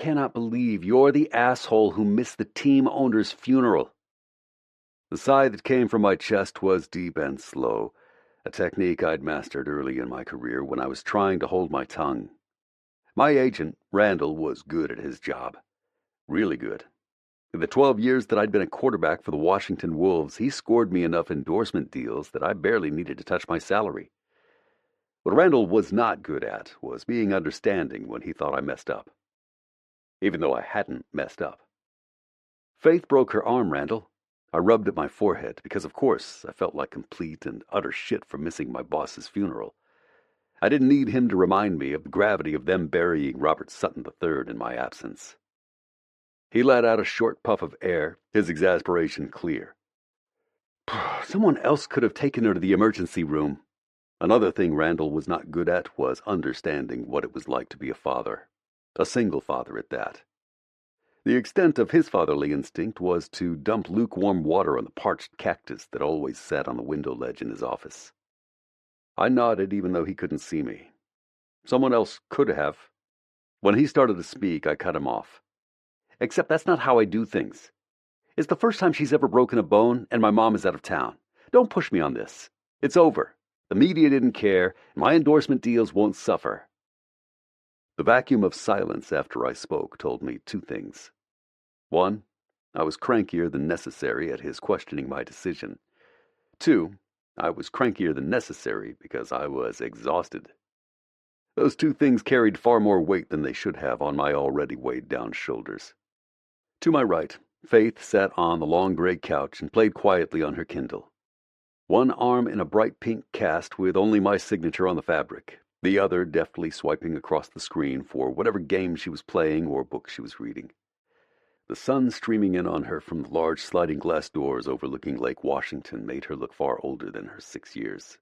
cannot believe you're the asshole who missed the team owner's funeral." The sigh that came from my chest was deep and slow, a technique I'd mastered early in my career when I was trying to hold my tongue. My agent, Randall, was good at his job. Really good. In the 12 years that I'd been a quarterback for the Washington Wolves, he scored me enough endorsement deals that I barely needed to touch my salary. What Randall was not good at was being understanding when he thought I messed up. Even though I hadn't messed up. Faith broke her arm, Randall. I rubbed at my forehead because, of course, I felt like complete and utter shit for missing my boss's funeral. I didn't need him to remind me of the gravity of them burying Robert Sutton III in my absence. He let out a short puff of air, his exasperation clear. Someone else could have taken her to the emergency room. Another thing Randall was not good at was understanding what it was like to be a father. A single father at that. The extent of his fatherly instinct was to dump lukewarm water on the parched cactus that always sat on the window ledge in his office. I nodded even though he couldn't see me. Someone else could have. When he started to speak, I cut him off. Except that's not how I do things. It's the first time she's ever broken a bone, and my mom is out of town. Don't push me on this. It's over. The media didn't care, and my endorsement deals won't suffer. The vacuum of silence after I spoke told me two things. One, I was crankier than necessary at his questioning my decision. Two, I was crankier than necessary because I was exhausted. Those two things carried far more weight than they should have on my already weighed-down shoulders. To my right, Faith sat on the long gray couch and played quietly on her Kindle. One arm in a bright pink cast with only my signature on the fabric, the other deftly swiping across the screen for whatever game she was playing or book she was reading. The sun streaming in on her from the large sliding glass doors overlooking Lake Washington made her look far older than her 6 years.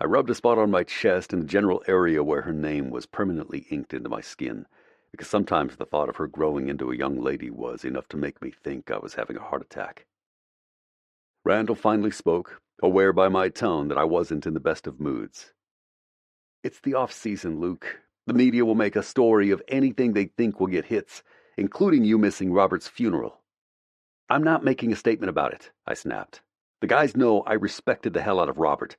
I rubbed a spot on my chest in the general area where her name was permanently inked into my skin, because sometimes the thought of her growing into a young lady was enough to make me think I was having a heart attack. Randall finally spoke, aware by my tone that I wasn't in the best of moods. "It's the off-season, Luke. The media will make a story of anything they think will get hits, including you missing Robert's funeral." "I'm not making a statement about it," I snapped. "The guys know I respected the hell out of Robert.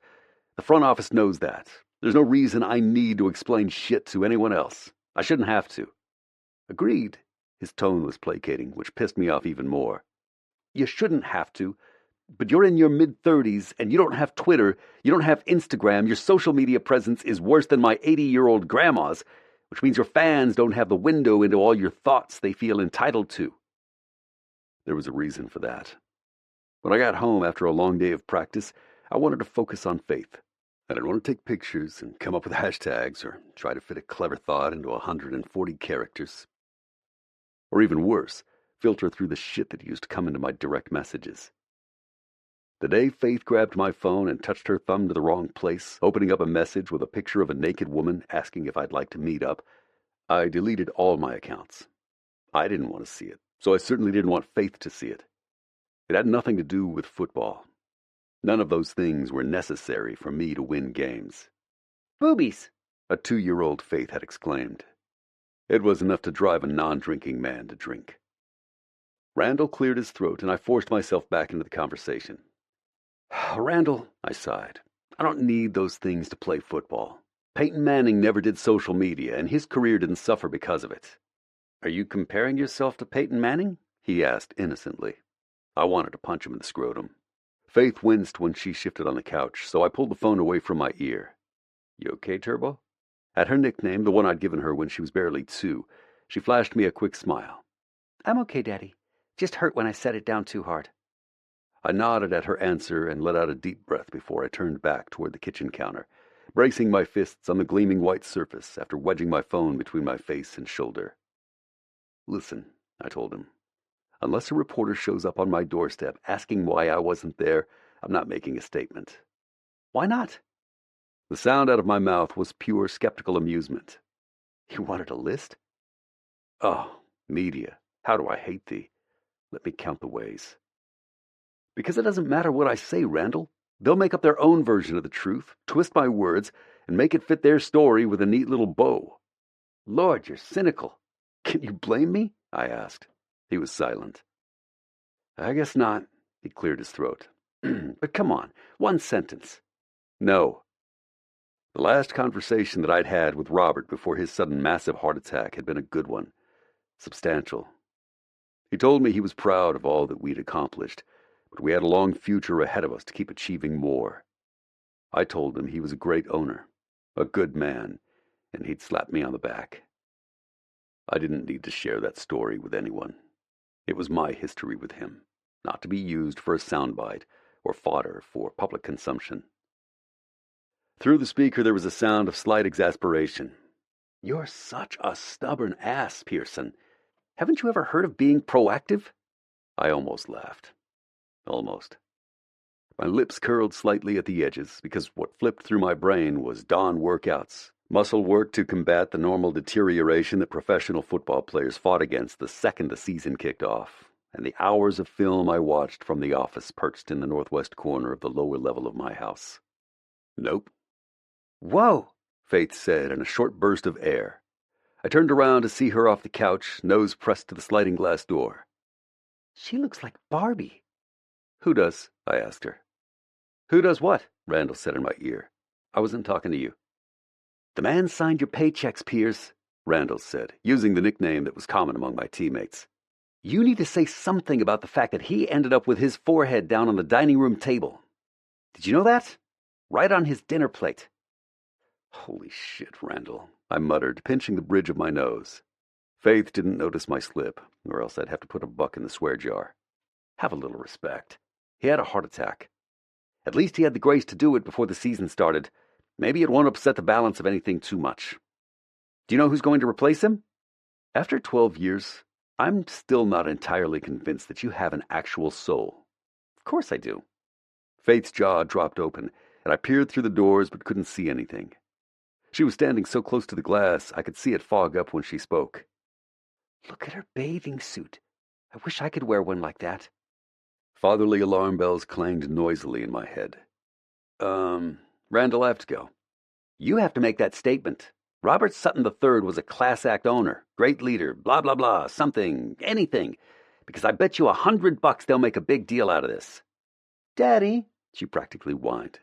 The front office knows that. There's no reason I need to explain shit to anyone else. I shouldn't have to." "Agreed." His tone was placating, which pissed me off even more. "You shouldn't have to. But you're in your mid-30s, and you don't have Twitter, you don't have Instagram, your social media presence is worse than my 80-year-old grandma's, which means your fans don't have the window into all your thoughts they feel entitled to." There was a reason for that. When I got home after a long day of practice, I wanted to focus on Faith. I didn't want to take pictures and come up with hashtags or try to fit a clever thought into 140 characters. Or even worse, filter through the shit that used to come into my direct messages. The day Faith grabbed my phone and touched her thumb to the wrong place, opening up a message with a picture of a naked woman asking if I'd like to meet up, I deleted all my accounts. I didn't want to see it, so I certainly didn't want Faith to see it. It had nothing to do with football. None of those things were necessary for me to win games. "Boobies," a 2-year-old Faith had exclaimed. It was enough to drive a non-drinking man to drink. Randall cleared his throat, and I forced myself back into the conversation. "Randall," I sighed, "I don't need those things to play football. Peyton Manning never did social media, and his career didn't suffer because of it." "Are you comparing yourself to Peyton Manning?" he asked innocently. I wanted to punch him in the scrotum. Faith winced when she shifted on the couch, so I pulled the phone away from my ear. "You okay, Turbo?" At her nickname, the one I'd given her when she was barely 2, she flashed me a quick smile. "I'm okay, Daddy. Just hurt when I set it down too hard." I nodded at her answer and let out a deep breath before I turned back toward the kitchen counter, bracing my fists on the gleaming white surface after wedging my phone between my face and shoulder. "Listen," I told him. "Unless a reporter shows up on my doorstep asking why I wasn't there, I'm not making a statement." "Why not?" The sound out of my mouth was pure skeptical amusement. "You wanted a list?" "Oh, media, how do I hate thee. Let me count the ways." "Because it doesn't matter what I say, Randall. They'll make up their own version of the truth, twist my words, and make it fit their story with a neat little bow." "Lord, you're cynical." Can you blame me? I asked. He was silent. I guess not. He cleared his throat. But come on, one sentence. No. The last conversation that I'd had with Robert before his sudden massive heart attack had been a good one. Substantial. He told me he was proud of all that we'd accomplished, but we had a long future ahead of us to keep achieving more. I told him he was a great owner, a good man, and he'd slap me on the back. I didn't need to share that story with anyone. It was my history with him, not to be used for a soundbite or fodder for public consumption. Through the speaker there was a sound of slight exasperation. You're such a stubborn ass, Pearson. Haven't you ever heard of being proactive? I almost laughed. Almost. My lips curled slightly at the edges because what flipped through my brain was dawn workouts, muscle work to combat the normal deterioration that professional football players fought against the second the season kicked off, and the hours of film I watched from the office perched in the northwest corner of the lower level of my house. Nope. Whoa, Faith said in a short burst of air. I turned around to see her off the couch, nose pressed to the sliding glass door. She looks like Barbie. Who does? I asked her. Who does what? Randall said in my ear. I wasn't talking to you. The man signed your paychecks, Piers, Randall said, using the nickname that was common among my teammates. You need to say something about the fact that he ended up with his forehead down on the dining room table. Did you know that? Right on his dinner plate. Holy shit, Randall, I muttered, pinching the bridge of my nose. Faith didn't notice my slip, or else I'd have to put a buck in the swear jar. Have a little respect. He had a heart attack. At least he had the grace to do it before the season started. Maybe it won't upset the balance of anything too much. Do you know who's going to replace him? After 12 years, I'm still not entirely convinced that you have an actual soul. Of course I do. Faith's jaw dropped open, and I peered through the doors but couldn't see anything. She was standing so close to the glass I could see it fog up when she spoke. Look at her bathing suit. I wish I could wear one like that. Fatherly alarm bells clanged noisily in my head. Randall, I have to go. You have to make that statement. Robert Sutton III was a class act owner, great leader, blah, blah, blah, something, anything, because I bet you $100 they'll make a big deal out of this. Daddy, she practically whined.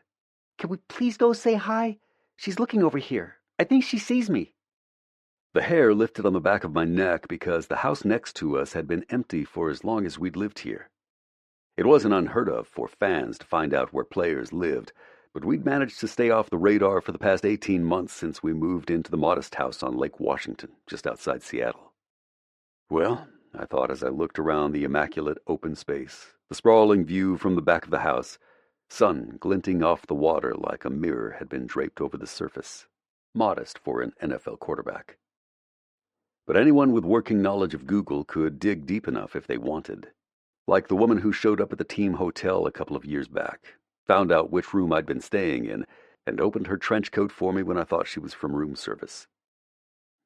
Can we please go say hi? She's looking over here. I think she sees me. The hair lifted on the back of my neck because the house next to us had been empty for as long as we'd lived here. It wasn't unheard of for fans to find out where players lived, but we'd managed to stay off the radar for the past 18 months since we moved into the modest house on Lake Washington, just outside Seattle. Well, I thought as I looked around the immaculate open space, the sprawling view from the back of the house, sun glinting off the water like a mirror had been draped over the surface, modest for an NFL quarterback. But anyone with working knowledge of Google could dig deep enough if they wanted. Like the woman who showed up at the team hotel a couple of years back, found out which room I'd been staying in, and opened her trench coat for me when I thought she was from room service.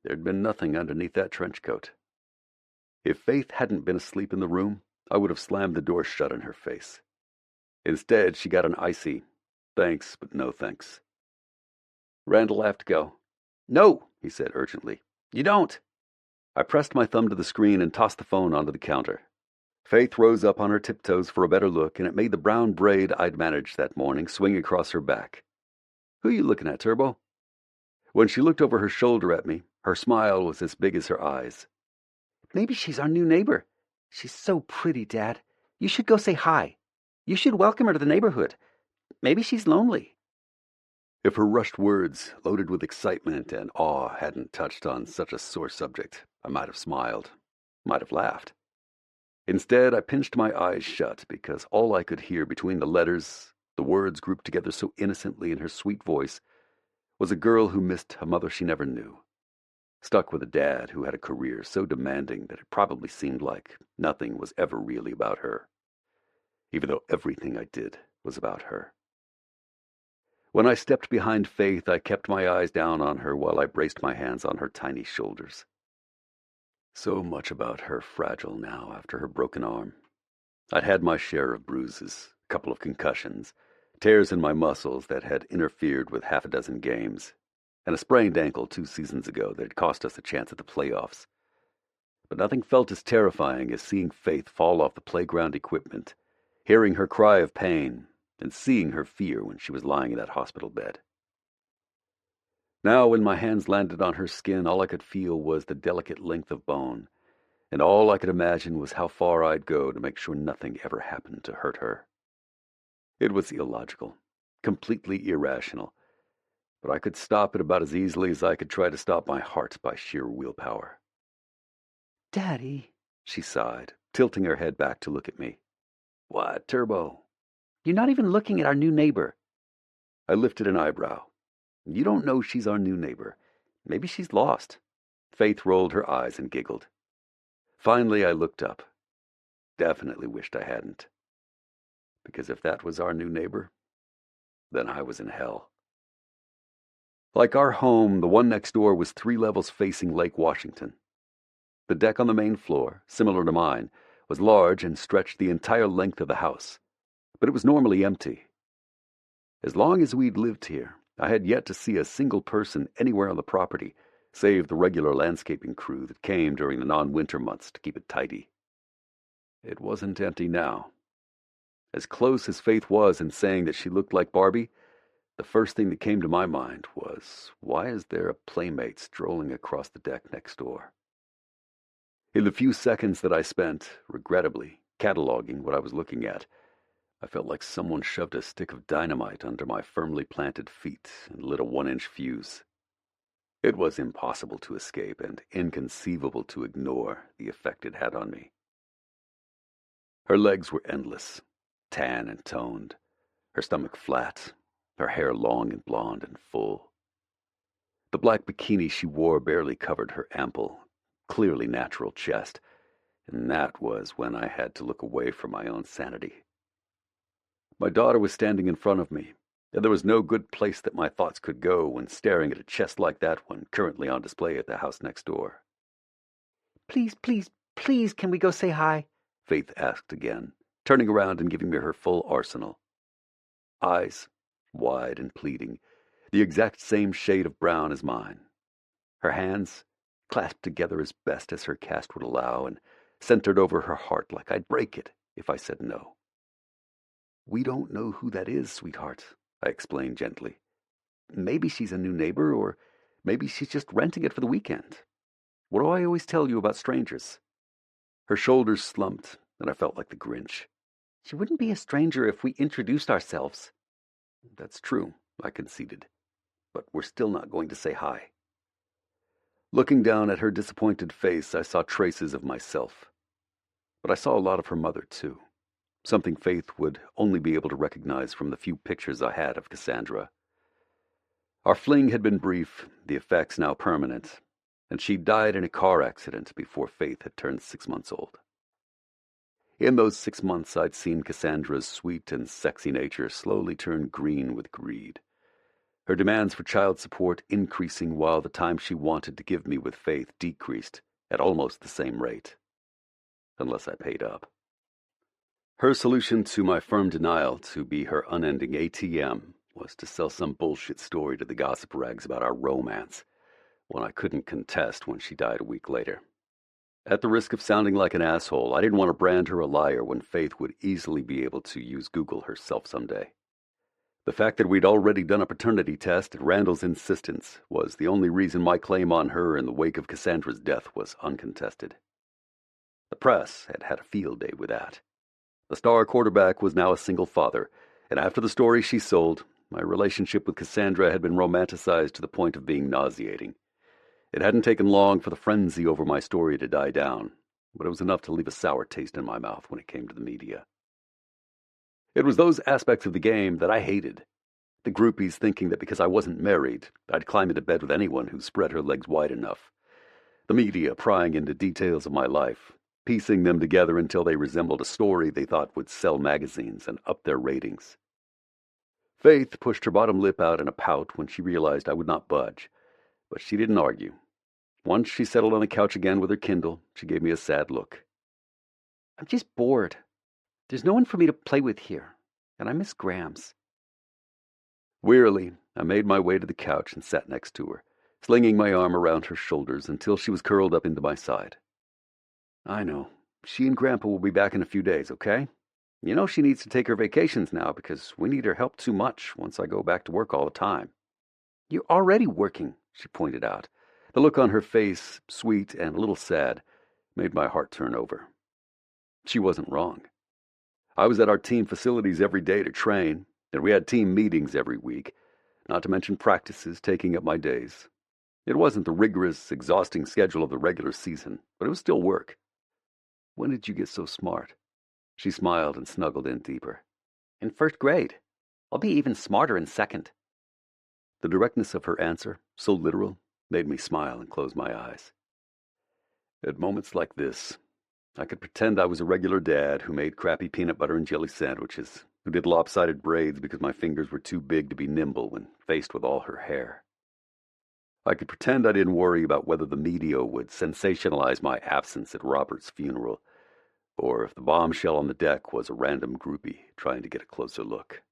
There'd been nothing underneath that trench coat. If Faith hadn't been asleep in the room, I would have slammed the door shut in her face. Instead, she got an icy, thanks, but no thanks. Randall, I have to go. No, he said urgently. You don't. I pressed my thumb to the screen and tossed the phone onto the counter. Faith rose up on her tiptoes for a better look, and it made the brown braid I'd managed that morning swing across her back. Who you looking at, Turbo? When she looked over her shoulder at me, her smile was as big as her eyes. Maybe she's our new neighbor. She's so pretty, Dad. You should go say hi. You should welcome her to the neighborhood. Maybe she's lonely. If her rushed words, loaded with excitement and awe, hadn't touched on such a sore subject, I might have smiled, might have laughed. Instead, I pinched my eyes shut because all I could hear between the letters, the words grouped together so innocently in her sweet voice, was a girl who missed a mother she never knew, stuck with a dad who had a career so demanding that it probably seemed like nothing was ever really about her, even though everything I did was about her. When I stepped behind Faith, I kept my eyes down on her while I braced my hands on her tiny shoulders. So much about her fragile now after her broken arm. I'd had my share of bruises, a couple of concussions, tears in my muscles that had interfered with half a dozen games, and a sprained ankle 2 seasons ago that had cost us a chance at the playoffs. But nothing felt as terrifying as seeing Faith fall off the playground equipment, hearing her cry of pain, and seeing her fear when she was lying in that hospital bed. Now, when my hands landed on her skin, all I could feel was the delicate length of bone, and all I could imagine was how far I'd go to make sure nothing ever happened to hurt her. It was illogical, completely irrational, but I could stop it about as easily as I could try to stop my heart by sheer willpower. "Daddy," she sighed, tilting her head back to look at me. "What, Turbo? You're not even looking at our new neighbor." I lifted an eyebrow. "You don't know she's our new neighbor. Maybe she's lost." Faith rolled her eyes and giggled. Finally, I looked up. Definitely wished I hadn't. Because if that was our new neighbor, then I was in hell. Like our home, the one next door was 3 levels facing Lake Washington. The deck on the main floor, similar to mine, was large and stretched the entire length of the house, but it was normally empty. As long as we'd lived here, I had yet to see a single person anywhere on the property, save the regular landscaping crew that came during the non-winter months to keep it tidy. It wasn't empty now. As close as Faith was in saying that she looked like Barbie, the first thing that came to my mind was, why is there a playmate strolling across the deck next door? In the few seconds that I spent, regrettably, cataloging what I was looking at, I felt like someone shoved a stick of dynamite under my firmly planted feet and lit a 1-inch fuse. It was impossible to escape and inconceivable to ignore the effect it had on me. Her legs were endless, tan and toned, her stomach flat, her hair long and blonde and full. The black bikini she wore barely covered her ample, clearly natural chest, and that was when I had to look away from my own sanity. My daughter was standing in front of me, and there was no good place that my thoughts could go when staring at a chest like that one currently on display at the house next door. "Please, please, please, can we go say hi?" Faith asked again, turning around and giving me her full arsenal. Eyes, wide and pleading, the exact same shade of brown as mine. Her hands, clasped together as best as her cast would allow, and centered over her heart like I'd break it if I said no. "We don't know who that is, sweetheart," I explained gently. "Maybe she's a new neighbor, or maybe she's just renting it for the weekend. What do I always tell you about strangers?" Her shoulders slumped, and I felt like the Grinch. "She wouldn't be a stranger if we introduced ourselves." "That's true," I conceded, "but we're still not going to say hi." Looking down at her disappointed face, I saw traces of myself. But I saw a lot of her mother, too. Something Faith would only be able to recognize from the few pictures I had of Cassandra. Our fling had been brief, the effects now permanent, and she died in a car accident before Faith had turned 6 months old. In those 6 months, I'd seen Cassandra's sweet and sexy nature slowly turn green with greed, her demands for child support increasing while the time she wanted to give me with Faith decreased at almost the same rate. Unless I paid up. Her solution to my firm denial to be her unending ATM was to sell some bullshit story to the gossip rags about our romance, one I couldn't contest when she died a week later. At the risk of sounding like an asshole, I didn't want to brand her a liar when Faith would easily be able to use Google herself someday. The fact that we'd already done a paternity test at Randall's insistence was the only reason my claim on her in the wake of Cassandra's death was uncontested. The press had had a field day with that. The star quarterback was now a single father, and after the story she sold, my relationship with Cassandra had been romanticized to the point of being nauseating. It hadn't taken long for the frenzy over my story to die down, but it was enough to leave a sour taste in my mouth when it came to the media. It was those aspects of the game that I hated. The groupies thinking that because I wasn't married, I'd climb into bed with anyone who spread her legs wide enough. The media prying into details of my life, piecing them together until they resembled a story they thought would sell magazines and up their ratings. Faith pushed her bottom lip out in a pout when she realized I would not budge, but she didn't argue. Once she settled on the couch again with her Kindle, she gave me a sad look. "I'm just bored. There's no one for me to play with here, and I miss Grams." Wearily, I made my way to the couch and sat next to her, slinging my arm around her shoulders until she was curled up into my side. I know. She and Grandpa will be back in a few days, okay? You know she needs to take her vacations now because we need her help too much once I go back to work all the time. You're already working, she pointed out. The look on her face, sweet and a little sad, made my heart turn over. She wasn't wrong. I was at our team facilities every day to train, and we had team meetings every week, not to mention practices taking up my days. It wasn't the rigorous, exhausting schedule of the regular season, but it was still work. When did you get so smart? She smiled and snuggled in deeper. In first grade. I'll be even smarter in second. The directness of her answer, so literal, made me smile and close my eyes. At moments like this, I could pretend I was a regular dad who made crappy peanut butter and jelly sandwiches, who did lopsided braids because my fingers were too big to be nimble when faced with all her hair. I could pretend I didn't worry about whether the media would sensationalize my absence at Robert's funeral, or if the bombshell on the deck was a random groupie trying to get a closer look.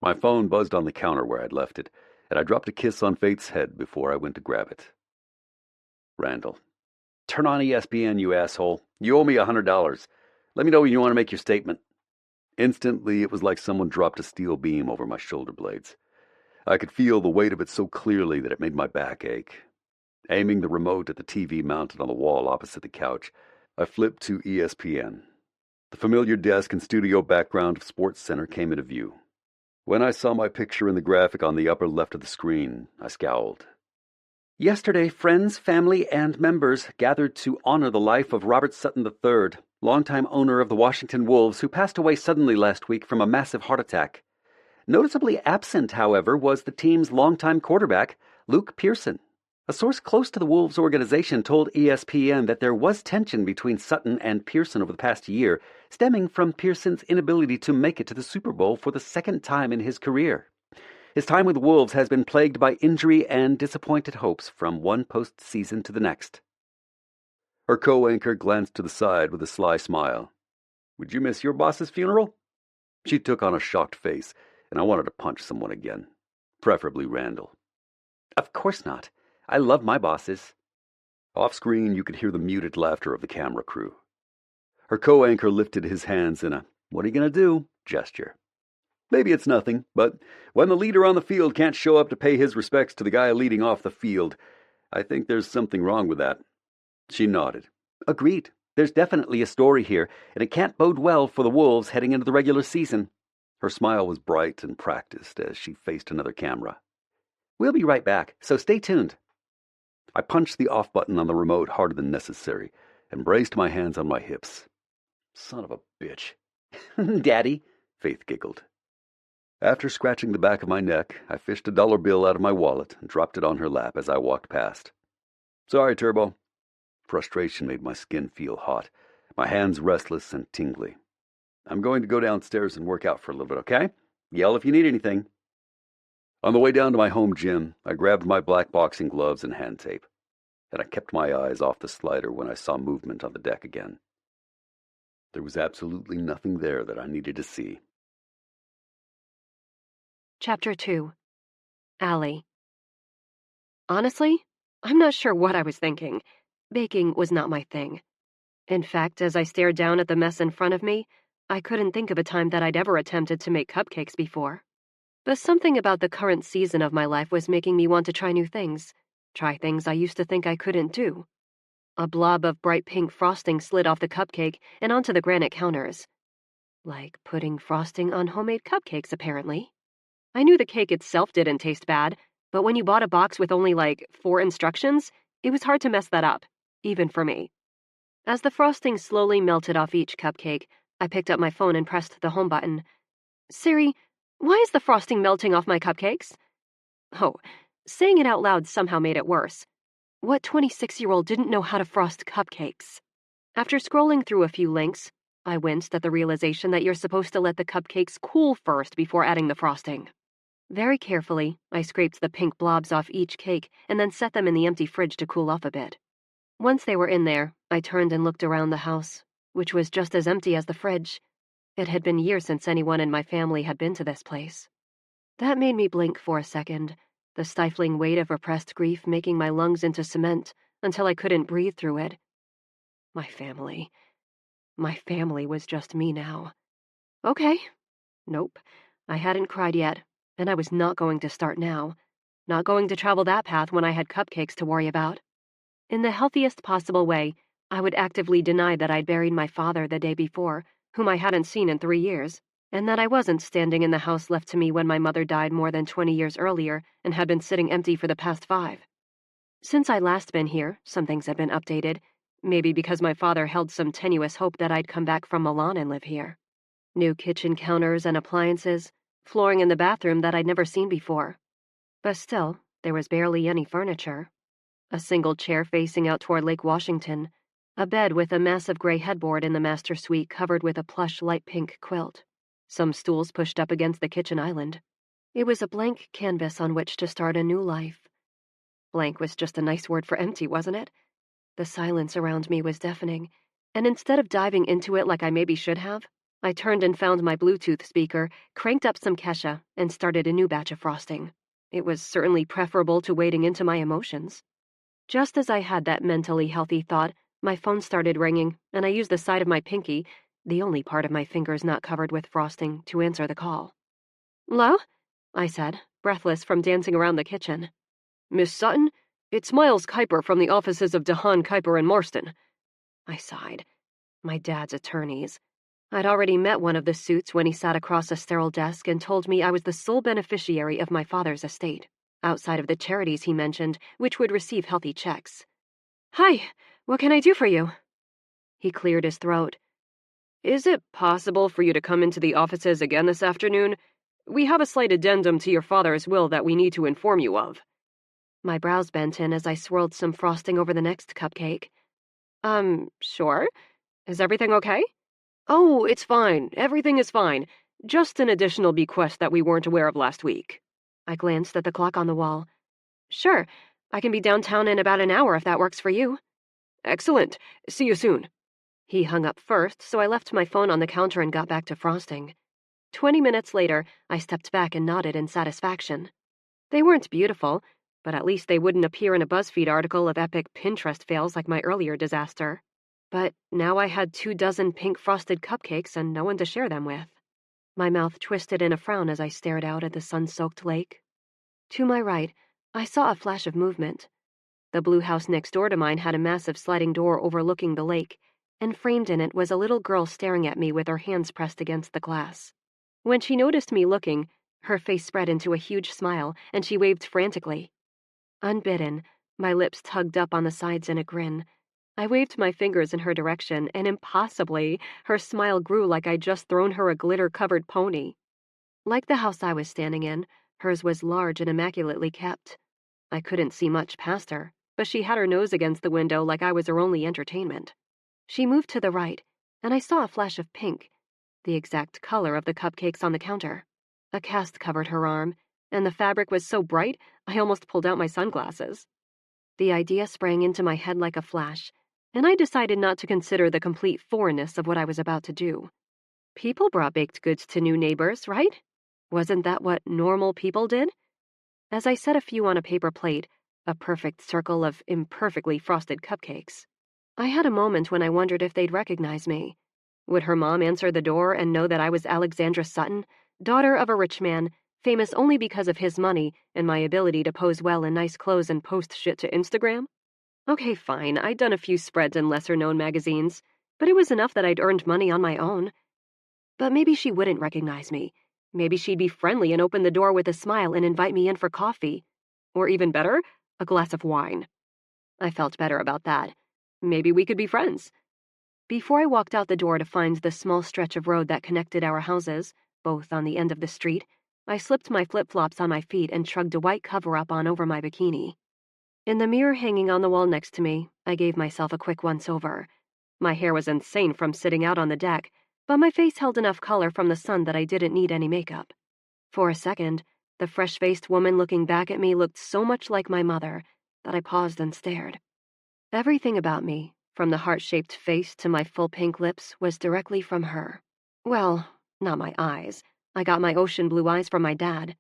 My phone buzzed on the counter where I'd left it, and I dropped a kiss on Fate's head before I went to grab it. Randall. Turn on ESPN, you asshole. You owe me $100. Let me know when you want to make your statement. Instantly, it was like someone dropped a steel beam over my shoulder blades. I could feel the weight of it so clearly that it made my back ache. Aiming the remote at the TV mounted on the wall opposite the couch, I flipped to ESPN. The familiar desk and studio background of Sports Center came into view. When I saw my picture in the graphic on the upper left of the screen, I scowled. Yesterday, friends, family, and members gathered to honor the life of Robert Sutton III, longtime owner of the Washington Wolves, who passed away suddenly last week from a massive heart attack. Noticeably absent, however, was the team's longtime quarterback, Luke Pearson. A source close to the Wolves organization told ESPN that there was tension between Sutton and Pearson over the past year, stemming from Pearson's inability to make it to the Super Bowl for the second time in his career. His time with the Wolves has been plagued by injury and disappointed hopes from one postseason to the next. Her co-anchor glanced to the side with a sly smile. Would you miss your boss's funeral? She took on a shocked face, and I wanted to punch someone again, preferably Randall. Of course not. I love my bosses. Off-screen, you could hear the muted laughter of the camera crew. Her co-anchor lifted his hands in a "what are you going to do?" gesture. Maybe it's nothing, but when the leader on the field can't show up to pay his respects to the guy leading off the field, I think there's something wrong with that. She nodded. Agreed. There's definitely a story here, and it can't bode well for the Wolves heading into the regular season. Her smile was bright and practiced as she faced another camera. We'll be right back, so stay tuned. I punched the off button on the remote harder than necessary and braced my hands on my hips. Son of a bitch. Daddy, Faith giggled. After scratching the back of my neck, I fished a dollar bill out of my wallet and dropped it on her lap as I walked past. Sorry, Turbo. Frustration made my skin feel hot, my hands restless and tingly. I'm going to go downstairs and work out for a little bit, okay? Yell if you need anything. On the way down to my home gym, I grabbed my black boxing gloves and hand tape, and I kept my eyes off the slider when I saw movement on the deck again. There was absolutely nothing there that I needed to see. Chapter 2. Allie. Honestly, I'm not sure what I was thinking. Baking was not my thing. In fact, as I stared down at the mess in front of me, I couldn't think of a time that I'd ever attempted to make cupcakes before. But something about the current season of my life was making me want to try new things. Try things I used to think I couldn't do. A blob of bright pink frosting slid off the cupcake and onto the granite counters. Like putting frosting on homemade cupcakes, apparently. I knew the cake itself didn't taste bad, but when you bought a box with only 4 instructions, it was hard to mess that up, even for me. As the frosting slowly melted off each cupcake, I picked up my phone and pressed the home button. Siri, why is the frosting melting off my cupcakes? Oh, saying it out loud somehow made it worse. What 26-year-old didn't know how to frost cupcakes? After scrolling through a few links, I winced at the realization that you're supposed to let the cupcakes cool first before adding the frosting. Very carefully, I scraped the pink blobs off each cake and then set them in the empty fridge to cool off a bit. Once they were in there, I turned and looked around the house, which was just as empty as the fridge. It had been years since anyone in my family had been to this place. That made me blink for a second, the stifling weight of repressed grief making my lungs into cement until I couldn't breathe through it. My family. My family was just me now. Okay. Nope. I hadn't cried yet, and I was not going to start now. Not going to travel that path when I had cupcakes to worry about. In the healthiest possible way, I would actively deny that I'd buried my father the day before, whom I hadn't seen in 3 years, and that I wasn't standing in the house left to me when my mother died more than 20 years earlier and had been sitting empty for the past 5. Since I'd last been here, some things had been updated, maybe because my father held some tenuous hope that I'd come back from Milan and live here. New kitchen counters and appliances, flooring in the bathroom that I'd never seen before. But still, there was barely any furniture. A single chair facing out toward Lake Washington, a bed with a massive gray headboard in the master suite covered with a plush light pink quilt, some stools pushed up against the kitchen island. It was a blank canvas on which to start a new life. Blank was just a nice word for empty, wasn't it? The silence around me was deafening, and instead of diving into it like I maybe should have, I turned and found my Bluetooth speaker, cranked up some Kesha, and started a new batch of frosting. It was certainly preferable to wading into my emotions. Just as I had that mentally healthy thought, my phone started ringing, and I used the side of my pinky, the only part of my fingers not covered with frosting, to answer the call. "Hello?" I said, breathless from dancing around the kitchen. "Miss Sutton? It's Miles Kuiper from the offices of DeHaan, Kuiper and Marston." I sighed. My dad's attorneys. I'd already met one of the suits when he sat across a sterile desk and told me I was the sole beneficiary of my father's estate, outside of the charities he mentioned, which would receive healthy checks. "Hi, what can I do for you?" He cleared his throat. "Is it possible for you to come into the offices again this afternoon? We have a slight addendum to your father's will that we need to inform you of." My brows bent in as I swirled some frosting over the next cupcake. Sure. Is everything okay?" "Oh, it's fine. Everything is fine. Just an additional bequest that we weren't aware of last week." I glanced at the clock on the wall. "Sure. I can be downtown in about an hour if that works for you." "Excellent. See you soon." He hung up first, so I left my phone on the counter and got back to frosting. 20 minutes later, I stepped back and nodded in satisfaction. They weren't beautiful, but at least they wouldn't appear in a BuzzFeed article of epic Pinterest fails like my earlier disaster. But now I had 24 pink frosted cupcakes and no one to share them with. My mouth twisted in a frown as I stared out at the sun-soaked lake. To my right, I saw a flash of movement. The blue house next door to mine had a massive sliding door overlooking the lake, and framed in it was a little girl staring at me with her hands pressed against the glass. When she noticed me looking, her face spread into a huge smile, and she waved frantically. Unbidden, my lips tugged up on the sides in a grin. I waved my fingers in her direction, and impossibly, her smile grew like I'd just thrown her a glitter-covered pony. Like the house I was standing in, hers was large and immaculately kept. I couldn't see much past her, but she had her nose against the window like I was her only entertainment. She moved to the right, and I saw a flash of pink, the exact color of the cupcakes on the counter. A cast covered her arm, and the fabric was so bright I almost pulled out my sunglasses. The idea sprang into my head like a flash, and I decided not to consider the complete foreignness of what I was about to do. People brought baked goods to new neighbors, right? Wasn't that what normal people did? As I set a few on a paper plate, a perfect circle of imperfectly frosted cupcakes, I had a moment when I wondered if they'd recognize me. Would her mom answer the door and know that I was Alexandra Sutton, daughter of a rich man, famous only because of his money and my ability to pose well in nice clothes and post shit to Instagram? Okay, fine, I'd done a few spreads in lesser-known magazines, but it was enough that I'd earned money on my own. But maybe she wouldn't recognize me. Maybe she'd be friendly and open the door with a smile and invite me in for coffee. Or even better, a glass of wine. I felt better about that. Maybe we could be friends. Before I walked out the door to find the small stretch of road that connected our houses, both on the end of the street, I slipped my flip-flops on my feet and shrugged a white cover-up on over my bikini. In the mirror hanging on the wall next to me, I gave myself a quick once-over. My hair was insane from sitting out on the deck, but my face held enough color from the sun that I didn't need any makeup. For a second, the fresh-faced woman looking back at me looked so much like my mother that I paused and stared. Everything about me, from the heart-shaped face to my full pink lips, was directly from her. Well, not my eyes. I got my ocean blue eyes from my dad.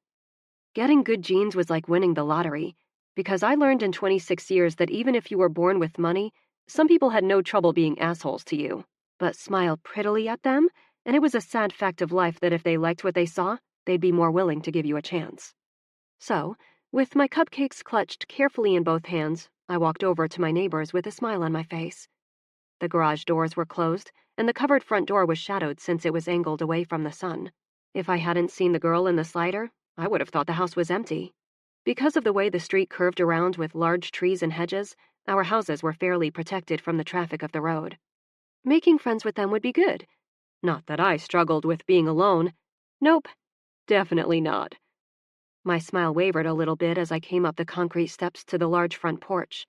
Getting good genes was like winning the lottery, because I learned in 26 years that even if you were born with money, Some people had no trouble being assholes to you, but smiled prettily at them, and it was a sad fact of life that if they liked what they saw, they'd be more willing to give you a chance. So, with my cupcakes clutched carefully in both hands, I walked over to my neighbors with a smile on my face. The garage doors were closed, and the covered front door was shadowed since it was angled away from the sun. If I hadn't seen the girl in the slider, I would have thought the house was empty. Because of the way the street curved around with large trees and hedges, our houses were fairly protected from the traffic of the road. Making friends with them would be good. Not that I struggled with being alone. Nope, definitely not. My smile wavered a little bit as I came up the concrete steps to the large front porch.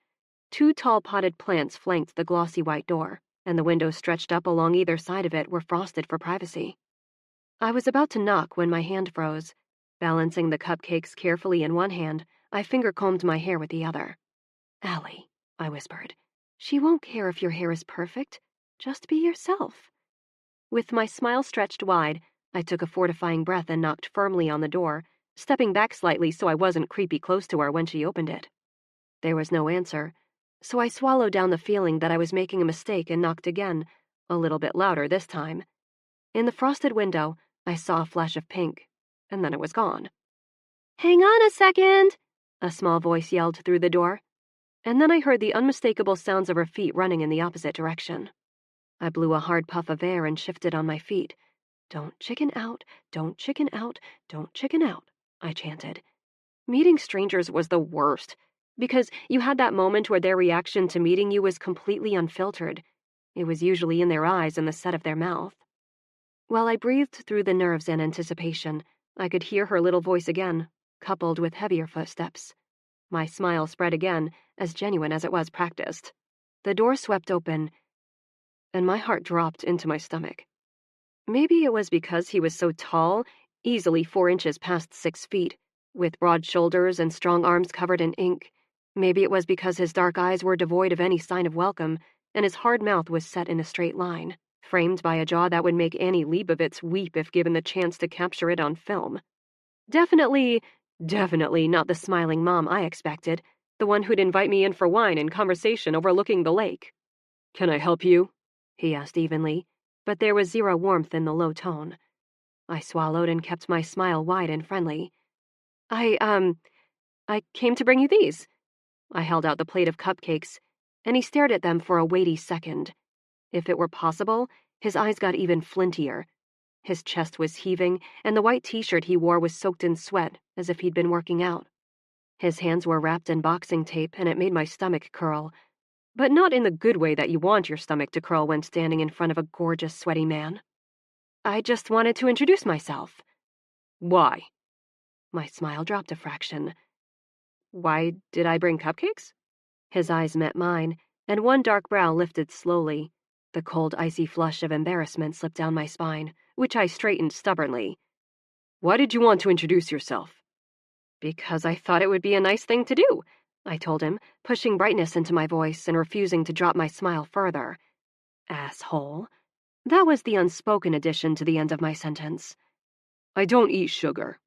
2 tall potted plants flanked the glossy white door, and the windows stretched up along either side of it were frosted for privacy. I was about to knock when my hand froze. Balancing the cupcakes carefully in one hand, I finger-combed my hair with the other. "Allie," I whispered, "she won't care if your hair is perfect. Just be yourself." With my smile stretched wide, I took a fortifying breath and knocked firmly on the door, stepping back slightly so I wasn't creepy close to her when she opened it. There was no answer, so I swallowed down the feeling that I was making a mistake and knocked again, a little bit louder this time. In the frosted window, I saw a flash of pink, and then it was gone. "Hang on a second," a small voice yelled through the door, and then I heard the unmistakable sounds of her feet running in the opposite direction. I blew a hard puff of air and shifted on my feet. "Don't chicken out, don't chicken out, don't chicken out," I chanted. Meeting strangers was the worst, because you had that moment where their reaction to meeting you was completely unfiltered. It was usually in their eyes and the set of their mouth. While I breathed through the nerves and anticipation, I could hear her little voice again, coupled with heavier footsteps. My smile spread again, as genuine as it was practiced. The door swept open, and my heart dropped into my stomach. Maybe it was because he was so tall, easily 4 inches past 6 feet, with broad shoulders and strong arms covered in ink. Maybe it was because his dark eyes were devoid of any sign of welcome, and his hard mouth was set in a straight line, framed by a jaw that would make Annie Leibovitz weep if given the chance to capture it on film. Definitely not the smiling mom I expected, the one who'd invite me in for wine and conversation overlooking the lake. "Can I help you?" he asked evenly, but there was zero warmth in the low tone. I swallowed and kept my smile wide and friendly. I came to bring you these." I held out the plate of cupcakes, and he stared at them for a weighty second. If it were possible, his eyes got even flintier. His chest was heaving, and the white t-shirt he wore was soaked in sweat, as if he'd been working out. His hands were wrapped in boxing tape, and it made my stomach curl. But not in the good way that you want your stomach to curl when standing in front of a gorgeous, sweaty man. "I just wanted to introduce myself." "Why?" My smile dropped a fraction. "Why did I bring cupcakes?" His eyes met mine, and one dark brow lifted slowly. The cold, icy flush of embarrassment slipped down my spine, which I straightened stubbornly. "Why did you want to introduce yourself?" "Because I thought it would be a nice thing to do," I told him, pushing brightness into my voice and refusing to drop my smile further. Asshole. That was the unspoken addition to the end of my sentence. "I don't eat sugar."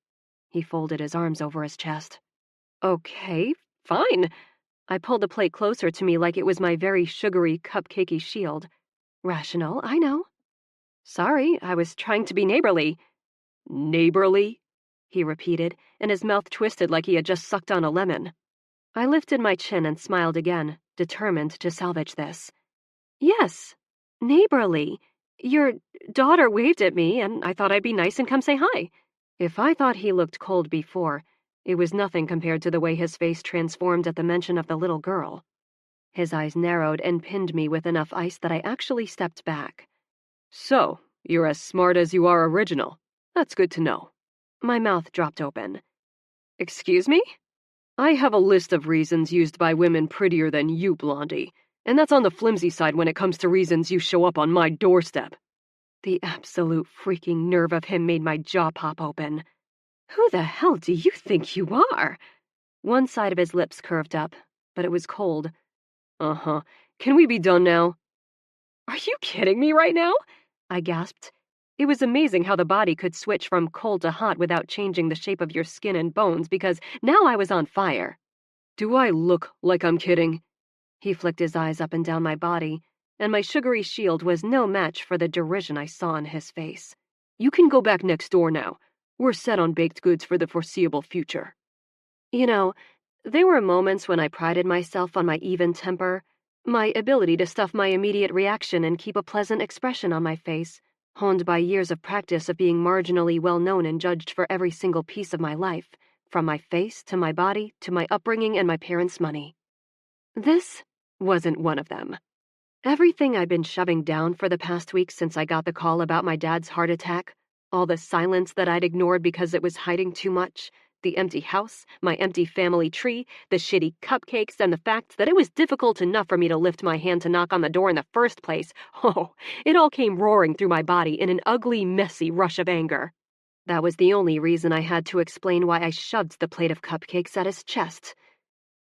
He folded his arms over his chest. "Okay, fine." I pulled the plate closer to me like it was my very sugary, cupcakey shield. Rational, I know. "Sorry, I was trying to be neighborly." "Neighborly?" he repeated, and his mouth twisted like he had just sucked on a lemon. I lifted my chin and smiled again, determined to salvage this. "Yes, neighborly. Your daughter waved at me, and I thought I'd be nice and come say hi." If I thought he looked cold before, it was nothing compared to the way his face transformed at the mention of the little girl. His eyes narrowed and pinned me with enough ice that I actually stepped back. "So, you're as smart as you are original. That's good to know." My mouth dropped open. "Excuse me?" "I have a list of reasons used by women prettier than you, Blondie, and that's on the flimsy side when it comes to reasons you show up on my doorstep." The absolute freaking nerve of him made my jaw pop open. "Who the hell do you think you are?" One side of his lips curved up, but it was cold. "Uh-huh. Can we be done now?" "Are you kidding me right now?" I gasped. It was amazing how the body could switch from cold to hot without changing the shape of your skin and bones, because now I was on fire. "Do I look like I'm kidding?" He flicked his eyes up and down my body, and my sugary shield was no match for the derision I saw on his face. "You can go back next door now. We're set on baked goods for the foreseeable future." You know, there were moments when I prided myself on my even temper, my ability to stuff my immediate reaction and keep a pleasant expression on my face, honed by years of practice of being marginally well-known and judged for every single piece of my life, from my face to my body to my upbringing and my parents' money. This wasn't one of them. Everything I'd been shoving down for the past week since I got the call about my dad's heart attack, all the silence that I'd ignored because it was hiding too much, the empty house, my empty family tree, the shitty cupcakes, and the fact that it was difficult enough for me to lift my hand to knock on the door in the first place. Oh, it all came roaring through my body in an ugly, messy rush of anger. That was the only reason I had to explain why I shoved the plate of cupcakes at his chest.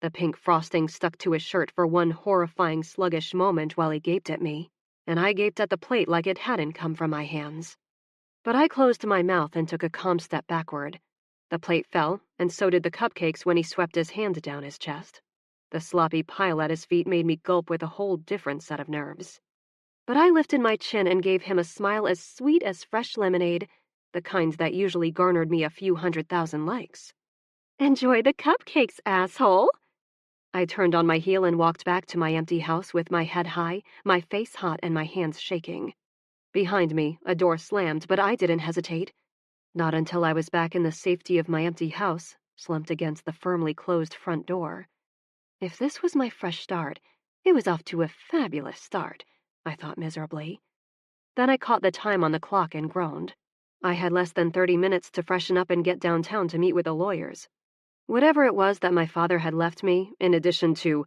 The pink frosting stuck to his shirt for one horrifying, sluggish moment while he gaped at me, and I gaped at the plate like it hadn't come from my hands. But I closed my mouth and took a calm step backward. The plate fell, and so did the cupcakes when he swept his hand down his chest. The sloppy pile at his feet made me gulp with a whole different set of nerves. But I lifted my chin and gave him a smile as sweet as fresh lemonade, the kind that usually garnered me a few 100,000 likes. "Enjoy the cupcakes, asshole!" I turned on my heel and walked back to my empty house with my head high, my face hot, and my hands shaking. Behind me, a door slammed, but I didn't hesitate. Not until I was back in the safety of my empty house, slumped against the firmly closed front door. If this was my fresh start, it was off to a fabulous start, I thought miserably. Then I caught the time on the clock and groaned. I had less than 30 minutes to freshen up and get downtown to meet with the lawyers. Whatever it was that my father had left me, in addition to,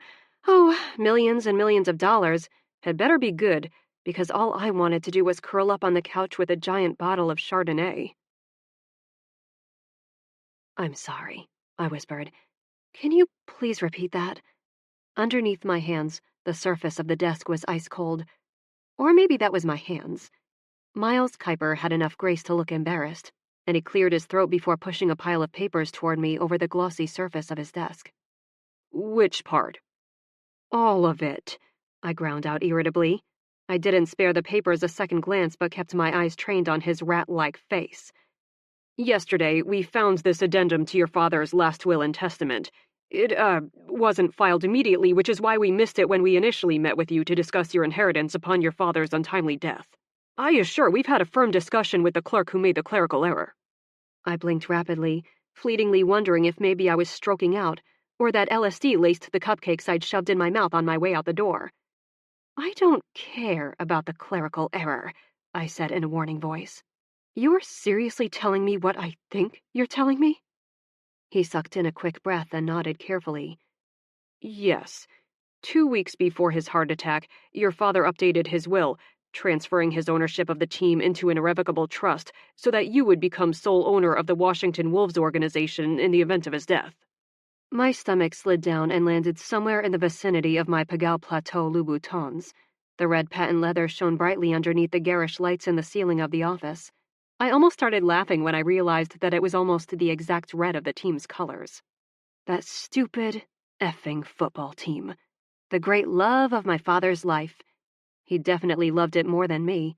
millions and millions of dollars, had better be good, because all I wanted to do was curl up on the couch with a giant bottle of Chardonnay. "I'm sorry," I whispered. "Can you please repeat that?" Underneath my hands, the surface of the desk was ice cold. Or maybe that was my hands. Miles Kuiper had enough grace to look embarrassed, and he cleared his throat before pushing a pile of papers toward me over the glossy surface of his desk. "Which part?" "All of it," I ground out irritably. I didn't spare the papers a second glance but kept my eyes trained on his rat-like face. "Yesterday, we found this addendum to your father's last will and testament. It, wasn't filed immediately, which is why we missed it when we initially met with you to discuss your inheritance upon your father's untimely death. I assure we've had a firm discussion with the clerk who made the clerical error." I blinked rapidly, fleetingly wondering if maybe I was stroking out, or that LSD laced the cupcakes I'd shoved in my mouth on my way out the door. "I don't care about the clerical error," I said in a warning voice. "You're seriously telling me what I think you're telling me?" He sucked in a quick breath and nodded carefully. "Yes. 2 weeks before his heart attack, your father updated his will, transferring his ownership of the team into an irrevocable trust so that you would become sole owner of the Washington Wolves organization in the event of his death." My stomach slid down and landed somewhere in the vicinity of my Pigalle Plateau Louboutins. The red patent leather shone brightly underneath the garish lights in the ceiling of the office. I almost started laughing when I realized that it was almost the exact red of the team's colors. That stupid, effing football team. The great love of my father's life. He definitely loved it more than me.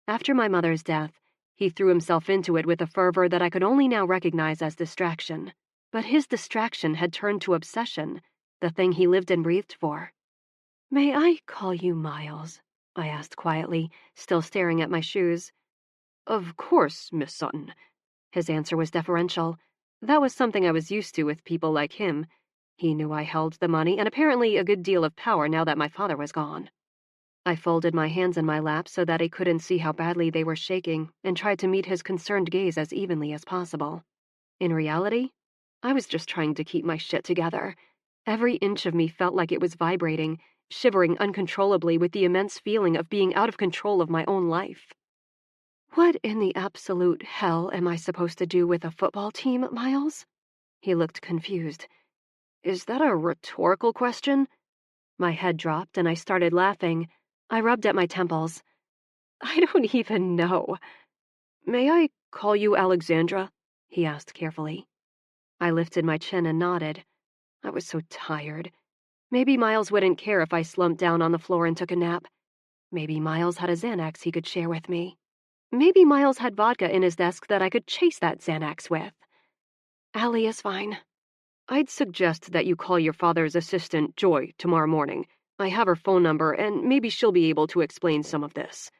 After my mother's death, he threw himself into it with a fervor that I could only now recognize as distraction. But his distraction had turned to obsession, the thing he lived and breathed for. "May I call you Miles?" I asked quietly, still staring at my shoes. "Of course, Miss Sutton." His answer was deferential. That was something I was used to with people like him. He knew I held the money and apparently a good deal of power now that my father was gone. I folded my hands in my lap so that he couldn't see how badly they were shaking and tried to meet his concerned gaze as evenly as possible. In reality, I was just trying to keep my shit together. Every inch of me felt like it was vibrating, shivering uncontrollably with the immense feeling of being out of control of my own life. "What in the absolute hell am I supposed to do with a football team, Miles?" He looked confused. "Is that a rhetorical question?" My head dropped and I started laughing. I rubbed at my temples. "I don't even know." "May I call you Alexandra?" he asked carefully. I lifted my chin and nodded. I was so tired. Maybe Miles wouldn't care if I slumped down on the floor and took a nap. Maybe Miles had a Xanax he could share with me. Maybe Miles had vodka in his desk that I could chase that Xanax with. Allie is fine. I'd suggest that you call your father's assistant, Joy, tomorrow morning. I have her phone number, and maybe she'll be able to explain some of this.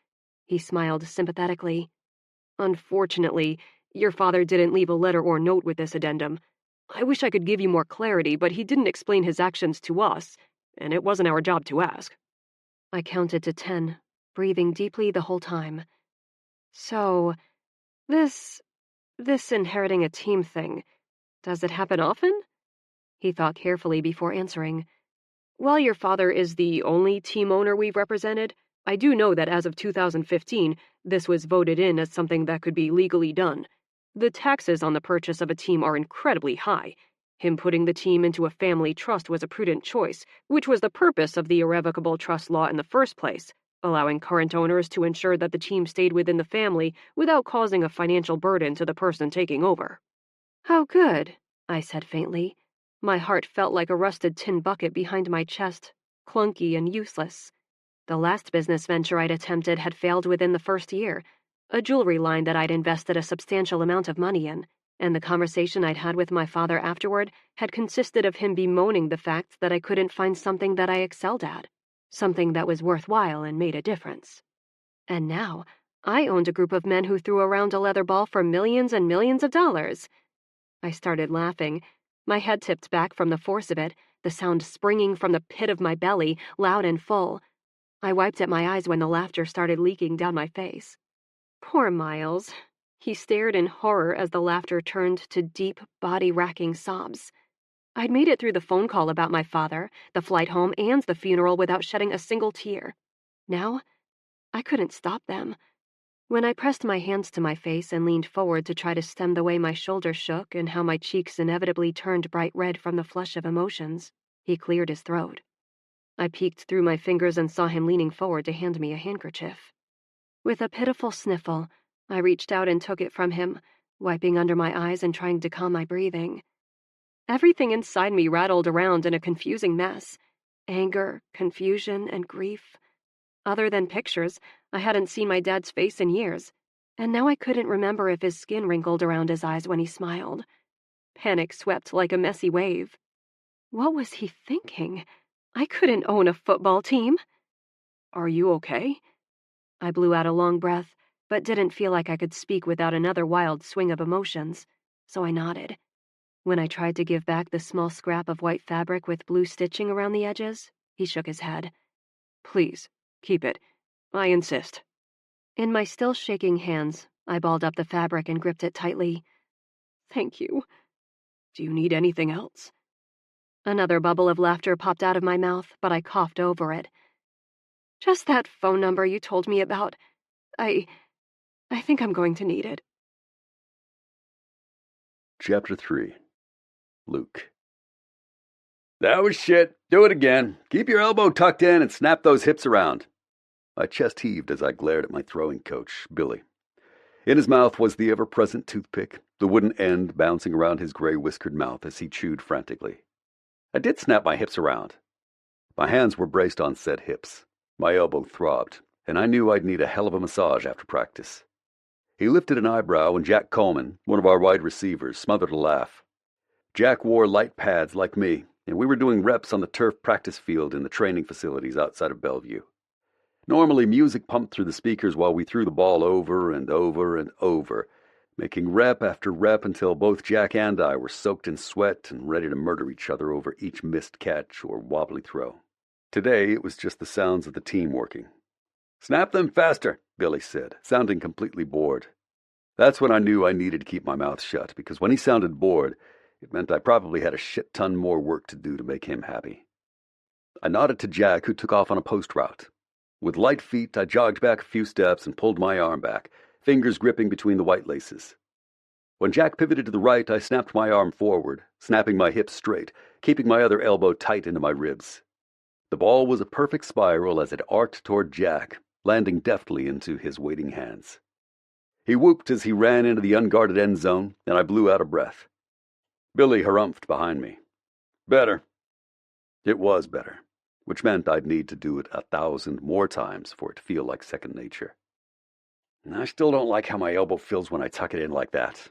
He smiled sympathetically. Unfortunately, your father didn't leave a letter or note with this addendum. I wish I could give you more clarity, but he didn't explain his actions to us, and it wasn't our job to ask. I counted to 10, breathing deeply the whole time. So, this inheriting a team thing, does it happen often? He thought carefully before answering. While your father is the only team owner we've represented, I do know that as of 2015, this was voted in as something that could be legally done. The taxes on the purchase of a team are incredibly high. Him putting the team into a family trust was a prudent choice, which was the purpose of the irrevocable trust law in the first place, allowing current owners to ensure that the team stayed within the family without causing a financial burden to the person taking over. How good, I said faintly. My heart felt like a rusted tin bucket behind my chest, clunky and useless. The last business venture I'd attempted had failed within the first year, a jewelry line that I'd invested a substantial amount of money in, and the conversation I'd had with my father afterward had consisted of him bemoaning the fact that I couldn't find something that I excelled at, something that was worthwhile and made a difference. And now, I owned a group of men who threw around a leather ball for millions and millions of dollars. I started laughing. My head tipped back from the force of it, the sound springing from the pit of my belly, loud and full. I wiped at my eyes when the laughter started leaking down my face. Poor Miles. He stared in horror as the laughter turned to deep, body-racking sobs. I'd made it through the phone call about my father, the flight home, and the funeral without shedding a single tear. Now, I couldn't stop them. When I pressed my hands to my face and leaned forward to try to stem the way my shoulders shook and how my cheeks inevitably turned bright red from the flush of emotions, he cleared his throat. I peeked through my fingers and saw him leaning forward to hand me a handkerchief. With a pitiful sniffle, I reached out and took it from him, wiping under my eyes and trying to calm my breathing. Everything inside me rattled around in a confusing mess. Anger, confusion, and grief. Other than pictures, I hadn't seen my dad's face in years, and now I couldn't remember if his skin wrinkled around his eyes when he smiled. Panic swept like a messy wave. What was he thinking? I couldn't own a football team. Are you okay? I blew out a long breath, but didn't feel like I could speak without another wild swing of emotions, so I nodded. When I tried to give back the small scrap of white fabric with blue stitching around the edges, he shook his head. Please, keep it. I insist. In my still shaking hands, I balled up the fabric and gripped it tightly. Thank you. Do you need anything else? Another bubble of laughter popped out of my mouth, but I coughed over it. Just that phone number you told me about. I think I'm going to need it. Chapter 3. Luke. That was shit. Do it again. Keep your elbow tucked in and snap those hips around. My chest heaved as I glared at my throwing coach, Billy. In his mouth was the ever-present toothpick, the wooden end bouncing around his gray whiskered mouth as he chewed frantically. I did snap my hips around. My hands were braced on said hips. My elbow throbbed, and I knew I'd need a hell of a massage after practice. He lifted an eyebrow, and Jack Coleman, one of our wide receivers, smothered a laugh. Jack wore light pads like me, and we were doing reps on the turf practice field in the training facilities outside of Bellevue. Normally, music pumped through the speakers while we threw the ball over and over and over, making rep after rep until both Jack and I were soaked in sweat and ready to murder each other over each missed catch or wobbly throw. Today, it was just the sounds of the team working. Snap them faster, Billy said, sounding completely bored. That's when I knew I needed to keep my mouth shut, because when he sounded bored, it meant I probably had a shit ton more work to do to make him happy. I nodded to Jack, who took off on a post route. With light feet, I jogged back a few steps and pulled my arm back, fingers gripping between the white laces. When Jack pivoted to the right, I snapped my arm forward, snapping my hips straight, keeping my other elbow tight into my ribs. The ball was a perfect spiral as it arced toward Jack, landing deftly into his waiting hands. He whooped as he ran into the unguarded end zone, and I blew out a breath. Billy harumphed behind me. Better. It was better, which meant I'd need to do it 1,000 more times for it to feel like second nature. I still don't like how my elbow feels when I tuck it in like that.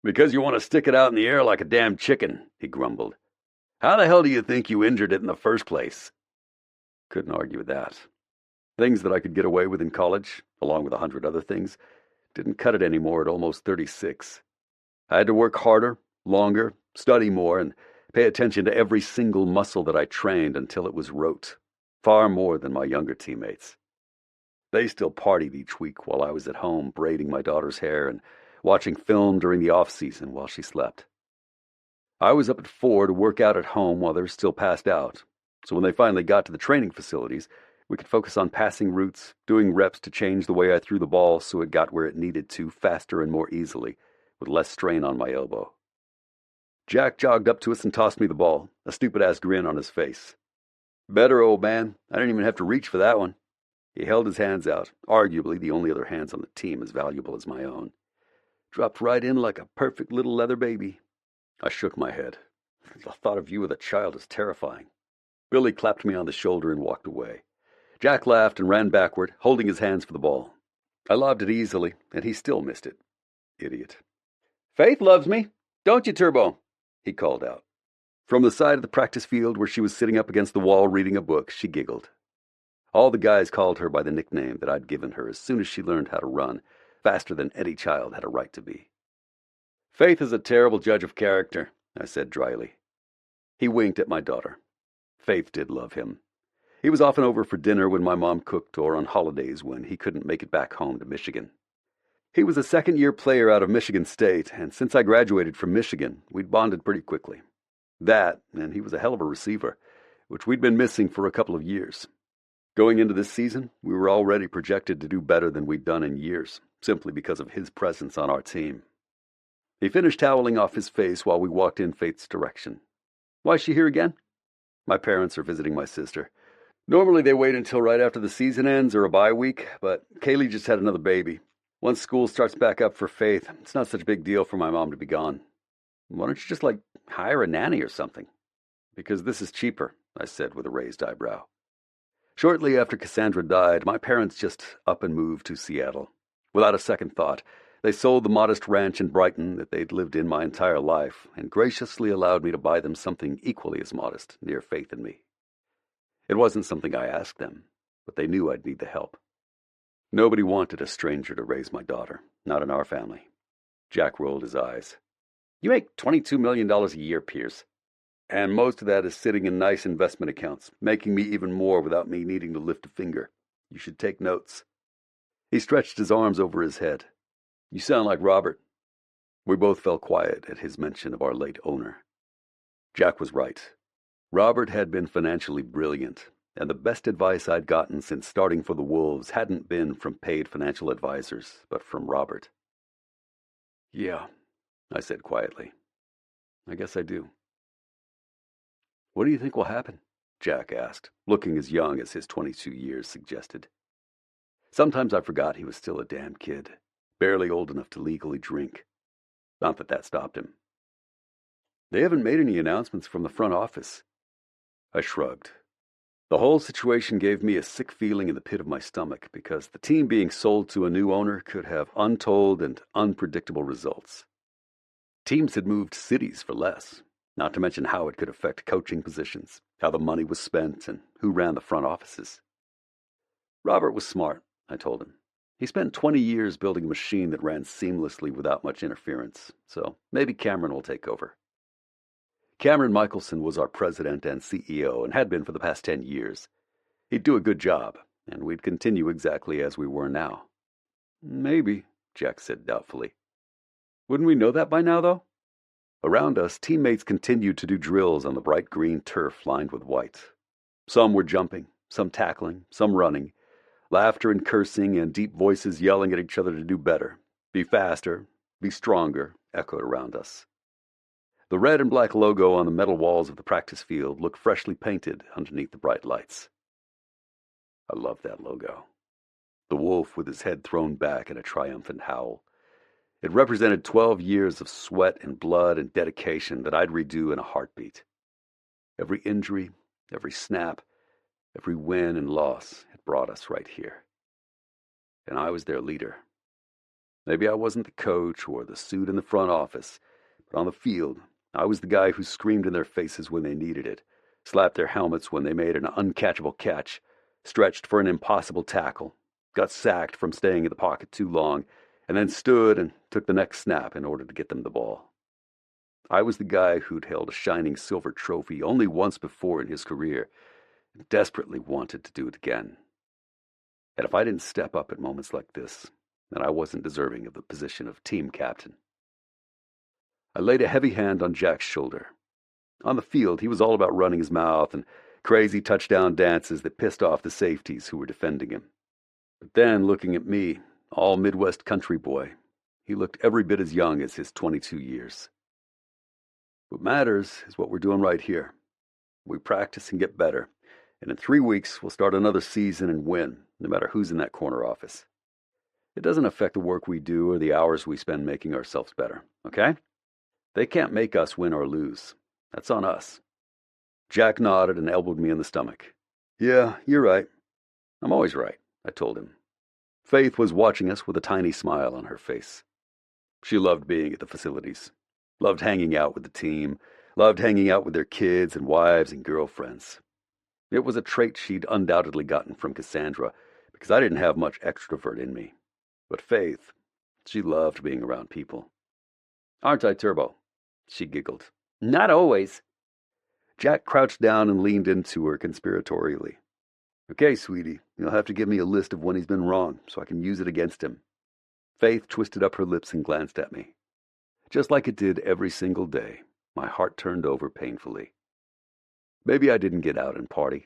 Because you want to stick it out in the air like a damn chicken, he grumbled. How the hell do you think you injured it in the first place? Couldn't argue with that. Things that I could get away with in college, along with 100 other things, didn't cut it anymore at almost 36. I had to work harder, longer, study more, and pay attention to every single muscle that I trained until it was rote, far more than my younger teammates. They still partied each week while I was at home braiding my daughter's hair and watching film during the off-season while she slept. I was up at 4 to work out at home while they were still passed out, so when they finally got to the training facilities, we could focus on passing routes, doing reps to change the way I threw the ball so it got where it needed to faster and more easily, with less strain on my elbow. Jack jogged up to us and tossed me the ball, a stupid-ass grin on his face. Better, old man. I didn't even have to reach for that one. He held his hands out, arguably the only other hands on the team as valuable as my own. Dropped right in like a perfect little leather baby. I shook my head. The thought of you with a child is terrifying. Billy clapped me on the shoulder and walked away. Jack laughed and ran backward, holding his hands for the ball. I lobbed it easily, and he still missed it. Idiot. Faith loves me, don't you, Turbo? He called out. From the side of the practice field where she was sitting up against the wall reading a book, she giggled. All the guys called her by the nickname that I'd given her as soon as she learned how to run, faster than any child had a right to be. Faith is a terrible judge of character, I said dryly. He winked at my daughter. Faith did love him. He was often over for dinner when my mom cooked or on holidays when he couldn't make it back home to Michigan. He was a second-year player out of Michigan State, and since I graduated from Michigan, we'd bonded pretty quickly. That, and he was a hell of a receiver, which we'd been missing for a couple of years. Going into this season, we were already projected to do better than we'd done in years, simply because of his presence on our team. He finished toweling off his face while we walked in Faith's direction. Why is she here again? My parents are visiting my sister. Normally they wait until right after the season ends or a bye week, but Kaylee just had another baby. Once school starts back up for Faith, it's not such a big deal for my mom to be gone. Why don't you just, hire a nanny or something? Because this is cheaper, I said with a raised eyebrow. Shortly after Cassandra died, my parents just up and moved to Seattle. Without a second thought, they sold the modest ranch in Brighton that they'd lived in my entire life and graciously allowed me to buy them something equally as modest near Faith and me. It wasn't something I asked them, but they knew I'd need the help. Nobody wanted a stranger to raise my daughter, not in our family. Jack rolled his eyes. You make $22 million a year, Pierce. And most of that is sitting in nice investment accounts, making me even more without me needing to lift a finger. You should take notes. He stretched his arms over his head. You sound like Robert. We both fell quiet at his mention of our late owner. Jack was right. Robert had been financially brilliant, and the best advice I'd gotten since starting for the Wolves hadn't been from paid financial advisors, but from Robert. Yeah, I said quietly. I guess I do. What do you think will happen? Jack asked, looking as young as his 22 years suggested. Sometimes I forgot he was still a damn kid, barely old enough to legally drink. Not that that stopped him. They haven't made any announcements from the front office. I shrugged. The whole situation gave me a sick feeling in the pit of my stomach because the team being sold to a new owner could have untold and unpredictable results. Teams had moved cities for less, not to mention how it could affect coaching positions, how the money was spent, and who ran the front offices. Robert was smart, I told him. He spent 20 years building a machine that ran seamlessly without much interference, so maybe Cameron will take over. Cameron Michelson was our president and CEO and had been for the past 10 years. He'd do a good job, and we'd continue exactly as we were now. Maybe, Jack said doubtfully. Wouldn't we know that by now, though? Around us, teammates continued to do drills on the bright green turf lined with white. Some were jumping, some tackling, some running. Laughter and cursing and deep voices yelling at each other to do better, be faster, be stronger, echoed around us. The red and black logo on the metal walls of the practice field looked freshly painted underneath the bright lights. I loved that logo. The wolf with his head thrown back in a triumphant howl. It represented 12 years of sweat and blood and dedication that I'd redo in a heartbeat. Every injury, Every snap, every win and loss had brought us right here. And I was their leader. Maybe I wasn't the coach or the suit in the front office, but on the field, I was the guy who screamed in their faces when they needed it, slapped their helmets when they made an uncatchable catch, stretched for an impossible tackle, got sacked from staying in the pocket too long, and then stood and took the next snap in order to get them the ball. I was the guy who'd held a shining silver trophy only once before in his career and desperately wanted to do it again. And if I didn't step up at moments like this, then I wasn't deserving of the position of team captain. I laid a heavy hand on Jack's shoulder. On the field, he was all about running his mouth and crazy touchdown dances that pissed off the safeties who were defending him. But then, looking at me, all Midwest country boy, he looked every bit as young as his 22 years. What matters is what we're doing right here. We practice and get better, and in 3 weeks we'll start another season and win, no matter who's in that corner office. It doesn't affect the work we do or the hours we spend making ourselves better, okay? They can't make us win or lose. That's on us. Jack nodded and elbowed me in the stomach. Yeah, you're right. I'm always right, I told him. Faith was watching us with a tiny smile on her face. She loved being at the facilities, loved hanging out with the team, loved hanging out with their kids and wives and girlfriends. It was a trait she'd undoubtedly gotten from Cassandra, because I didn't have much extrovert in me. But Faith, she loved being around people. Aren't I, Turbo? She giggled. Not always. Jack crouched down and leaned into her conspiratorially. Okay, sweetie, you'll have to give me a list of when he's been wrong so I can use it against him. Faith twisted up her lips and glanced at me. Just like it did every single day, my heart turned over painfully. Maybe I didn't get out and party.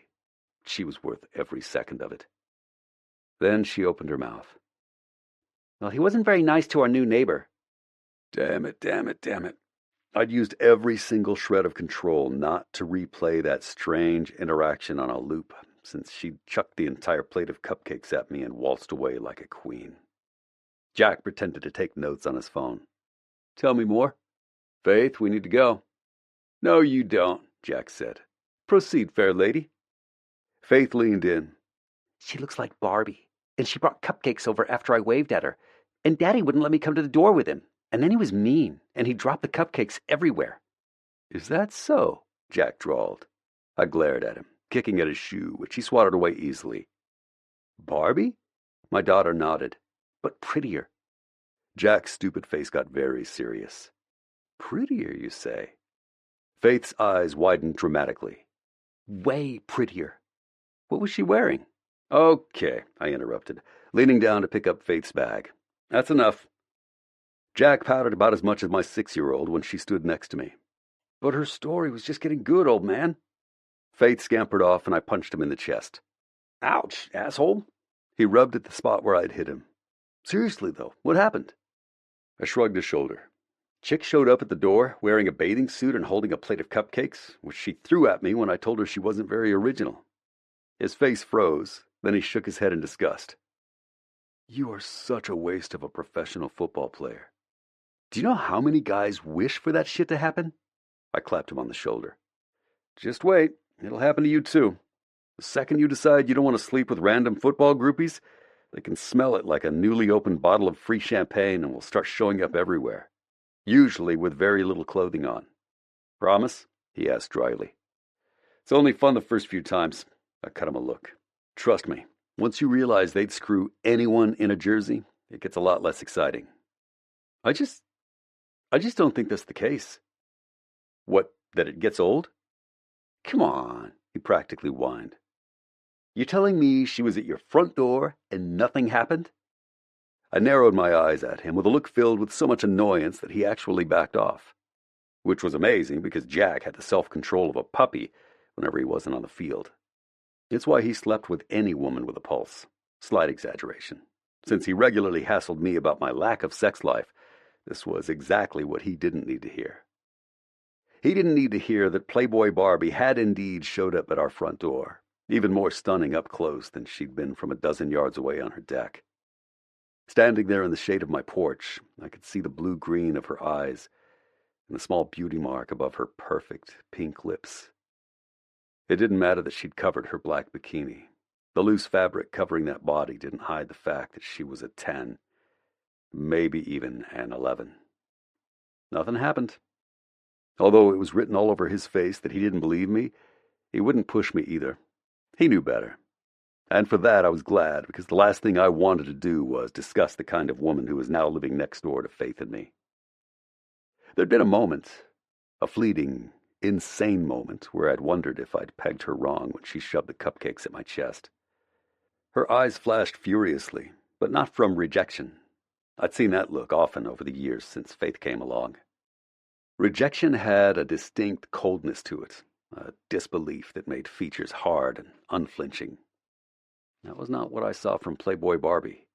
She was worth every second of it. Then she opened her mouth. Well, he wasn't very nice to our new neighbor. Damn it, damn it, damn it. I'd used every single shred of control not to replay that strange interaction on a loop, since she'd chucked the entire plate of cupcakes at me and waltzed away like a queen. Jack pretended to take notes on his phone. Tell me more. Faith, we need to go. No, you don't, Jack said. Proceed, fair lady. Faith leaned in. She looks like Barbie, and she brought cupcakes over after I waved at her, and Daddy wouldn't let me come to the door with him, and then he was mean, and he dropped the cupcakes everywhere. Is that so? Jack drawled. I glared at him, kicking at his shoe, which he swatted away easily. Barbie? My daughter nodded. But prettier. Jack's stupid face got very serious. Prettier, you say? Faith's eyes widened dramatically. Way prettier. What was she wearing? Okay, I interrupted, leaning down to pick up Faith's bag. That's enough. Jack pouted about as much as my 6-year-old when she stood next to me. But her story was just getting good, old man. Faith scampered off and I punched him in the chest. Ouch, asshole. He rubbed at the spot where I'd hit him. Seriously, though, what happened? I shrugged a shoulder. Chick showed up at the door wearing a bathing suit and holding a plate of cupcakes, which she threw at me when I told her she wasn't very original. His face froze, then he shook his head in disgust. You are such a waste of a professional football player. Do you know how many guys wish for that shit to happen? I clapped him on the shoulder. Just wait, it'll happen to you too. The second you decide you don't want to sleep with random football groupies, they can smell it like a newly opened bottle of free champagne and will start showing up everywhere, usually with very little clothing on. Promise? He asked dryly. It's only fun the first few times. I cut him a look. Trust me, once you realize they'd screw anyone in a jersey, it gets a lot less exciting. I just don't think that's the case. What, that it gets old? Come on, he practically whined. You telling me she was at your front door and nothing happened? I narrowed my eyes at him with a look filled with so much annoyance that he actually backed off, which was amazing because Jack had the self-control of a puppy whenever he wasn't on the field. It's why he slept with any woman with a pulse. Slight exaggeration. Since he regularly hassled me about my lack of sex life, this was exactly what he didn't need to hear. He didn't need to hear that Playboy Barbie had indeed showed up at our front door, even more stunning up close than she'd been from a dozen yards away on her deck. Standing there in the shade of my porch, I could see the blue-green of her eyes and the small beauty mark above her perfect pink lips. It didn't matter that she'd covered her black bikini. The loose fabric covering that body didn't hide the fact that she was a 10, maybe even an 11. Nothing happened. Although it was written all over his face that he didn't believe me, he wouldn't push me either. He knew better. And for that I was glad, because the last thing I wanted to do was discuss the kind of woman who was now living next door to Faith and me. There'd been a moment, a fleeting, insane moment, where I'd wondered if I'd pegged her wrong when she shoved the cupcakes at my chest. Her eyes flashed furiously, but not from rejection. I'd seen that look often over the years since Faith came along. Rejection had a distinct coldness to it, a disbelief that made features hard and unflinching. That was not what I saw from Playboy Barbie.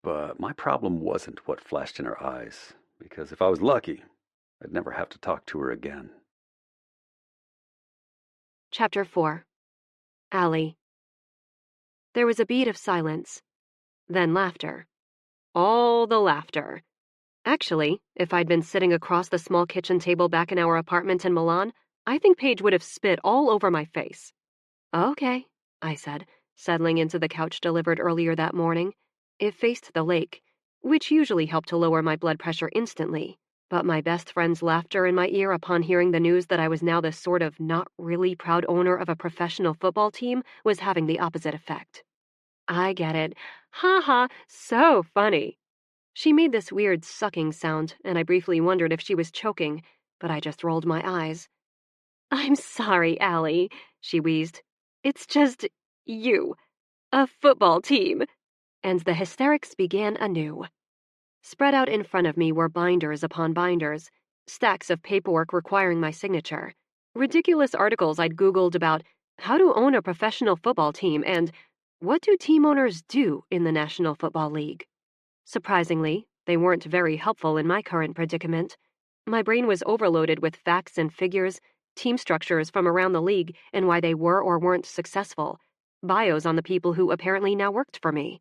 But my problem wasn't what flashed in her eyes, because if I was lucky, I'd never have to talk to her again. Chapter 4. Allie. There was a beat of silence, then laughter. All the laughter. Actually, if I'd been sitting across the small kitchen table back in our apartment in Milan, I think Paige would have spit all over my face. Okay, I said, settling into the couch delivered earlier that morning. It faced the lake, which usually helped to lower my blood pressure instantly, but my best friend's laughter in my ear upon hearing the news that I was now the sort of not really proud owner of a professional football team was having the opposite effect. I get it. Ha ha, so funny. She made this weird sucking sound, and I briefly wondered if she was choking, but I just rolled my eyes. I'm sorry, Allie, she wheezed. It's just you. A football team. And the hysterics began anew. Spread out in front of me were binders upon binders, stacks of paperwork requiring my signature, ridiculous articles I'd Googled about how to own a professional football team and what do team owners do in the National Football League. Surprisingly, they weren't very helpful in my current predicament. My brain was overloaded with facts and figures, team structures from around the league and why they were or weren't successful, bios on the people who apparently now worked for me.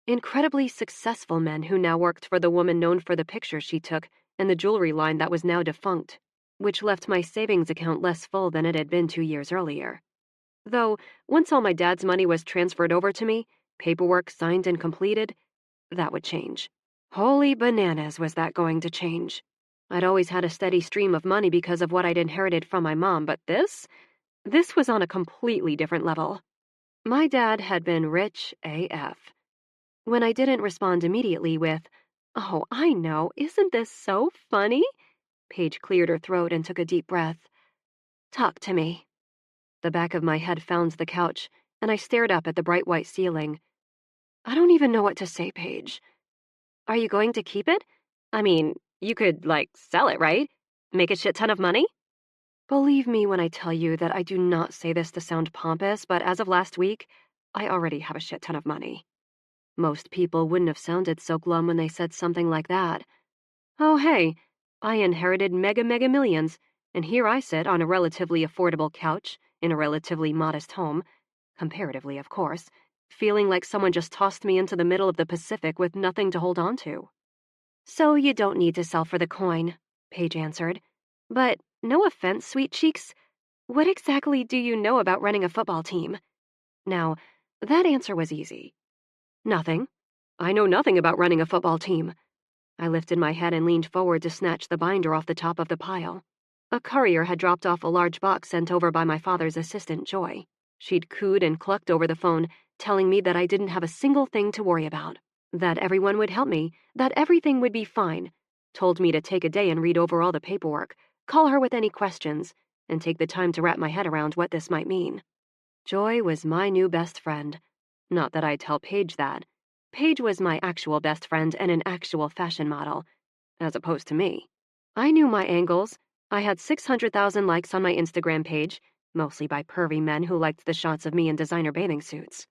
Incredibly successful men who now worked for the woman known for the pictures she took and the jewelry line that was now defunct, which left my savings account less full than it had been 2 years earlier. Though, once all my dad's money was transferred over to me, paperwork signed and completed, that would change. Holy bananas, was that going to change. I'd always had a steady stream of money because of what I'd inherited from my mom, but this was on a completely different level. My dad had been rich AF. When I didn't respond immediately with, "Oh, I know, isn't this so funny?" Paige cleared her throat and took a deep breath. "Talk to me." The back of my head found the couch, and I stared up at the bright white ceiling. I don't even know what to say, Paige. Are you going to keep it? I mean, you could, sell it, right? Make a shit ton of money? Believe me when I tell you that I do not say this to sound pompous, but as of last week, I already have a shit ton of money. Most people wouldn't have sounded so glum when they said something like that. Oh, hey, I inherited mega millions, and here I sit on a relatively affordable couch in a relatively modest home, comparatively, of course, feeling like someone just tossed me into the middle of the Pacific with nothing to hold on to. So you don't need to sell for the coin, Paige answered. But no offense, sweet cheeks, what exactly do you know about running a football team? Now, that answer was easy. Nothing. I know nothing about running a football team. I lifted my head and leaned forward to snatch the binder off the top of the pile. A courier had dropped off a large box sent over by my father's assistant, Joy. She'd cooed and clucked over the phone, telling me that I didn't have a single thing to worry about, that everyone would help me, that everything would be fine, told me to take a day and read over all the paperwork, call her with any questions, and take the time to wrap my head around what this might mean. Joy was my new best friend. Not that I'd tell Paige that. Paige was my actual best friend and an actual fashion model, as opposed to me. I knew my angles. I had 600,000 likes on my Instagram page, mostly by pervy men who liked the shots of me in designer bathing suits.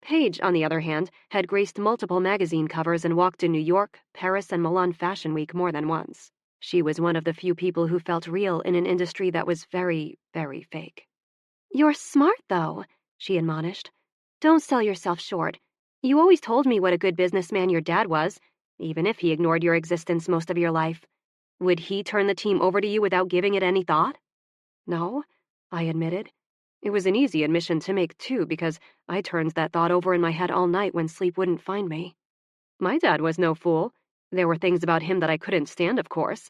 Paige, on the other hand, had graced multiple magazine covers and walked in New York, Paris, and Milan Fashion Week more than once. She was one of the few people who felt real in an industry that was very, very fake. "You're smart, though," she admonished. "Don't sell yourself short. You always told me what a good businessman your dad was, even if he ignored your existence most of your life. Would he turn the team over to you without giving it any thought?" "No," I admitted. It was an easy admission to make, too, because I turned that thought over in my head all night when sleep wouldn't find me. My dad was no fool. There were things about him that I couldn't stand, of course.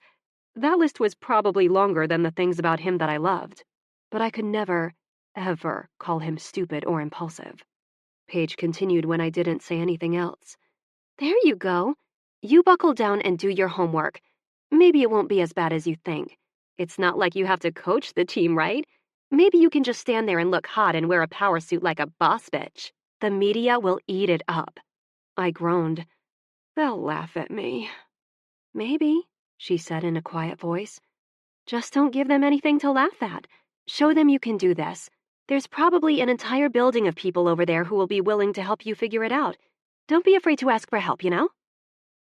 That list was probably longer than the things about him that I loved. But I could never, ever call him stupid or impulsive. Paige continued when I didn't say anything else. There you go. You buckle down and do your homework. Maybe it won't be as bad as you think. It's not like you have to coach the team, right? Maybe you can just stand there and look hot and wear a power suit like a boss bitch. The media will eat it up. I groaned. They'll laugh at me. Maybe, she said in a quiet voice. Just don't give them anything to laugh at. Show them you can do this. There's probably an entire building of people over there who will be willing to help you figure it out. Don't be afraid to ask for help, you know?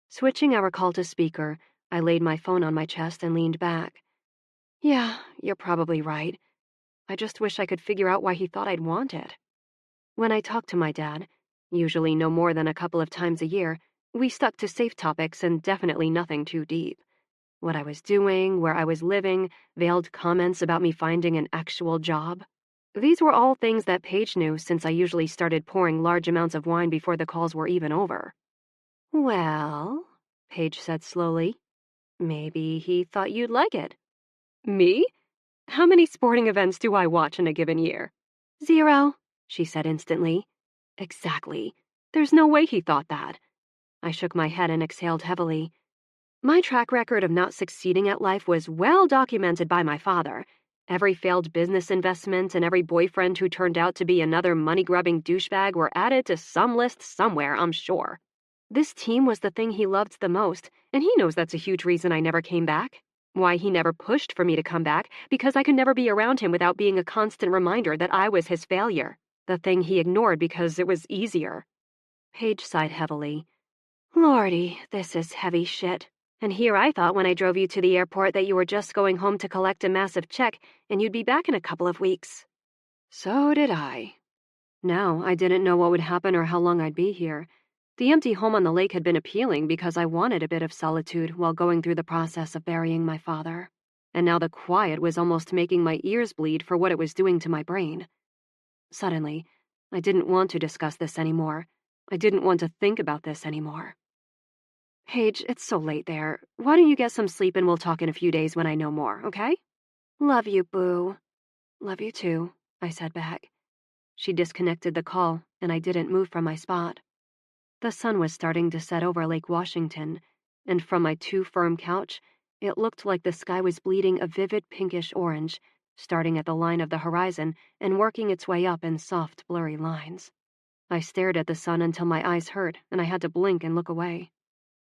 Switching our call to speaker, I laid my phone on my chest and leaned back. Yeah, you're probably right. I just wish I could figure out why he thought I'd want it. When I talked to my dad, usually no more than a couple of times a year, we stuck to safe topics and definitely nothing too deep. What I was doing, where I was living, veiled comments about me finding an actual job. These were all things that Paige knew since I usually started pouring large amounts of wine before the calls were even over. Well, Paige said slowly, maybe he thought you'd like it. Me? How many sporting events do I watch in a given year? 0, she said instantly. Exactly. There's no way he thought that. I shook my head and exhaled heavily. My track record of not succeeding at life was well documented by my father. Every failed business investment and every boyfriend who turned out to be another money-grubbing douchebag were added to some list somewhere, I'm sure. This team was the thing he loved the most, and he knows that's a huge reason I never came back. Why he never pushed for me to come back, because I could never be around him without being a constant reminder that I was his failure, the thing he ignored because it was easier. Paige sighed heavily. Lordy, this is heavy shit. And here I thought when I drove you to the airport that you were just going home to collect a massive check and you'd be back in a couple of weeks. So did I. Now, I didn't know what would happen or how long I'd be here. The empty home on the lake had been appealing because I wanted a bit of solitude while going through the process of burying my father. And now the quiet was almost making my ears bleed for what it was doing to my brain. Suddenly, I didn't want to discuss this anymore. I didn't want to think about this anymore. Paige, it's so late there. Why don't you get some sleep and we'll talk in a few days when I know more, okay? Love you, boo. Love you too, I said back. She disconnected the call, and I didn't move from my spot. The sun was starting to set over Lake Washington, and from my too-firm couch, it looked like the sky was bleeding a vivid pinkish orange, starting at the line of the horizon and working its way up in soft, blurry lines. I stared at the sun until my eyes hurt, and I had to blink and look away.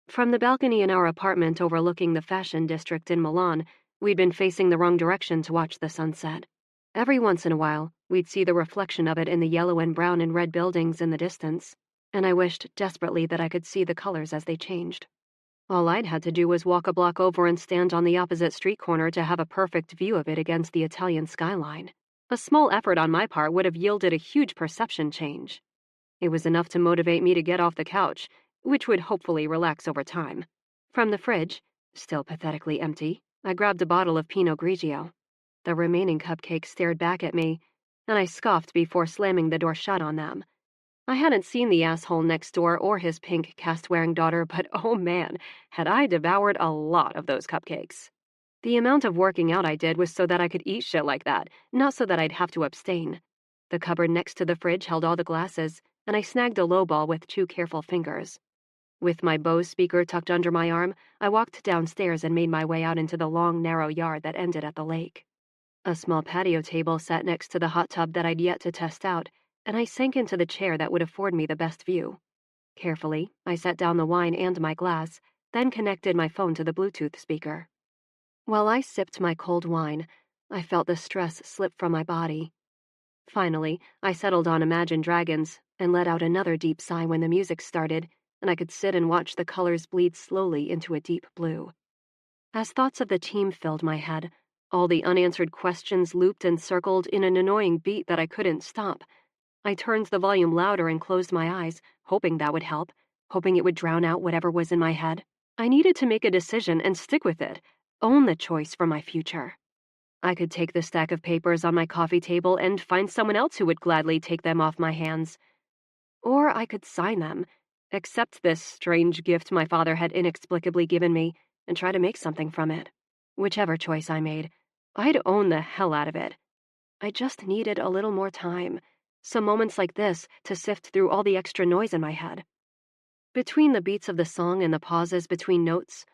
From the balcony in our apartment overlooking the fashion district in Milan, we'd been facing the wrong direction to watch the sunset. Every once in a while, we'd see the reflection of it in the yellow and brown and red buildings in the distance, and I wished desperately that I could see the colors as they changed. All I'd had to do was walk a block over and stand on the opposite street corner to have a perfect view of it against the Italian skyline. A small effort on my part would have yielded a huge perception change. It was enough to motivate me to get off the couch, which would hopefully relax over time. From the fridge, still pathetically empty, I grabbed a bottle of Pinot Grigio. The remaining cupcakes stared back at me, and I scoffed before slamming the door shut on them. I hadn't seen the asshole next door or his pink cast-wearing daughter, but oh man, had I devoured a lot of those cupcakes. The amount of working out I did was so that I could eat shit like that, not so that I'd have to abstain. The cupboard next to the fridge held all the glasses, and I snagged a lowball with 2 careful fingers. With my Bose speaker tucked under my arm, I walked downstairs and made my way out into the long, narrow yard that ended at the lake. A small patio table sat next to the hot tub that I'd yet to test out, and I sank into the chair that would afford me the best view. Carefully, I set down the wine and my glass, then connected my phone to the Bluetooth speaker. While I sipped my cold wine, I felt the stress slip from my body. Finally, I settled on Imagine Dragons and let out another deep sigh when the music started, and I could sit and watch the colors bleed slowly into a deep blue. As thoughts of the team filled my head, all the unanswered questions looped and circled in an annoying beat that I couldn't stop. I turned the volume louder and closed my eyes, hoping that would help, hoping it would drown out whatever was in my head. I needed to make a decision and stick with it, own the choice for my future. I could take the stack of papers on my coffee table and find someone else who would gladly take them off my hands. Or I could sign them, accept this strange gift my father had inexplicably given me, and try to make something from it. Whichever choice I made, I'd own the hell out of it. I just needed a little more time, some moments like this to sift through all the extra noise in my head. Between the beats of the song and the pauses between notes,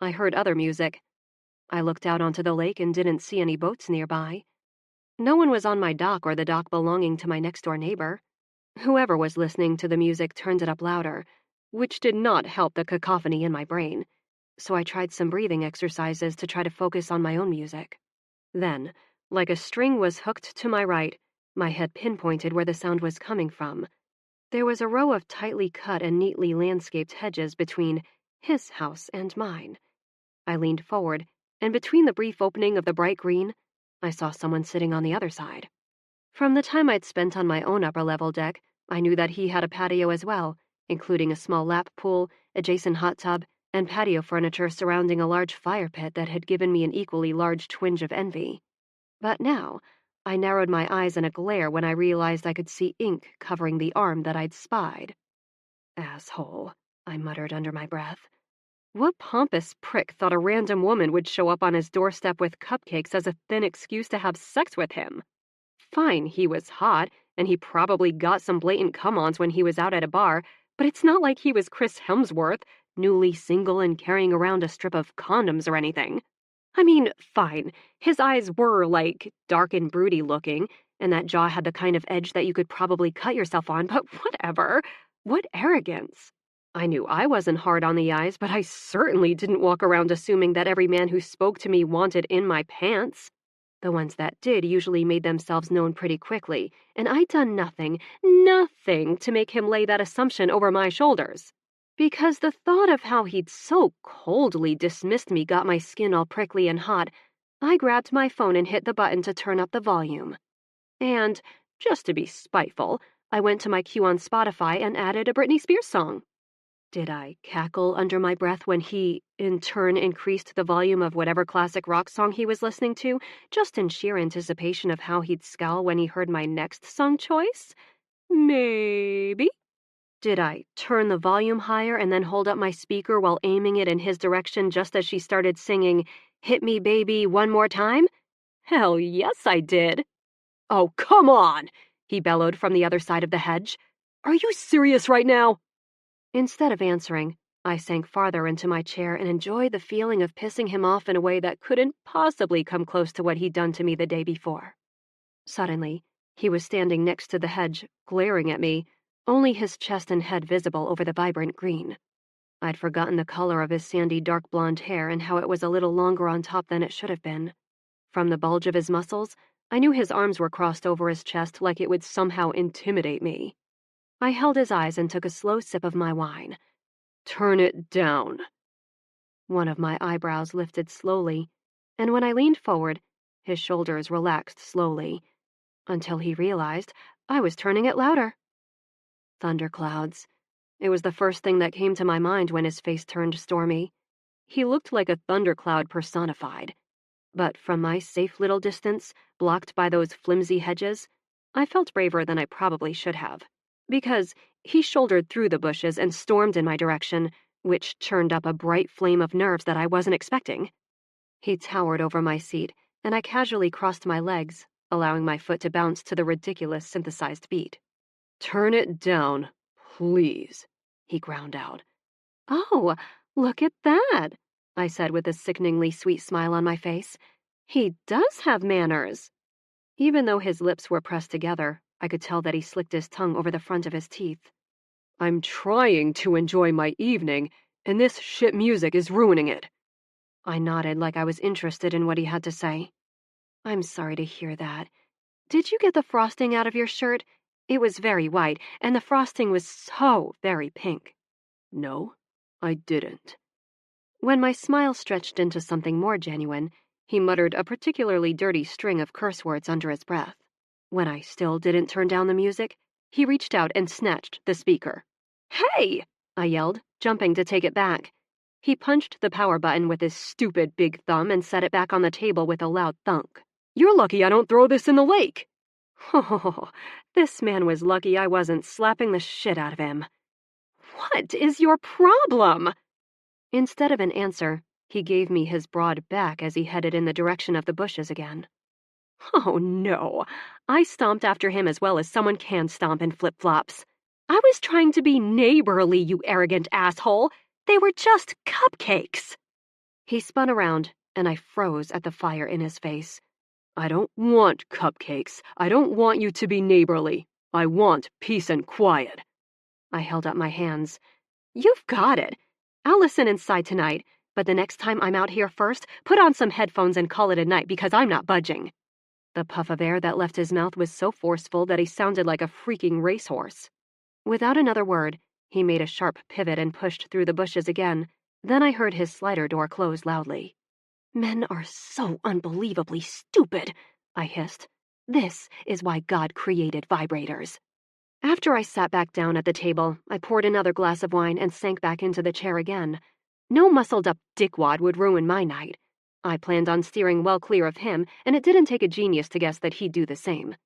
I heard other music. I looked out onto the lake and didn't see any boats nearby. No one was on my dock or the dock belonging to my next-door neighbor. Whoever was listening to the music turned it up louder, which did not help the cacophony in my brain, so I tried some breathing exercises to try to focus on my own music. Then, like a string was hooked to my right, my head pinpointed where the sound was coming from. There was a row of tightly cut and neatly landscaped hedges between his house and mine. I leaned forward, and between the brief opening of the bright green, I saw someone sitting on the other side. From the time I'd spent on my own upper-level deck, I knew that he had a patio as well, including a small lap pool, adjacent hot tub, and patio furniture surrounding a large fire pit that had given me an equally large twinge of envy. But now, I narrowed my eyes in a glare when I realized I could see ink covering the arm that I'd spied. Asshole, I muttered under my breath. What pompous prick thought a random woman would show up on his doorstep with cupcakes as a thin excuse to have sex with him? Fine, he was hot, and he probably got some blatant come-ons when he was out at a bar, but it's not like he was Chris Hemsworth, newly single and carrying around a strip of condoms or anything. I mean, fine, his eyes were, dark and broody looking, and that jaw had the kind of edge that you could probably cut yourself on, but whatever. What arrogance. I knew I wasn't hard on the eyes, but I certainly didn't walk around assuming that every man who spoke to me wanted in my pants. The ones that did usually made themselves known pretty quickly, and I'd done nothing to make him lay that assumption over my shoulders. Because the thought of how he'd so coldly dismissed me got my skin all prickly and hot, I grabbed my phone and hit the button to turn up the volume. And, just to be spiteful, I went to my queue on Spotify and added a Britney Spears song. Did I cackle under my breath when he, in turn, increased the volume of whatever classic rock song he was listening to, just in sheer anticipation of how he'd scowl when he heard my next song choice? Maybe. Did I turn the volume higher and then hold up my speaker while aiming it in his direction just as she started singing, "Hit Me Baby One More Time"? Hell yes, I did. Oh, come on, he bellowed from the other side of the hedge. Are you serious right now? Instead of answering, I sank farther into my chair and enjoyed the feeling of pissing him off in a way that couldn't possibly come close to what he'd done to me the day before. Suddenly, he was standing next to the hedge, glaring at me, only his chest and head visible over the vibrant green. I'd forgotten the color of his sandy dark blonde hair and how it was a little longer on top than it should have been. From the bulge of his muscles, I knew his arms were crossed over his chest like it would somehow intimidate me. I held his eyes and took a slow sip of my wine. Turn it down. One of my eyebrows lifted slowly, and when I leaned forward, his shoulders relaxed slowly, until he realized I was turning it louder. Thunderclouds. It was the first thing that came to my mind when his face turned stormy. He looked like a thundercloud personified. But from my safe little distance, blocked by those flimsy hedges, I felt braver than I probably should have. Because he shouldered through the bushes and stormed in my direction, which churned up a bright flame of nerves that I wasn't expecting. He towered over my seat, and I casually crossed my legs, allowing my foot to bounce to the ridiculous synthesized beat. Turn it down, please, he ground out. Oh, look at that, I said with a sickeningly sweet smile on my face. He does have manners. Even though his lips were pressed together, I could tell that he slicked his tongue over the front of his teeth. I'm trying to enjoy my evening, and this shit music is ruining it. I nodded like I was interested in what he had to say. I'm sorry to hear that. Did you get the frosting out of your shirt? It was very white, and the frosting was so very pink. No, I didn't. When my smile stretched into something more genuine, he muttered a particularly dirty string of curse words under his breath. When I still didn't turn down the music, he reached out and snatched the speaker. Hey! I yelled, jumping to take it back. He punched the power button with his stupid big thumb and set it back on the table with a loud thunk. You're lucky I don't throw this in the lake. Oh, this man was lucky I wasn't slapping the shit out of him. What is your problem? Instead of an answer, he gave me his broad back as he headed in the direction of the bushes again. Oh no, I stomped after him as well as someone can stomp in flip-flops. I was trying to be neighborly, you arrogant asshole. They were just cupcakes. He spun around, and I froze at the fire in his face. I don't want cupcakes. I don't want you to be neighborly. I want peace and quiet. I held up my hands. You've got it. I'll listen inside tonight, but the next time I'm out here first, put on some headphones and call it a night because I'm not budging. The puff of air that left his mouth was so forceful that he sounded like a freaking racehorse. Without another word, he made a sharp pivot and pushed through the bushes again. Then I heard his slider door close loudly. Men are so unbelievably stupid, I hissed. This is why God created vibrators. After I sat back down at the table, I poured another glass of wine and sank back into the chair again. No muscled-up dickwad would ruin my night. I planned on steering well clear of him, and it didn't take a genius to guess that he'd do the same.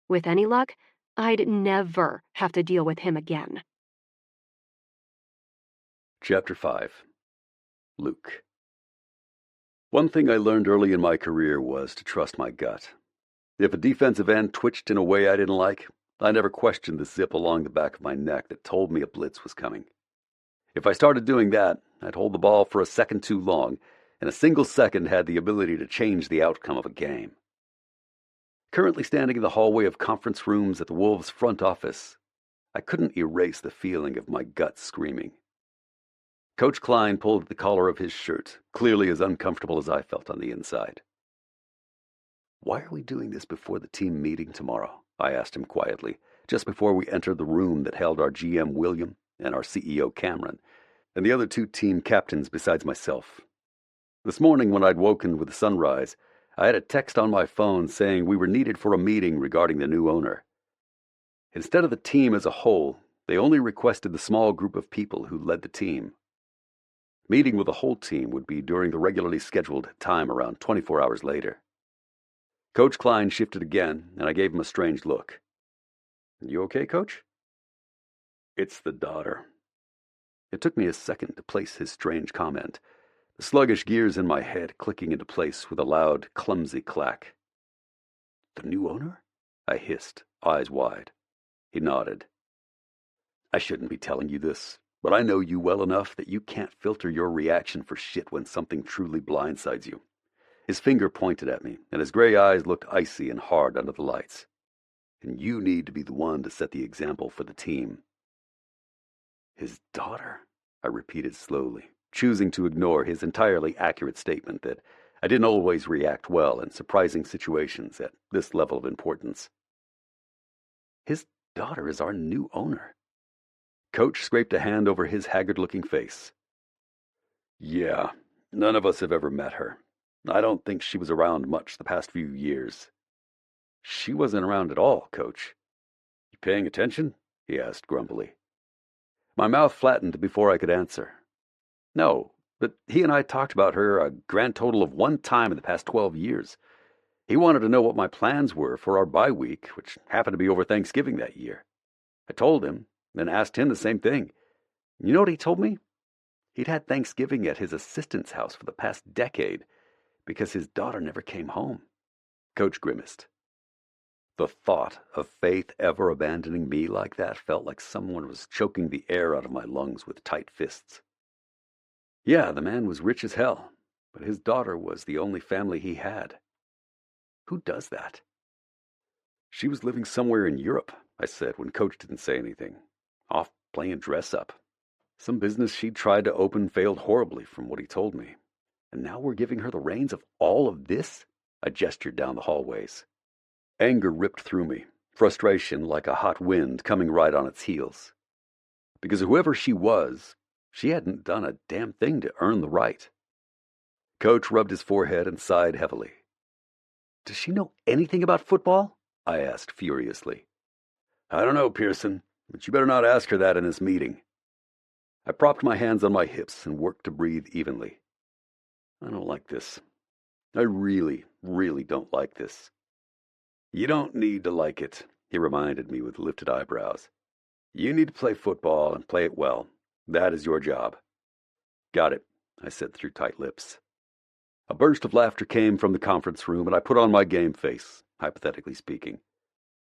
With any luck, I'd never have to deal with him again. Chapter 5. Luke. One thing I learned early in my career was to trust my gut. If a defensive end twitched in a way I didn't like, I never questioned the zip along the back of my neck that told me a blitz was coming. If I started doing that, I'd hold the ball for a second too long, and a single second had the ability to change the outcome of a game. Currently standing in the hallway of conference rooms at the Wolves' front office, I couldn't erase the feeling of my gut screaming. Coach Klein pulled at the collar of his shirt, clearly as uncomfortable as I felt on the inside. "Why are we doing this before the team meeting tomorrow?" I asked him quietly, just before we entered the room that held our GM William and our CEO Cameron, and the other two team captains besides myself. This morning when I'd woken with the sunrise, I had a text on my phone saying we were needed for a meeting regarding the new owner. Instead of the team as a whole, they only requested the small group of people who led the team. Meeting with the whole team would be during the regularly scheduled time around 24 hours later. Coach Klein shifted again, and I gave him a strange look. "You okay, Coach?" "It's the daughter." It took me a second to place his strange comment, the sluggish gears in my head clicking into place with a loud, clumsy clack. "The new owner?" I hissed, eyes wide. He nodded. "I shouldn't be telling you this, but I know you well enough that you can't filter your reaction for shit when something truly blindsides you." His finger pointed at me, and his gray eyes looked icy and hard under the lights. "And you need to be the one to set the example for the team." "His daughter?" I repeated slowly, choosing to ignore his entirely accurate statement that I didn't always react well in surprising situations at this level of importance. "His daughter is our new owner." Coach scraped a hand over his haggard-looking face. "Yeah, none of us have ever met her. I don't think she was around much the past few years." "She wasn't around at all, Coach." "You paying attention?" he asked grumpily. My mouth flattened before I could answer. "No, but he and I talked about her a grand total of one time in the past 12 years. He wanted to know what my plans were for our bye week, which happened to be over Thanksgiving that year. I told him, then asked him the same thing. You know what he told me? He'd had Thanksgiving at his assistant's house for the past decade because his daughter never came home." Coach grimaced. The thought of Faith ever abandoning me like that felt like someone was choking the air out of my lungs with tight fists. Yeah, the man was rich as hell, but his daughter was the only family he had. Who does that? "She was living somewhere in Europe," I said when Coach didn't say anything. "Off playing dress-up. Some business she'd tried to open failed horribly from what he told me. And now we're giving her the reins of all of this?" I gestured down the hallways. Anger ripped through me, frustration like a hot wind coming right on its heels. Because whoever she was, she hadn't done a damn thing to earn the right. Coach rubbed his forehead and sighed heavily. "Does she know anything about football?" I asked furiously. "I don't know, Pearson, but you better not ask her that in this meeting." I propped my hands on my hips and worked to breathe evenly. I don't like this. I really, really don't like this. You don't need to like it, he reminded me with lifted eyebrows. You need to play football and play it well. That is your job. Got it, I said through tight lips. A burst of laughter came from the conference room, and I put on my game face, hypothetically speaking.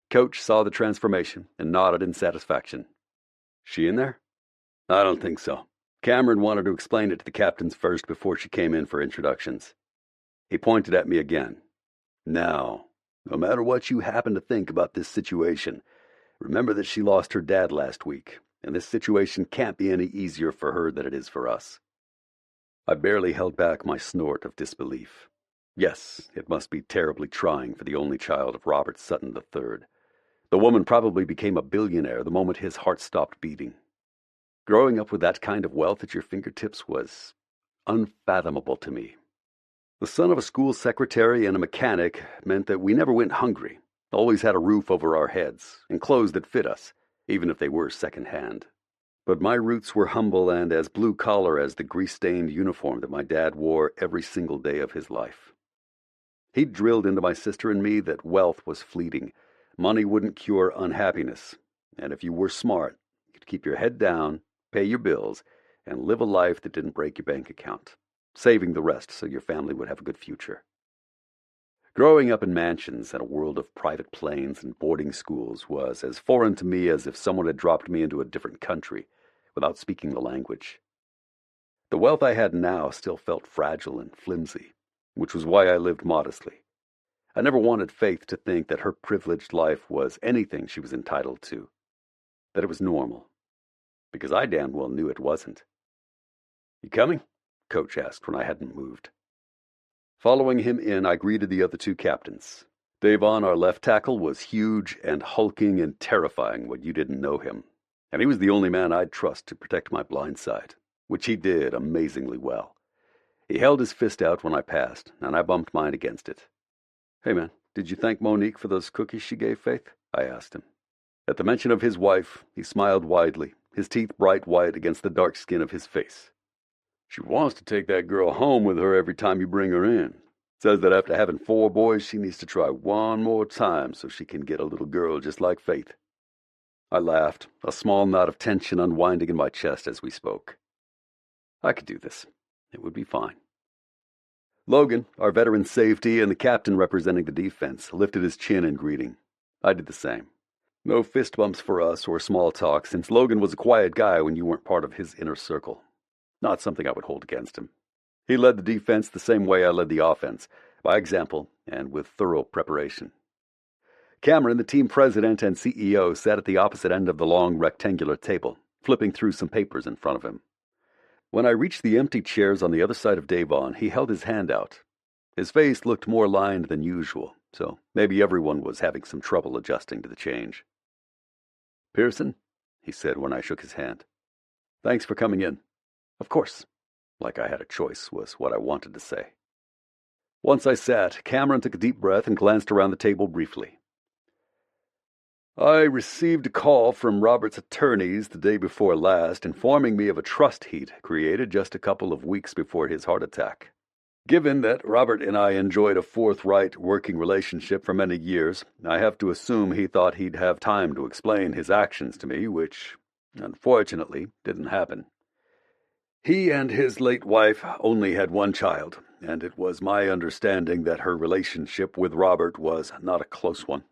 Coach saw the transformation and nodded in satisfaction. She in there? I don't think so. Cameron wanted to explain it to the captains first before she came in for introductions. He pointed at me again. Now, no matter what you happen to think about this situation, remember that she lost her dad last week, and this situation can't be any easier for her than it is for us. I barely held back my snort of disbelief. Yes, it must be terribly trying for the only child of Robert Sutton III. The woman probably became a billionaire the moment his heart stopped beating. Growing up with that kind of wealth at your fingertips was unfathomable to me. The son of a school secretary and a mechanic meant that we never went hungry, always had a roof over our heads, and clothes that fit us, even if they were second-hand. But my roots were humble and as blue-collar as the grease-stained uniform that my dad wore every single day of his life. He'd drilled into my sister and me that wealth was fleeting, money wouldn't cure unhappiness, and if you were smart, you'd keep your head down, pay your bills, and live a life that didn't break your bank account, saving the rest so your family would have a good future. Growing up in mansions and a world of private planes and boarding schools was as foreign to me as if someone had dropped me into a different country without speaking the language. The wealth I had now still felt fragile and flimsy, which was why I lived modestly. I never wanted Faith to think that her privileged life was anything she was entitled to, that it was normal, because I damn well knew it wasn't. You coming? Coach asked when I hadn't moved. Following him in, I greeted the other two captains. Davon, our left tackle, was huge and hulking and terrifying when you didn't know him, and he was the only man I'd trust to protect my blind side, which he did amazingly well. He held his fist out when I passed, and I bumped mine against it. Hey man, did you thank Monique for those cookies she gave Faith? I asked him. At the mention of his wife, he smiled widely, his teeth bright white against the dark skin of his face. She wants to take that girl home with her every time you bring her in. Says that after having 4 boys, she needs to try one more time so she can get a little girl just like Faith. I laughed, a small knot of tension unwinding in my chest as we spoke. I could do this. It would be fine. Logan, our veteran safety and the captain representing the defense, lifted his chin in greeting. I did the same. No fist bumps for us or small talk, since Logan was a quiet guy when you weren't part of his inner circle. Not something I would hold against him. He led the defense the same way I led the offense, by example and with thorough preparation. Cameron, the team president and CEO, sat at the opposite end of the long rectangular table, flipping through some papers in front of him. When I reached the empty chairs on the other side of Davon, he held his hand out. His face looked more lined than usual, so maybe everyone was having some trouble adjusting to the change. Pearson, he said when I shook his hand. Thanks for coming in. Of course. Like I had a choice was what I wanted to say. Once I sat, Cameron took a deep breath and glanced around the table briefly. I received a call from Robert's attorneys the day before last informing me of a trust he'd created just a couple of weeks before his heart attack. Given that Robert and I enjoyed a forthright working relationship for many years, I have to assume he thought he'd have time to explain his actions to me, which, unfortunately, didn't happen. He and his late wife only had one child, and it was my understanding that her relationship with Robert was not a close one.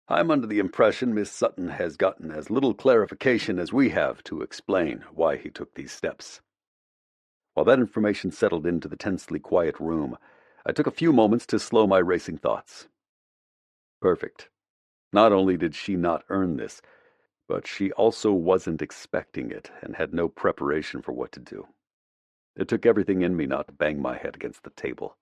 I'm under the impression Miss Sutton has gotten as little clarification as we have to explain why he took these steps. While that information settled into the tensely quiet room, I took a few moments to slow my racing thoughts. Perfect. Not only did she not earn this, but she also wasn't expecting it and had no preparation for what to do. It took everything in me not to bang my head against the table.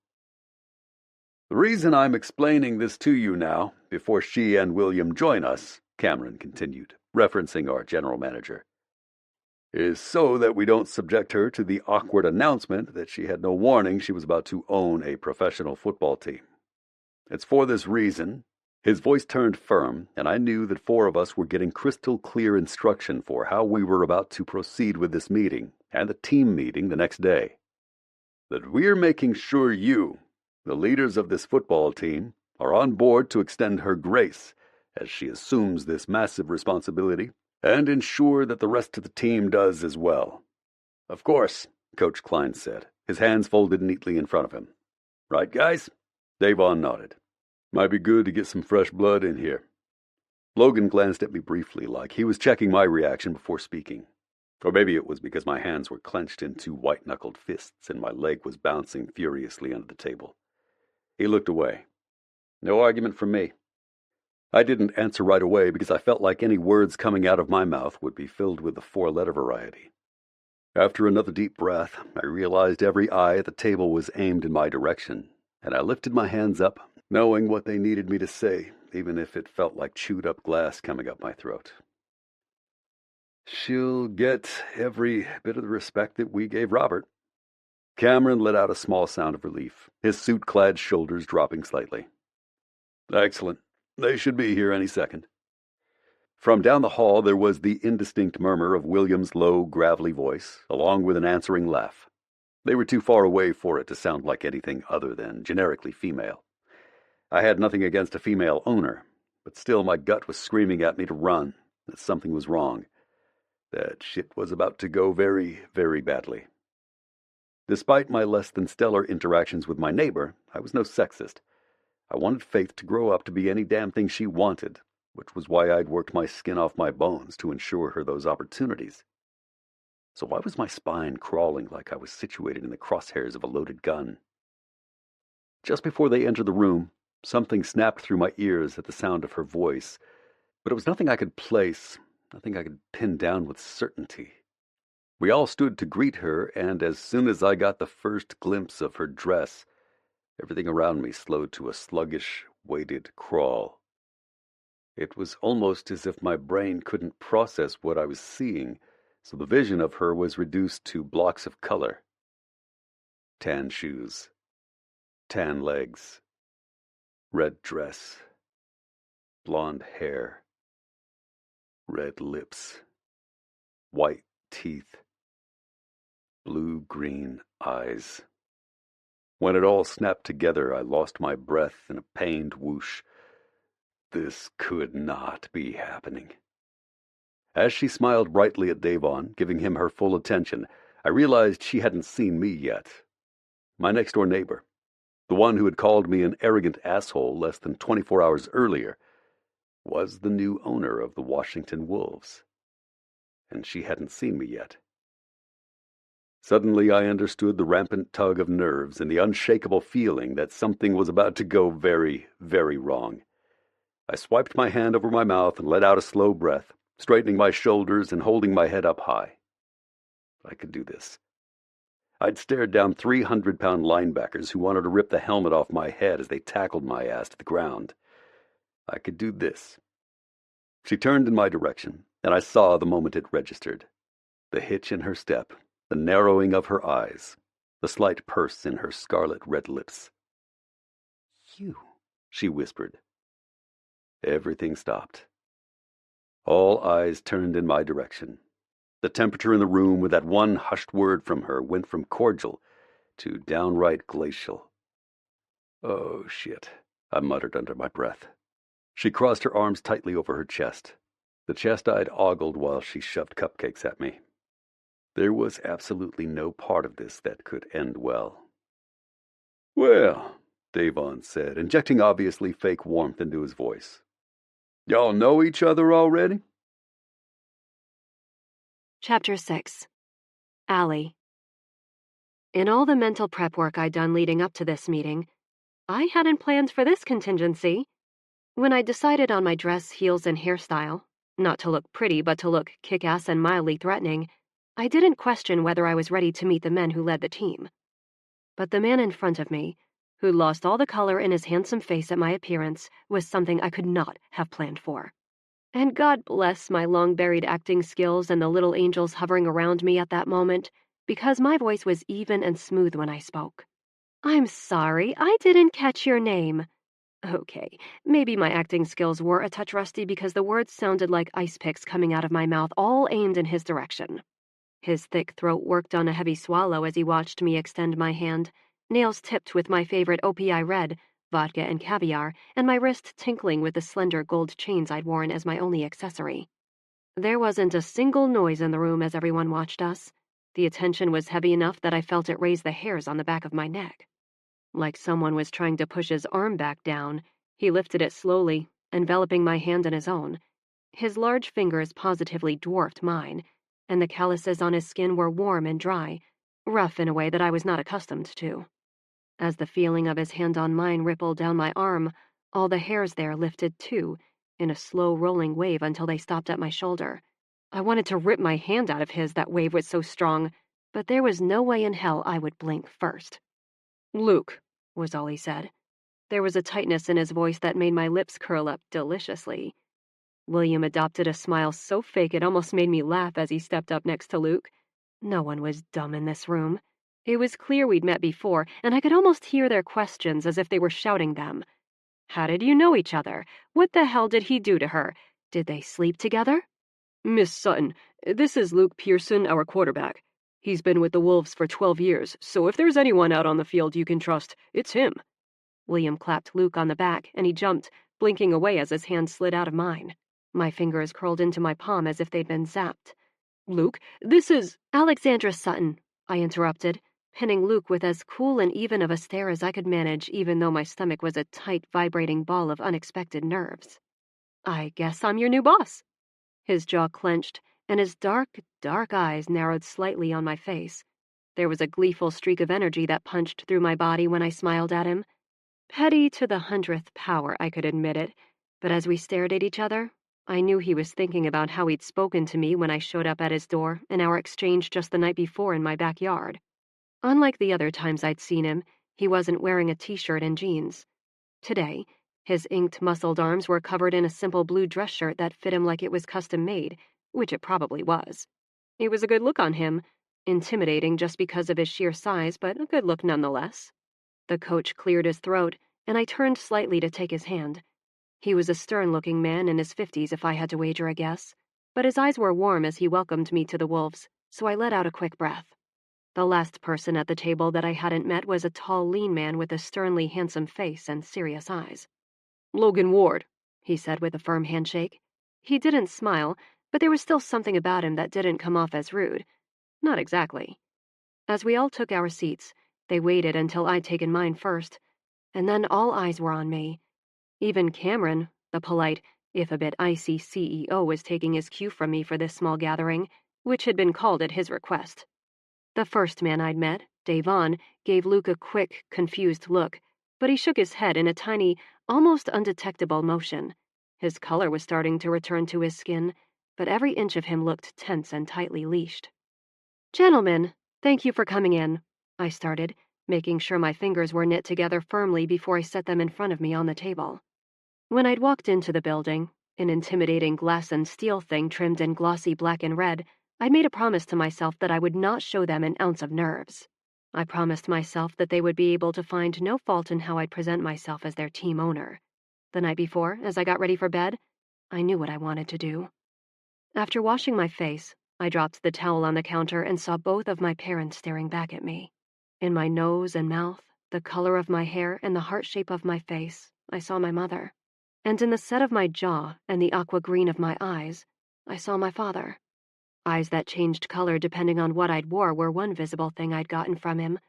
The reason I'm explaining this to you now, before she and William join us, Cameron continued, referencing our general manager, is so that we don't subject her to the awkward announcement that she had no warning she was about to own a professional football team. It's for this reason. His voice turned firm, and I knew that 4 of us were getting crystal clear instruction for how we were about to proceed with this meeting and the team meeting the next day. That we're making sure you, the leaders of this football team, are on board to extend her grace as she assumes this massive responsibility and ensure that the rest of the team does as well. Of course, Coach Klein said, his hands folded neatly in front of him. Right, guys? Davon nodded. Might be good to get some fresh blood in here. Logan glanced at me briefly, like he was checking my reaction before speaking. Or maybe it was because my hands were clenched in two white-knuckled fists and my leg was bouncing furiously under the table. He looked away. No argument from me. I didn't answer right away because I felt like any words coming out of my mouth would be filled with the four-letter variety. After another deep breath, I realized every eye at the table was aimed in my direction, and I lifted my hands up, knowing what they needed me to say, even if it felt like chewed-up glass coming up my throat. She'll get every bit of the respect that we gave Robert. Cameron let out a small sound of relief, his suit-clad shoulders dropping slightly. Excellent. They should be here any second. From down the hall there was the indistinct murmur of William's low, gravelly voice, along with an answering laugh. They were too far away for it to sound like anything other than generically female. I had nothing against a female owner, but still my gut was screaming at me to run, that something was wrong. That shit was about to go very, very badly. Despite my less than stellar interactions with my neighbor, I was no sexist. I wanted Faith to grow up to be any damn thing she wanted, which was why I'd worked my skin off my bones to ensure her those opportunities. So why was my spine crawling like I was situated in the crosshairs of a loaded gun? Just before they entered the room, something snapped through my ears at the sound of her voice, but it was nothing I could place, nothing I could pin down with certainty. We all stood to greet her, and as soon as I got the first glimpse of her dress, everything around me slowed to a sluggish, weighted crawl. It was almost as if my brain couldn't process what I was seeing, so the vision of her was reduced to blocks of color. Tan shoes, tan legs, red dress, blonde hair, red lips, white teeth, blue-green eyes. When it all snapped together, I lost my breath in a pained whoosh. This could not be happening. As she smiled brightly at Davon, giving him her full attention, I realized she hadn't seen me yet. My next-door neighbor, the one who had called me an arrogant asshole less than 24 hours earlier, was the new owner of the Washington Wolves. And she hadn't seen me yet. Suddenly I understood the rampant tug of nerves and the unshakable feeling that something was about to go very, very wrong. I swiped my hand over my mouth and let out a slow breath, straightening my shoulders and holding my head up high. I could do this. I'd stared down 300-pound linebackers who wanted to rip the helmet off my head as they tackled my ass to the ground. I could do this. She turned in my direction, and I saw the moment it registered. The hitch in her step, the narrowing of her eyes, the slight purse in her scarlet red lips. "You," she whispered. Everything stopped. All eyes turned in my direction. The temperature in the room with that one hushed word from her went from cordial to downright glacial. "Oh, shit," I muttered under my breath. She crossed her arms tightly over her chest. The chest I'd ogled while she shoved cupcakes at me. There was absolutely no part of this that could end well. "Well," Davon said, injecting obviously fake warmth into his voice. "Y'all know each other already?" Chapter 6. Allie. In all the mental prep work I'd done leading up to this meeting, I hadn't planned for this contingency. When I decided on my dress, heels, and hairstyle, not to look pretty but to look kick-ass and mildly threatening, I didn't question whether I was ready to meet the men who led the team. But the man in front of me, who lost all the color in his handsome face at my appearance, was something I could not have planned for. And God bless my long-buried acting skills and the little angels hovering around me at that moment, because my voice was even and smooth when I spoke. "I'm sorry, I didn't catch your name." Okay, maybe my acting skills were a touch rusty because the words sounded like ice picks coming out of my mouth, all aimed in his direction. His thick throat worked on a heavy swallow as he watched me extend my hand, nails tipped with my favorite OPI red, vodka and caviar, and my wrist tinkling with the slender gold chains I'd worn as my only accessory. There wasn't a single noise in the room as everyone watched us. The attention was heavy enough that I felt it raise the hairs on the back of my neck. Like someone was trying to push his arm back down, he lifted it slowly, enveloping my hand in his own. His large fingers positively dwarfed mine, and the calluses on his skin were warm and dry, rough in a way that I was not accustomed to. As the feeling of his hand on mine rippled down my arm, all the hairs there lifted too, in a slow rolling wave until they stopped at my shoulder. I wanted to rip my hand out of his, that wave was so strong, but there was no way in hell I would blink first. "Luke," was all he said. There was a tightness in his voice that made my lips curl up deliciously. William adopted a smile so fake it almost made me laugh as he stepped up next to Luke. No one was dumb in this room. It was clear we'd met before, and I could almost hear their questions as if they were shouting them. How did you know each other? What the hell did he do to her? Did they sleep together? "Miss Sutton, this is Luke Pearson, our quarterback. He's been with the Wolves for 12 years, so if there's anyone out on the field you can trust, it's him." William clapped Luke on the back, and he jumped, blinking away as his hand slid out of mine. My fingers curled into my palm as if they'd been zapped. "Luke, this is—" "Alexandra Sutton," I interrupted, pinning Luke with as cool and even of a stare as I could manage, even though my stomach was a tight, vibrating ball of unexpected nerves. "I guess I'm your new boss." His jaw clenched, and his dark, dark eyes narrowed slightly on my face. There was a gleeful streak of energy that punched through my body when I smiled at him. Petty to the 100th power, I could admit it, but as we stared at each other, I knew he was thinking about how he'd spoken to me when I showed up at his door in our exchange just the night before in my backyard. Unlike the other times I'd seen him, he wasn't wearing a t-shirt and jeans. Today, his inked, muscled arms were covered in a simple blue dress shirt that fit him like it was custom-made, which it probably was. It was a good look on him, intimidating just because of his sheer size, but a good look nonetheless. The coach cleared his throat, and I turned slightly to take his hand. He was a stern-looking man in his 50s if I had to wager a guess, but his eyes were warm as he welcomed me to the Wolves, so I let out a quick breath. The last person at the table that I hadn't met was a tall, lean man with a sternly handsome face and serious eyes. "Logan Ward," he said with a firm handshake. He didn't smile, but there was still something about him that didn't come off as rude. Not exactly. As we all took our seats, they waited until I'd taken mine first, and then all eyes were on me. Even Cameron, the polite, if a bit icy CEO, was taking his cue from me for this small gathering, which had been called at his request. The first man I'd met, Davon, gave Luke a quick, confused look, but he shook his head in a tiny, almost undetectable motion. His color was starting to return to his skin, but every inch of him looked tense and tightly leashed. "Gentlemen, thank you for coming in," I started, making sure my fingers were knit together firmly before I set them in front of me on the table. When I'd walked into the building, an intimidating glass and steel thing trimmed in glossy black and red, I'd made a promise to myself that I would not show them an ounce of nerves. I promised myself that they would be able to find no fault in how I'd present myself as their team owner. The night before, as I got ready for bed, I knew what I wanted to do. After washing my face, I dropped the towel on the counter and saw both of my parents staring back at me. In my nose and mouth, the color of my hair, and the heart shape of my face, I saw my mother. And in the set of my jaw and the aqua green of my eyes, I saw my father. Eyes that changed color depending on what I'd wore were one visible thing I'd gotten from him.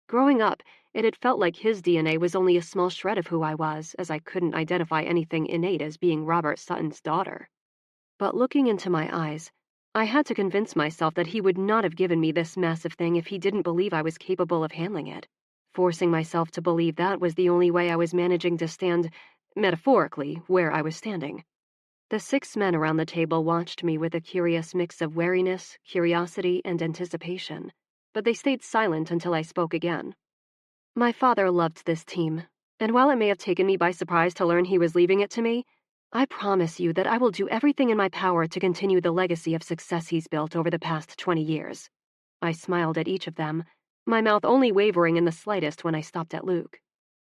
Growing up, it had felt like his DNA was only a small shred of who I was, as I couldn't identify anything innate as being Robert Sutton's daughter. But looking into my eyes, I had to convince myself that he would not have given me this massive thing if he didn't believe I was capable of handling it. Forcing myself to believe that was the only way I was managing to stand, metaphorically, where I was standing. The 6 men around the table watched me with a curious mix of wariness, curiosity, and anticipation, but they stayed silent until I spoke again. My father loved this team, and while it may have taken me by surprise to learn he was leaving it to me, I promise you that I will do everything in my power to continue the legacy of success he's built over the past 20 years. I smiled at each of them, my mouth only wavering in the slightest when I stopped at Luke.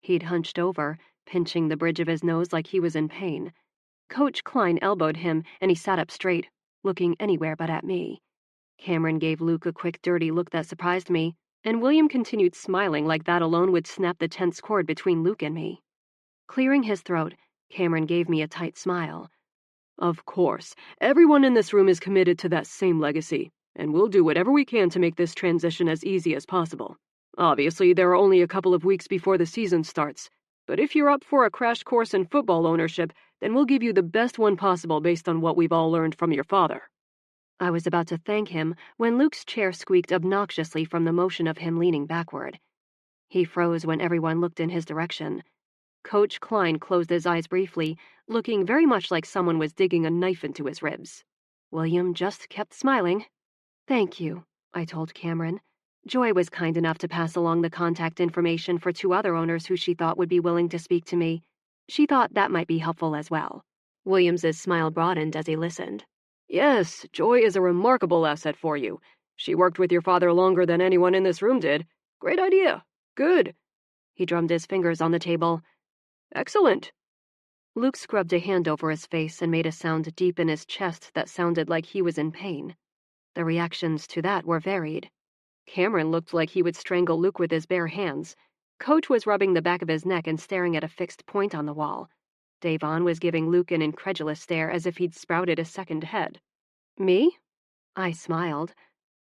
He'd hunched over, pinching the bridge of his nose like he was in pain. Coach Klein elbowed him, and he sat up straight, looking anywhere but at me. Cameron gave Luke a quick, dirty look that surprised me, and William continued smiling like that alone would snap the tense cord between Luke and me. Clearing his throat, Cameron gave me a tight smile. Of course, everyone in this room is committed to that same legacy, and we'll do whatever we can to make this transition as easy as possible. Obviously, there are only a couple of weeks before the season starts, but if you're up for a crash course in football ownership, then we'll give you the best one possible based on what we've all learned from your father. I was about to thank him when Luke's chair squeaked obnoxiously from the motion of him leaning backward. He froze when everyone looked in his direction. Coach Klein closed his eyes briefly, looking very much like someone was digging a knife into his ribs. William just kept smiling. Thank you, I told Cameron. Joy was kind enough to pass along the contact information for 2 other owners who she thought would be willing to speak to me. She thought that might be helpful as well. Williams's smile broadened as he listened. Yes, Joy is a remarkable asset for you. She worked with your father longer than anyone in this room did. Great idea. Good. He drummed his fingers on the table. Excellent. Luke scrubbed a hand over his face and made a sound deep in his chest that sounded like he was in pain. The reactions to that were varied. Cameron looked like he would strangle Luke with his bare hands. Coach was rubbing the back of his neck and staring at a fixed point on the wall. Davon was giving Luke an incredulous stare as if he'd sprouted a second head. Me? I smiled.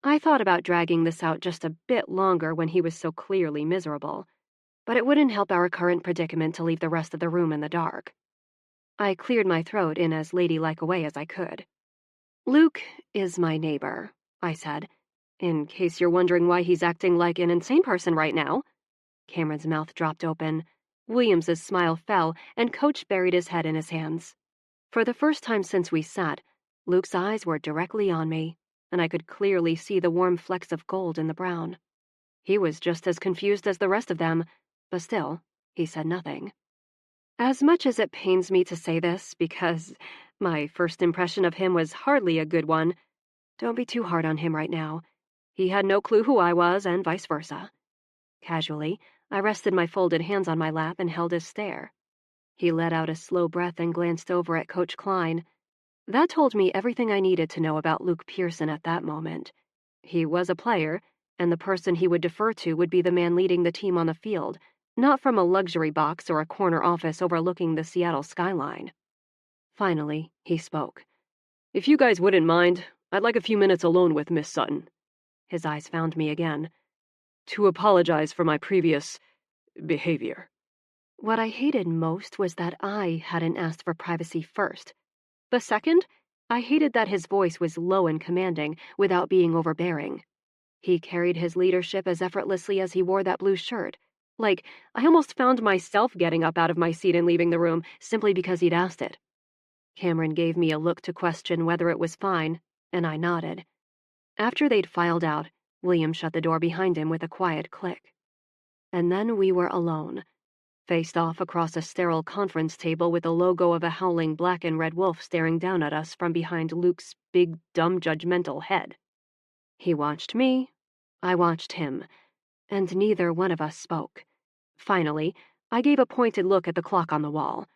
I thought about dragging this out just a bit longer when he was so clearly miserable, but it wouldn't help our current predicament to leave the rest of the room in the dark. I cleared my throat in as ladylike a way as I could. Luke is my neighbor, I said, in case you're wondering why he's acting like an insane person right now. Cameron's mouth dropped open. Williams's smile fell, and Coach buried his head in his hands. For the first time since we sat, Luke's eyes were directly on me, and I could clearly see the warm flecks of gold in the brown. He was just as confused as the rest of them, but still, he said nothing. As much as it pains me to say this, because my first impression of him was hardly a good one, don't be too hard on him right now. He had no clue who I was, and vice versa. Casually, I rested my folded hands on my lap and held his stare. He let out a slow breath and glanced over at Coach Klein. That told me everything I needed to know about Luke Pearson at that moment. He was a player, and the person he would defer to would be the man leading the team on the field, not from a luxury box or a corner office overlooking the Seattle skyline. Finally, he spoke. If you guys wouldn't mind, I'd like a few minutes alone with Miss Sutton. His eyes found me again. To apologize for my previous behavior. What I hated most was that I hadn't asked for privacy first. But second, I hated that his voice was low and commanding without being overbearing. He carried his leadership as effortlessly as he wore that blue shirt. Like, I almost found myself getting up out of my seat and leaving the room simply because he'd asked it. Cameron gave me a look to question whether it was fine, and I nodded. After they'd filed out, William shut the door behind him with a quiet click. And then we were alone, faced off across a sterile conference table with the logo of a howling black and red wolf staring down at us from behind Luke's big, dumb, judgmental head. He watched me, I watched him, and neither one of us spoke. Finally, I gave a pointed look at the clock on the wall.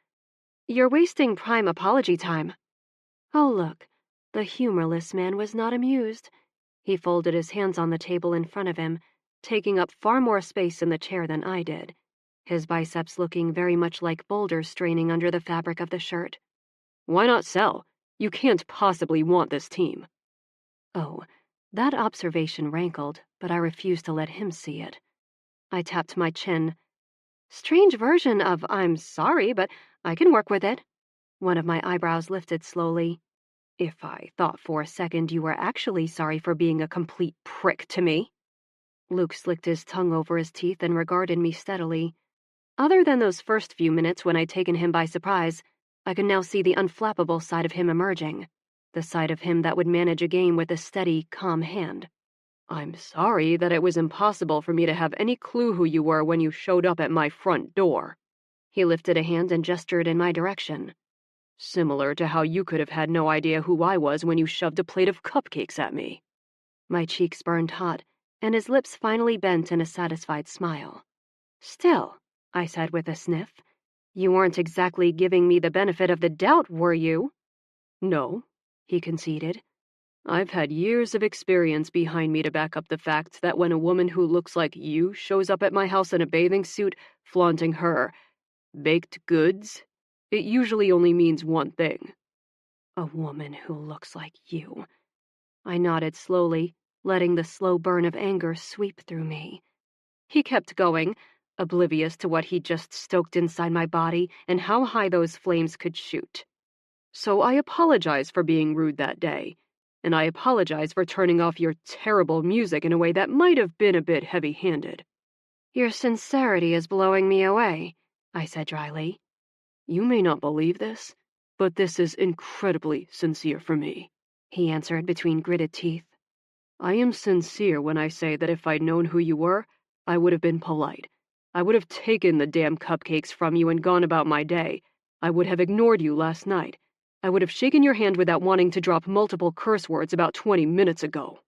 You're wasting prime apology time. Oh, look, the humorless man was not amused. He folded his hands on the table in front of him, taking up far more space in the chair than I did, his biceps looking very much like boulders straining under the fabric of the shirt. Why not sell? You can't possibly want this team. Oh, that observation rankled, but I refused to let him see it. I tapped my chin. Strange version of I'm sorry, but I can work with it. One of my eyebrows lifted slowly. If I thought for a second you were actually sorry for being a complete prick to me. Luke slicked his tongue over his teeth and regarded me steadily. Other than those first few minutes when I'd taken him by surprise, I could now see the unflappable side of him emerging, the side of him that would manage a game with a steady, calm hand. I'm sorry that it was impossible for me to have any clue who you were when you showed up at my front door. He lifted a hand and gestured in my direction. Similar to how you could have had no idea who I was when you shoved a plate of cupcakes at me. My cheeks burned hot, and his lips finally bent in a satisfied smile. Still, I said with a sniff, you weren't exactly giving me the benefit of the doubt, were you? No, he conceded. I've had years of experience behind me to back up the fact that when a woman who looks like you shows up at my house in a bathing suit, flaunting her, Baked goods? It usually only means one thing. A woman who looks like you. I nodded slowly, letting the slow burn of anger sweep through me. He kept going, oblivious to what he'd just stoked inside my body and how high those flames could shoot. So I apologize for being rude that day, and I apologize for turning off your terrible music in a way that might have been a bit heavy-handed. Your sincerity is blowing me away, I said dryly. You may not believe this, but this is incredibly sincere for me, he answered between gritted teeth. I am sincere when I say that if I'd known who you were, I would have been polite. I would have taken the damn cupcakes from you and gone about my day. I would have ignored you last night. I would have shaken your hand without wanting to drop multiple curse words about 20 minutes ago.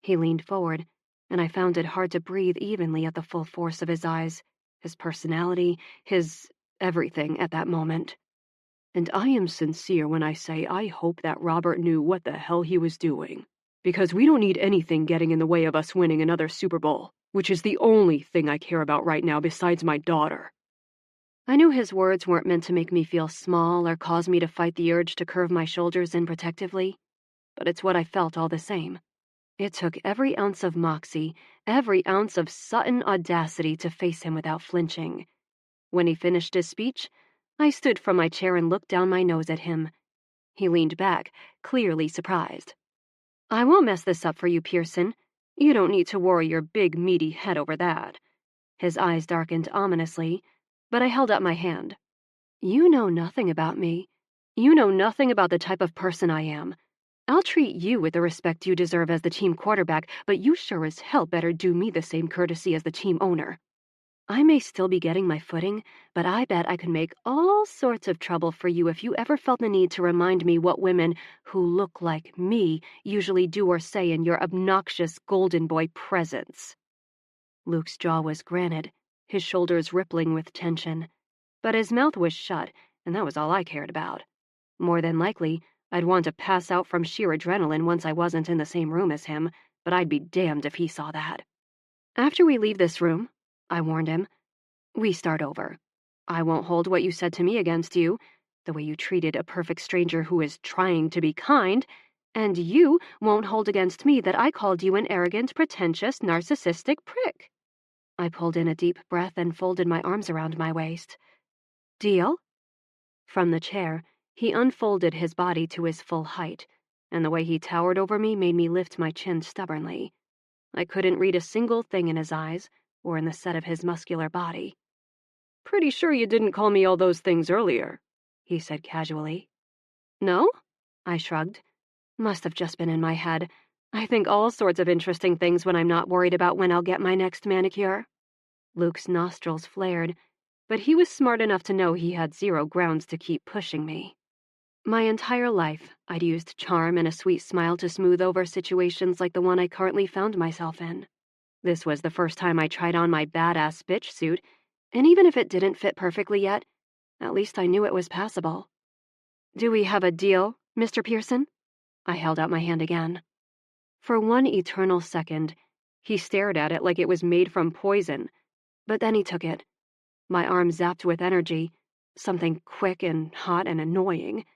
He leaned forward, and I found it hard to breathe evenly at the full force of his eyes, his personality, his everything at that moment. And I am sincere when I say I hope that Robert knew what the hell he was doing. Because we don't need anything getting in the way of us winning another Super Bowl, which is the only thing I care about right now besides my daughter. I knew his words weren't meant to make me feel small or cause me to fight the urge to curve my shoulders in protectively, but it's what I felt all the same. It took every ounce of moxie, every ounce of Sutton audacity to face him without flinching. When he finished his speech, I stood from my chair and looked down my nose at him. He leaned back, clearly surprised. I won't mess this up for you, Pearson. You don't need to worry your big, meaty head over that. His eyes darkened ominously, but I held up my hand. You know nothing about me. You know nothing about the type of person I am. I'll treat you with the respect you deserve as the team quarterback, but you sure as hell better do me the same courtesy as the team owner. I may still be getting my footing, but I bet I could make all sorts of trouble for you if you ever felt the need to remind me what women who look like me usually do or say in your obnoxious golden boy presence. Luke's jaw was granite, his shoulders rippling with tension, but his mouth was shut, and that was all I cared about. More than likely, I'd want to pass out from sheer adrenaline once I wasn't in the same room as him, but I'd be damned if he saw that. After we leave this room, I warned him, we start over. I won't hold what you said to me against you, the way you treated a perfect stranger who is trying to be kind, and you won't hold against me that I called you an arrogant, pretentious, narcissistic prick. I pulled in a deep breath and folded my arms around my waist. Deal? From the chair, he unfolded his body to his full height, and the way he towered over me made me lift my chin stubbornly. I couldn't read a single thing in his eyes or in the set of his muscular body. Pretty sure you didn't call me all those things earlier, he said casually. No? I shrugged. Must have just been in my head. I think all sorts of interesting things when I'm not worried about when I'll get my next manicure. Luke's nostrils flared, but he was smart enough to know he had zero grounds to keep pushing me. My entire life, I'd used charm and a sweet smile to smooth over situations like the one I currently found myself in. This was the first time I tried on my badass bitch suit, and even if it didn't fit perfectly yet, at least I knew it was passable. Do we have a deal, Mr. Pearson? I held out my hand again. For one eternal second, he stared at it like it was made from poison, but then he took it. My arm zapped with energy, something quick and hot and annoying.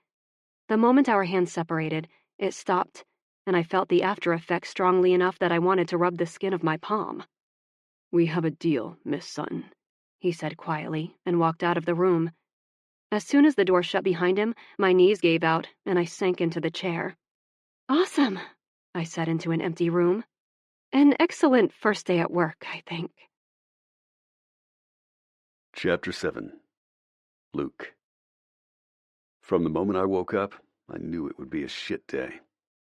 The moment our hands separated, it stopped, and I felt the after effects strongly enough that I wanted to rub the skin of my palm. We have a deal, Miss Sutton, he said quietly, and walked out of the room. As soon as the door shut behind him, my knees gave out, and I sank into the chair. Awesome, I said into an empty room. An excellent first day at work, I think. Chapter 7. Luke. From the moment I woke up, I knew it would be a shit day.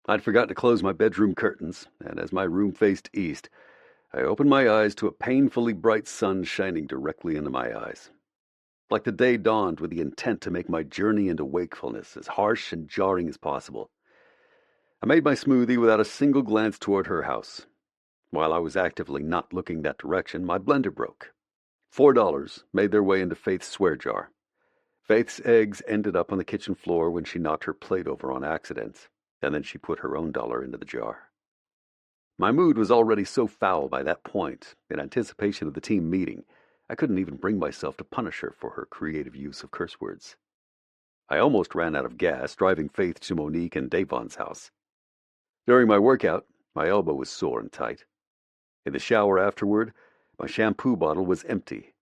I'd forgotten to close my bedroom curtains, and as my room faced east, I opened my eyes to a painfully bright sun shining directly into my eyes. Like the day dawned with the intent to make my journey into wakefulness as harsh and jarring as possible. I made my smoothie without a single glance toward her house. While I was actively not looking that direction, my blender broke. $4 made their way into Faith's swear jar. Faith's eggs ended up on the kitchen floor when she knocked her plate over on accident, and then she put her own dollar into the jar. My mood was already so foul by that point, in anticipation of the team meeting, I couldn't even bring myself to punish her for her creative use of curse words. I almost ran out of gas driving Faith to Monique and Davon's house. During my workout, my elbow was sore and tight. In the shower afterward, my shampoo bottle was empty.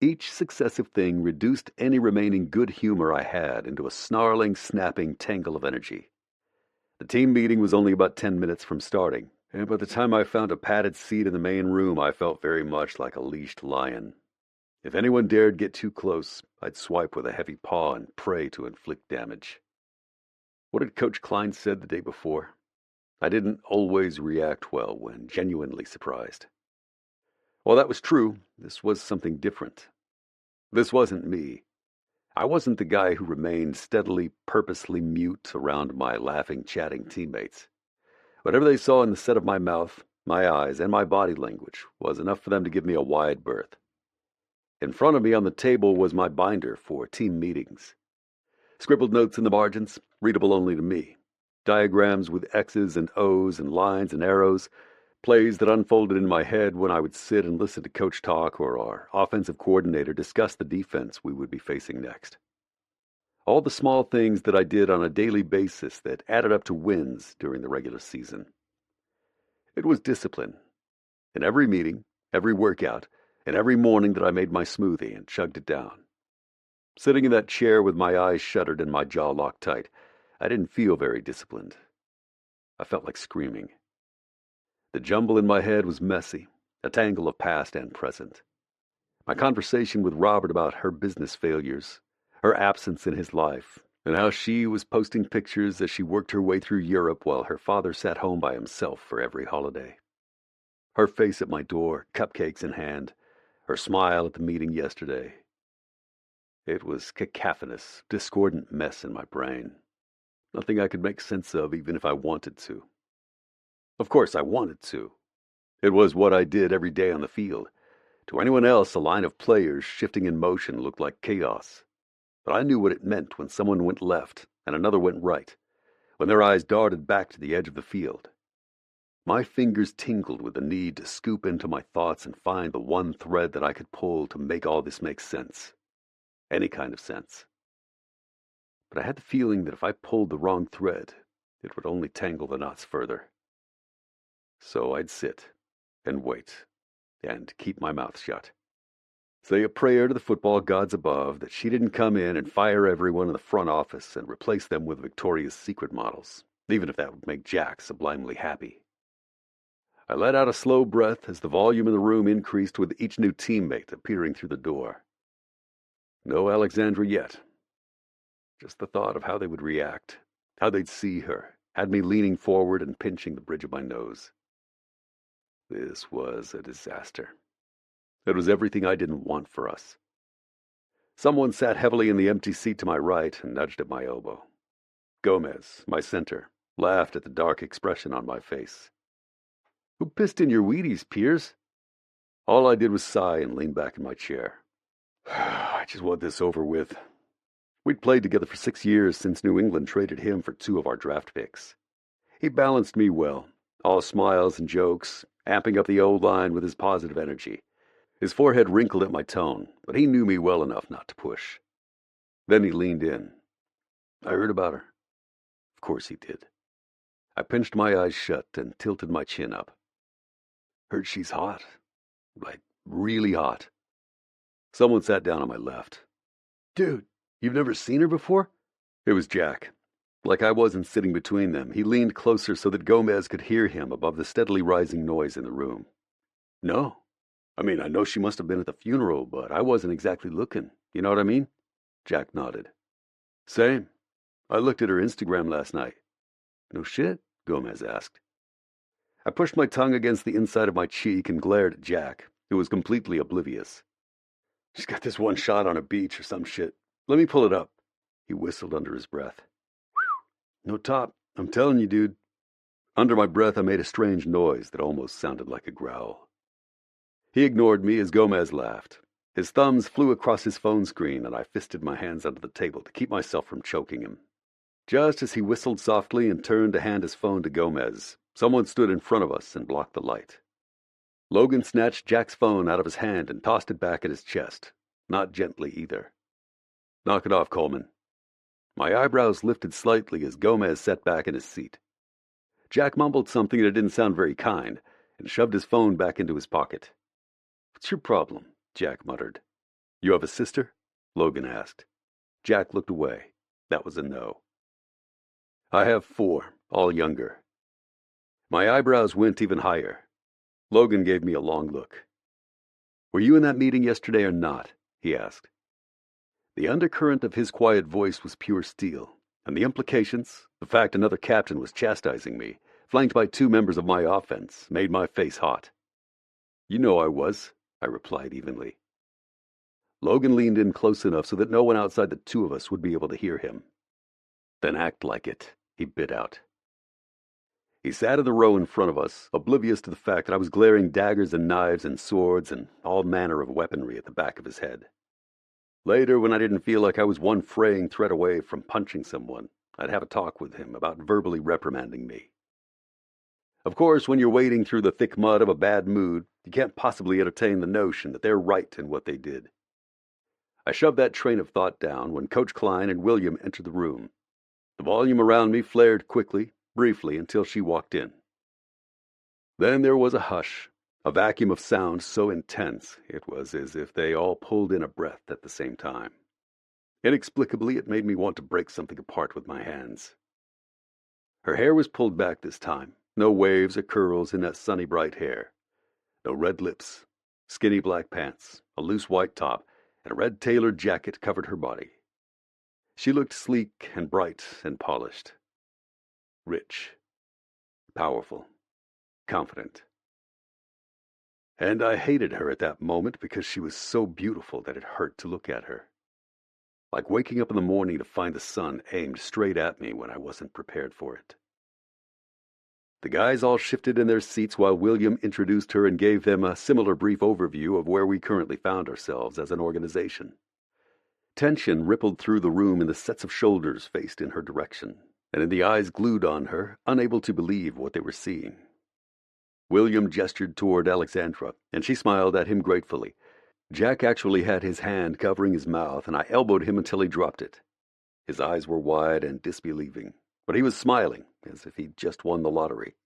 Each successive thing reduced any remaining good humor I had into a snarling, snapping tangle of energy. The team meeting was only about 10 minutes from starting, and by the time I found a padded seat in the main room, I felt very much like a leashed lion. If anyone dared get too close, I'd swipe with a heavy paw and pray to inflict damage. What had Coach Klein said the day before? I didn't always react well when genuinely surprised. While that was true, this was something different. This wasn't me. I wasn't the guy who remained steadily, purposely mute around my laughing, chatting teammates. Whatever they saw in the set of my mouth, my eyes, and my body language was enough for them to give me a wide berth. In front of me on the table was my binder for team meetings. Scribbled notes in the margins, readable only to me. Diagrams with X's and O's and lines and arrows. Plays that unfolded in my head when I would sit and listen to Coach talk or our offensive coordinator discuss the defense we would be facing next. All the small things that I did on a daily basis that added up to wins during the regular season. It was discipline. In every meeting, every workout, and every morning that I made my smoothie and chugged it down. Sitting in that chair with my eyes shuttered and my jaw locked tight, I didn't feel very disciplined. I felt like screaming. The jumble in my head was messy, a tangle of past and present. My conversation with Robert about her business failures, her absence in his life, and how she was posting pictures as she worked her way through Europe while her father sat home by himself for every holiday. Her face at my door, cupcakes in hand, her smile at the meeting yesterday. It was cacophonous, discordant mess in my brain. Nothing I could make sense of even if I wanted to. Of course I wanted to. It was what I did every day on the field. To anyone else, a line of players shifting in motion looked like chaos. But I knew what it meant when someone went left and another went right, when their eyes darted back to the edge of the field. My fingers tingled with the need to scoop into my thoughts and find the one thread that I could pull to make all this make sense. Any kind of sense. But I had the feeling that if I pulled the wrong thread, it would only tangle the knots further. So I'd sit and wait and keep my mouth shut. Say a prayer to the football gods above that she didn't come in and fire everyone in the front office and replace them with Victoria's Secret models, even if that would make Jack sublimely happy. I let out a slow breath as the volume in the room increased with each new teammate appearing through the door. No Alexandra yet. Just the thought of how they would react, how they'd see her, had me leaning forward and pinching the bridge of my nose. This was a disaster. It was everything I didn't want for us. Someone sat heavily in the empty seat to my right and nudged at my elbow. Gomez, my center, laughed at the dark expression on my face. "Who pissed in your Wheaties, Piers?" All I did was sigh and lean back in my chair. I just want this over with. We'd played together for 6 years since New England traded him for 2 of our draft picks. He balanced me well, all smiles and jokes, amping up the old line with his positive energy. His forehead wrinkled at my tone, but he knew me well enough not to push. Then he leaned in. "I heard about her." Of course he did. I pinched my eyes shut and tilted my chin up. "Heard she's hot. Like, really hot." Someone sat down on my left. "Dude, you've never seen her before?" It was Jack. Like I wasn't sitting between them, he leaned closer so that Gomez could hear him above the steadily rising noise in the room. "No. I mean, I know she must have been at the funeral, but I wasn't exactly looking. You know what I mean?" Jack nodded. "Same. I looked at her Instagram last night." "No shit?" Gomez asked. I pushed my tongue against the inside of my cheek and glared at Jack, who was completely oblivious. "She's got this one shot on a beach or some shit. Let me pull it up." He whistled under his breath. "No top. I'm telling you, dude." Under my breath, I made a strange noise that almost sounded like a growl. He ignored me as Gomez laughed. His thumbs flew across his phone screen, and I fisted my hands under the table to keep myself from choking him. Just as he whistled softly and turned to hand his phone to Gomez, someone stood in front of us and blocked the light. Logan snatched Jack's phone out of his hand and tossed it back at his chest. Not gently, either. "Knock it off, Coleman." My eyebrows lifted slightly as Gomez sat back in his seat. Jack mumbled something that didn't sound very kind and shoved his phone back into his pocket. "What's your problem?" Jack muttered. "You have a sister?" Logan asked. Jack looked away. That was a no. "I have 4, all younger." My eyebrows went even higher. Logan gave me a long look. "Were you in that meeting yesterday or not?" he asked. The undercurrent of his quiet voice was pure steel, and the implications, the fact another captain was chastising me, flanked by 2 members of my offense, made my face hot. "You know I was," I replied evenly. Logan leaned in close enough so that no one outside the 2 of us would be able to hear him. "Then act like it," he bit out. He sat in the row in front of us, oblivious to the fact that I was glaring daggers and knives and swords and all manner of weaponry at the back of his head. Later, when I didn't feel like I was one fraying thread away from punching someone, I'd have a talk with him about verbally reprimanding me. Of course, when you're wading through the thick mud of a bad mood, you can't possibly entertain the notion that they're right in what they did. I shoved that train of thought down when Coach Klein and William entered the room. The volume around me flared quickly, briefly, until she walked in. Then there was a hush, a vacuum of sound so intense it was as if they all pulled in a breath at the same time. Inexplicably, it made me want to break something apart with my hands. Her hair was pulled back this time, no waves or curls in that sunny bright hair. No red lips, skinny black pants, a loose white top, and a red tailored jacket covered her body. She looked sleek and bright and polished. Rich, powerful, confident. And I hated her at that moment because she was so beautiful that it hurt to look at her. Like waking up in the morning to find the sun aimed straight at me when I wasn't prepared for it. The guys all shifted in their seats while William introduced her and gave them a similar brief overview of where we currently found ourselves as an organization. Tension rippled through the room in the sets of shoulders faced in her direction, and in the eyes glued on her, unable to believe what they were seeing. William gestured toward Alexandra, and she smiled at him gratefully. Jack actually had his hand covering his mouth, and I elbowed him until he dropped it. His eyes were wide and disbelieving, but he was smiling, as if he'd just won the lottery.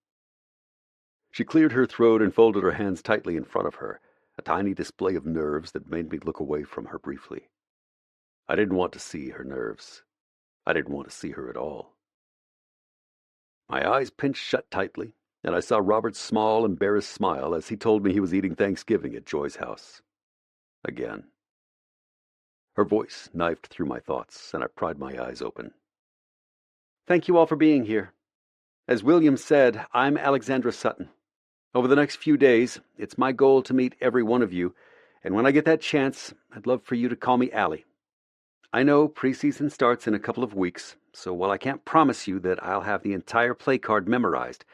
She cleared her throat and folded her hands tightly in front of her, a tiny display of nerves that made me look away from her briefly. I didn't want to see her nerves. I didn't want to see her at all. My eyes pinched shut tightly, and I saw Robert's small, embarrassed smile as he told me he was eating Thanksgiving at Joy's house. Again. Her voice knifed through my thoughts, and I pried my eyes open. "Thank you all for being here. As William said, I'm Alexandra Sutton. Over the next few days, it's my goal to meet every one of you, and when I get that chance, I'd love for you to call me Allie. I know preseason starts in a couple of weeks, so while I can't promise you that I'll have the entire play card memorized,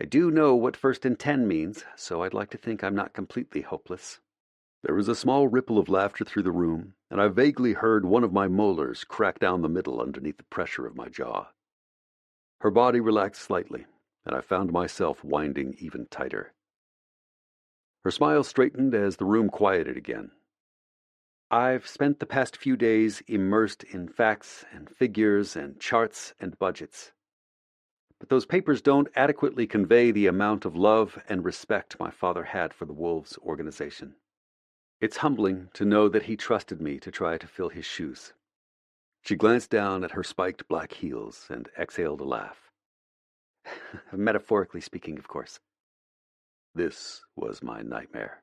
I do know what 1st and 10 means, so I'd like to think I'm not completely hopeless." There was a small ripple of laughter through the room, and I vaguely heard one of my molars crack down the middle underneath the pressure of my jaw. Her body relaxed slightly, and I found myself winding even tighter. Her smile straightened as the room quieted again. "I've spent the past few days immersed in facts and figures and charts and budgets. But those papers don't adequately convey the amount of love and respect my father had for the Wolves organization. It's humbling to know that he trusted me to try to fill his shoes." She glanced down at her spiked black heels and exhaled a laugh. Metaphorically speaking, of course. This was my nightmare.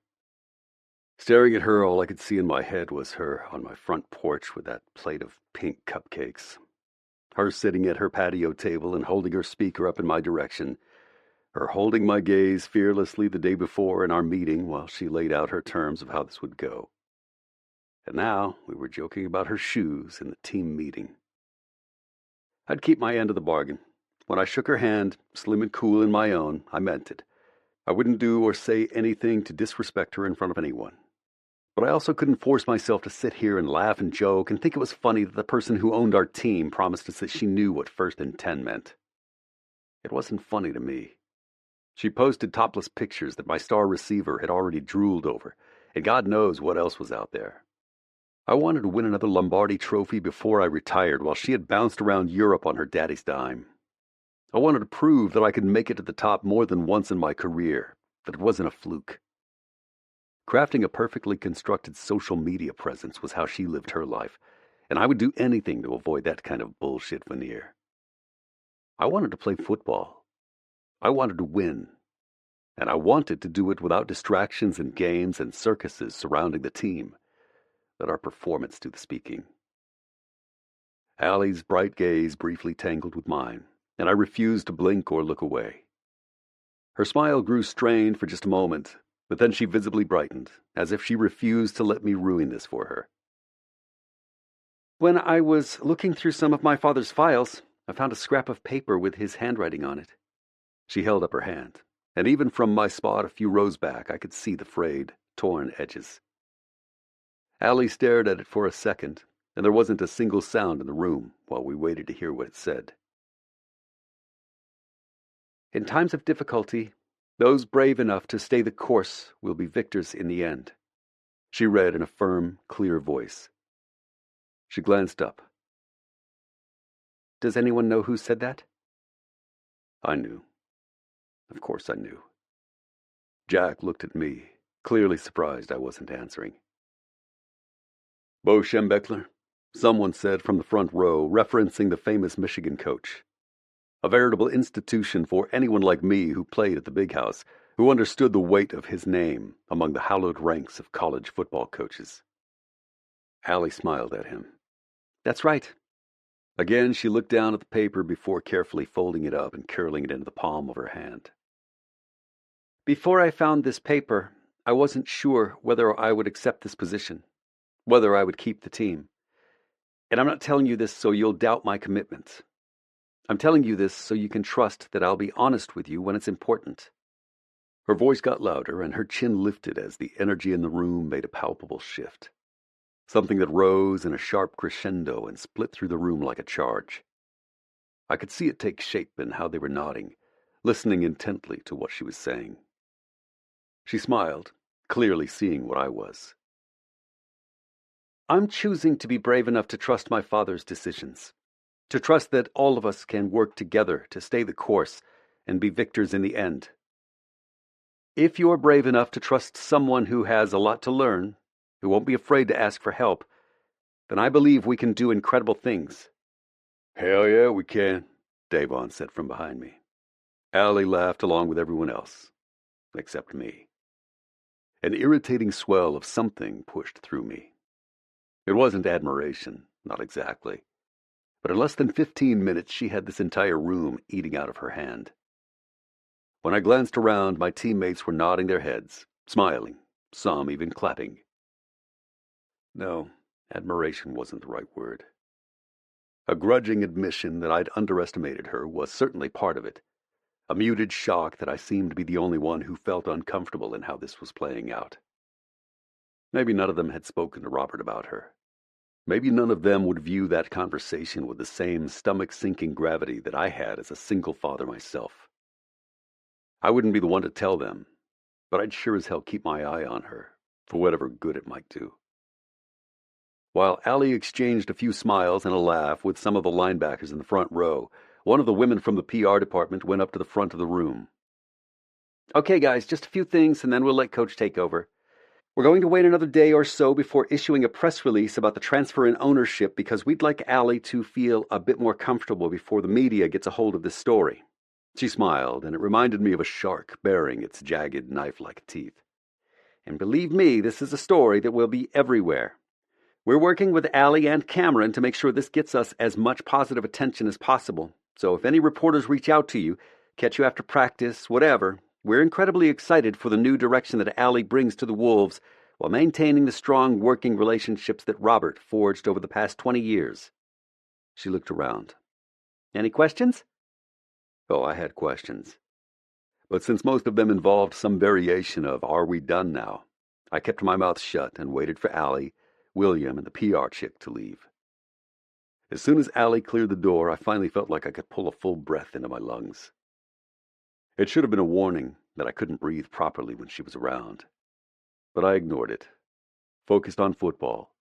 Staring at her, all I could see in my head was her on my front porch with that plate of pink cupcakes. Her sitting at her patio table and holding her speaker up in my direction. Her holding my gaze fearlessly the day before in our meeting while she laid out her terms of how this would go. And now we were joking about her shoes in the team meeting. I'd keep my end of the bargain. When I shook her hand, slim and cool in my own, I meant it. I wouldn't do or say anything to disrespect her in front of anyone. But I also couldn't force myself to sit here and laugh and joke and think it was funny that the person who owned our team promised us that she knew what 1st and 10 meant. It wasn't funny to me. She posted topless pictures that my star receiver had already drooled over, and God knows what else was out there. I wanted to win another Lombardi trophy before I retired, while she had bounced around Europe on her daddy's dime. I wanted to prove that I could make it to the top more than once in my career, that it wasn't a fluke. Crafting a perfectly constructed social media presence was how she lived her life, and I would do anything to avoid that kind of bullshit veneer. I wanted to play football. I wanted to win. And I wanted to do it without distractions and games and circuses surrounding the team. Let our performance do the speaking. Allie's bright gaze briefly tangled with mine, and I refused to blink or look away. Her smile grew strained for just a moment, but then she visibly brightened, as if she refused to let me ruin this for her. When I was looking through some of my father's files, I found a scrap of paper with his handwriting on it. She held up her hand, and even from my spot a few rows back I could see the frayed, torn edges. Allie stared at it for a second, and there wasn't a single sound in the room while we waited to hear what it said. In times of difficulty, those brave enough to stay the course will be victors in the end, she read in a firm, clear voice. She glanced up. Does anyone know who said that? I knew. Of course I knew. Jack looked at me, clearly surprised I wasn't answering. Bo Schembechler, someone said from the front row, referencing the famous Michigan coach. A veritable institution for anyone like me who played at the big house, who understood the weight of his name among the hallowed ranks of college football coaches. Allie smiled at him. That's right. Again, she looked down at the paper before carefully folding it up and curling it into the palm of her hand. Before I found this paper, I wasn't sure whether I would accept this position, whether I would keep the team. And I'm not telling you this so you'll doubt my commitment. I'm telling you this so you can trust that I'll be honest with you when it's important. Her voice got louder and her chin lifted as the energy in the room made a palpable shift. Something that rose in a sharp crescendo and split through the room like a charge. I could see it take shape in how they were nodding, listening intently to what she was saying. She smiled, clearly seeing what I was. I'm choosing to be brave enough to trust my father's decisions, to trust that all of us can work together to stay the course and be victors in the end. If you're brave enough to trust someone who has a lot to learn, who won't be afraid to ask for help, then I believe we can do incredible things. Hell yeah, we can, Davon said from behind me. Allie laughed along with everyone else, except me. An irritating swell of something pushed through me. It wasn't admiration, not exactly. But in less than 15 minutes, she had this entire room eating out of her hand. When I glanced around, my teammates were nodding their heads, smiling, some even clapping. No, admiration wasn't the right word. A grudging admission that I'd underestimated her was certainly part of it. A muted shock that I seemed to be the only one who felt uncomfortable in how this was playing out. Maybe none of them had spoken to Robert about her. Maybe none of them would view that conversation with the same stomach-sinking gravity that I had as a single father myself. I wouldn't be the one to tell them, but I'd sure as hell keep my eye on her, for whatever good it might do. While Allie exchanged a few smiles and a laugh with some of the linebackers in the front row, one of the women from the PR department went up to the front of the room. Okay, guys, just a few things, and then we'll let Coach take over. We're going to wait another day or so before issuing a press release about the transfer in ownership because we'd like Allie to feel a bit more comfortable before the media gets a hold of this story. She smiled, and it reminded me of a shark baring its jagged knife-like teeth. And believe me, this is a story that will be everywhere. We're working with Allie and Cameron to make sure this gets us as much positive attention as possible. So if any reporters reach out to you, catch you after practice, whatever, we're incredibly excited for the new direction that Allie brings to the Wolves while maintaining the strong working relationships that Robert forged over the past 20 years. She looked around. Any questions? Oh, I had questions. But since most of them involved some variation of "Are we done now?" I kept my mouth shut and waited for Allie, William, and the PR chick to leave. As soon as Allie cleared the door, I finally felt like I could pull a full breath into my lungs. It should have been a warning that I couldn't breathe properly when she was around. But I ignored it, focused on football.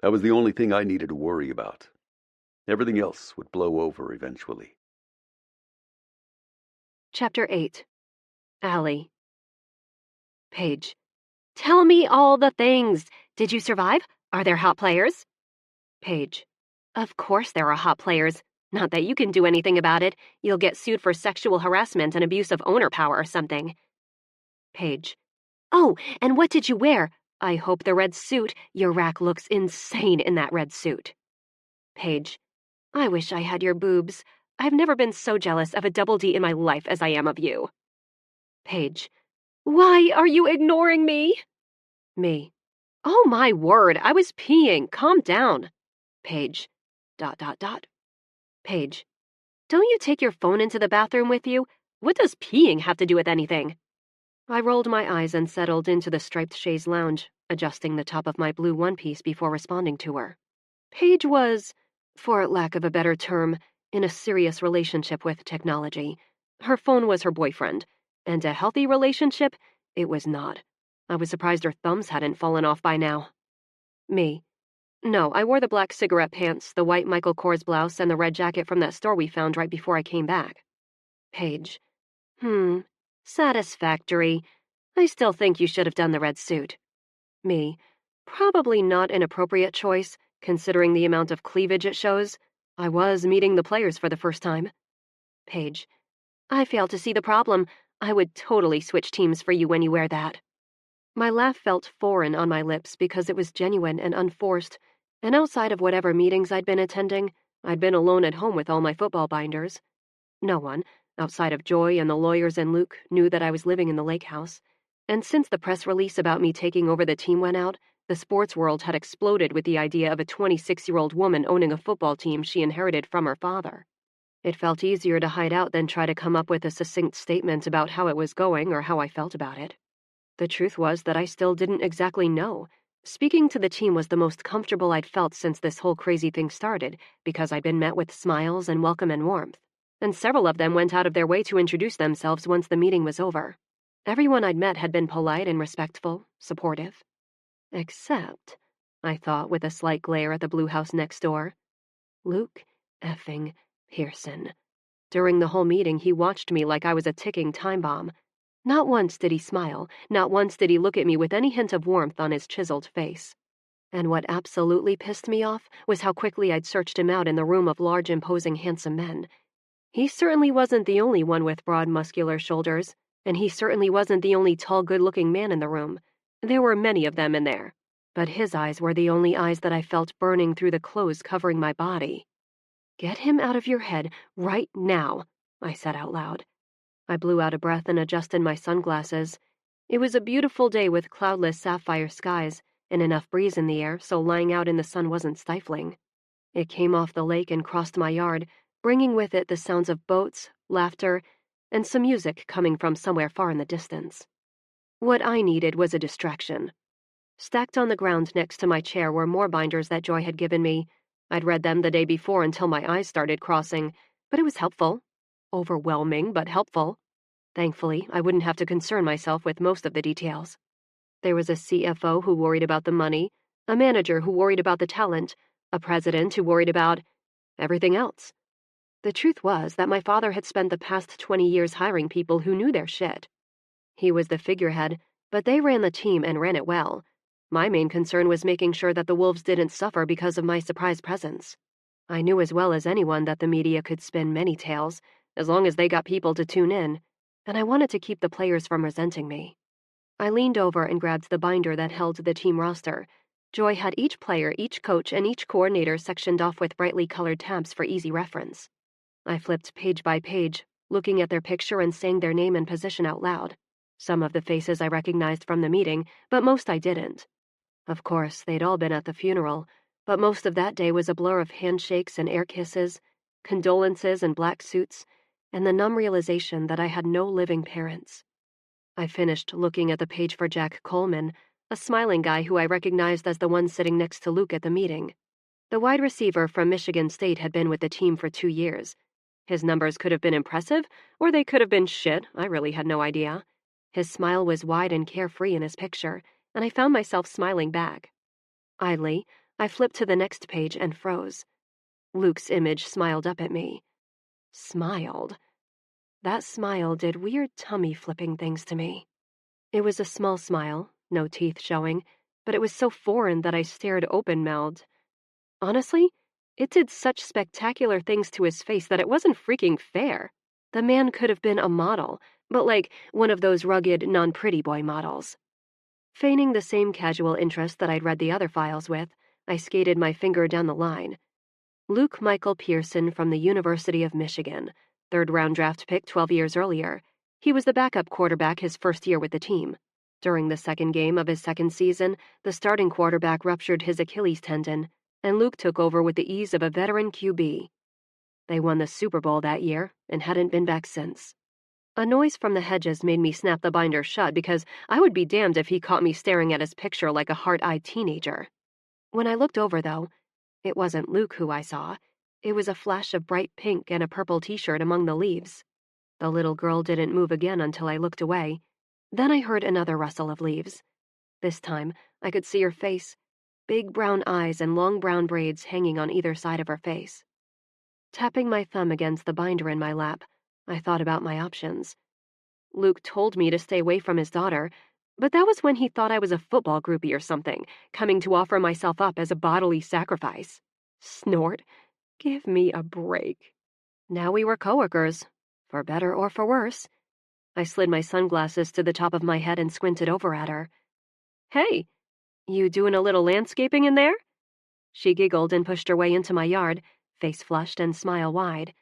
That was the only thing I needed to worry about. Everything else would blow over eventually. Chapter 8. Allie. Paige. Tell me all the things. Did you survive? Are there hot players? Paige. Of course there are hot players. Not that you can do anything about it. You'll get sued for sexual harassment and abuse of owner power or something. Paige. Oh, and what did you wear? I hope the red suit. Your rack looks insane in that red suit. Paige. I wish I had your boobs. I've never been so jealous of a double D in my life as I am of you. Paige. Why are you ignoring me? Me. Oh my word, I was peeing. Calm down. Paige. ... Paige. Don't you take your phone into the bathroom with you? What does peeing have to do with anything? I rolled my eyes and settled into the striped chaise lounge, adjusting the top of my blue one-piece before responding to her. Paige was, for lack of a better term, in a serious relationship with technology. Her phone was her boyfriend, and a healthy relationship, it was not. I was surprised her thumbs hadn't fallen off by now. Me. No, I wore the black cigarette pants, the white Michael Kors blouse, and the red jacket from that store we found right before I came back. Paige. Satisfactory. I still think you should have done the red suit. Me. Probably not an appropriate choice, considering the amount of cleavage it shows. I was meeting the players for the first time. Paige. I fail to see the problem. I would totally switch teams for you when you wear that. My laugh felt foreign on my lips because it was genuine and unforced, and outside of whatever meetings I'd been attending, I'd been alone at home with all my football binders. No one, outside of Joy and the lawyers and Luke, knew that I was living in the lake house. And since the press release about me taking over the team went out, the sports world had exploded with the idea of a 26-year-old woman owning a football team she inherited from her father. It felt easier to hide out than try to come up with a succinct statement about how it was going or how I felt about it. The truth was that I still didn't exactly know. Speaking to the team was the most comfortable I'd felt since this whole crazy thing started, because I'd been met with smiles and welcome and warmth. And several of them went out of their way to introduce themselves once the meeting was over. Everyone I'd met had been polite and respectful, supportive. Except, I thought with a slight glare at the blue house next door, Luke effing Pearson. During the whole meeting, he watched me like I was a ticking time bomb. Not once did he smile, not once did he look at me with any hint of warmth on his chiseled face. And what absolutely pissed me off was how quickly I'd searched him out in the room of large, imposing, handsome men. He certainly wasn't the only one with broad, muscular shoulders, and he certainly wasn't the only tall, good-looking man in the room. There were many of them in there, but his eyes were the only eyes that I felt burning through the clothes covering my body. Get him out of your head right now, I said out loud. I blew out a breath and adjusted my sunglasses. It was a beautiful day with cloudless sapphire skies and enough breeze in the air so lying out in the sun wasn't stifling. It came off the lake and crossed my yard, bringing with it the sounds of boats, laughter, and some music coming from somewhere far in the distance. What I needed was a distraction. Stacked on the ground next to my chair were more binders that Joy had given me. I'd read them the day before until my eyes started crossing, but it was helpful. Overwhelming, but helpful. Thankfully, I wouldn't have to concern myself with most of the details. There was a CFO who worried about the money, a manager who worried about the talent, a president who worried about everything else. The truth was that my father had spent the past 20 years hiring people who knew their shit. He was the figurehead, but they ran the team and ran it well. My main concern was making sure that the wolves didn't suffer because of my surprise presence. I knew as well as anyone that the media could spin many tales, as long as they got people to tune in, and I wanted to keep the players from resenting me. I leaned over and grabbed the binder that held the team roster. Joy had each player, each coach, and each coordinator sectioned off with brightly colored tabs for easy reference. I flipped page by page, looking at their picture and saying their name and position out loud. Some of the faces I recognized from the meeting, but most I didn't. Of course, they'd all been at the funeral, but most of that day was a blur of handshakes and air kisses, condolences and black suits, and the numb realization that I had no living parents. I finished looking at the page for Jack Coleman, a smiling guy who I recognized as the one sitting next to Luke at the meeting. The wide receiver from Michigan State had been with the team for 2 years. His numbers could have been impressive, or they could have been shit. I really had no idea. His smile was wide and carefree in his picture, and I found myself smiling back. Idly, I flipped to the next page and froze. Luke's image smiled up at me. Smiled. That smile did weird tummy-flipping things to me. It was a small smile, no teeth showing, but it was so foreign that I stared open-mouthed. Honestly, it did such spectacular things to his face that it wasn't freaking fair. The man could have been a model, but like one of those rugged, non-pretty boy models. Feigning the same casual interest that I'd read the other files with, I skated my finger down the line. Luke Michael Pearson from the University of Michigan, third-round draft pick 12 years earlier. He was the backup quarterback his first year with the team. During the second game of his second season, the starting quarterback ruptured his Achilles tendon, and Luke took over with the ease of a veteran QB. They won the Super Bowl that year and hadn't been back since. A noise from the hedges made me snap the binder shut because I would be damned if he caught me staring at his picture like a heart-eyed teenager. When I looked over, though, it wasn't Luke who I saw. It was a flash of bright pink and a purple t-shirt among the leaves. The little girl didn't move again until I looked away. Then I heard another rustle of leaves. This time, I could see her face, big brown eyes and long brown braids hanging on either side of her face. Tapping my thumb against the binder in my lap, I thought about my options. Luke told me to stay away from his daughter, but that was when he thought I was a football groupie or something, coming to offer myself up as a bodily sacrifice. Snort. Give me a break. Now we were coworkers, for better or for worse. I slid my sunglasses to the top of my head and squinted over at her. Hey, you doing a little landscaping in there? She giggled and pushed her way into my yard, face flushed and smile wide.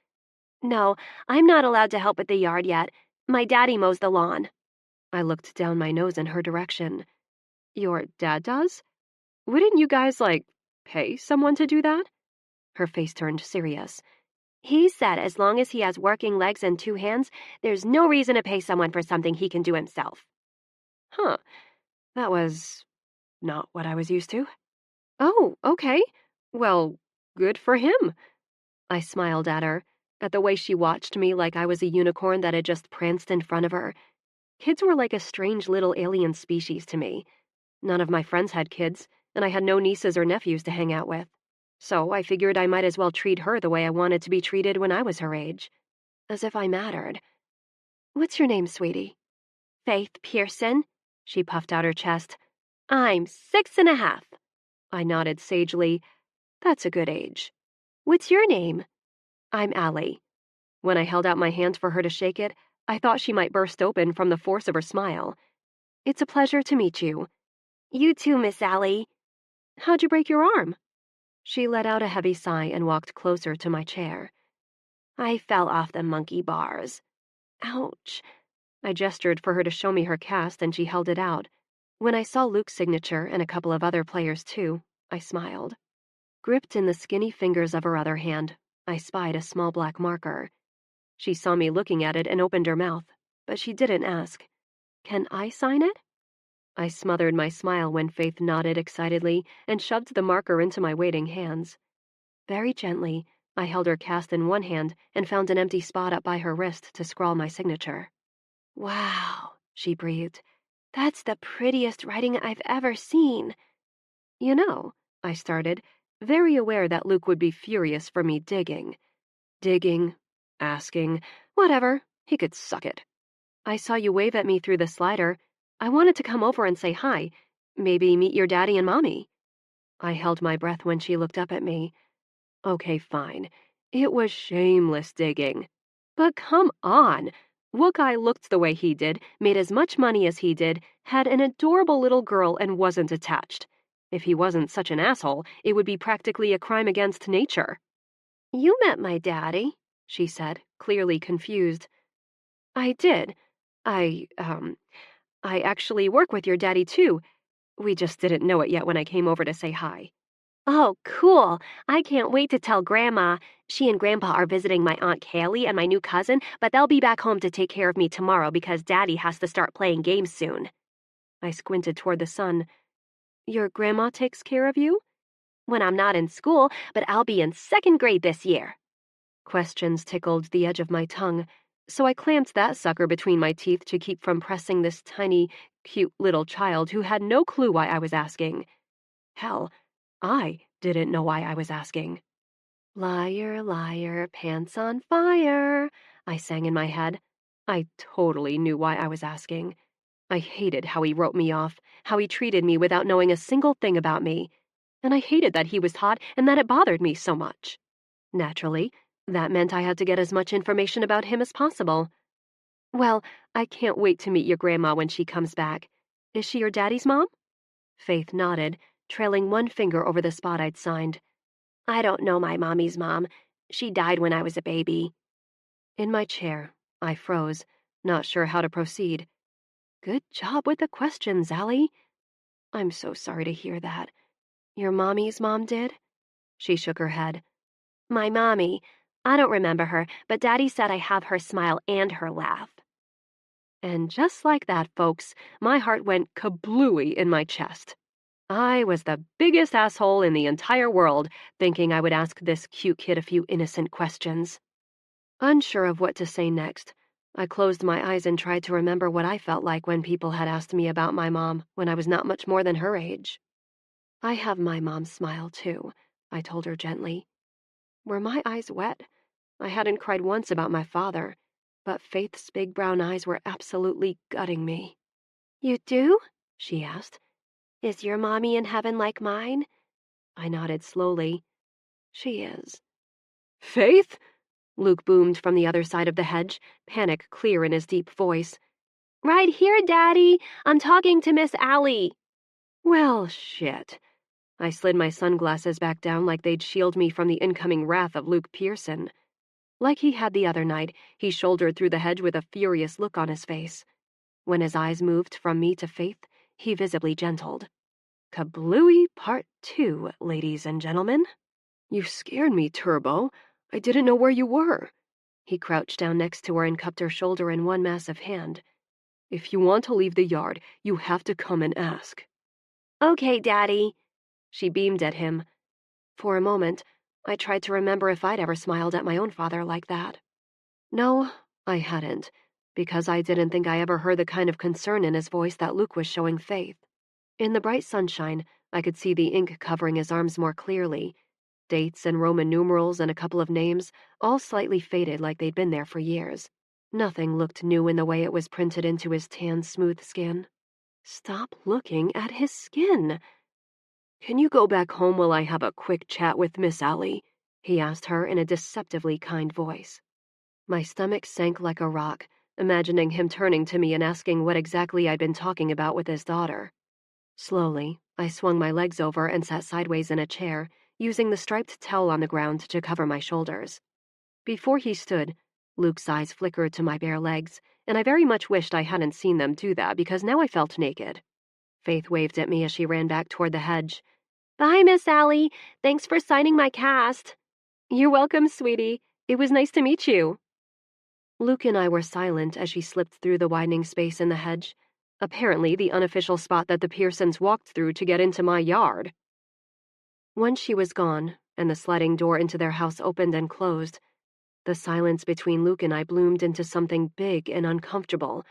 No, I'm not allowed to help with the yard yet. My daddy mows the lawn. I looked down my nose in her direction. Your dad does? Wouldn't you guys, pay someone to do that? Her face turned serious. He said as long as he has working legs and 2 hands, there's no reason to pay someone for something he can do himself. Huh. That was not what I was used to. Oh, okay. Well, good for him. I smiled at her, at the way she watched me like I was a unicorn that had just pranced in front of her. Kids were like a strange little alien species to me. None of my friends had kids, and I had no nieces or nephews to hang out with. So I figured I might as well treat her the way I wanted to be treated when I was her age. As if I mattered. What's your name, sweetie? Faith Pearson. She puffed out her chest. I'm 6.5. I nodded sagely. That's a good age. What's your name? I'm Allie. When I held out my hand for her to shake it, I thought she might burst open from the force of her smile. It's a pleasure to meet you. You too, Miss Allie. How'd you break your arm? She let out a heavy sigh and walked closer to my chair. I fell off the monkey bars. Ouch. I gestured for her to show me her cast, and she held it out. When I saw Luke's signature and a couple of other players too, I smiled. Gripped in the skinny fingers of her other hand, I spied a small black marker. She saw me looking at it and opened her mouth, but she didn't ask. Can I sign it? I smothered my smile when Faith nodded excitedly and shoved the marker into my waiting hands. Very gently, I held her cast in one hand and found an empty spot up by her wrist to scrawl my signature. Wow, she breathed. That's the prettiest writing I've ever seen. You know, I started, very aware that Luke would be furious for me digging. Digging, asking, whatever, he could suck it. I saw you wave at me through the slider. I wanted to come over and say hi, maybe meet your daddy and mommy. I held my breath when she looked up at me. Okay, fine. It was shameless digging. But come on! What guy looked the way he did, made as much money as he did, had an adorable little girl and wasn't attached? If he wasn't such an asshole, it would be practically a crime against nature. You met my daddy, she said, clearly confused. I did. I actually work with your daddy too. We just didn't know it yet when I came over to say hi. Oh, cool. I can't wait to tell Grandma. She and Grandpa are visiting my Aunt Kaylee and my new cousin, but they'll be back home to take care of me tomorrow because Daddy has to start playing games soon. I squinted toward the sun. Your grandma takes care of you? When I'm not in school, but I'll be in 2nd grade this year. Questions tickled the edge of my tongue, so I clamped that sucker between my teeth to keep from pressing this tiny, cute little child who had no clue why I was asking. Hell, I didn't know why I was asking. Liar, liar, pants on fire, I sang in my head. I totally knew why I was asking. I hated how he wrote me off, how he treated me without knowing a single thing about me. And I hated that he was hot and that it bothered me so much. Naturally, that meant I had to get as much information about him as possible. Well, I can't wait to meet your grandma when she comes back. Is she your daddy's mom? Faith nodded, trailing one finger over the spot I'd signed. I don't know my mommy's mom. She died when I was a baby. In my chair, I froze, not sure how to proceed. Good job with the questions, Allie. I'm so sorry to hear that. Your mommy's mom did? She shook her head. My mommy. I don't remember her, but Daddy said I have her smile and her laugh. And just like that, folks, my heart went kablooey in my chest. I was the biggest asshole in the entire world, thinking I would ask this cute kid a few innocent questions. Unsure of what to say next, I closed my eyes and tried to remember what I felt like when people had asked me about my mom when I was not much more than her age. I have my mom's smile, too, I told her gently. Were my eyes wet? I hadn't cried once about my father, but Faith's big brown eyes were absolutely gutting me. You do? She asked. Is your mommy in heaven like mine? I nodded slowly. She is. Faith? Luke boomed from the other side of the hedge, panic clear in his deep voice. Right here, Daddy. I'm talking to Miss Allie. Well, shit. I slid my sunglasses back down like they'd shield me from the incoming wrath of Luke Pearson. Like he had the other night, he shouldered through the hedge with a furious look on his face. When his eyes moved from me to Faith, he visibly gentled. Kablooey Part 2, ladies and gentlemen. You scared me, Turbo. I didn't know where you were. He crouched down next to her and cupped her shoulder in one massive hand. If you want to leave the yard, you have to come and ask. Okay, Daddy. She beamed at him. For a moment, I tried to remember if I'd ever smiled at my own father like that. No, I hadn't, because I didn't think I ever heard the kind of concern in his voice that Luke was showing Faith. In the bright sunshine, I could see the ink covering his arms more clearly. Dates and Roman numerals and a couple of names, all slightly faded like they'd been there for years. Nothing looked new in the way it was printed into his tan, smooth skin. Stop looking at his skin. Can you go back home while I have a quick chat with Miss Allie? He asked her in a deceptively kind voice. My stomach sank like a rock, imagining him turning to me and asking what exactly I'd been talking about with his daughter. Slowly, I swung my legs over and sat sideways in a chair, using the striped towel on the ground to cover my shoulders. Before he stood, Luke's eyes flickered to my bare legs, and I very much wished I hadn't seen them do that because now I felt naked. Faith waved at me as she ran back toward the hedge. Bye, Miss Allie. Thanks for signing my cast. You're welcome, sweetie. It was nice to meet you. Luke and I were silent as she slipped through the widening space in the hedge, apparently the unofficial spot that the Pearsons walked through to get into my yard. Once she was gone, and the sliding door into their house opened and closed, the silence between Luke and I bloomed into something big and uncomfortable.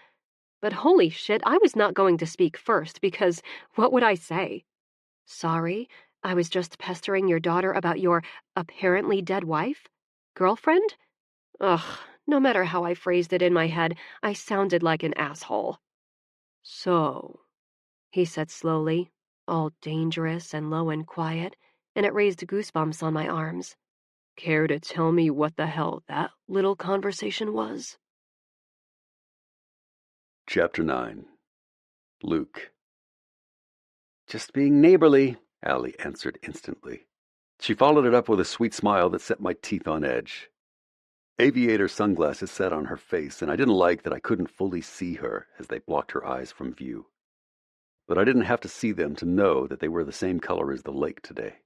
But holy shit, I was not going to speak first because what would I say? Sorry, I was just pestering your daughter about your apparently dead wife? Girlfriend? Ugh, no matter how I phrased it in my head, I sounded like an asshole. So, he said slowly, all dangerous and low and quiet, and it raised goosebumps on my arms. Care to tell me what the hell that little conversation was? Chapter 9. Luke. Just being neighborly, Allie answered instantly. She followed it up with a sweet smile that set my teeth on edge. Aviator sunglasses sat on her face, and I didn't like that I couldn't fully see her as they blocked her eyes from view. But I didn't have to see them to know that they were the same color as the lake today.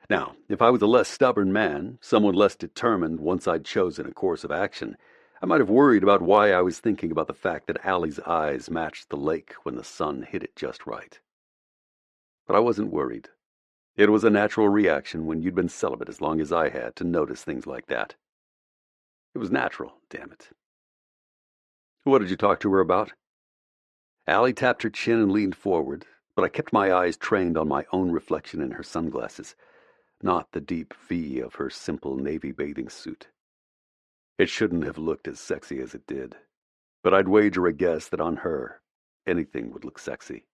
Now, if I was a less stubborn man, someone less determined once I'd chosen a course of action, I might have worried about why I was thinking about the fact that Allie's eyes matched the lake when the sun hit it just right. But I wasn't worried. It was a natural reaction when you'd been celibate as long as I had to notice things like that. It was natural, damn it. What did you talk to her about? Allie tapped her chin and leaned forward, but I kept my eyes trained on my own reflection in her sunglasses, not the deep V of her simple navy bathing suit. It shouldn't have looked as sexy as it did, but I'd wager a guess that on her, anything would look sexy.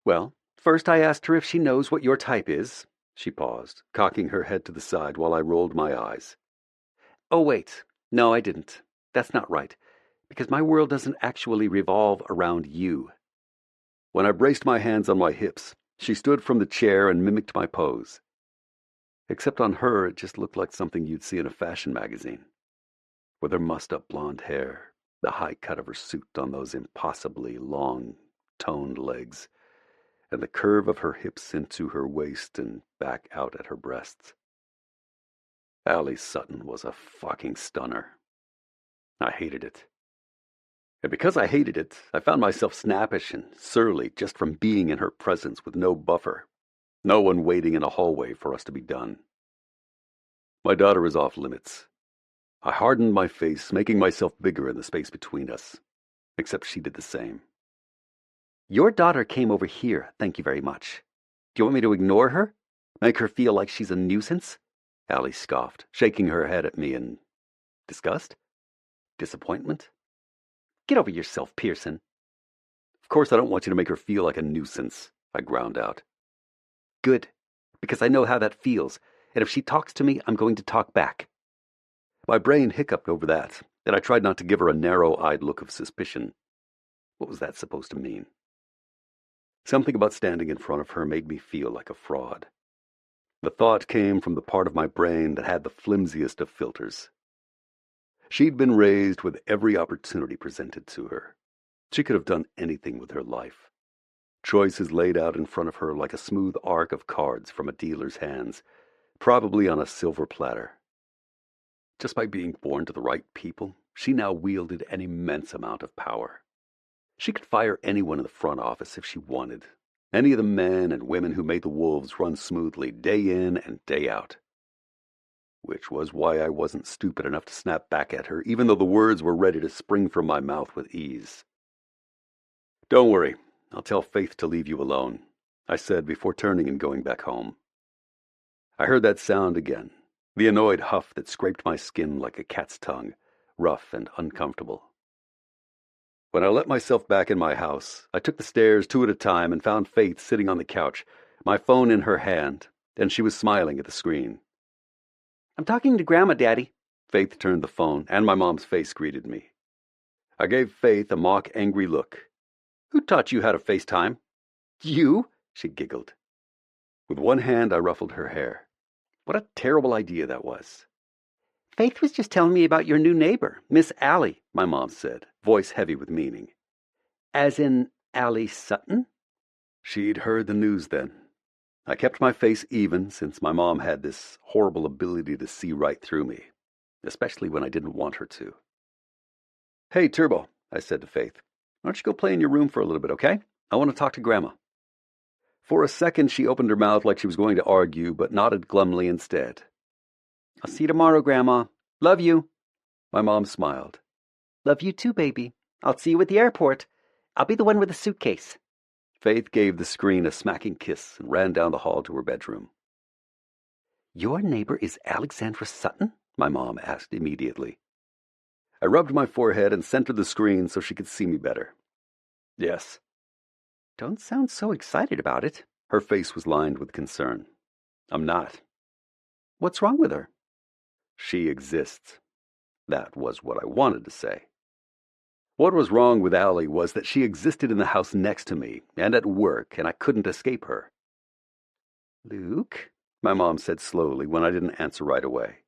Well, first I asked her if she knows what your type is. She paused, cocking her head to the side while I rolled my eyes. Oh, wait. No, I didn't. That's not right, because my world doesn't actually revolve around you. When I braced my hands on my hips, she stood from the chair and mimicked my pose. Except on her, it just looked like something you'd see in a fashion magazine. With her mussed-up blonde hair, the high cut of her suit on those impossibly long, toned legs, and the curve of her hips into her waist and back out at her breasts. Allie Sutton was a fucking stunner. I hated it. And because I hated it, I found myself snappish and surly just from being in her presence with no buffer. No one waiting in a hallway for us to be done. My daughter is off limits. I hardened my face, making myself bigger in the space between us, except she did the same. Your daughter came over here, thank you very much. Do you want me to ignore her? Make her feel like she's a nuisance? Allie scoffed, shaking her head at me in disgust? Disappointment? Get over yourself, Pearson. Of course I don't want you to make her feel like a nuisance, I ground out. Good, because I know how that feels, and if she talks to me, I'm going to talk back. My brain hiccuped over that, and I tried not to give her a narrow-eyed look of suspicion. What was that supposed to mean? Something about standing in front of her made me feel like a fraud. The thought came from the part of my brain that had the flimsiest of filters. She'd been raised with every opportunity presented to her. She could have done anything with her life. Choices laid out in front of her like a smooth arc of cards from a dealer's hands, probably on a silver platter. Just by being born to the right people, she now wielded an immense amount of power. She could fire anyone in the front office if she wanted, any of the men and women who made the wolves run smoothly day in and day out. Which was why I wasn't stupid enough to snap back at her, even though the words were ready to spring from my mouth with ease. Don't worry, I'll tell Faith to leave you alone, I said before turning and going back home. I heard that sound again, the annoyed huff that scraped my skin like a cat's tongue, rough and uncomfortable. When I let myself back in my house, I took the stairs 2 at a time and found Faith sitting on the couch, my phone in her hand, and she was smiling at the screen. I'm talking to Grandma, Daddy. Faith turned the phone, and my mom's face greeted me. I gave Faith a mock angry look. Who taught you how to FaceTime? You? She giggled. With one hand, I ruffled her hair. What a terrible idea that was. Faith was just telling me about your new neighbor, Miss Allie, my mom said, voice heavy with meaning. As in Allie Sutton? She'd heard the news then. I kept my face even since my mom had this horrible ability to see right through me, especially when I didn't want her to. Hey, Turbo, I said to Faith, why don't you go play in your room for a little bit, okay? I want to talk to Grandma. For a second, she opened her mouth like she was going to argue, but nodded glumly instead. I'll see you tomorrow, Grandma. Love you. My mom smiled. Love you too, baby. I'll see you at the airport. I'll be the one with the suitcase. Faith gave the screen a smacking kiss and ran down the hall to her bedroom. Your neighbor is Alexandra Sutton? My mom asked immediately. I rubbed my forehead and centered the screen so she could see me better. Yes. Don't sound so excited about it. Her face was lined with concern. I'm not. What's wrong with her? She exists. That was what I wanted to say. What was wrong with Allie was that she existed in the house next to me and at work, and I couldn't escape her. Luke, my mom said slowly when I didn't answer right away.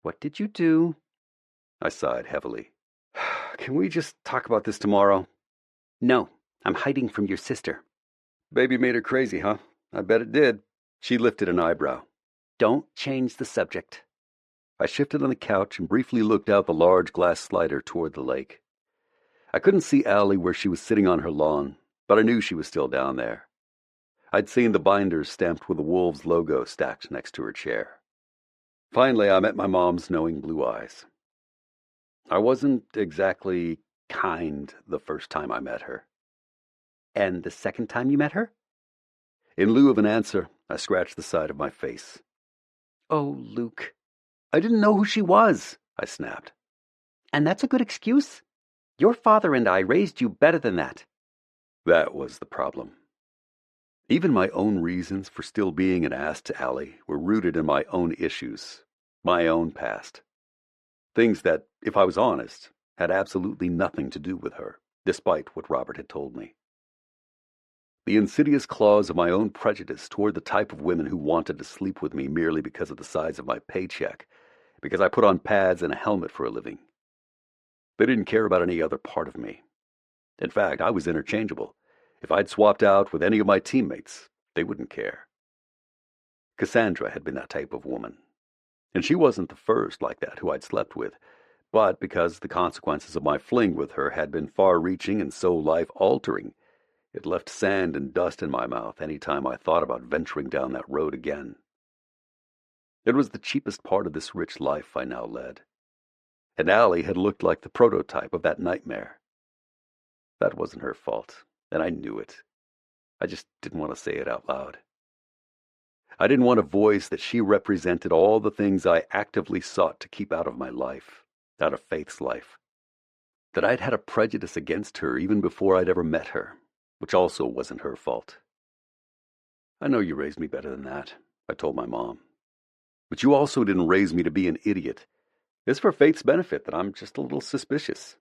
What did you do? I sighed heavily. Can we just talk about this tomorrow? No, I'm hiding from your sister. Baby made her crazy, huh? I bet it did. She lifted an eyebrow. Don't change the subject. I shifted on the couch and briefly looked out the large glass slider toward the lake. I couldn't see Allie where she was sitting on her lawn, but I knew she was still down there. I'd seen the binders stamped with the Wolves logo stacked next to her chair. Finally, I met my mom's knowing blue eyes. I wasn't exactly kind the first time I met her. And the second time you met her? In lieu of an answer, I scratched the side of my face. Oh, Luke. I didn't know who she was, I snapped. And that's a good excuse? Your father and I raised you better than that. That was the problem. Even my own reasons for still being an ass to Allie were rooted in my own issues, my own past. Things that, if I was honest, had absolutely nothing to do with her, despite what Robert had told me. The insidious claws of my own prejudice toward the type of women who wanted to sleep with me merely because of the size of my paycheck, because I put on pads and a helmet for a living. They didn't care about any other part of me. In fact, I was interchangeable. If I'd swapped out with any of my teammates, they wouldn't care. Cassandra had been that type of woman. And she wasn't the first like that who I'd slept with, but because the consequences of my fling with her had been far-reaching and so life-altering, it left sand and dust in my mouth any time I thought about venturing down that road again. It was the cheapest part of this rich life I now led. And Allie had looked like the prototype of that nightmare. That wasn't her fault, and I knew it. I just didn't want to say it out loud. I didn't want to voice that she represented all the things I actively sought to keep out of my life, out of Faith's life. That I'd had a prejudice against her even before I'd ever met her, which also wasn't her fault. I know you raised me better than that, I told my mom. But you also didn't raise me to be an idiot. It's for Faith's benefit that I'm just a little suspicious.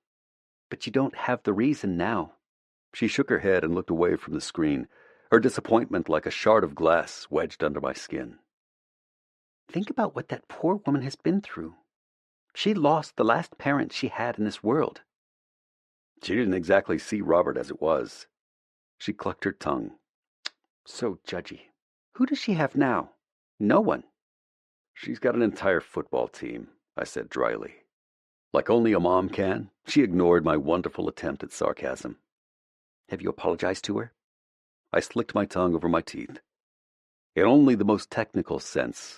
But you don't have the reason now. She shook her head and looked away from the screen, her disappointment like a shard of glass wedged under my skin. Think about what that poor woman has been through. She lost the last parent she had in this world. She didn't exactly see Robert as it was. She clucked her tongue. So judgy. Who does she have now? No one. She's got an entire football team, I said dryly. Like only a mom can, she ignored my wonderful attempt at sarcasm. Have you apologized to her? I slicked my tongue over my teeth. In only the most technical sense,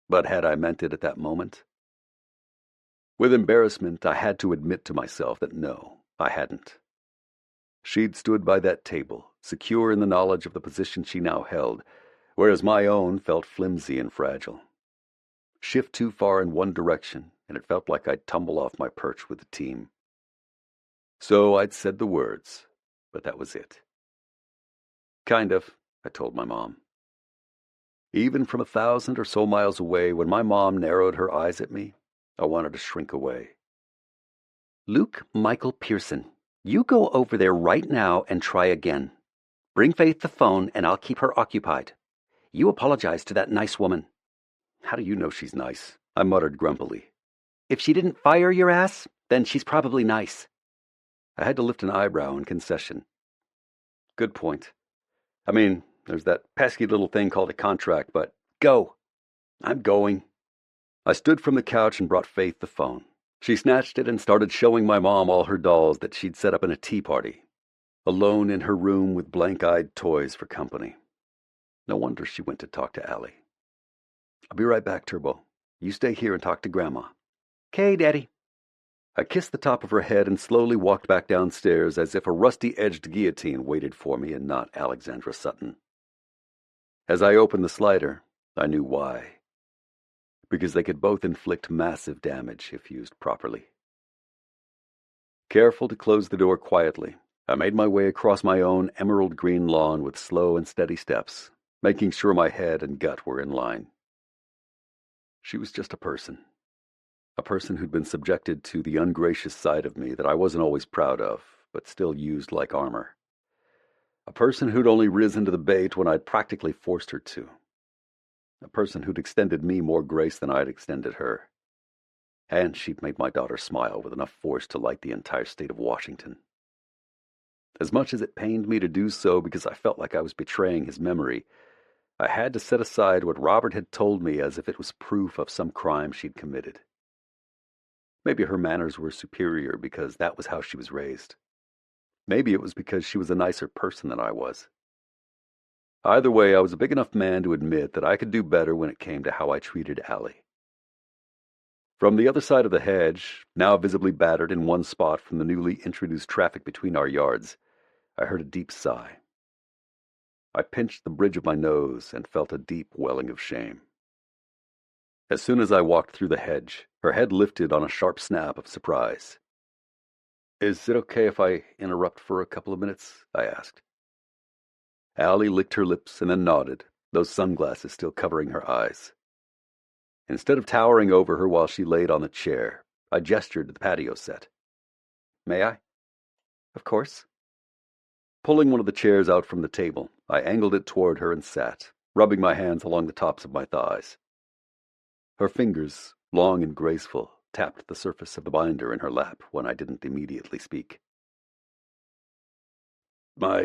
but had I meant it at that moment? With embarrassment, I had to admit to myself that no, I hadn't. She'd stood by that table, secure in the knowledge of the position she now held, whereas my own felt flimsy and fragile. Shift too far in one direction, and it felt like I'd tumble off my perch with the team. So I'd said the words, but that was it. Kind of, I told my mom. Even from 1,000 or so miles away, when my mom narrowed her eyes at me, I wanted to shrink away. Luke Michael Pearson, you go over there right now and try again. Bring Faith the phone and I'll keep her occupied. You apologize to that nice woman. How do you know she's nice? I muttered grumpily. If she didn't fire your ass, then she's probably nice. I had to lift an eyebrow in concession. Good point. I mean, there's that pesky little thing called a contract, but go. I'm going. I stood from the couch and brought Faith the phone. She snatched it and started showing my mom all her dolls that she'd set up in a tea party, alone in her room with blank-eyed toys for company. No wonder she went to talk to Allie. I'll be right back, Turbo. You stay here and talk to Grandma. 'Kay, Daddy. I kissed the top of her head and slowly walked back downstairs as if a rusty-edged guillotine waited for me and not Alexandra Sutton. As I opened the slider, I knew why. Because they could both inflict massive damage if used properly. Careful to close the door quietly, I made my way across my own emerald green lawn with slow and steady steps, making sure my head and gut were in line. She was just a person who'd been subjected to the ungracious side of me that I wasn't always proud of, but still used like armor. A person who'd only risen to the bait when I'd practically forced her to. A person who'd extended me more grace than I'd extended her. And she'd made my daughter smile with enough force to light the entire state of Washington. As much as it pained me to do so because I felt like I was betraying his memory, I had to set aside what Robert had told me as if it was proof of some crime she'd committed. Maybe her manners were superior because that was how she was raised. Maybe it was because she was a nicer person than I was. Either way, I was a big enough man to admit that I could do better when it came to how I treated Allie. From the other side of the hedge, now visibly battered in one spot from the newly introduced traffic between our yards, I heard a deep sigh. I pinched the bridge of my nose and felt a deep welling of shame. As soon as I walked through the hedge, her head lifted on a sharp snap of surprise. "Is it okay if I interrupt for a couple of minutes?" I asked. Allie licked her lips and then nodded, those sunglasses still covering her eyes. Instead of towering over her while she laid on the chair, I gestured to the patio set. "May I?" "Of course." Pulling one of the chairs out from the table, I angled it toward her and sat, rubbing my hands along the tops of my thighs. Her fingers, long and graceful, tapped the surface of the binder in her lap when I didn't immediately speak. "My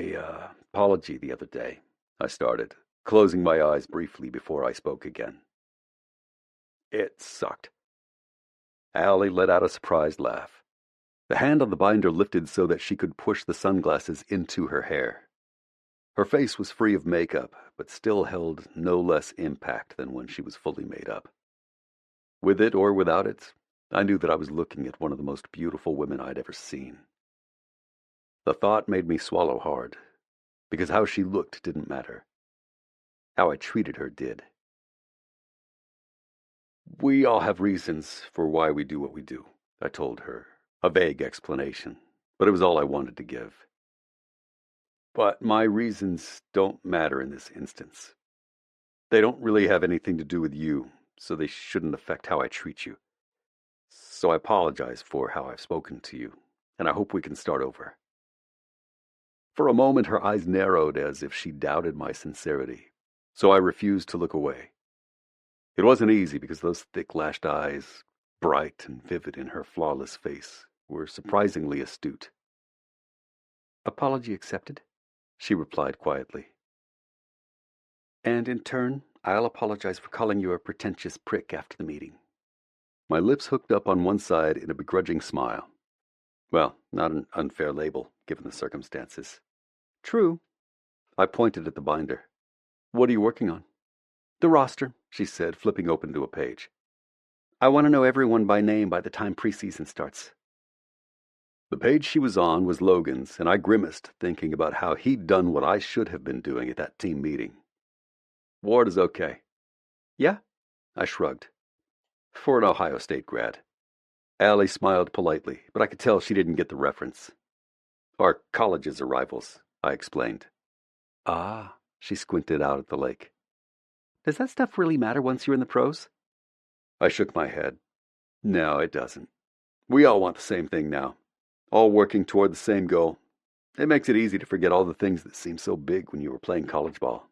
apology the other day," I started, closing my eyes briefly before I spoke again. "It sucked." Allie let out a surprised laugh. The hand on the binder lifted so that she could push the sunglasses into her hair. Her face was free of makeup, but still held no less impact than when she was fully made up. With it or without it, I knew that I was looking at one of the most beautiful women I'd ever seen. The thought made me swallow hard, because how she looked didn't matter. How I treated her did. "We all have reasons for why we do what we do," I told her, a vague explanation, but it was all I wanted to give. "But my reasons don't matter in this instance. They don't really have anything to do with you, so they shouldn't affect how I treat you. So I apologize for how I've spoken to you, and I hope we can start over." For a moment her eyes narrowed as if she doubted my sincerity, so I refused to look away. It wasn't easy because those thick-lashed eyes, bright and vivid in her flawless face, were surprisingly astute. "Apology accepted," she replied quietly. "And in turn, I'll apologize for calling you a pretentious prick after the meeting." My lips hooked up on one side in a begrudging smile. Well, not an unfair label, given the circumstances. "True." I pointed at the binder. "What are you working on?" "The roster," she said, flipping open to a page. "I want to know everyone by name by the time preseason starts." The page she was on was Logan's, and I grimaced, thinking about how he'd done what I should have been doing at that team meeting. "Ward is okay." "Yeah?" I shrugged. "For an Ohio State grad." Allie smiled politely, but I could tell she didn't get the reference. "Our colleges are rivals," I explained. "Ah," she squinted out at the lake. "Does that stuff really matter once you're in the pros?" I shook my head. "No, it doesn't. We all want the same thing now, all working toward the same goal. It makes it easy to forget all the things that seemed so big when you were playing college ball."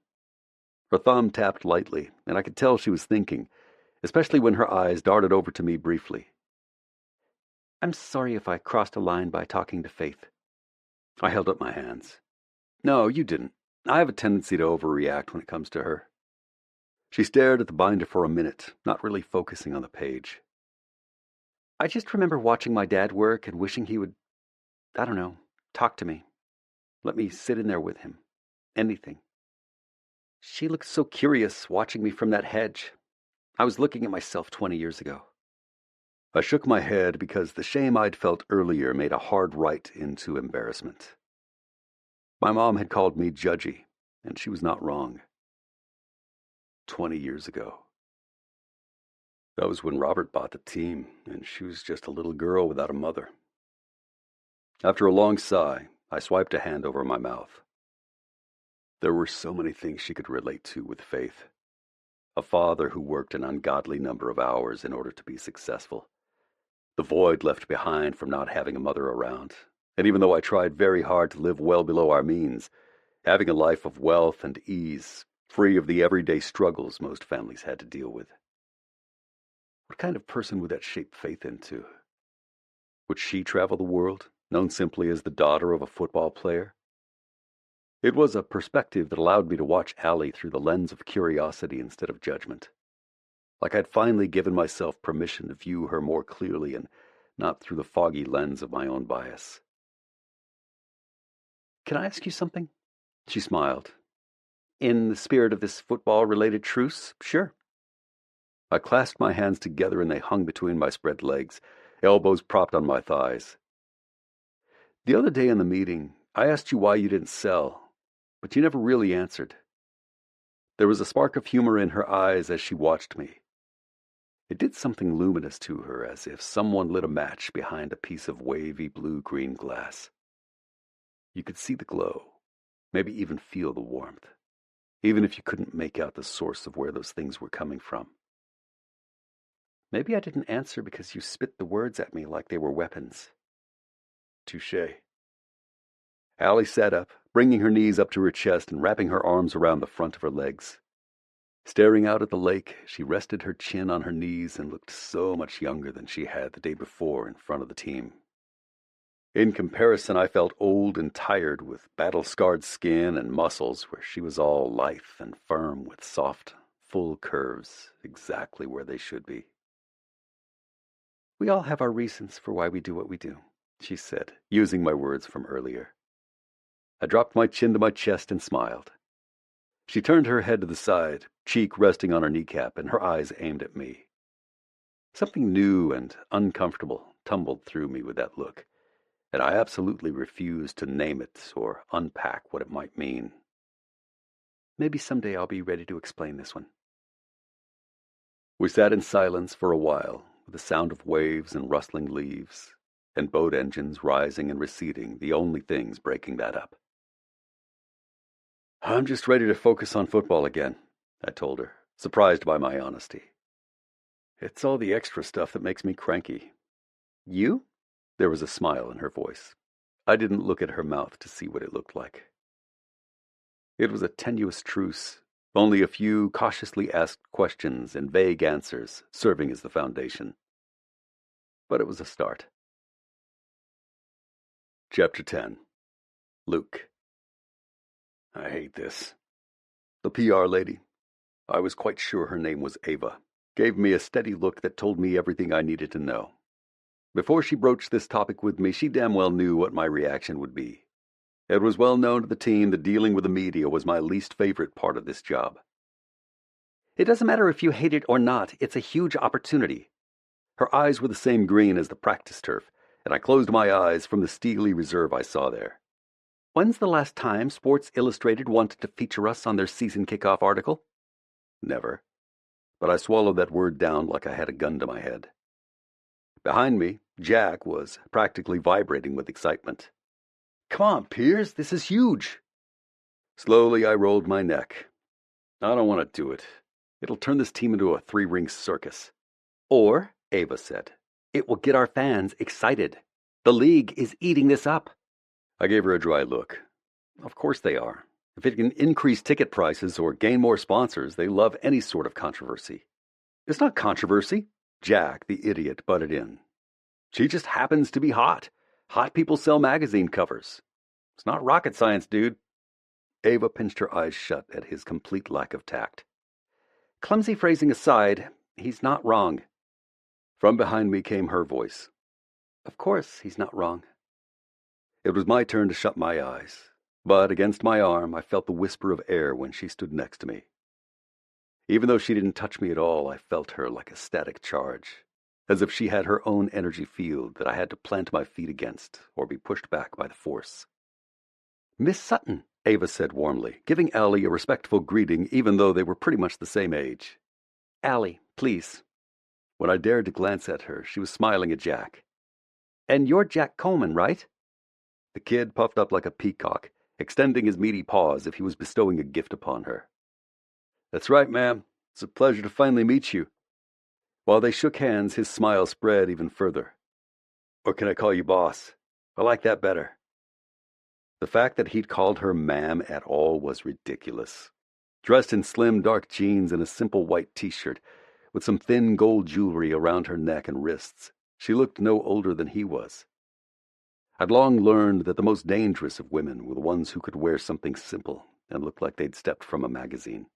Her thumb tapped lightly, and I could tell she was thinking, especially when her eyes darted over to me briefly. "I'm sorry if I crossed a line by talking to Faith." I held up my hands. "No, you didn't. I have a tendency to overreact when it comes to her." She stared at the binder for a minute, not really focusing on the page. "I just remember watching my dad work and wishing he would, I don't know, talk to me. Let me sit in there with him. Anything. She looked so curious watching me from that hedge. I was looking at myself 20 years ago." I shook my head because the shame I'd felt earlier made a hard right into embarrassment. My mom had called me judgy, and she was not wrong. 20 years ago. That was when Robert bought the team, and she was just a little girl without a mother. After a long sigh, I swiped a hand over my mouth. There were so many things she could relate to with Faith. A father who worked an ungodly number of hours in order to be successful. The void left behind from not having a mother around. And even though I tried very hard to live well below our means, having a life of wealth and ease, free of the everyday struggles most families had to deal with. What kind of person would that shape Faith into? Would she travel the world, known simply as the daughter of a football player? It was a perspective that allowed me to watch Allie through the lens of curiosity instead of judgment. Like I'd finally given myself permission to view her more clearly and not through the foggy lens of my own bias. "Can I ask you something?" She smiled. In the spirit of this football-related truce, sure. I clasped my hands together and they hung between my spread legs, elbows propped on my thighs. The other day in the meeting, I asked you why you didn't sell, but you never really answered. There was a spark of humor in her eyes as she watched me. It did something luminous to her, as if someone lit a match behind a piece of wavy blue-green glass. You could see the glow, maybe even feel the warmth, even if you couldn't make out the source of where those things were coming from. Maybe I didn't answer because you spit the words at me like they were weapons. Touché. Allie sat up, bringing her knees up to her chest and wrapping her arms around the front of her legs. Staring out at the lake, she rested her chin on her knees and looked so much younger than she had the day before in front of the team. In comparison, I felt old and tired with battle-scarred skin and muscles where she was all lithe and firm with soft, full curves, exactly where they should be. We all have our reasons for why we do what we do, she said, using my words from earlier. I dropped my chin to my chest and smiled. She turned her head to the side, cheek resting on her kneecap, and her eyes aimed at me. Something new and uncomfortable tumbled through me with that look, and I absolutely refused to name it or unpack what it might mean. Maybe someday I'll be ready to explain this one. We sat in silence for a while, with the sound of waves and rustling leaves, and boat engines rising and receding, the only things breaking that up. I'm just ready to focus on football again, I told her, surprised by my honesty. It's all the extra stuff that makes me cranky. You? There was a smile in her voice. I didn't look at her mouth to see what it looked like. It was a tenuous truce, only a few cautiously asked questions and vague answers serving as the foundation. But it was a start. Chapter 10. Luke. I hate this. The PR lady, I was quite sure her name was Ava, gave me a steady look that told me everything I needed to know. Before she broached this topic with me, she damn well knew what my reaction would be. It was well known to the team that dealing with the media was my least favorite part of this job. It doesn't matter if you hate it or not, it's a huge opportunity. Her eyes were the same green as the practice turf, and I closed my eyes from the steely reserve I saw there. When's the last time Sports Illustrated wanted to feature us on their season kickoff article? Never. But I swallowed that word down like I had a gun to my head. Behind me, Jack was practically vibrating with excitement. Come on, Piers, this is huge. Slowly I rolled my neck. I don't want to do it. It'll turn this team into a three-ring circus. Or, Ava said, it will get our fans excited. The league is eating this up. I gave her a dry look. Of course they are. If it can increase ticket prices or gain more sponsors, they love any sort of controversy. It's not controversy. Jack, the idiot, butted in. She just happens to be hot. Hot people sell magazine covers. It's not rocket science, dude. Ava pinched her eyes shut at his complete lack of tact. Clumsy phrasing aside, he's not wrong. From behind me came her voice. Of course he's not wrong. It was my turn to shut my eyes, but against my arm I felt the whisper of air when she stood next to me. Even though she didn't touch me at all, I felt her like a static charge, as if she had her own energy field that I had to plant my feet against or be pushed back by the force. Miss Sutton, Ava said warmly, giving Allie a respectful greeting even though they were pretty much the same age. Allie, please. When I dared to glance at her, she was smiling at Jack. And you're Jack Coleman, right? The kid puffed up like a peacock, extending his meaty paw as if he was bestowing a gift upon her. That's right, ma'am. It's a pleasure to finally meet you. While they shook hands, his smile spread even further. Or can I call you boss? I like that better. The fact that he'd called her ma'am at all was ridiculous. Dressed in slim dark jeans and a simple white t-shirt, with some thin gold jewelry around her neck and wrists, she looked no older than he was. I'd long learned that the most dangerous of women were the ones who could wear something simple and look like they'd stepped from a magazine.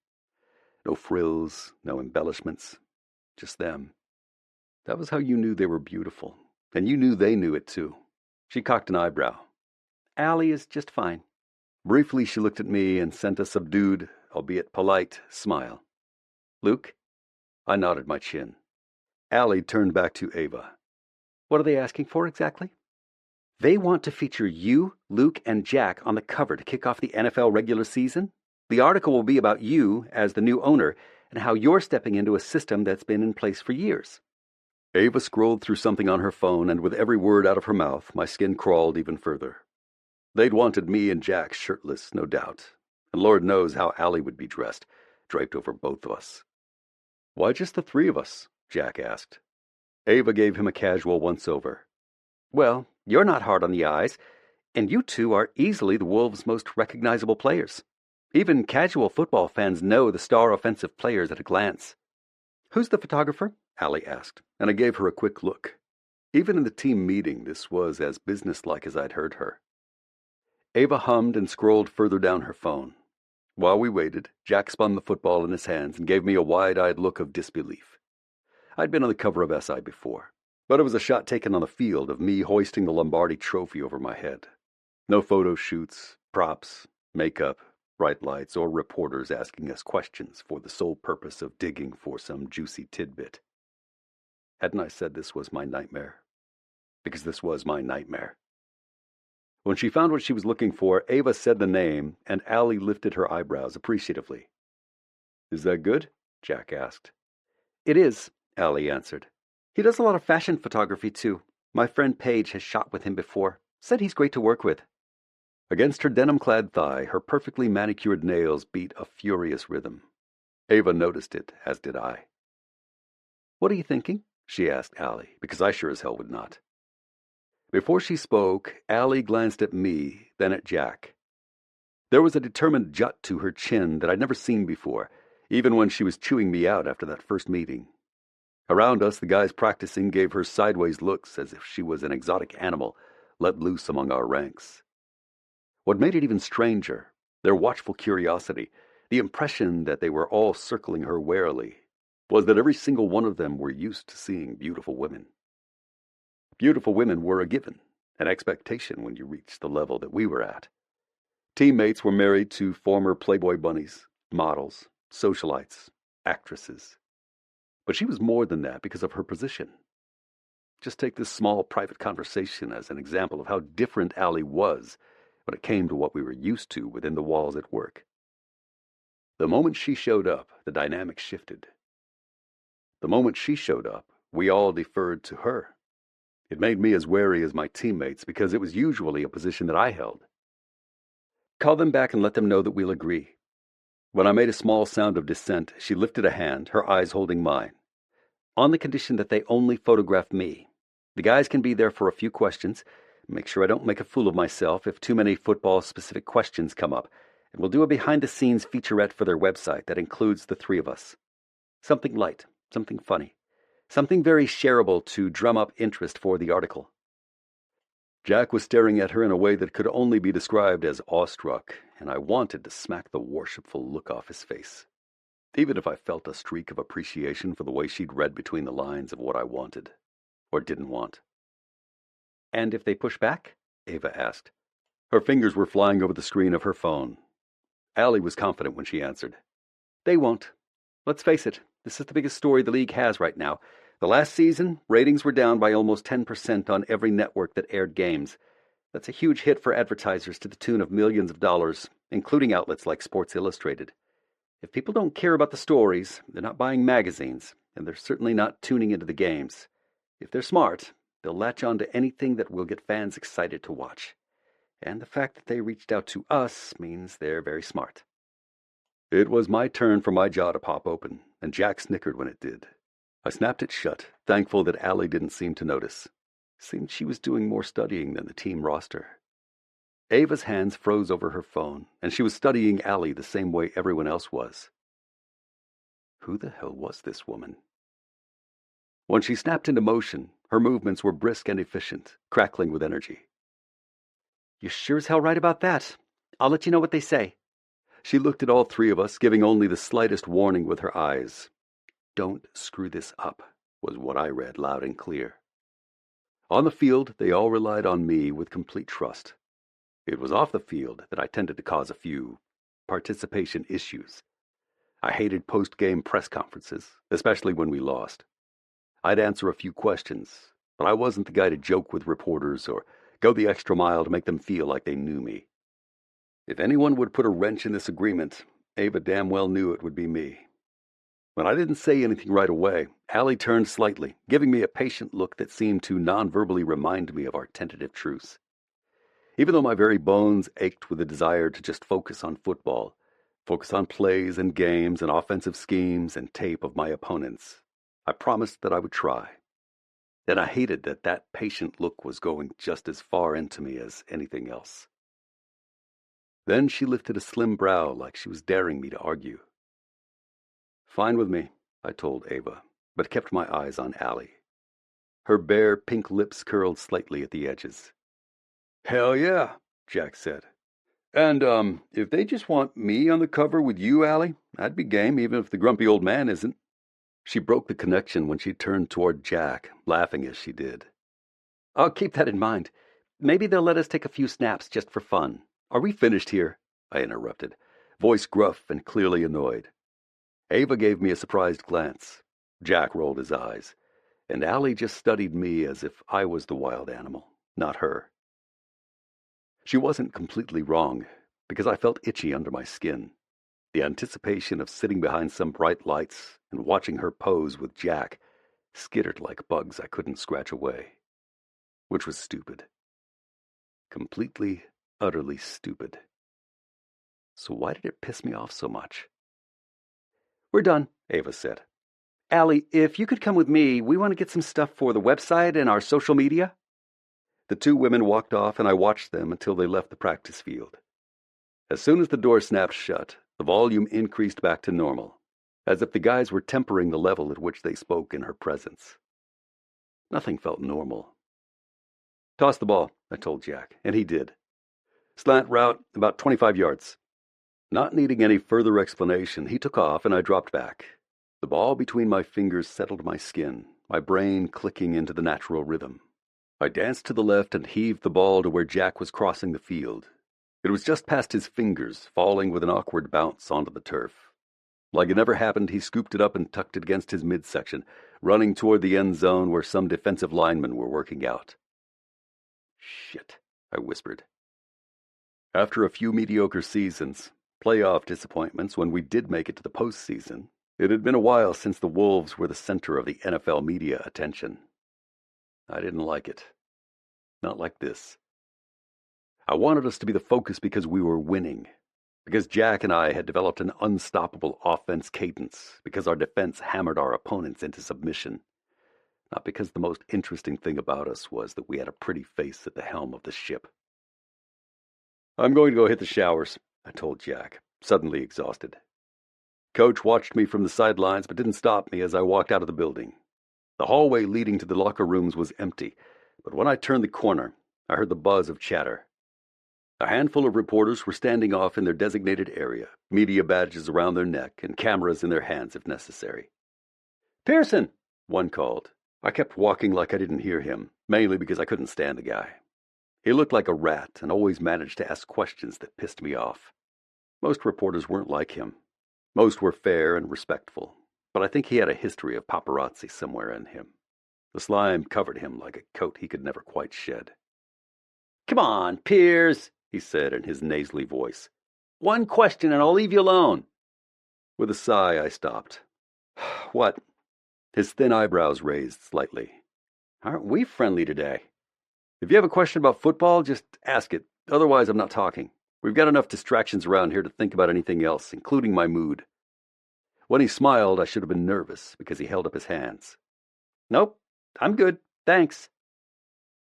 No frills, no embellishments, just them. That was how you knew they were beautiful, and you knew they knew it too. She cocked an eyebrow. Allie is just fine. Briefly, she looked at me and sent a subdued, albeit polite, smile. Luke? I nodded my chin. Allie turned back to Ava. What are they asking for exactly? They want to feature you, Luke, and Jack on the cover to kick off the NFL regular season. The article will be about you as the new owner and how you're stepping into a system that's been in place for years. Ava scrolled through something on her phone, and with every word out of her mouth, my skin crawled even further. They'd wanted me and Jack shirtless, no doubt, and Lord knows how Allie would be dressed, draped over both of us. Why just the three of us? Jack asked. Ava gave him a casual once-over. Well, you're not hard on the eyes, and you two are easily the Wolves' most recognizable players. Even casual football fans know the star offensive players at a glance. Who's the photographer? Allie asked, and I gave her a quick look. Even in the team meeting, this was as businesslike as I'd heard her. Ava hummed and scrolled further down her phone. While we waited, Jack spun the football in his hands and gave me a wide-eyed look of disbelief. I'd been on the cover of SI before, but it was a shot taken on the field of me hoisting the Lombardi trophy over my head. No photo shoots, props, makeup, bright lights, or reporters asking us questions for the sole purpose of digging for some juicy tidbit. Hadn't I said this was my nightmare? Because this was my nightmare. When she found what she was looking for, Ava said the name, and Allie lifted her eyebrows appreciatively. Is that good? Jack asked. It is, Allie answered. He does a lot of fashion photography, too. My friend Paige has shot with him before. Said he's great to work with. Against her denim-clad thigh, her perfectly manicured nails beat a furious rhythm. Ava noticed it, as did I. What are you thinking? She asked Allie, because I sure as hell would not. Before she spoke, Allie glanced at me, then at Jack. There was a determined jut to her chin that I'd never seen before, even when she was chewing me out after that first meeting. Around us, the guys practicing gave her sideways looks as if she was an exotic animal let loose among our ranks. What made it even stranger, their watchful curiosity, the impression that they were all circling her warily, was that every single one of them were used to seeing beautiful women. Beautiful women were a given, an expectation when you reached the level that we were at. Teammates were married to former Playboy bunnies, models, socialites, actresses. But she was more than that because of her position. Just take this small private conversation as an example of how different Allie was when it came to what we were used to within the walls at work. The moment she showed up, the dynamic shifted. The moment she showed up, we all deferred to her. It made me as wary as my teammates because it was usually a position that I held. Call them back and let them know that we'll agree. When I made a small sound of dissent, she lifted a hand, her eyes holding mine. On the condition that they only photograph me. The guys can be there for a few questions. Make sure I don't make a fool of myself if too many football-specific questions come up. And we'll do a behind-the-scenes featurette for their website that includes the three of us. Something light, something funny. Something very shareable to drum up interest for the article. Jack was staring at her in a way that could only be described as awestruck, and I wanted to smack the worshipful look off his face, even if I felt a streak of appreciation for the way she'd read between the lines of what I wanted, or didn't want. And if they push back? Ava asked. Her fingers were flying over the screen of her phone. Allie was confident when she answered. They won't. Let's face it, this is the biggest story the league has right now. The last season, ratings were down by almost 10% on every network that aired games. That's a huge hit for advertisers to the tune of millions of dollars, including outlets like Sports Illustrated. If people don't care about the stories, they're not buying magazines, and they're certainly not tuning into the games. If they're smart, they'll latch on to anything that will get fans excited to watch. And the fact that they reached out to us means they're very smart. It was my turn for my jaw to pop open, and Jack snickered when it did. I snapped it shut, thankful that Allie didn't seem to notice. Seemed she was doing more studying than the team roster. Ava's hands froze over her phone, and she was studying Allie the same way everyone else was. Who the hell was this woman? When she snapped into motion, her movements were brisk and efficient, crackling with energy. You're sure as hell right about that. I'll let you know what they say. She looked at all three of us, giving only the slightest warning with her eyes. Don't screw this up, was what I read loud and clear. On the field, they all relied on me with complete trust. It was off the field that I tended to cause a few participation issues. I hated post-game press conferences, especially when we lost. I'd answer a few questions, but I wasn't the guy to joke with reporters or go the extra mile to make them feel like they knew me. If anyone would put a wrench in this agreement, Ava damn well knew it would be me. When I didn't say anything right away, Allie turned slightly, giving me a patient look that seemed to non-verbally remind me of our tentative truce. Even though my very bones ached with the desire to just focus on football, focus on plays and games and offensive schemes and tape of my opponents, I promised that I would try. And I hated that that patient look was going just as far into me as anything else. Then she lifted a slim brow like she was daring me to argue. Fine with me, I told Ava, but kept my eyes on Allie. Her bare pink lips curled slightly at the edges. Hell yeah, Jack said. And, if they just want me on the cover with you, Allie, I'd be game, even if the grumpy old man isn't. She broke the connection when she turned toward Jack, laughing as she did. I'll keep that in mind. Maybe they'll let us take a few snaps just for fun. Are we finished here? I interrupted, voice gruff and clearly annoyed. Ava gave me a surprised glance. Jack rolled his eyes, and Allie just studied me as if I was the wild animal, not her. She wasn't completely wrong, because I felt itchy under my skin. The anticipation of sitting behind some bright lights and watching her pose with Jack skittered like bugs I couldn't scratch away. Which was stupid. Completely, utterly stupid. So why did it piss me off so much? We're done, Ava said. Allie, if you could come with me, we want to get some stuff for the website and our social media. The two women walked off, and I watched them until they left the practice field. As soon as the door snapped shut, the volume increased back to normal, as if the guys were tempering the level at which they spoke in her presence. Nothing felt normal. Toss the ball, I told Jack, and he did. Slant route, about 25 yards. Not needing any further explanation, he took off, and I dropped back. The ball between my fingers settled my skin, my brain clicking into the natural rhythm. I danced to the left and heaved the ball to where Jack was crossing the field. It was just past his fingers, falling with an awkward bounce onto the turf. Like it never happened, he scooped it up and tucked it against his midsection, running toward the end zone where some defensive linemen were working out. Shit, I whispered. After a few mediocre seasons, playoff disappointments when we did make it to the postseason, it had been a while since the Wolves were the center of the NFL media attention. I didn't like it. Not like this. I wanted us to be the focus because we were winning, because Jack and I had developed an unstoppable offense cadence, because our defense hammered our opponents into submission, not because the most interesting thing about us was that we had a pretty face at the helm of the ship. I'm going to go hit the showers, I told Jack, suddenly exhausted. Coach watched me from the sidelines but didn't stop me as I walked out of the building. The hallway leading to the locker rooms was empty, but when I turned the corner, I heard the buzz of chatter. A handful of reporters were standing off in their designated area, media badges around their neck and cameras in their hands if necessary. Pearson, one called. I kept walking like I didn't hear him, mainly because I couldn't stand the guy. He looked like a rat and always managed to ask questions that pissed me off. Most reporters weren't like him. Most were fair and respectful, but I think he had a history of paparazzi somewhere in him. The slime covered him like a coat he could never quite shed. Come on, Piers, he said in his nasally voice. One question and I'll leave you alone. With a sigh, I stopped. What? His thin eyebrows raised slightly. Aren't we friendly today? If you have a question about football, just ask it. Otherwise, I'm not talking. We've got enough distractions around here to think about anything else, including my mood. When he smiled, I should have been nervous because he held up his hands. Nope, I'm good, thanks.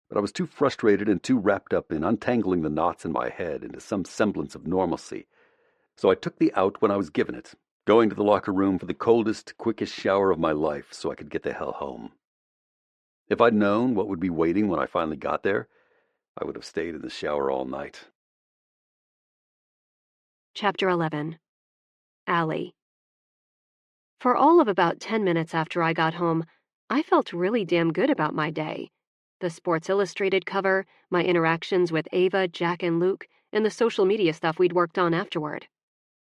But I was too frustrated and too wrapped up in untangling the knots in my head into some semblance of normalcy, so I took the out when I was given it, going to the locker room for the coldest, quickest shower of my life so I could get the hell home. If I'd known what would be waiting when I finally got there, I would have stayed in the shower all night. Chapter 11. Allie. For all of about 10 minutes after I got home, I felt really damn good about my day. The Sports Illustrated cover, my interactions with Ava, Jack, and Luke, and the social media stuff we'd worked on afterward.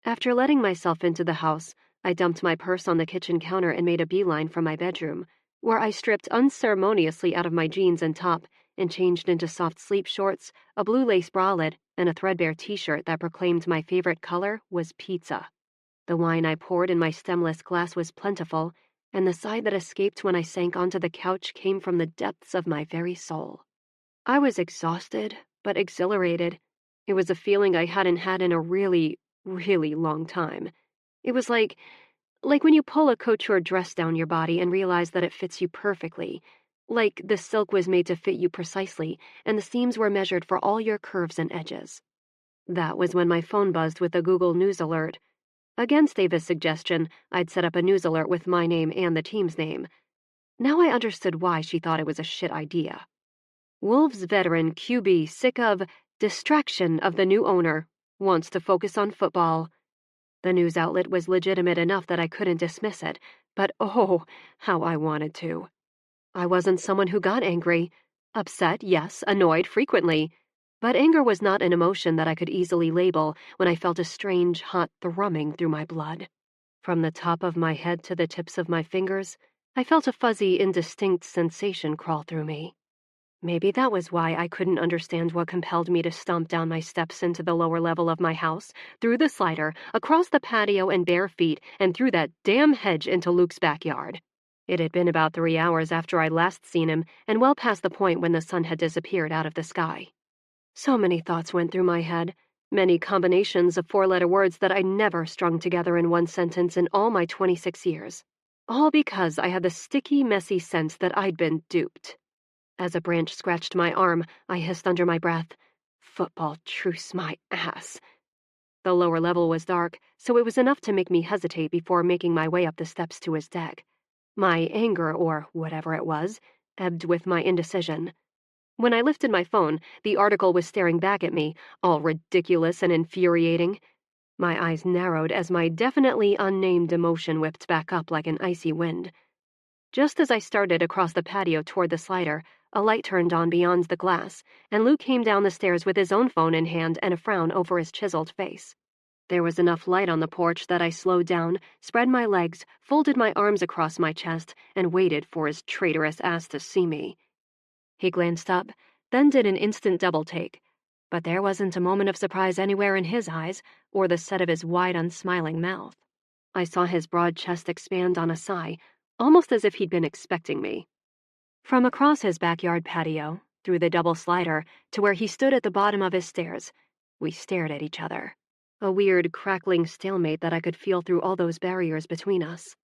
After letting myself into the house, I dumped my purse on the kitchen counter and made a beeline for my bedroom, where I stripped unceremoniously out of my jeans and top and changed into soft sleep shorts, a blue lace bralette, and a threadbare t-shirt that proclaimed my favorite color was pizza. The wine I poured in my stemless glass was plentiful, and the sigh that escaped when I sank onto the couch came from the depths of my very soul. I was exhausted, but exhilarated. It was a feeling I hadn't had in a really, really long time. It was like when you pull a couture dress down your body and realize that it fits you perfectly. Like the silk was made to fit you precisely, and the seams were measured for all your curves and edges. That was when my phone buzzed with a Google News alert. Against Ava's suggestion, I'd set up a news alert with my name and the team's name. Now I understood why she thought it was a shit idea. Wolves veteran QB sick of distraction of the new owner, wants to focus on football. The news outlet was legitimate enough that I couldn't dismiss it, but oh, how I wanted to. I wasn't someone who got angry. Upset, yes, annoyed frequently. But anger was not an emotion that I could easily label when I felt a strange, hot thrumming through my blood. From the top of my head to the tips of my fingers, I felt a fuzzy, indistinct sensation crawl through me. Maybe that was why I couldn't understand what compelled me to stomp down my steps into the lower level of my house, through the slider, across the patio and bare feet, and through that damn hedge into Luke's backyard. It had been about 3 hours after I'd last seen him, and well past the point when the sun had disappeared out of the sky. So many thoughts went through my head, many combinations of 4-letter words that I'd never strung together in one sentence in all my 26 years. All because I had the sticky, messy sense that I'd been duped. As a branch scratched my arm, I hissed under my breath, "Football truce my ass." The lower level was dark, so it was enough to make me hesitate before making my way up the steps to his deck. My anger, or whatever it was, ebbed with my indecision. When I lifted my phone, the article was staring back at me, all ridiculous and infuriating. My eyes narrowed as my definitely unnamed emotion whipped back up like an icy wind. Just as I started across the patio toward the slider, a light turned on beyond the glass, and Luke came down the stairs with his own phone in hand and a frown over his chiseled face. There was enough light on the porch that I slowed down, spread my legs, folded my arms across my chest, and waited for his traitorous ass to see me. He glanced up, then did an instant double-take, but there wasn't a moment of surprise anywhere in his eyes or the set of his wide, unsmiling mouth. I saw his broad chest expand on a sigh, almost as if he'd been expecting me. From across his backyard patio, through the double slider, to where he stood at the bottom of his stairs, we stared at each other. A weird, crackling stalemate that I could feel through all those barriers between us.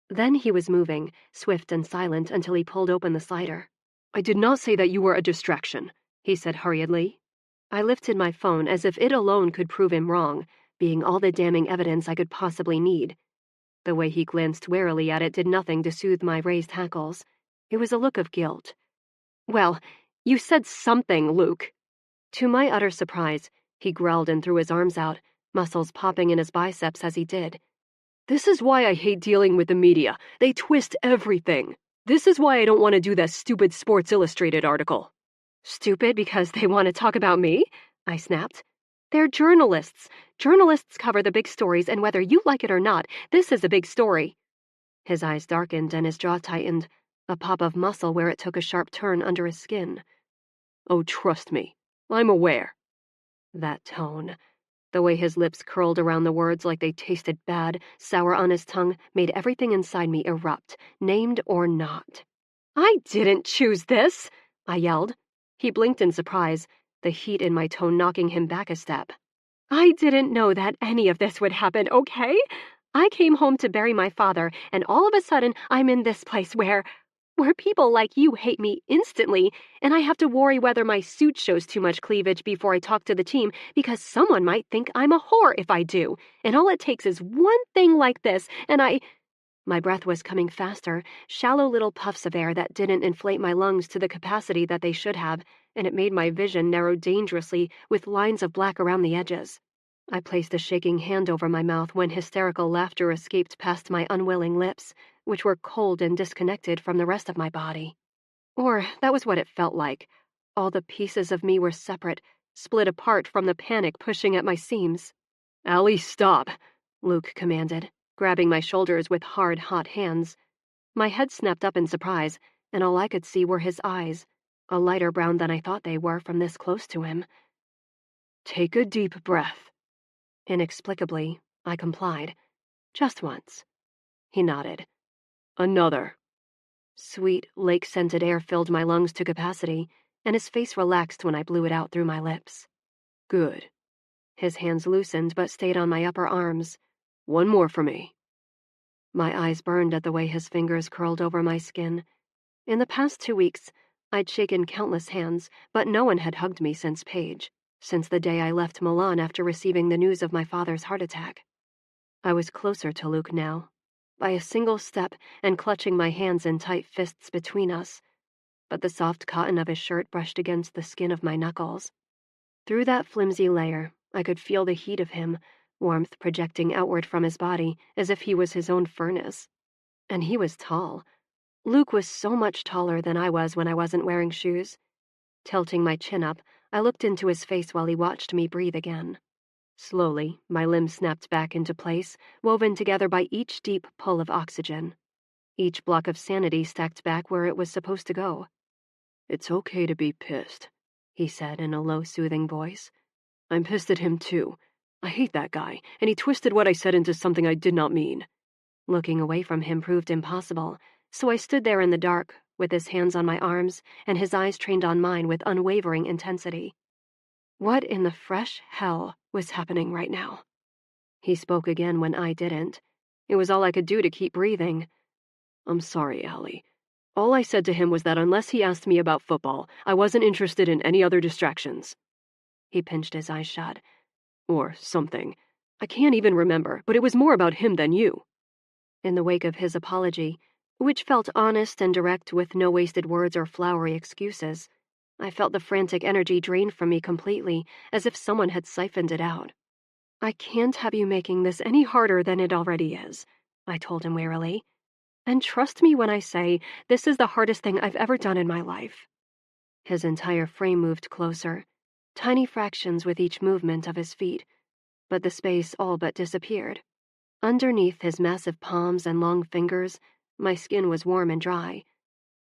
Then he was moving, swift and silent, until he pulled open the slider. "I did not say that you were a distraction," he said hurriedly. I lifted my phone as if it alone could prove him wrong, being all the damning evidence I could possibly need. The way he glanced warily at it did nothing to soothe my raised hackles. It was a look of guilt. "Well, you said something, Luke." To my utter surprise, he growled and threw his arms out, muscles popping in his biceps as he did. "This is why I hate dealing with the media. They twist everything. This is why I don't want to do that stupid Sports Illustrated article." "Stupid because they want to talk about me?" I snapped. "They're journalists. Journalists cover the big stories, and whether you like it or not, this is a big story." His eyes darkened and his jaw tightened, a pop of muscle where it took a sharp turn under his skin. "Oh, trust me. I'm aware." That tone, the way his lips curled around the words like they tasted bad, sour on his tongue, made everything inside me erupt, named or not. "I didn't choose this," I yelled. He blinked in surprise, the heat in my tone knocking him back a step. "I didn't know that any of this would happen, okay? I came home to bury my father, and all of a sudden I'm in this place where people like you hate me instantly, and I have to worry whether my suit shows too much cleavage before I talk to the team because someone might think I'm a whore if I do, and all it takes is one thing like this, and I—" My breath was coming faster, shallow little puffs of air that didn't inflate my lungs to the capacity that they should have, and it made my vision narrow dangerously with lines of black around the edges. I placed a shaking hand over my mouth when hysterical laughter escaped past my unwilling lips, which were cold and disconnected from the rest of my body. Or that was what it felt like. All the pieces of me were separate, split apart from the panic pushing at my seams. "Allie, stop," Luke commanded, grabbing my shoulders with hard, hot hands. My head snapped up in surprise, and all I could see were his eyes, a lighter brown than I thought they were from this close to him. "Take a deep breath." Inexplicably, I complied. "Just once." He nodded. "Another." Sweet, lake-scented air filled my lungs to capacity, and his face relaxed when I blew it out through my lips. "Good." His hands loosened but stayed on my upper arms. "One more for me." My eyes burned at the way his fingers curled over my skin. In the past 2 weeks, I'd shaken countless hands, but no one had hugged me since Paige, since the day I left Milan after receiving the news of my father's heart attack. I was closer to Luke now, by a single step and clutching my hands in tight fists between us, but the soft cotton of his shirt brushed against the skin of my knuckles. Through that flimsy layer, I could feel the heat of him, warmth projecting outward from his body as if he was his own furnace. And he was tall. Luke was so much taller than I was when I wasn't wearing shoes. Tilting my chin up, I looked into his face while he watched me breathe again. Slowly, my limbs snapped back into place, woven together by each deep pull of oxygen. Each block of sanity stacked back where it was supposed to go. "It's okay to be pissed," he said in a low, soothing voice. "I'm pissed at him, too. I hate that guy, and he twisted what I said into something I did not mean." Looking away from him proved impossible, so I stood there in the dark, with his hands on my arms and his eyes trained on mine with unwavering intensity. What in the fresh hell was happening right now? He spoke again when I didn't. It was all I could do to keep breathing. "I'm sorry, Allie. All I said to him was that unless he asked me about football, I wasn't interested in any other distractions." He pinched his eyes shut. "Or something. I can't even remember, but it was more about him than you." In the wake of his apology, which felt honest and direct with no wasted words or flowery excuses, I felt the frantic energy drained from me completely, as if someone had siphoned it out. "I can't have you making this any harder than it already is," I told him wearily. "And trust me when I say this is the hardest thing I've ever done in my life." His entire frame moved closer, tiny fractions with each movement of his feet, but the space all but disappeared. Underneath his massive palms and long fingers, my skin was warm and dry.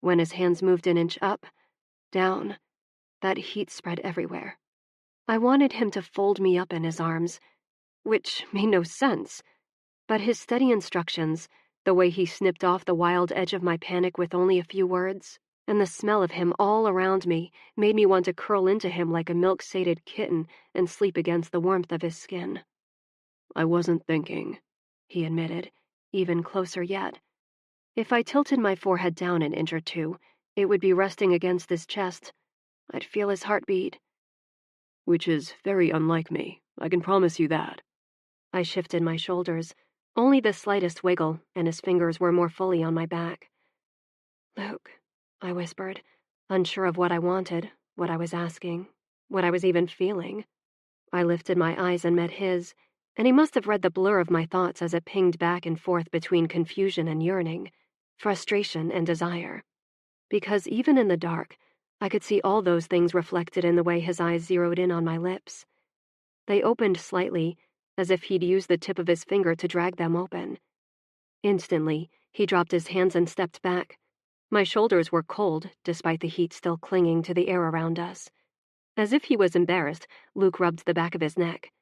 When his hands moved an inch up, down, that heat spread everywhere. I wanted him to fold me up in his arms, which made no sense, but his steady instructions, the way he snipped off the wild edge of my panic with only a few words, and the smell of him all around me made me want to curl into him like a milk-sated kitten and sleep against the warmth of his skin. "I wasn't thinking," he admitted, even closer yet. If I tilted my forehead down an inch or two, it would be resting against his chest. I'd feel his heartbeat. "Which is very unlike me, I can promise you that." I shifted my shoulders, only the slightest wiggle, and his fingers were more fully on my back. "Luke," I whispered, unsure of what I wanted, what I was asking, what I was even feeling. I lifted my eyes and met his, and he must have read the blur of my thoughts as it pinged back and forth between confusion and yearning, frustration and desire. Because even in the dark, I could see all those things reflected in the way his eyes zeroed in on my lips. They opened slightly, as if he'd used the tip of his finger to drag them open. Instantly, he dropped his hands and stepped back. My shoulders were cold, despite the heat still clinging to the air around us. As if he was embarrassed, Luke rubbed the back of his neck.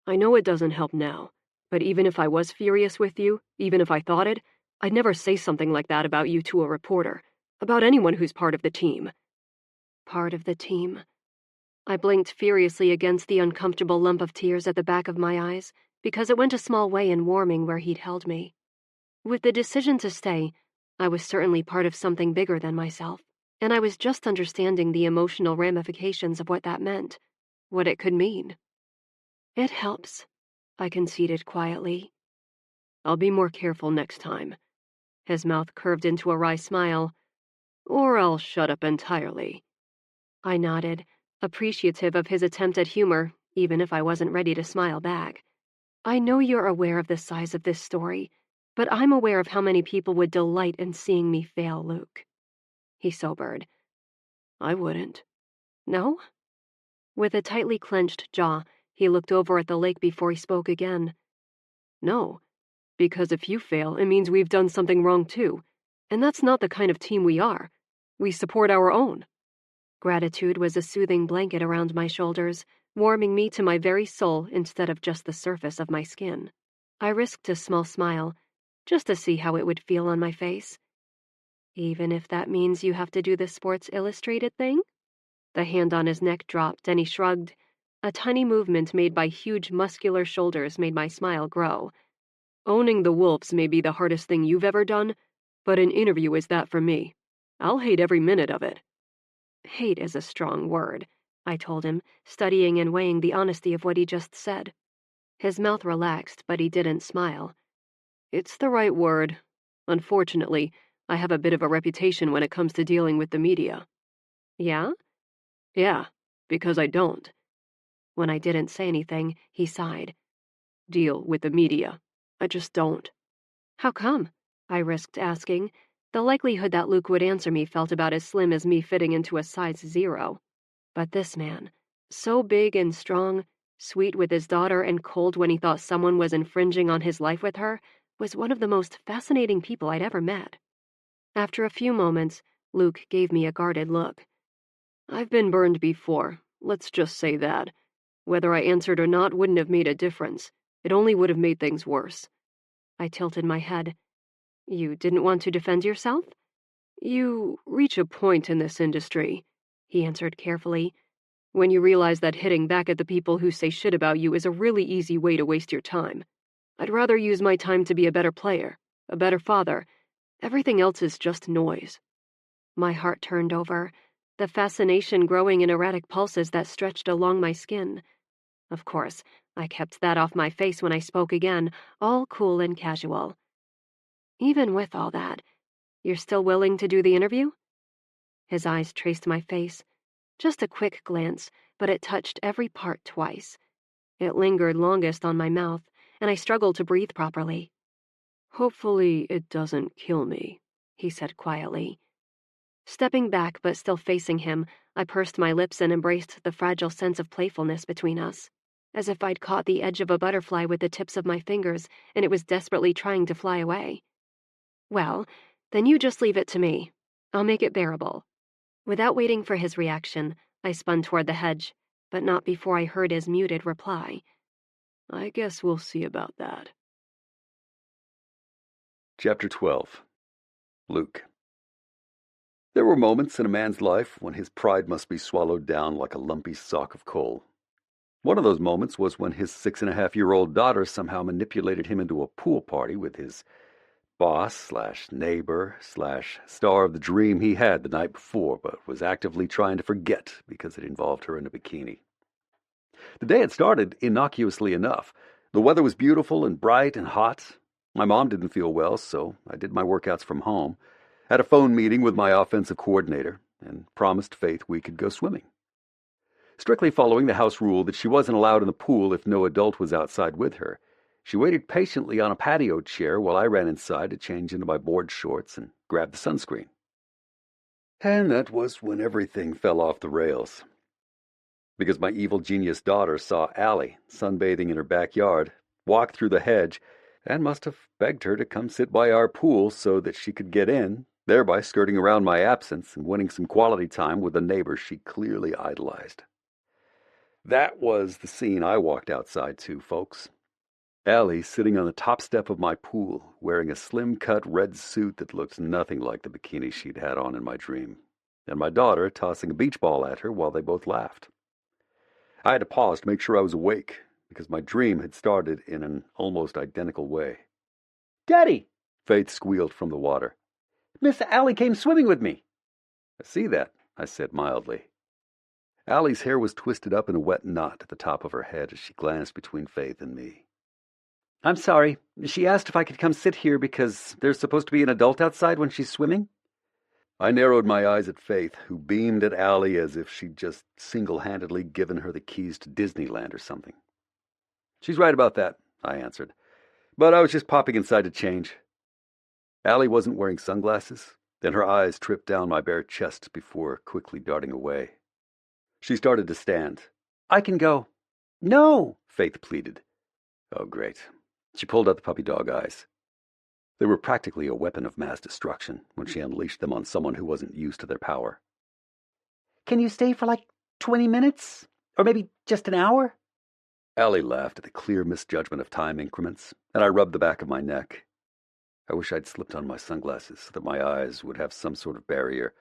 "I know it doesn't help now, but even if I was furious with you, even if I thought it, I'd never say something like that about you to a reporter, about anyone who's part of the team." Part of the team. I blinked furiously against the uncomfortable lump of tears at the back of my eyes, because it went a small way in warming where he'd held me. With the decision to stay, I was certainly part of something bigger than myself, and I was just understanding the emotional ramifications of what that meant, what it could mean. "It helps," I conceded quietly. "I'll be more careful next time." His mouth curved into a wry smile. "Or I'll shut up entirely." I nodded, appreciative of his attempt at humor, even if I wasn't ready to smile back. "I know you're aware of the size of this story, but I'm aware of how many people would delight in seeing me fail, Luke." He sobered. I wouldn't. No? With a tightly clenched jaw, he looked over at the lake before he spoke again. No, because if you fail, it means we've done something wrong too. And that's not the kind of team we are. We support our own. Gratitude was a soothing blanket around my shoulders, warming me to my very soul instead of just the surface of my skin. I risked a small smile, just to see how it would feel on my face. Even if that means you have to do the Sports Illustrated thing? The hand on his neck dropped and he shrugged. A tiny movement made by huge muscular shoulders made my smile grow. Owning the Wolves may be the hardest thing you've ever done, but an interview is that for me. I'll hate every minute of it. Hate is a strong word, I told him, studying and weighing the honesty of what he just said. His mouth relaxed, but he didn't smile. It's the right word. Unfortunately, I have a bit of a reputation when it comes to dealing with the media. Yeah? Yeah, because I don't. When I didn't say anything, he sighed. Deal with the media. I just don't. How come? I risked asking. The likelihood that Luke would answer me felt about as slim as me fitting into a size 0. But this man, so big and strong, sweet with his daughter and cold when he thought someone was infringing on his life with her, was one of the most fascinating people I'd ever met. After a few moments, Luke gave me a guarded look. I've been burned before, let's just say that. Whether I answered or not wouldn't have made a difference. It only would have made things worse. I tilted my head. You didn't want to defend yourself? You reach a point in this industry, he answered carefully, when you realize that hitting back at the people who say shit about you is a really easy way to waste your time. I'd rather use my time to be a better player, a better father. Everything else is just noise. My heart turned over, the fascination growing in erratic pulses that stretched along my skin. Of course, I kept that off my face when I spoke again, all cool and casual. Even with all that, you're still willing to do the interview? His eyes traced my face. Just a quick glance, but it touched every part twice. It lingered longest on my mouth, and I struggled to breathe properly. Hopefully it doesn't kill me, he said quietly. Stepping back but still facing him, I pursed my lips and embraced the fragile sense of playfulness between us, as if I'd caught the edge of a butterfly with the tips of my fingers and it was desperately trying to fly away. Well, then you just leave it to me. I'll make it bearable. Without waiting for his reaction, I spun toward the hedge, but not before I heard his muted reply. I guess we'll see about that. Chapter 12. Luke. There were moments in a man's life when his pride must be swallowed down like a lumpy sock of coal. One of those moments was when his 6.5-year-old daughter somehow manipulated him into a pool party with his boss/neighbor/star of the dream he had the night before, but was actively trying to forget because it involved her in a bikini. The day had started innocuously enough. The weather was beautiful and bright and hot. My mom didn't feel well, so I did my workouts from home, had a phone meeting with my offensive coordinator, and promised Faith we could go swimming. Strictly following the house rule that she wasn't allowed in the pool if no adult was outside with her, she waited patiently on a patio chair while I ran inside to change into my board shorts and grab the sunscreen. And that was when everything fell off the rails. Because my evil genius daughter saw Allie sunbathing in her backyard, walked through the hedge, and must have begged her to come sit by our pool so that she could get in, thereby skirting around my absence and winning some quality time with a neighbor she clearly idolized. That was the scene I walked outside to, folks. Allie sitting on the top step of my pool, wearing a slim-cut red suit that looked nothing like the bikini she'd had on in my dream, and my daughter tossing a beach ball at her while they both laughed. I had to pause to make sure I was awake, because my dream had started in an almost identical way. Daddy, Faith squealed from the water. Miss Allie came swimming with me. I see that, I said mildly. Allie's hair was twisted up in a wet knot at the top of her head as she glanced between Faith and me. I'm sorry. She asked if I could come sit here because there's supposed to be an adult outside when she's swimming. I narrowed my eyes at Faith, who beamed at Allie as if she'd just single-handedly given her the keys to Disneyland or something. She's right about that, I answered. But I was just popping inside to change. Allie wasn't wearing sunglasses. Then her eyes tripped down my bare chest before quickly darting away. She started to stand. I can go. No, Faith pleaded. Oh, great. She pulled out the puppy dog eyes. They were practically a weapon of mass destruction when she unleashed them on someone who wasn't used to their power. Can you stay for like 20 minutes? Or maybe just an hour? Allie laughed at the clear misjudgment of time increments, and I rubbed the back of my neck. I wish I'd slipped on my sunglasses so that my eyes would have some sort of barrier,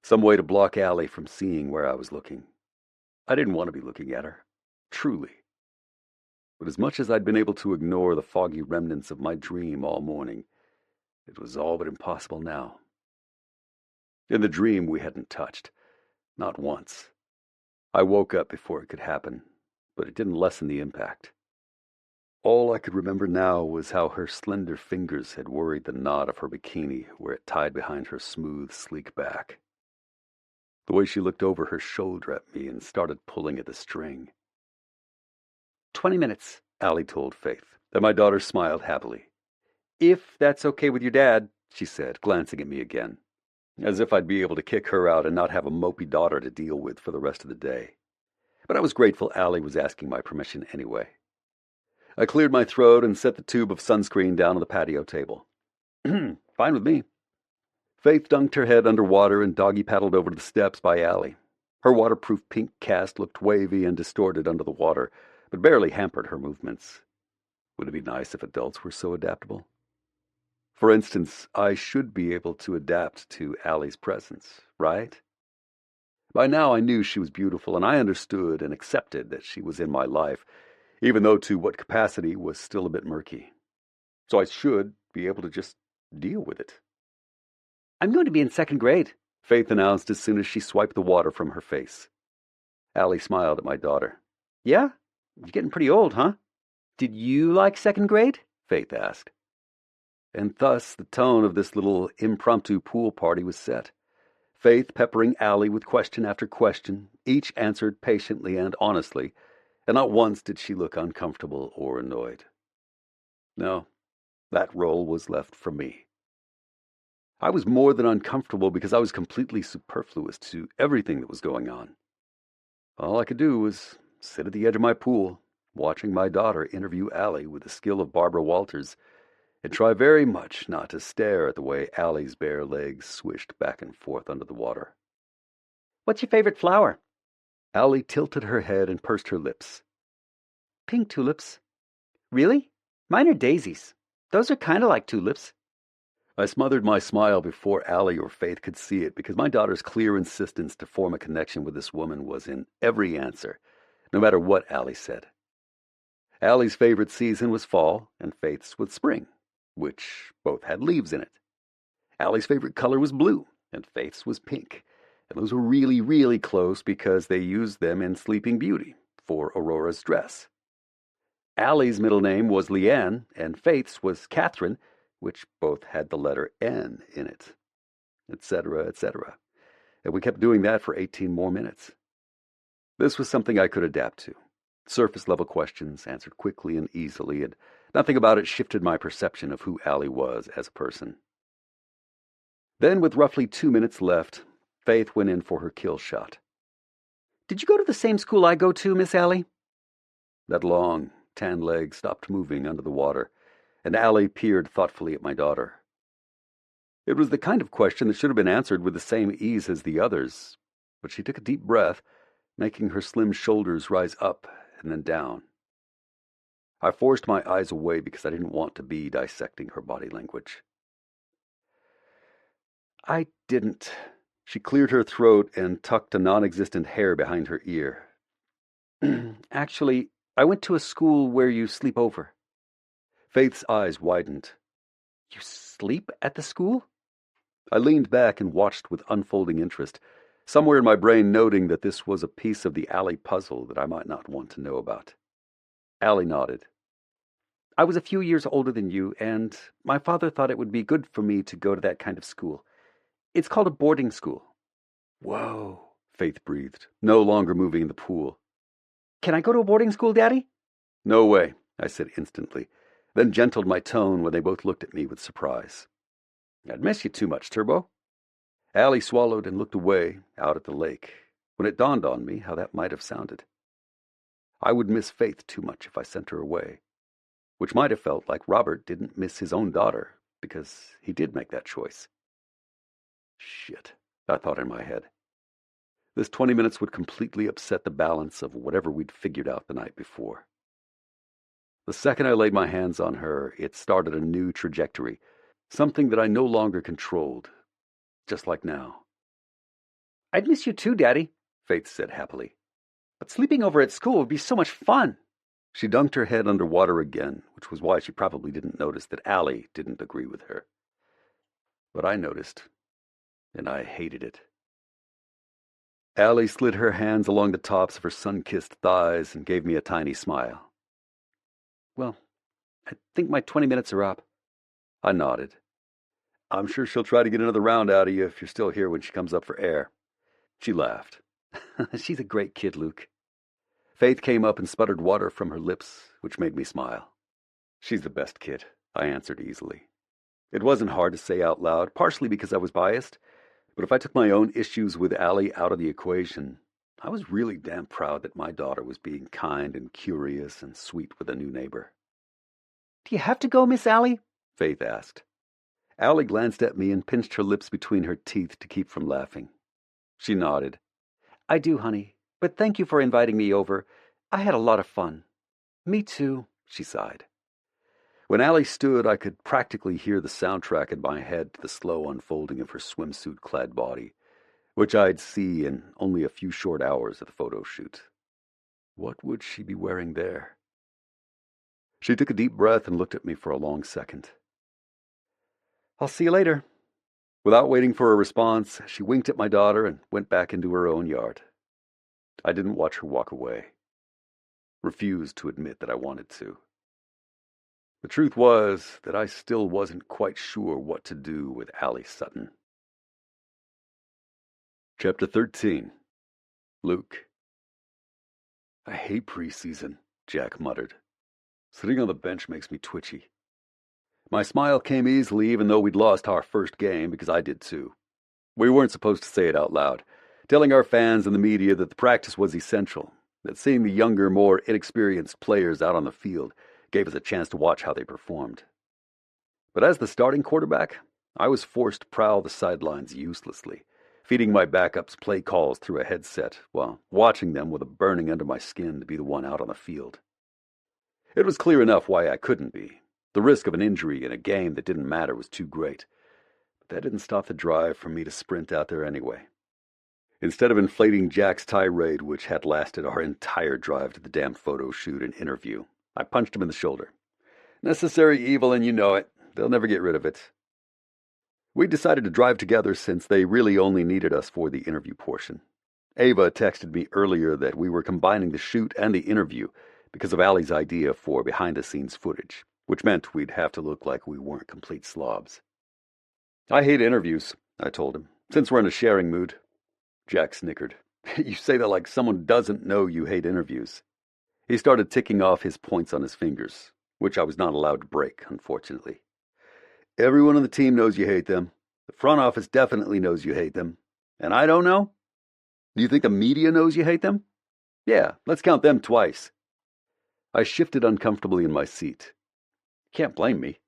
some way to block Allie from seeing where I was looking. I didn't want to be looking at her, truly. But as much as I'd been able to ignore the foggy remnants of my dream all morning, it was all but impossible now. In the dream we hadn't touched, not once. I woke up before it could happen, but it didn't lessen the impact. All I could remember now was how her slender fingers had worried the knot of her bikini where it tied behind her smooth, sleek back. The way she looked over her shoulder at me and started pulling at the string. 20 minutes, Allie told Faith, and my daughter smiled happily. If that's okay with your dad, she said, glancing at me again, as if I'd be able to kick her out and not have a mopey daughter to deal with for the rest of the day. But I was grateful Allie was asking my permission anyway. I cleared my throat and set the tube of sunscreen down on the patio table. Fine with me. Faith dunked her head under water and doggy-paddled over to the steps by Allie. Her waterproof pink cast looked wavy and distorted under the water, but barely hampered her movements. Would it be nice if adults were so adaptable? For instance, I should be able to adapt to Allie's presence, right? By now I knew she was beautiful, and I understood and accepted that she was in my life, even though to what capacity was still a bit murky. So I should be able to just deal with it. I'm going to be in second grade, Faith announced as soon as she swiped the water from her face. Allie smiled at my daughter. Yeah? You're getting pretty old, huh? Did you like second grade? Faith asked. And thus the tone of this little impromptu pool party was set. Faith peppering Allie with question after question, each answered patiently and honestly, and not once did she look uncomfortable or annoyed. No, that role was left for me. I was more than uncomfortable because I was completely superfluous to everything that was going on. All I could do was sit at the edge of my pool, watching my daughter interview Allie with the skill of Barbara Walters, and try very much not to stare at the way Allie's bare legs swished back and forth under the water. What's your favorite flower? Allie tilted her head and pursed her lips. Pink tulips. Really? Mine are daisies. Those are kind of like tulips. I smothered my smile before Allie or Faith could see it because my daughter's clear insistence to form a connection with this woman was in every answer, no matter what Allie said. Allie's favorite season was fall, and Faith's was spring, which both had leaves in it. Allie's favorite color was blue, and Faith's was pink, and those were really, really close because they used them in Sleeping Beauty for Aurora's dress. Allie's middle name was Leanne, and Faith's was Catherine, which both had the letter N in it, etc., etc. And we kept doing that for 18 more minutes. This was something I could adapt to. Surface-level questions answered quickly and easily, and nothing about it shifted my perception of who Allie was as a person. Then, with roughly 2 minutes left, Faith went in for her kill shot. Did you go to the same school I go to, Miss Allie? That long, tan leg stopped moving under the water, and Allie peered thoughtfully at my daughter. It was the kind of question that should have been answered with the same ease as the others, but she took a deep breath, making her slim shoulders rise up and then down. I forced my eyes away because I didn't want to be dissecting her body language. I didn't. She cleared her throat and tucked a non-existent hair behind her ear. Actually, I went to a school where you sleep over. Faith's eyes widened. You sleep at the school? I leaned back and watched with unfolding interest, somewhere in my brain noting that this was a piece of the Allie puzzle that I might not want to know about. Allie nodded. I was a few years older than you, and my father thought it would be good for me to go to that kind of school. It's called a boarding school. Whoa, Faith breathed, no longer moving in the pool. Can I go to a boarding school, Daddy? No way, I said instantly, then gentled my tone when they both looked at me with surprise. I'd miss you too much, Turbo. Allie swallowed and looked away, out at the lake, when it dawned on me how that might have sounded. I would miss Faith too much if I sent her away, which might have felt like Robert didn't miss his own daughter, because he did make that choice. Shit, I thought in my head. This 20 minutes would completely upset the balance of whatever we'd figured out the night before. The second I laid my hands on her, it started a new trajectory, something that I no longer controlled, just like now. "I'd miss you too, Daddy," Faith said happily. "But sleeping over at school would be so much fun." She dunked her head under water again, which was why she probably didn't notice that Allie didn't agree with her. But I noticed, and I hated it. Allie slid her hands along the tops of her sun-kissed thighs and gave me a tiny smile. "Well, I think my 20 minutes are up." I nodded. "I'm sure she'll try to get another round out of you if you're still here when she comes up for air." She laughed. "She's a great kid, Luke." Faith came up and sputtered water from her lips, which made me smile. "She's the best kid," I answered easily. It wasn't hard to say out loud, partially because I was biased, but if I took my own issues with Allie out of the equation, I was really damn proud that my daughter was being kind and curious and sweet with a new neighbor. "Do you have to go, Miss Allie?" Faith asked. Allie glanced at me and pinched her lips between her teeth to keep from laughing. She nodded. "I do, honey, but thank you for inviting me over. I had a lot of fun." "Me too," she sighed. When Allie stood, I could practically hear the soundtrack in my head to the slow unfolding of her swimsuit-clad body, which I'd see in only a few short hours at the photo shoot. What would she be wearing there? She took a deep breath and looked at me for a long second. "I'll see you later." Without waiting for a response, she winked at my daughter and went back into her own yard. I didn't watch her walk away. Refused to admit that I wanted to. The truth was that I still wasn't quite sure what to do with Allie Sutton. Chapter 13. Luke. "I hate preseason," Jack muttered. "Sitting on the bench makes me twitchy." My smile came easily, even though we'd lost our first game, because I did too. We weren't supposed to say it out loud, telling our fans and the media that the practice was essential, that seeing the younger, more inexperienced players out on the field gave us a chance to watch how they performed. But as the starting quarterback, I was forced to prowl the sidelines uselessly, feeding my backups play calls through a headset while watching them with a burning under my skin to be the one out on the field. It was clear enough why I couldn't be. The risk of an injury in a game that didn't matter was too great. But that didn't stop the drive for me to sprint out there anyway. Instead of inflating Jack's tirade, which had lasted our entire drive to the damn photo shoot and interview, I punched him in the shoulder. Necessary evil, and you know it. They'll never get rid of it. We decided to drive together since they really only needed us for the interview portion. Ava texted me earlier that we were combining the shoot and the interview because of Allie's idea for behind-the-scenes footage, which meant we'd have to look like we weren't complete slobs. "I hate interviews," I told him, "since we're in a sharing mood." Jack snickered. "You say that like someone doesn't know you hate interviews." He started ticking off his points on his fingers, which I was not allowed to break, unfortunately. "Everyone on the team knows you hate them. The front office definitely knows you hate them. And I don't know? Do you think the media knows you hate them? Yeah, let's count them twice." I shifted uncomfortably in my seat. Can't blame me.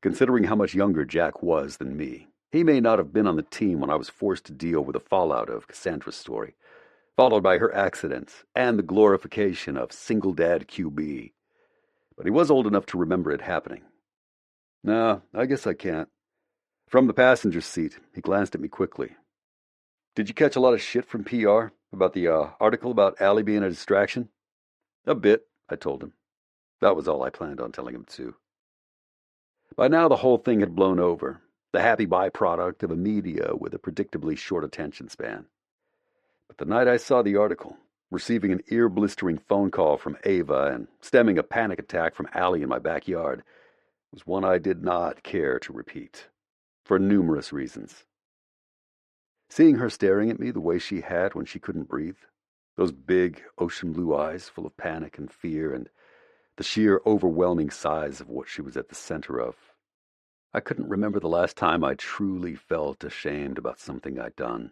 Considering how much younger Jack was than me, he may not have been on the team when I was forced to deal with the fallout of Cassandra's story, followed by her accident and the glorification of single dad QB. But he was old enough to remember it happening. "No, I guess I can't." From the passenger seat, he glanced at me quickly. "Did you catch a lot of shit from PR about the article about Allie being a distraction?" "A bit," I told him. That was all I planned on telling him too. By now the whole thing had blown over, the happy byproduct of a media with a predictably short attention span. But the night I saw the article, receiving an ear-blistering phone call from Ava and stemming a panic attack from Allie in my backyard, was one I did not care to repeat, for numerous reasons. Seeing her staring at me the way she had when she couldn't breathe, those big ocean blue eyes full of panic and fear, and the sheer overwhelming size of what she was at the center of, I couldn't remember the last time I truly felt ashamed about something I'd done.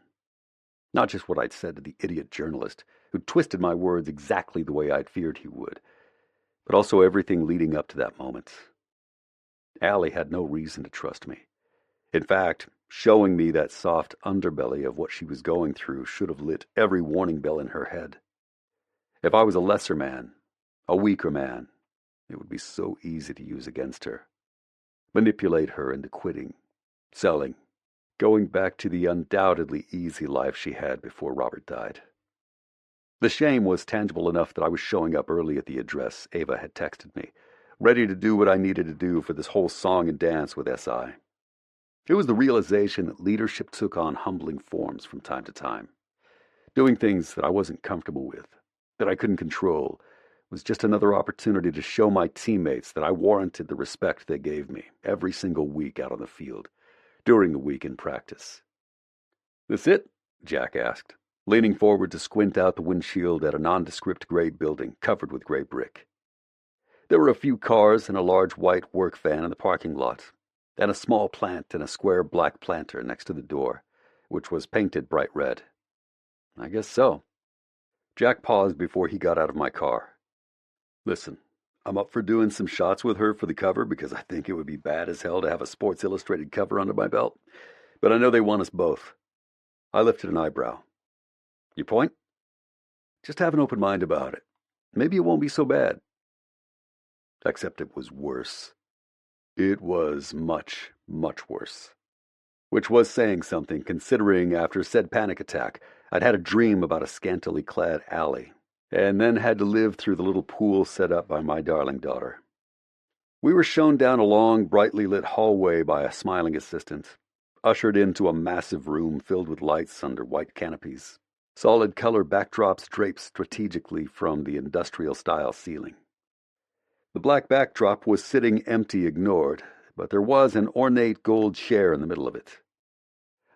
Not just what I'd said to the idiot journalist, who twisted my words exactly the way I'd feared he would, but also everything leading up to that moment. Allie had no reason to trust me. In fact, showing me that soft underbelly of what she was going through should have lit every warning bell in her head. If I was a lesser man, a weaker man, it would be so easy to use against her. Manipulate her into quitting, selling, going back to the undoubtedly easy life she had before Robert died. The shame was tangible enough that I was showing up early at the address Ava had texted me, ready to do what I needed to do for this whole song and dance with SI. It was the realization that leadership took on humbling forms from time to time. Doing things that I wasn't comfortable with, that I couldn't control, was just another opportunity to show my teammates that I warranted the respect they gave me every single week out on the field, during the week in practice. "This it?" Jack asked, leaning forward to squint out the windshield at a nondescript gray building covered with gray brick. There were a few cars and a large white work van in the parking lot, and a small plant in a square black planter next to the door, which was painted bright red. "I guess so." Jack paused before he got out of my car. "Listen, I'm up for doing some shots with her for the cover because I think it would be bad as hell to have a Sports Illustrated cover under my belt, but I know they want us both." I lifted an eyebrow. "Your point?" "Just have an open mind about it. Maybe it won't be so bad." Except it was worse. It was much, much worse. Which was saying something, considering after said panic attack, I'd had a dream about a scantily clad Allie, and then had to live through the little pool set up by my darling daughter. We were shown down a long, brightly lit hallway by a smiling assistant, ushered into a massive room filled with lights under white canopies, solid color backdrops draped strategically from the industrial-style ceiling. The black backdrop was sitting empty, ignored, but there was an ornate gold chair in the middle of it.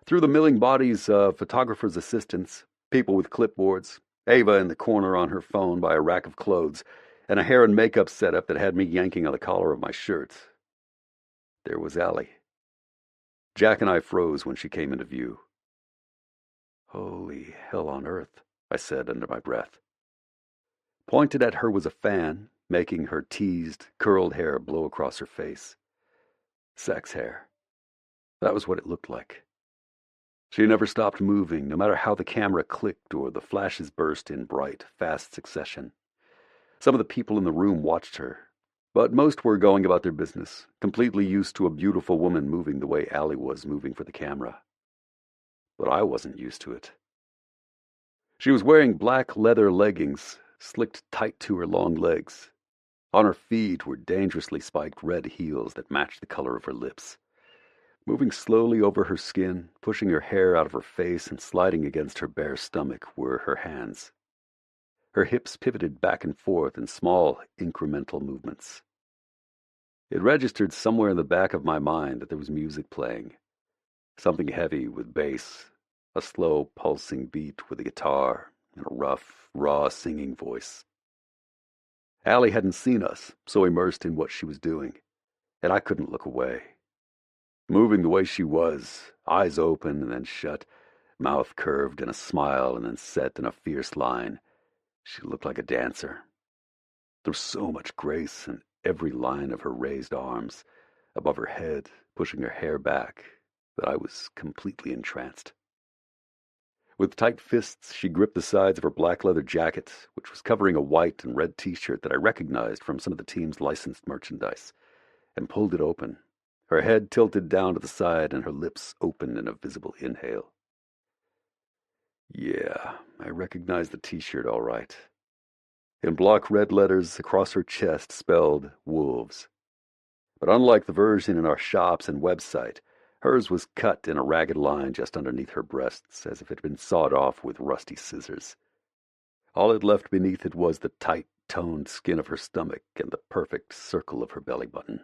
Through the milling bodies of photographers' assistants, people with clipboards, Ava in the corner on her phone by a rack of clothes, and a hair and makeup setup that had me yanking on the collar of my shirt, there was Allie. Jack and I froze when she came into view. "Holy hell on earth," I said under my breath. Pointed at her was a fan, making her teased, curled hair blow across her face. Sex hair. That was what it looked like. She never stopped moving, no matter how the camera clicked or the flashes burst in bright, fast succession. Some of the people in the room watched her, but most were going about their business, completely used to a beautiful woman moving the way Allie was moving for the camera. But I wasn't used to it. She was wearing black leather leggings, slicked tight to her long legs. On her feet were dangerously spiked red heels that matched the color of her lips. Moving slowly over her skin, pushing her hair out of her face and sliding against her bare stomach were her hands. Her hips pivoted back and forth in small, incremental movements. It registered somewhere in the back of my mind that there was music playing. Something heavy with bass, a slow, pulsing beat with a guitar, and a rough, raw singing voice. Allie hadn't seen us, so immersed in what she was doing, and I couldn't look away. Moving the way she was, eyes open and then shut, mouth curved in a smile and then set in a fierce line, she looked like a dancer. There was so much grace in every line of her raised arms, above her head, pushing her hair back, that I was completely entranced. With tight fists, she gripped the sides of her black leather jacket, which was covering a white and red t-shirt that I recognized from some of the team's licensed merchandise, and pulled it open, her head tilted down to the side and her lips open in a visible inhale. Yeah, I recognized the t-shirt all right. In block red letters across her chest spelled Wolves. But unlike the version in our shops and website, hers was cut in a ragged line just underneath her breasts, as if it had been sawed off with rusty scissors. All it left beneath it was the tight, toned skin of her stomach and the perfect circle of her belly button.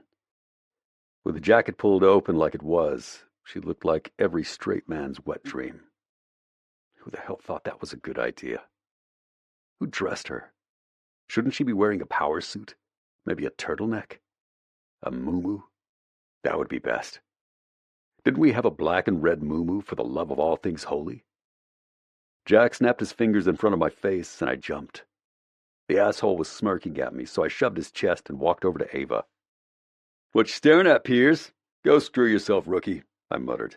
With the jacket pulled open like it was, she looked like every straight man's wet dream. Who the hell thought that was a good idea? Who dressed her? Shouldn't she be wearing a power suit? Maybe a turtleneck? A muumuu? That would be best. Didn't we have a black and red moo-moo for the love of all things holy? Jack snapped his fingers in front of my face, and I jumped. The asshole was smirking at me, so I shoved his chest and walked over to Ava. "What you staring at, Piers? Go screw yourself, rookie," I muttered.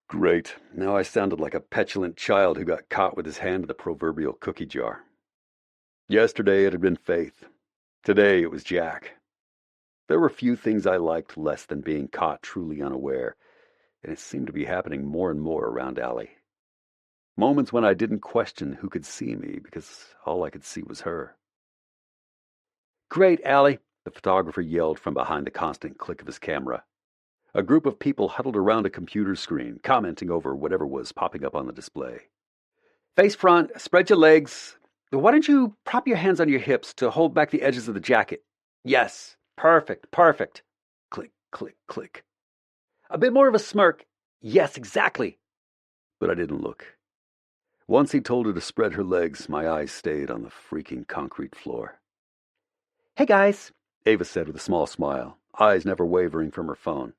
Great. Now I sounded like a petulant child who got caught with his hand in the proverbial cookie jar. Yesterday it had been Faith. Today it was Jack. There were few things I liked less than being caught truly unaware, and it seemed to be happening more and more around Allie. Moments when I didn't question who could see me, because all I could see was her. "Great, Allie," the photographer yelled from behind the constant click of his camera. A group of people huddled around a computer screen, commenting over whatever was popping up on the display. "Face front, spread your legs. Why don't you prop your hands on your hips to hold back the edges of the jacket? Yes, perfect, perfect." Click, click, click. "A bit more of a smirk. Yes, exactly." But I didn't look. Once he told her to spread her legs, my eyes stayed on the freaking concrete floor. "Hey guys," Ava said with a small smile, eyes never wavering from her phone.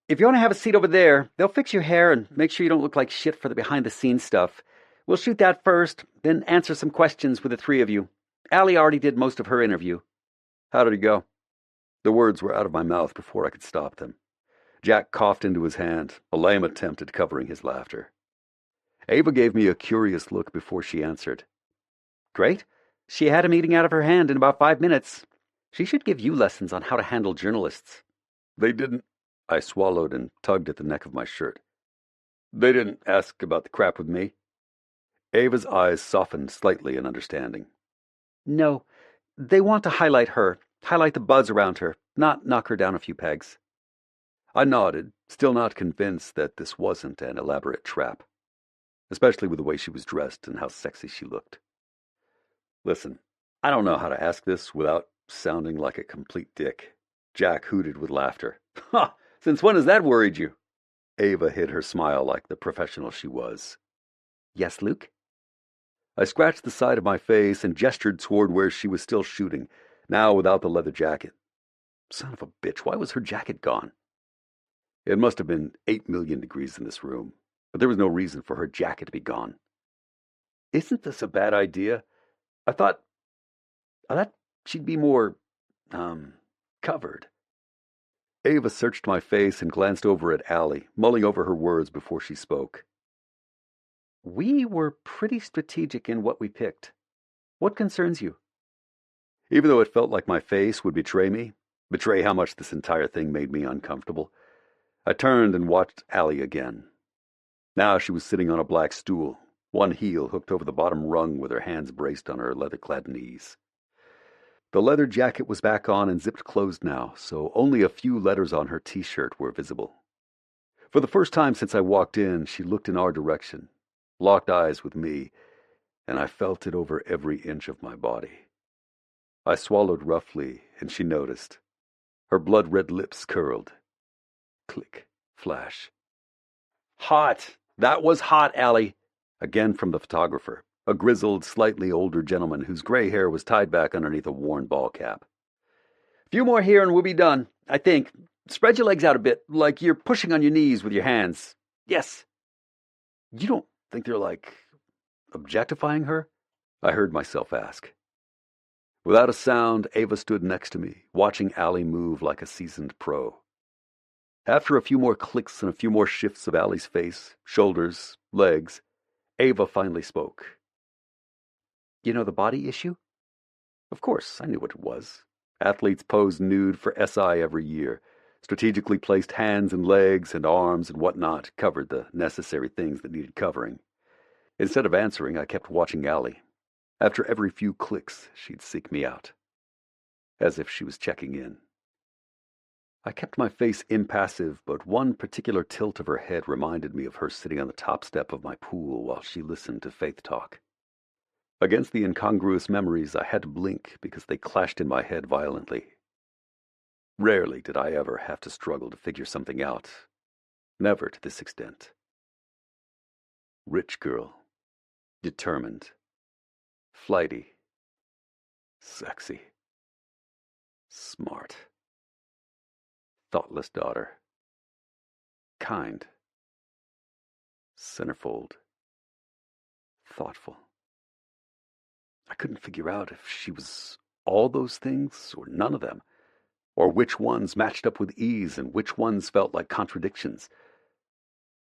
"If you want to have a seat over there, they'll fix your hair and make sure you don't look like shit for the behind-the-scenes stuff. We'll shoot that first, then answer some questions with the three of you. Allie already did most of her interview." "How did it go?" The words were out of my mouth before I could stop them. Jack coughed into his hand, a lame attempt at covering his laughter. Ava gave me a curious look before she answered. "Great. She had a meeting out of her hand in about 5 minutes. She should give you lessons on how to handle journalists." "They didn't—" I swallowed and tugged at the neck of my shirt. "They didn't ask about the crap with me?" Ava's eyes softened slightly in understanding. "No. They want to highlight her, highlight the buzz around her, not knock her down a few pegs." I nodded, still not convinced that this wasn't an elaborate trap, especially with the way she was dressed and how sexy she looked. "Listen, I don't know how to ask this without sounding like a complete dick." Jack hooted with laughter. "Ha! Since when has that worried you?" Ava hid her smile like the professional she was. "Yes, Luke?" I scratched the side of my face and gestured toward where she was still shooting, now without the leather jacket. Son of a bitch, why was her jacket gone? It must have been 8 million degrees in this room, but there was no reason for her jacket to be gone. "Isn't this a bad idea? I thought she'd be more, covered." Ava searched my face and glanced over at Allie, mulling over her words before she spoke. "We were pretty strategic in what we picked. What concerns you?" Even though it felt like my face would betray me, betray how much this entire thing made me uncomfortable, I turned and watched Allie again. Now she was sitting on a black stool, one heel hooked over the bottom rung with her hands braced on her leather-clad knees. The leather jacket was back on and zipped closed now, so only a few letters on her t-shirt were visible. For the first time since I walked in, she looked in our direction, locked eyes with me, and I felt it over every inch of my body. I swallowed roughly, and she noticed. Her blood-red lips curled. Click, flash. "Hot! That was hot, Allie!" Again from the photographer, a grizzled, slightly older gentleman whose gray hair was tied back underneath a worn ball cap. "Few more here and we'll be done, I think. Spread your legs out a bit, like you're pushing on your knees with your hands. Yes." "You don't think they're, objectifying her?" I heard myself ask. Without a sound, Ava stood next to me, watching Allie move like a seasoned pro. After a few more clicks and a few more shifts of Allie's face, shoulders, legs, Ava finally spoke. "You know the body issue?" Of course, I knew what it was. Athletes pose nude for SI every year. Strategically placed hands and legs and arms and whatnot covered the necessary things that needed covering. Instead of answering, I kept watching Allie. After every few clicks, she'd seek me out, as if she was checking in. I kept my face impassive, but one particular tilt of her head reminded me of her sitting on the top step of my pool while she listened to Faith talk. Against the incongruous memories, I had to blink because they clashed in my head violently. Rarely did I ever have to struggle to figure something out. Never to this extent. Rich girl. Determined. Flighty. Sexy. Smart. thoughtless daughter. Kind. Centerfold. Thoughtful. I couldn't figure out if she was all those things or none of them, or which ones matched up with ease and which ones felt like contradictions.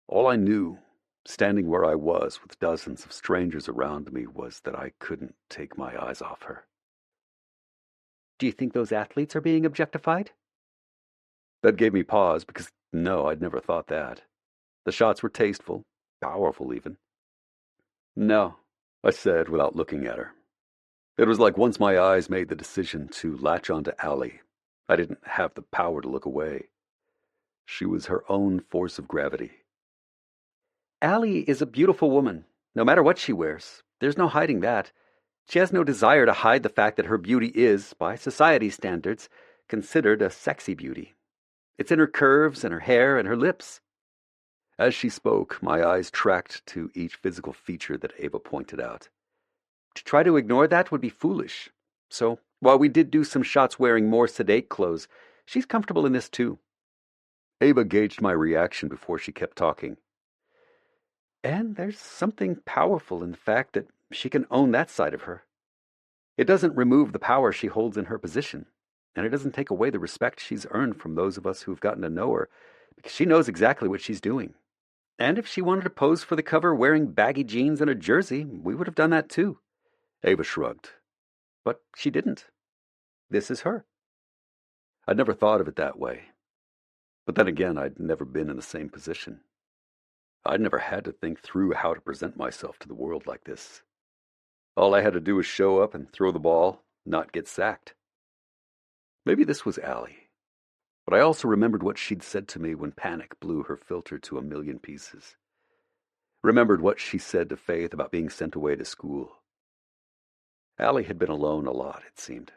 All I knew, standing where I was with dozens of strangers around me, was that I couldn't take my eyes off her. Do you think those athletes are being objectified? That gave me pause, because no, I'd never thought that. The shots were tasteful, powerful even. No, I said without looking at her. It was like once my eyes made the decision to latch onto Allie, I didn't have the power to look away. She was her own force of gravity. Allie is a beautiful woman, no matter what she wears. There's no hiding that. She has no desire to hide the fact that her beauty is, by society's standards, considered a sexy beauty. It's in her curves and her hair and her lips. As she spoke, my eyes tracked to each physical feature that Ava pointed out. To try to ignore that would be foolish. So, while we did do some shots wearing more sedate clothes, she's comfortable in this too. Ava gauged my reaction before she kept talking. And there's something powerful in the fact that she can own that side of her. It doesn't remove the power she holds in her position, and it doesn't take away the respect she's earned from those of us who've gotten to know her, because she knows exactly what she's doing. And if she wanted to pose for the cover wearing baggy jeans and a jersey, we would have done that too. Ava shrugged. But she didn't. This is her. I'd never thought of it that way. But then again, I'd never been in the same position. I'd never had to think through how to present myself to the world like this. All I had to do was show up and throw the ball, not get sacked. Maybe this was Allie. But I also remembered what she'd said to me when panic blew her filter to a million pieces. Remembered what she said to Faith about being sent away to school. Allie had been alone a lot, it seemed.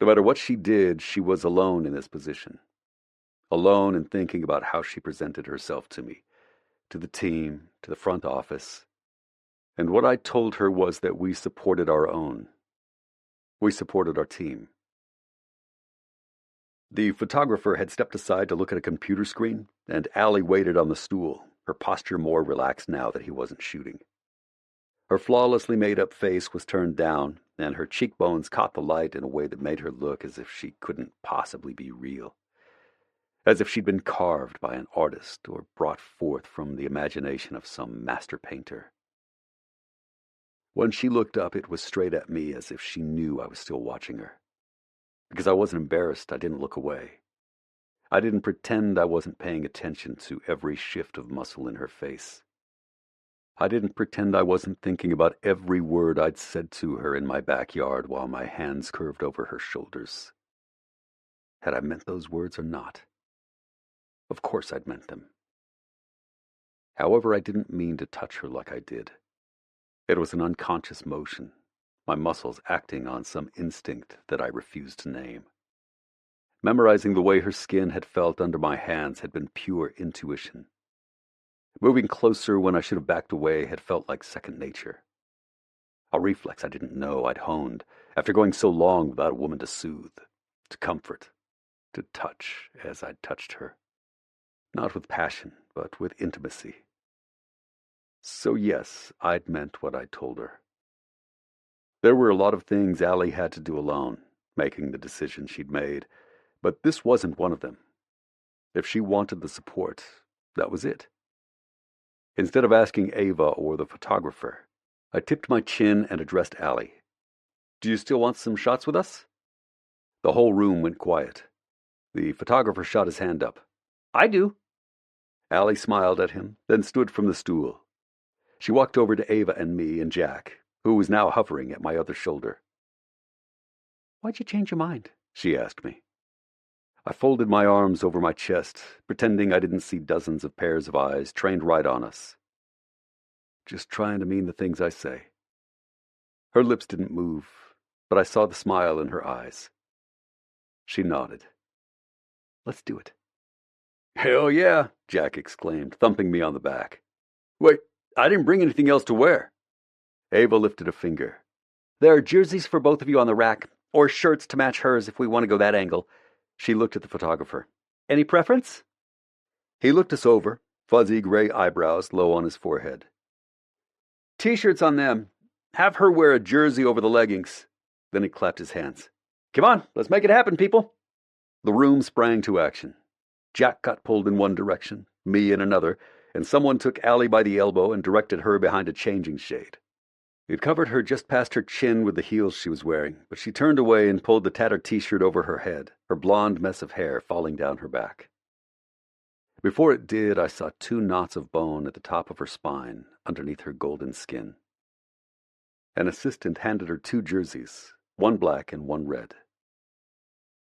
No matter what she did, she was alone in this position. Alone in thinking about how she presented herself to me, to the team, to the front office. And what I told her was that we supported our own. We supported our team. The photographer had stepped aside to look at a computer screen, and Allie waited on the stool, her posture more relaxed now that he wasn't shooting. Her flawlessly made-up face was turned down, and her cheekbones caught the light in a way that made her look as if she couldn't possibly be real. As if she'd been carved by an artist or brought forth from the imagination of some master painter. When she looked up, it was straight at me, as if she knew I was still watching her. Because I wasn't embarrassed, I didn't look away. I didn't pretend I wasn't paying attention to every shift of muscle in her face. I didn't pretend I wasn't thinking about every word I'd said to her in my backyard while my hands curved over her shoulders. Had I meant those words or not? Of course I'd meant them. However, I didn't mean to touch her like I did. It was an unconscious motion, my muscles acting on some instinct that I refused to name. Memorizing the way her skin had felt under my hands had been pure intuition. Moving closer when I should have backed away had felt like second nature. A reflex I didn't know I'd honed after going so long without a woman to soothe, to comfort, to touch as I'd touched her. Not with passion, but with intimacy. So yes, I'd meant what I'd told her. There were a lot of things Allie had to do alone, making the decision she'd made, but this wasn't one of them. If she wanted the support, that was it. Instead of asking Ava or the photographer, I tipped my chin and addressed Allie. "Do you still want some shots with us?" The whole room went quiet. The photographer shot his hand up. "I do." Allie smiled at him, then stood from the stool. She walked over to Ava and me and Jack, who was now hovering at my other shoulder. "Why'd you change your mind?" she asked me. I folded my arms over my chest, pretending I didn't see dozens of pairs of eyes trained right on us. Just trying to mean the things I say. Her lips didn't move, but I saw the smile in her eyes. She nodded. "Let's do it." "Hell yeah," Jack exclaimed, thumping me on the back. "Wait, I didn't bring anything else to wear." Ava lifted a finger. "There are jerseys for both of you on the rack, or shirts to match hers if we want to go that angle. She looked at the photographer. Any preference? He looked us over, fuzzy gray eyebrows low on his forehead. T-shirts on them. Have her wear a jersey over the leggings. Then he clapped his hands. Come on, let's make it happen, people. The room sprang to action. Jack got pulled in one direction, me in another, and someone took Allie by the elbow and directed her behind a changing shade. It covered her just past her chin with the heels she was wearing, but she turned away and pulled the tattered T-shirt over her head, her blonde mess of hair falling down her back. Before it did, I saw 2 knots of bone at the top of her spine, underneath her golden skin. An assistant handed her 2 jerseys, one black and one red.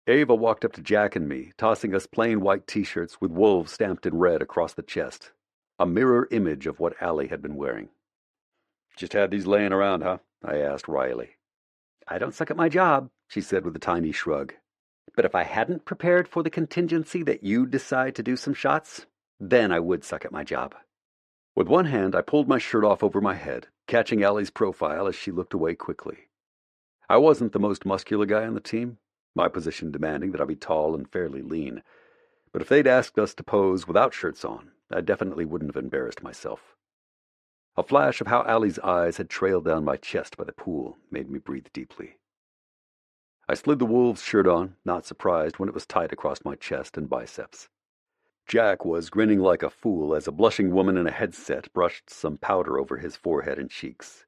Ava walked up to Jack and me, tossing us plain white T-shirts with wolves stamped in red across the chest, a mirror image of what Allie had been wearing. Just had these laying around, huh? I asked wryly. I don't suck at my job, she said with a tiny shrug. But if I hadn't prepared for the contingency that you'd decide to do some shots, then I would suck at my job. With one hand, I pulled my shirt off over my head, catching Allie's profile as she looked away quickly. I wasn't the most muscular guy on the team, my position demanding that I be tall and fairly lean. But if they'd asked us to pose without shirts on, I definitely wouldn't have embarrassed myself. A flash of how Allie's eyes had trailed down my chest by the pool made me breathe deeply. I slid the wolves shirt on, not surprised when it was tight across my chest and biceps. Jack was grinning like a fool as a blushing woman in a headset brushed some powder over his forehead and cheeks.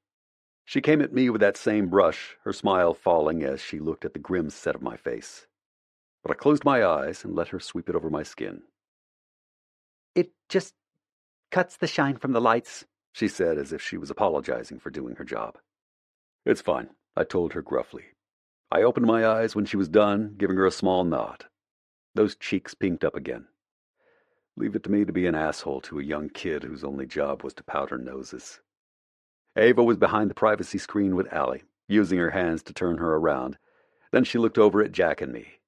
She came at me with that same brush, her smile falling as she looked at the grim set of my face. But I closed my eyes and let her sweep it over my skin. It just cuts the shine from the lights, she said as if she was apologizing for doing her job. It's fine, I told her gruffly. I opened my eyes when she was done, giving her a small nod. Those cheeks pinked up again. Leave it to me to be an asshole to a young kid whose only job was to powder noses. Ava was behind the privacy screen with Allie, using her hands to turn her around. Then she looked over at Jack and me.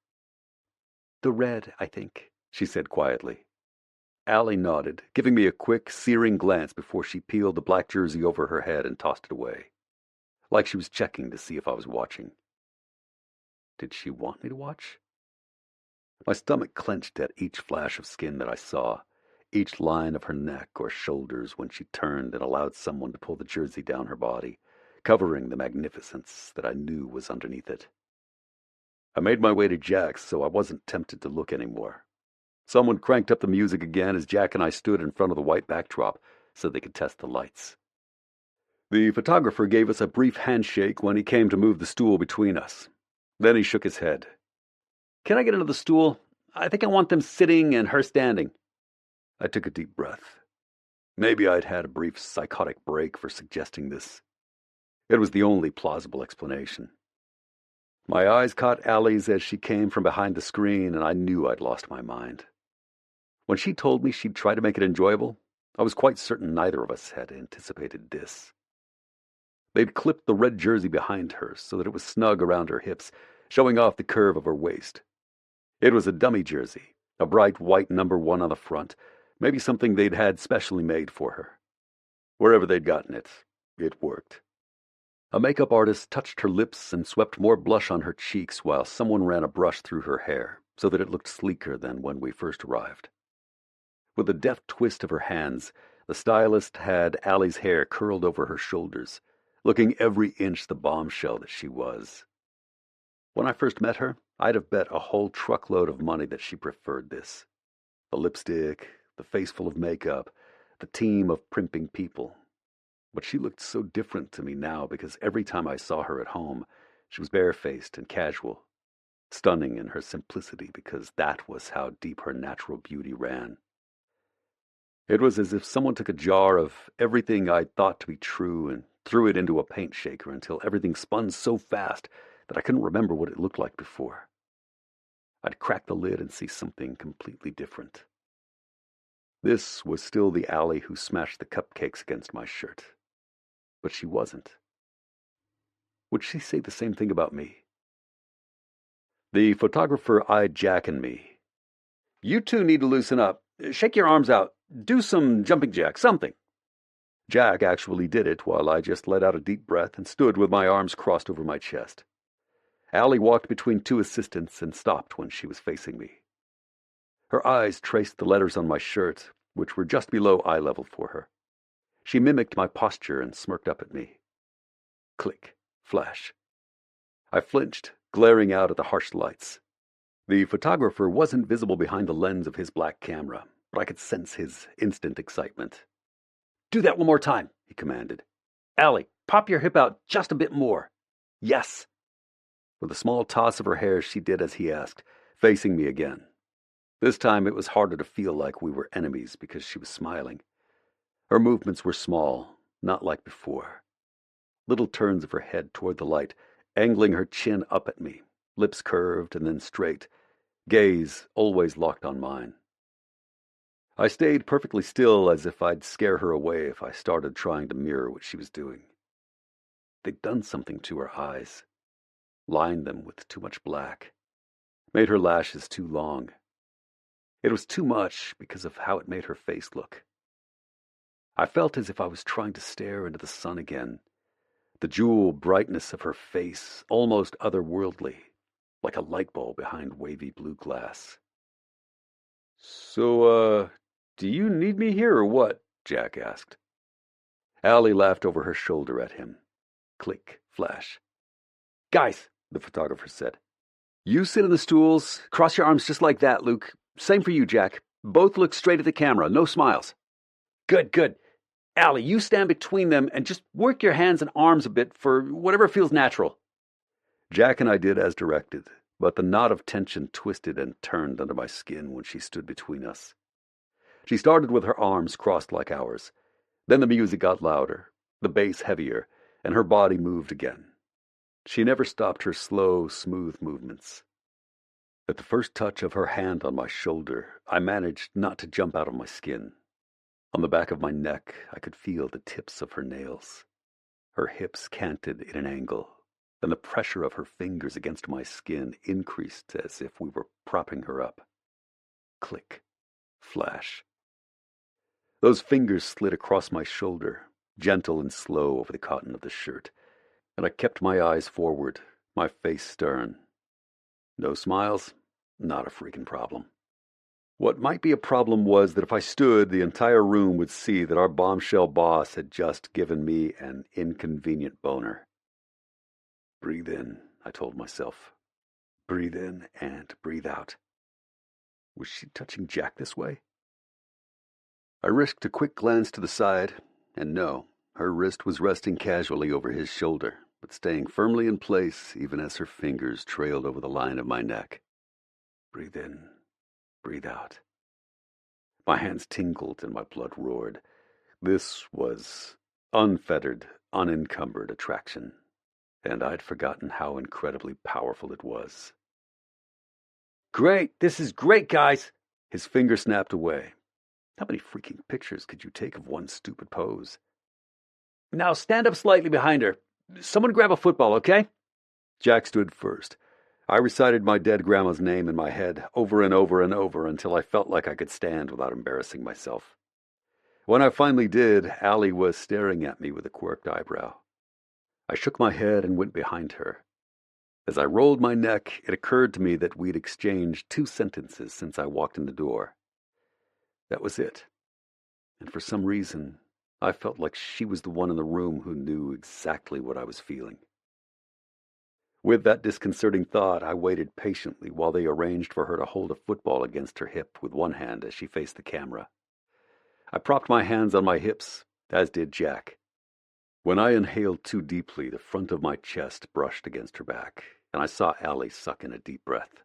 The red, I think, she said quietly. Allie nodded, giving me a quick, searing glance before she peeled the black jersey over her head and tossed it away, like she was checking to see if I was watching. Did she want me to watch? My stomach clenched at each flash of skin that I saw, each line of her neck or shoulders when she turned and allowed someone to pull the jersey down her body, covering the magnificence that I knew was underneath it. I made my way to Jack's so I wasn't tempted to look anymore. Someone cranked up the music again as Jack and I stood in front of the white backdrop so they could test the lights. The photographer gave us a brief handshake when he came to move the stool between us. Then he shook his head. Can I get into the stool? I think I want them sitting and her standing. I took a deep breath. Maybe I'd had a brief psychotic break for suggesting this. It was the only plausible explanation. My eyes caught Allie's as she came from behind the screen, and I knew I'd lost my mind. When she told me she'd try to make it enjoyable, I was quite certain neither of us had anticipated this. They'd clipped the red jersey behind her so that it was snug around her hips, showing off the curve of her waist. It was a dummy jersey, a bright white number 1 on the front, maybe something they'd had specially made for her. Wherever they'd gotten it, it worked. A makeup artist touched her lips and swept more blush on her cheeks while someone ran a brush through her hair so that it looked sleeker than when we first arrived. With a deft twist of her hands, the stylist had Allie's hair curled over her shoulders, looking every inch the bombshell that she was. When I first met her, I'd have bet a whole truckload of money that she preferred this. The lipstick, the face full of makeup, the team of primping people. But she looked so different to me now because every time I saw her at home, she was barefaced and casual, stunning in her simplicity because that was how deep her natural beauty ran. It was as if someone took a jar of everything I'd thought to be true and threw it into a paint shaker until everything spun so fast that I couldn't remember what it looked like before. I'd crack the lid and see something completely different. This was still the Allie who smashed the cupcakes against my shirt. But she wasn't. Would she say the same thing about me? The photographer eyed Jack and me. You two need to loosen up. Shake your arms out. Do some jumping jacks, something. Jack actually did it while I just let out a deep breath and stood with my arms crossed over my chest. Allie walked between two assistants and stopped when she was facing me. Her eyes traced the letters on my shirt, which were just below eye level for her. She mimicked my posture and smirked up at me. Click, flash. I flinched, glaring out at the harsh lights. The photographer wasn't visible behind the lens of his black camera, but I could sense his instant excitement. "Do that one more time," he commanded. "Allie, pop your hip out just a bit more." "Yes." With a small toss of her hair, she did as he asked, facing me again. This time it was harder to feel like we were enemies because she was smiling. Her movements were small, not like before. Little turns of her head toward the light, angling her chin up at me, lips curved and then straight, gaze always locked on mine. I stayed perfectly still, as if I'd scare her away if I started trying to mirror what she was doing. They'd done something to her eyes, lined them with too much black, made her lashes too long. It was too much because of how it made her face look. I felt as if I was trying to stare into the sun again, the jewel brightness of her face almost otherworldly, like a light bulb behind wavy blue glass. "So, do you need me here or what?" Jack asked. Allie laughed over her shoulder at him. Click, flash. "Guys," the photographer said, "you sit in the stools, cross your arms just like that, Luke. Same for you, Jack. Both look straight at the camera, no smiles." "Good, good. Allie, you stand between them and just work your hands and arms a bit for whatever feels natural." Jack and I did as directed, but the knot of tension twisted and turned under my skin when she stood between us. She started with her arms crossed like ours. Then the music got louder, the bass heavier, and her body moved again. She never stopped her slow, smooth movements. At the first touch of her hand on my shoulder, I managed not to jump out of my skin. On the back of my neck, I could feel the tips of her nails. Her hips canted in an angle, and the pressure of her fingers against my skin increased as if we were propping her up. Click, flash. Those fingers slid across my shoulder, gentle and slow over the cotton of the shirt, and I kept my eyes forward, my face stern. No smiles? Not a freaking problem. What might be a problem was that if I stood, the entire room would see that our bombshell boss had just given me an inconvenient boner. Breathe in, I told myself. Breathe in and breathe out. Was she touching Jack this way? I risked a quick glance to the side, and no, her wrist was resting casually over his shoulder, but staying firmly in place even as her fingers trailed over the line of my neck. Breathe in, breathe out. My hands tingled and my blood roared. This was unfettered, unencumbered attraction, and I'd forgotten how incredibly powerful it was. "Great! This is great, guys!" His finger snapped away. How many freaking pictures could you take of one stupid pose? "Now stand up slightly behind her. Someone grab a football, okay?" Jack stood first. I recited my dead grandma's name in my head over and over and over until I felt like I could stand without embarrassing myself. When I finally did, Allie was staring at me with a quirked eyebrow. I shook my head and went behind her. As I rolled my neck, it occurred to me that we'd exchanged 2 sentences since I walked in the door. That was it. And for some reason, I felt like she was the one in the room who knew exactly what I was feeling. With that disconcerting thought, I waited patiently while they arranged for her to hold a football against her hip with one hand as she faced the camera. I propped my hands on my hips, as did Jack. When I inhaled too deeply, the front of my chest brushed against her back, and I saw Allie suck in a deep breath.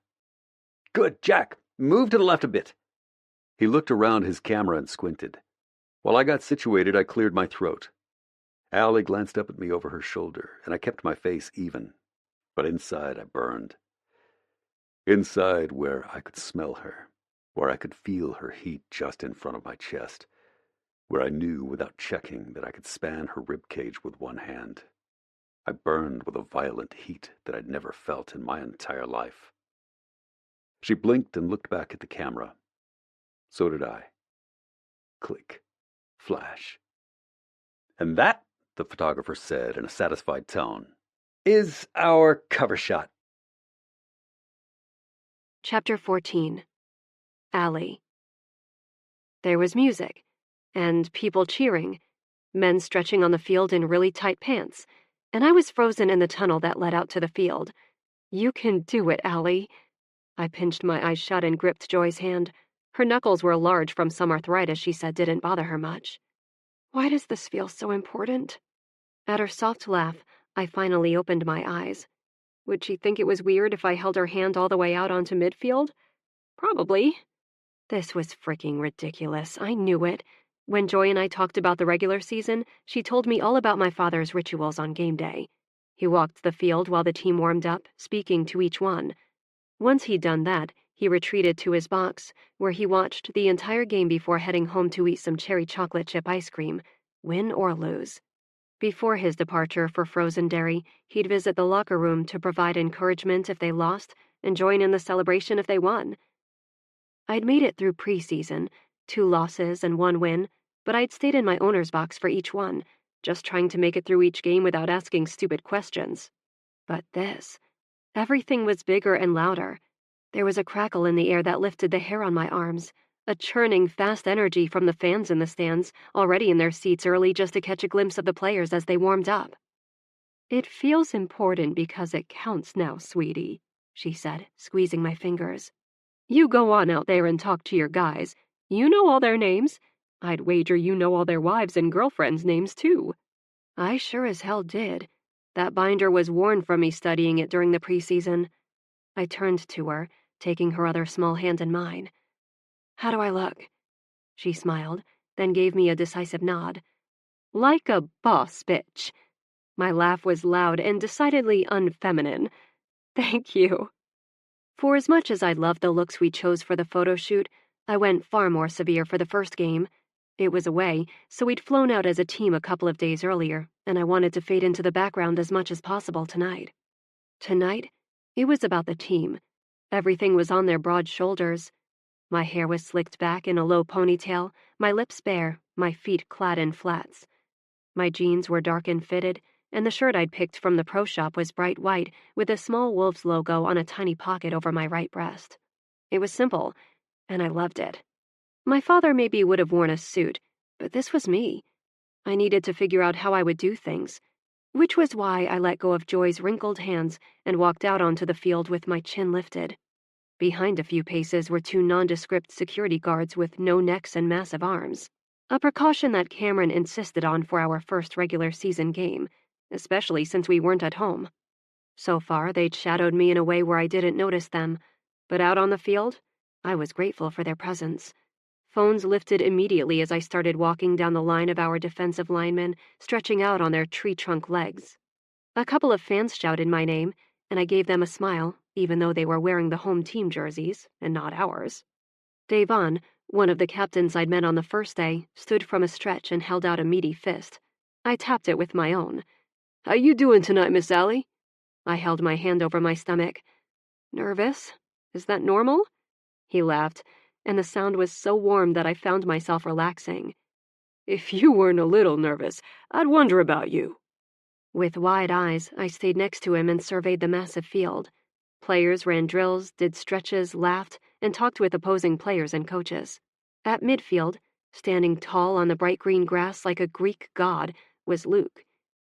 "Good, Jack! Move to the left a bit." He looked around his camera and squinted. While I got situated, I cleared my throat. Allie glanced up at me over her shoulder, and I kept my face even. But inside I burned. Inside where I could smell her, where I could feel her heat just in front of my chest, where I knew without checking that I could span her ribcage with one hand. I burned with a violent heat that I'd never felt in my entire life. She blinked and looked back at the camera. So did I. Click. Flash. "And that," the photographer said in a satisfied tone, "is our cover shot." Chapter 14. Allie. There was music, and people cheering, men stretching on the field in really tight pants, and I was frozen in the tunnel that led out to the field. You can do it, Allie. I pinched my eyes shut and gripped Joy's hand. Her knuckles were large from some arthritis she said didn't bother her much. Why does this feel so important? At her soft laugh, I finally opened my eyes. Would she think it was weird if I held her hand all the way out onto midfield? Probably. This was freaking ridiculous. I knew it. When Joy and I talked about the regular season, she told me all about my father's rituals on game day. He walked the field while the team warmed up, speaking to each one. Once he'd done that, he retreated to his box, where he watched the entire game before heading home to eat some cherry chocolate chip ice cream, win or lose. Before his departure for frozen dairy, he'd visit the locker room to provide encouragement if they lost and join in the celebration if they won. I'd made it through preseason, 2 losses and 1 win, but I'd stayed in my owner's box for each one, just trying to make it through each game without asking stupid questions. But this, everything was bigger and louder. There was a crackle in the air that lifted the hair on my arms, a churning, fast energy from the fans in the stands, already in their seats early just to catch a glimpse of the players as they warmed up. It feels important because it counts now, sweetie, she said, squeezing my fingers. You go on out there and talk to your guys. You know all their names. I'd wager you know all their wives' and girlfriends' names, too. I sure as hell did. That binder was worn from me studying it during the preseason. I turned to her, taking her other small hand in mine. How do I look? She smiled, then gave me a decisive nod. Like a boss bitch. My laugh was loud and decidedly unfeminine. Thank you. For as much as I loved the looks we chose for the photo shoot, I went far more severe for the first game. It was away, so we'd flown out as a team a couple of days earlier, and I wanted to fade into the background as much as possible tonight. Tonight, it was about the team. Everything was on their broad shoulders. My hair was slicked back in a low ponytail, my lips bare, my feet clad in flats. My jeans were dark and fitted, and the shirt I'd picked from the pro shop was bright white with a small wolf's logo on a tiny pocket over my right breast. It was simple, and I loved it. My father maybe would have worn a suit, but this was me. I needed to figure out how I would do things, which was why I let go of Joy's wrinkled hands and walked out onto the field with my chin lifted. Behind a few paces were 2 nondescript security guards with no necks and massive arms, a precaution that Cameron insisted on for our first regular season game, especially since we weren't at home. So far, they'd shadowed me in a way where I didn't notice them, but out on the field, I was grateful for their presence. Phones lifted immediately as I started walking down the line of our defensive linemen, stretching out on their tree trunk legs. A couple of fans shouted my name, and I gave them a smile, even though they were wearing the home team jerseys, and not ours. Davon, one of the captains I'd met on the first day, stood from a stretch and held out a meaty fist. I tapped it with my own. How you doing tonight, Miss Allie? I held my hand over my stomach. Nervous? Is that normal? He laughed, and the sound was so warm that I found myself relaxing. If you weren't a little nervous, I'd wonder about you. With wide eyes, I stayed next to him and surveyed the massive field. Players ran drills, did stretches, laughed, and talked with opposing players and coaches. At midfield, standing tall on the bright green grass like a Greek god, was Luke.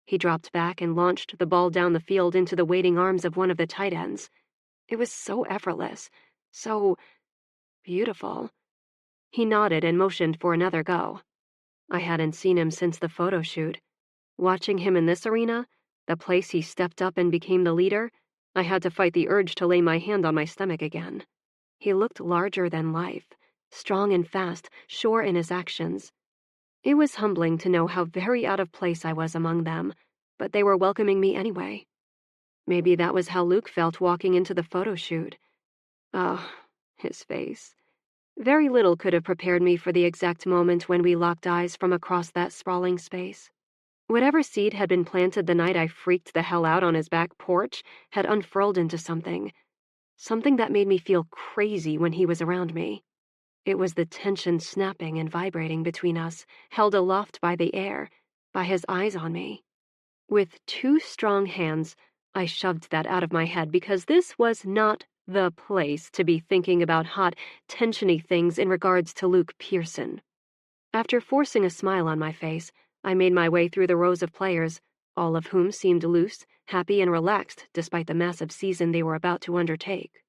He dropped back and launched the ball down the field into the waiting arms of one of the tight ends. It was so effortless, so beautiful. He nodded and motioned for another go. I hadn't seen him since the photo shoot. Watching him in this arena, the place he stepped up and became the leader, I had to fight the urge to lay my hand on my stomach again. He looked larger than life, strong and fast, sure in his actions. It was humbling to know how very out of place I was among them, but they were welcoming me anyway. Maybe that was how Luke felt walking into the photo shoot. Oh, his face. Very little could have prepared me for the exact moment when we locked eyes from across that sprawling space. Whatever seed had been planted the night I freaked the hell out on his back porch had unfurled into something that made me feel crazy when he was around me. It was the tension snapping and vibrating between us, held aloft by the air, by his eyes on me. With 2 strong hands, I shoved that out of my head because this was not The place to be thinking about hot, tensiony things in regards to Luke Pearson. After forcing a smile on my face, I made my way through the rows of players, all of whom seemed loose, happy, and relaxed despite the massive season they were about to undertake.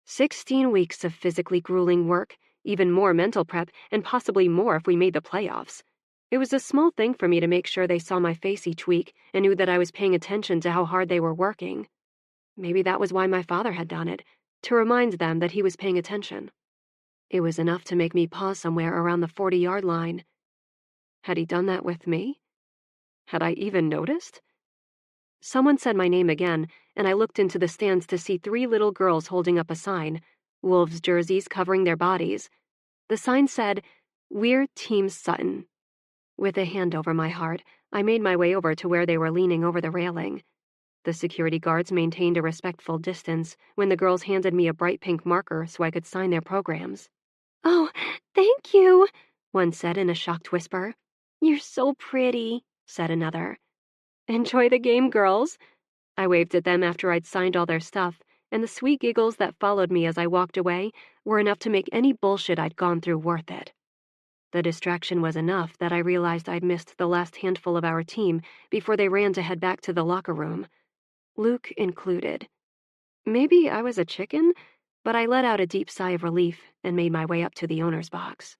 16 weeks of physically grueling work, even more mental prep, and possibly more if we made the playoffs. It was a small thing for me to make sure they saw my face each week and knew that I was paying attention to how hard they were working. Maybe that was why my father had done it, to remind them that he was paying attention. It was enough to make me pause somewhere around the 40-yard line. Had he done that with me? Had I even noticed? Someone said my name again, and I looked into the stands to see 3 little girls holding up a sign, Wolves jerseys covering their bodies. The sign said, "We're Team Sutton." With a hand over my heart, I made my way over to where they were leaning over the railing. The security guards maintained a respectful distance when the girls handed me a bright pink marker so I could sign their programs. "Oh, thank you," one said in a shocked whisper. "You're so pretty," said another. "Enjoy the game, girls." I waved at them after I'd signed all their stuff, and the sweet giggles that followed me as I walked away were enough to make any bullshit I'd gone through worth it. The distraction was enough that I realized I'd missed the last handful of our team before they ran to head back to the locker room, Luke included. Maybe I was a chicken, but I let out a deep sigh of relief and made my way up to the owner's box.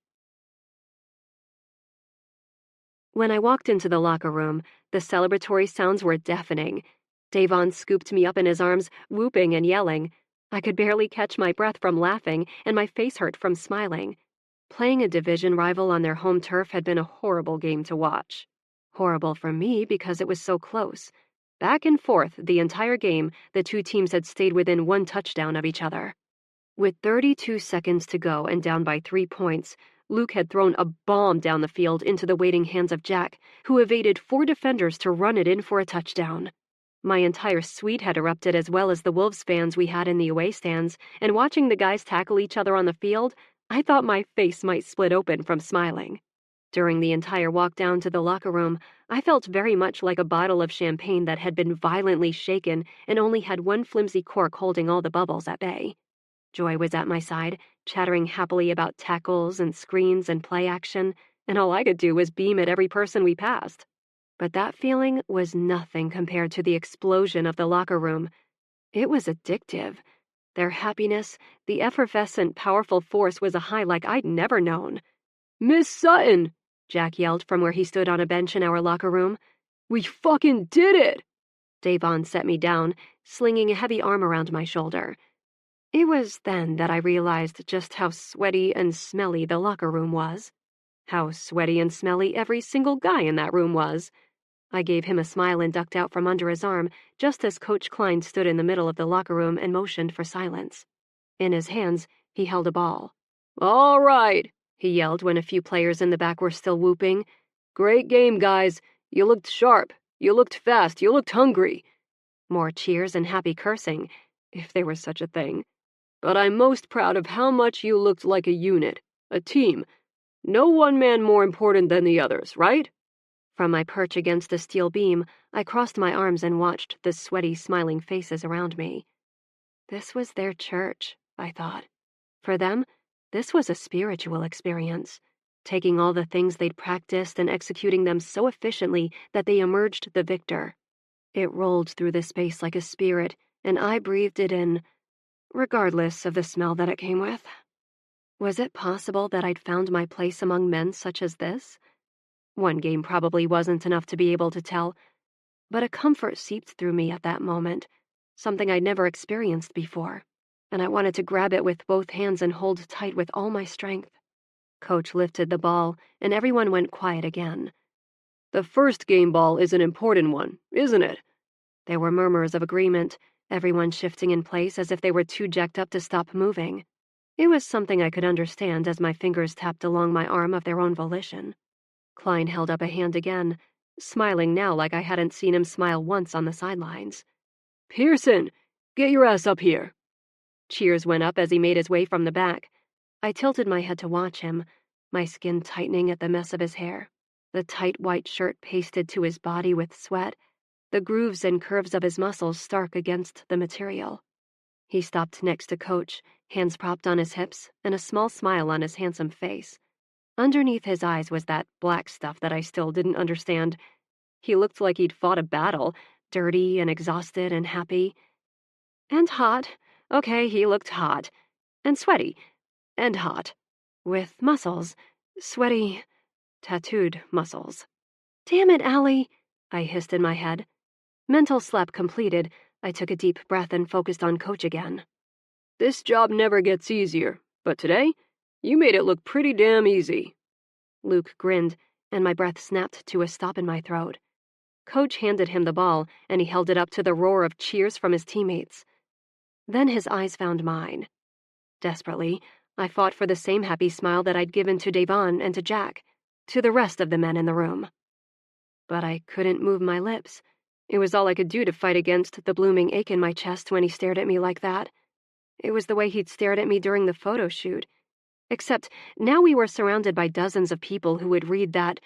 When I walked into the locker room, the celebratory sounds were deafening. Davon scooped me up in his arms, whooping and yelling. I could barely catch my breath from laughing, and my face hurt from smiling. Playing a division rival on their home turf had been a horrible game to watch. Horrible for me because it was so close. Back and forth the entire game, the 2 teams had stayed within 1 touchdown of each other. With 32 seconds to go and down by 3 points, Luke had thrown a bomb down the field into the waiting hands of Jack, who evaded 4 defenders to run it in for a touchdown. My entire suite had erupted, as well as the Wolves fans we had in the away stands, and watching the guys tackle each other on the field, I thought my face might split open from smiling. During the entire walk down to the locker room, I felt very much like a bottle of champagne that had been violently shaken and only had 1 flimsy cork holding all the bubbles at bay. Joy was at my side, chattering happily about tackles and screens and play action, and all I could do was beam at every person we passed. But that feeling was nothing compared to the explosion of the locker room. It was addictive. Their happiness, the effervescent, powerful force was a high like I'd never known. "Miss Sutton!" Jack yelled from where he stood on a bench in our locker room. "We fucking did it!" Davon set me down, slinging a heavy arm around my shoulder. It was then that I realized just how sweaty and smelly the locker room was. How sweaty and smelly every single guy in that room was. I gave him a smile and ducked out from under his arm just as Coach Klein stood in the middle of the locker room and motioned for silence. In his hands, he held a ball. "All right," he yelled when a few players in the back were still whooping. "Great game, guys. You looked sharp. You looked fast. You looked hungry." More cheers and happy cursing, if there was such a thing. "But I'm most proud of how much you looked like a unit, a team. No one man more important than the others, right?" From my perch against a steel beam, I crossed my arms and watched the sweaty, smiling faces around me. This was their church, I thought. For them, this was a spiritual experience, taking all the things they'd practiced and executing them so efficiently that they emerged the victor. It rolled through the space like a spirit, and I breathed it in, regardless of the smell that it came with. Was it possible that I'd found my place among men such as this? One game probably wasn't enough to be able to tell, but a comfort seeped through me at that moment, something I'd never experienced before, and I wanted to grab it with both hands and hold tight with all my strength. Coach lifted the ball, and everyone went quiet again. "The first game ball is an important one, isn't it?" There were murmurs of agreement, everyone shifting in place as if they were too jacked up to stop moving. It was something I could understand as my fingers tapped along my arm of their own volition. Klein held up a hand again, smiling now like I hadn't seen him smile once on the sidelines. "Pearson, get your ass up here." Cheers went up as he made his way from the back. I tilted my head to watch him, my skin tightening at the mess of his hair, the tight white shirt pasted to his body with sweat, the grooves and curves of his muscles stark against the material. He stopped next to Coach, hands propped on his hips and a small smile on his handsome face. Underneath his eyes was that black stuff that I still didn't understand. He looked like he'd fought a battle, dirty and exhausted and happy. And hot. Okay, he looked hot. And sweaty. And hot. With muscles. Sweaty, tattooed muscles. Damn it, Allie, I hissed in my head. Mental slap completed, I took a deep breath and focused on Coach again. This job never gets easier, but today, you made it look pretty damn easy. Luke grinned, and my breath snapped to a stop in my throat. Coach handed him the ball, and he held it up to the roar of cheers from his teammates. Then his eyes found mine. Desperately, I fought for the same happy smile that I'd given to Devon and to Jack, to the rest of the men in the room. But I couldn't move my lips. It was all I could do to fight against the blooming ache in my chest when he stared at me like that. It was the way he'd stared at me during the photo shoot. Except now we were surrounded by dozens of people who would read that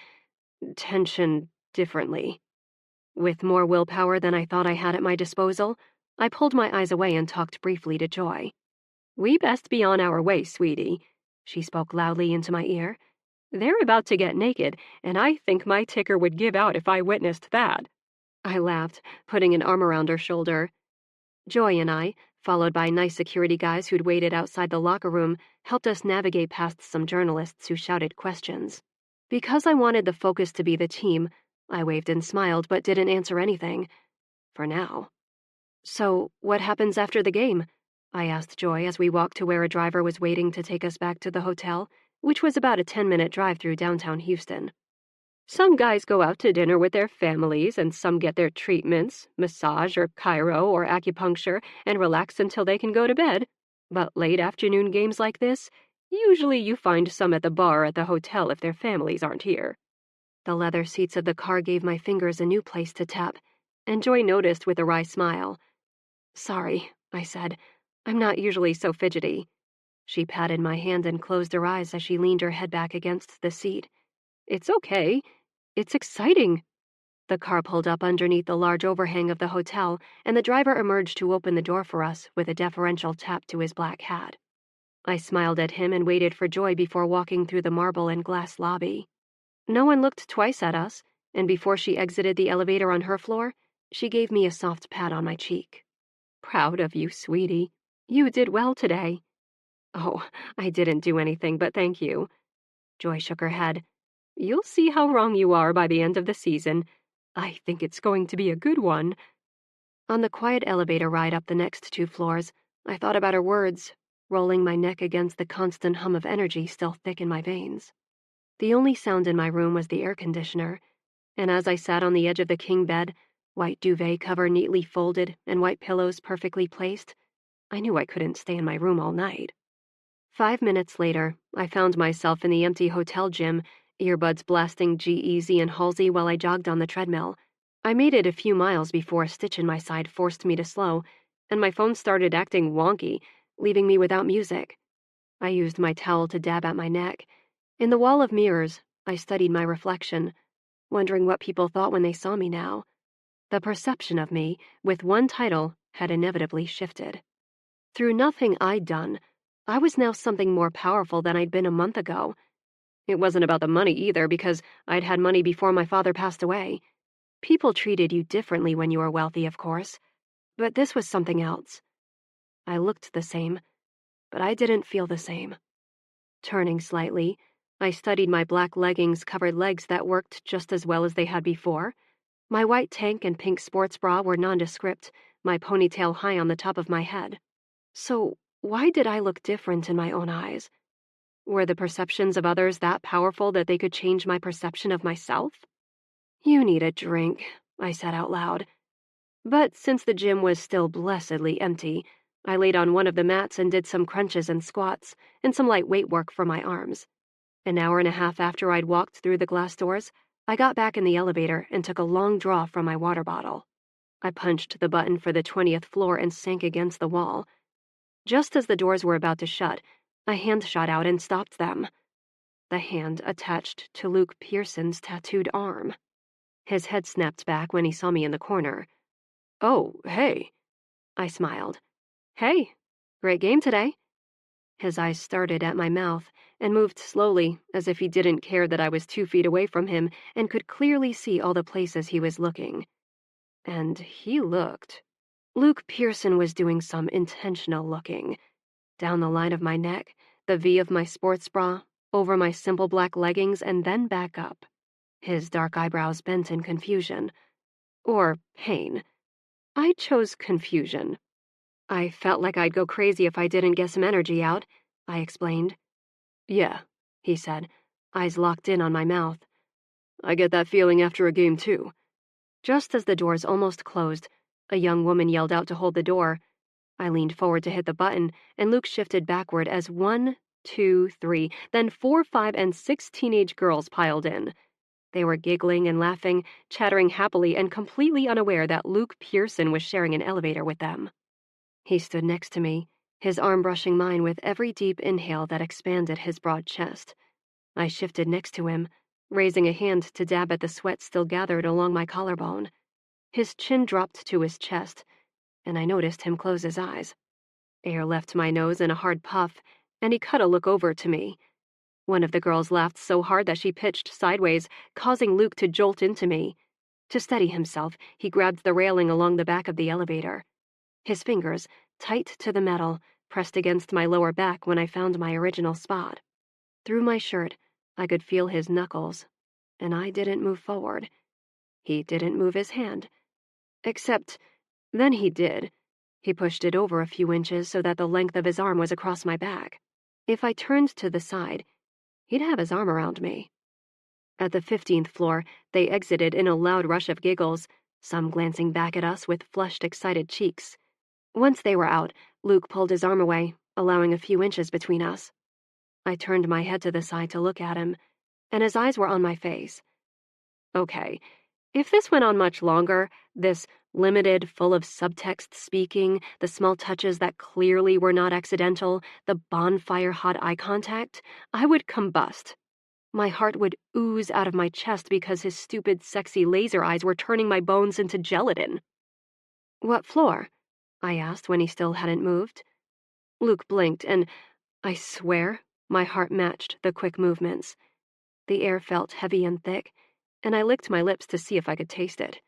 tension differently. With more willpower than I thought I had at my disposal, I pulled my eyes away and talked briefly to Joy. We best be on our way, sweetie, she spoke loudly into my ear. They're about to get naked, and I think my ticker would give out if I witnessed that. I laughed, putting an arm around her shoulder. Joy and I, followed by nice security guys who'd waited outside the locker room, helped us navigate past some journalists who shouted questions. Because I wanted the focus to be the team, I waved and smiled but didn't answer anything. For now. So, what happens after the game? I asked Joy as we walked to where a driver was waiting to take us back to the hotel, which was about a 10-minute drive through downtown Houston. Some guys go out to dinner with their families, and some get their treatments, massage or chiro or acupuncture, and relax until they can go to bed. But late afternoon games like this, usually you find some at the bar at the hotel if their families aren't here. The leather seats of the car gave my fingers a new place to tap, and Joy noticed with a wry smile. Sorry, I said. I'm not usually so fidgety. She patted my hand and closed her eyes as she leaned her head back against the seat. It's okay. It's exciting. The car pulled up underneath the large overhang of the hotel, and the driver emerged to open the door for us with a deferential tap to his black hat. I smiled at him and waited for Joy before walking through the marble and glass lobby. No one looked twice at us, and before she exited the elevator on her floor, she gave me a soft pat on my cheek. Proud of you, sweetie. You did well today. Oh, I didn't do anything, but thank you. Joy shook her head. You'll see how wrong you are by the end of the season. I think it's going to be a good one. On the quiet elevator ride up the next 2 floors, I thought about her words, rolling my neck against the constant hum of energy still thick in my veins. The only sound in my room was the air conditioner, and as I sat on the edge of the king bed, white duvet cover neatly folded and white pillows perfectly placed, I knew I couldn't stay in my room all night. 5 minutes later, I found myself in the empty hotel gym, earbuds blasting G-Eazy and Halsey while I jogged on the treadmill. I made it a few miles before a stitch in my side forced me to slow, and my phone started acting wonky, leaving me without music. I used my towel to dab at my neck. In the wall of mirrors, I studied my reflection, wondering what people thought when they saw me now. The perception of me, with one title, had inevitably shifted. Through nothing I'd done, I was now something more powerful than I'd been a month ago. It wasn't about the money either, because I'd had money before my father passed away. People treated you differently when you were wealthy, of course, but this was something else. I looked the same, but I didn't feel the same. Turning slightly, I studied my black leggings-covered legs that worked just as well as they had before. My white tank and pink sports bra were nondescript, my ponytail high on the top of my head. So why did I look different in my own eyes? Were the perceptions of others that powerful that they could change my perception of myself? You need a drink, I said out loud. But since the gym was still blessedly empty, I laid on one of the mats and did some crunches and squats, and some light weight work for my arms. An hour and a half after I'd walked through the glass doors, I got back in the elevator and took a long draw from my water bottle. I punched the button for the 20th floor and sank against the wall. Just as the doors were about to shut, a hand shot out and stopped them. The hand attached to Luke Pearson's tattooed arm. His head snapped back when he saw me in the corner. Oh, hey. I smiled. "Hey, great game today." His eyes started at my mouth and moved slowly, as if he didn't care that I was 2 feet away from him and could clearly see all the places he was looking. And he looked. Luke Pearson was doing some intentional looking. Down the line of my neck, the V of my sports bra, over my simple black leggings, and then back up. His dark eyebrows bent in confusion. Or pain. I chose confusion. "I felt like I'd go crazy if I didn't get some energy out," I explained. "Yeah," he said, eyes locked in on my mouth. "I get that feeling after a game, too." Just as the doors almost closed, a young woman yelled out to hold the door. I leaned forward to hit the button, and Luke shifted backward as 1, 2, 3, then 4, 5, and 6 teenage girls piled in. They were giggling and laughing, chattering happily, and completely unaware that Luke Pearson was sharing an elevator with them. He stood next to me, his arm brushing mine with every deep inhale that expanded his broad chest. I shifted next to him, raising a hand to dab at the sweat still gathered along my collarbone. His chin dropped to his chest, and I noticed him close his eyes. Air left my nose in a hard puff, and he cut a look over to me. One of the girls laughed so hard that she pitched sideways, causing Luke to jolt into me. To steady himself, he grabbed the railing along the back of the elevator. His fingers, tight to the metal, pressed against my lower back when I found my original spot. Through my shirt, I could feel his knuckles, and I didn't move forward. He didn't move his hand. Except, then he did. He pushed it over a few inches so that the length of his arm was across my back. If I turned to the side, he'd have his arm around me. At the 15th floor, they exited in a loud rush of giggles, some glancing back at us with flushed, excited cheeks. Once they were out, Luke pulled his arm away, allowing a few inches between us. I turned my head to the side to look at him, and his eyes were on my face. Okay, if this went on much longer, this limited, full of subtext speaking, the small touches that clearly were not accidental, the bonfire-hot eye contact, I would combust. My heart would ooze out of my chest because his stupid, sexy laser eyes were turning my bones into gelatin. "What floor?" I asked when he still hadn't moved. Luke blinked, and I swear my heart matched the quick movements. The air felt heavy and thick, and I licked my lips to see if I could taste it.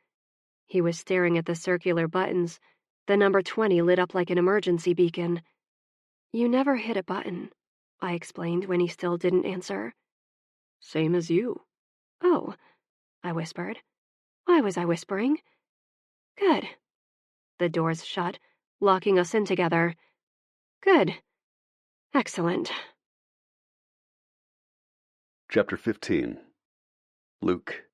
He was staring at the circular buttons. The number 20 lit up like an emergency beacon. "You never hit a button," I explained when he still didn't answer. "Same as you." "Oh," I whispered. Why was I whispering? "Good." The doors shut, locking us in together. "Good. Excellent." Chapter 15. Luke.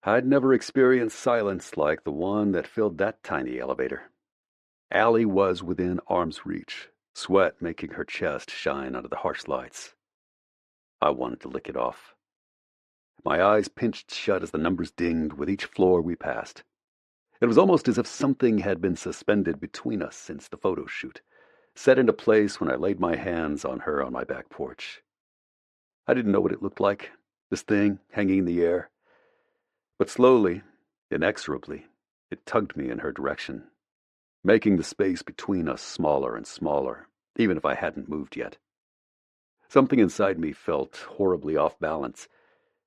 I'd never experienced silence like the one that filled that tiny elevator. Allie was within arm's reach, sweat making her chest shine under the harsh lights. I wanted to lick it off. My eyes pinched shut as the numbers dinged with each floor we passed. It was almost as if something had been suspended between us since the photo shoot, set into place when I laid my hands on her on my back porch. I didn't know what it looked like, this thing hanging in the air. But slowly, inexorably, it tugged me in her direction, making the space between us smaller and smaller, even if I hadn't moved yet. Something inside me felt horribly off balance,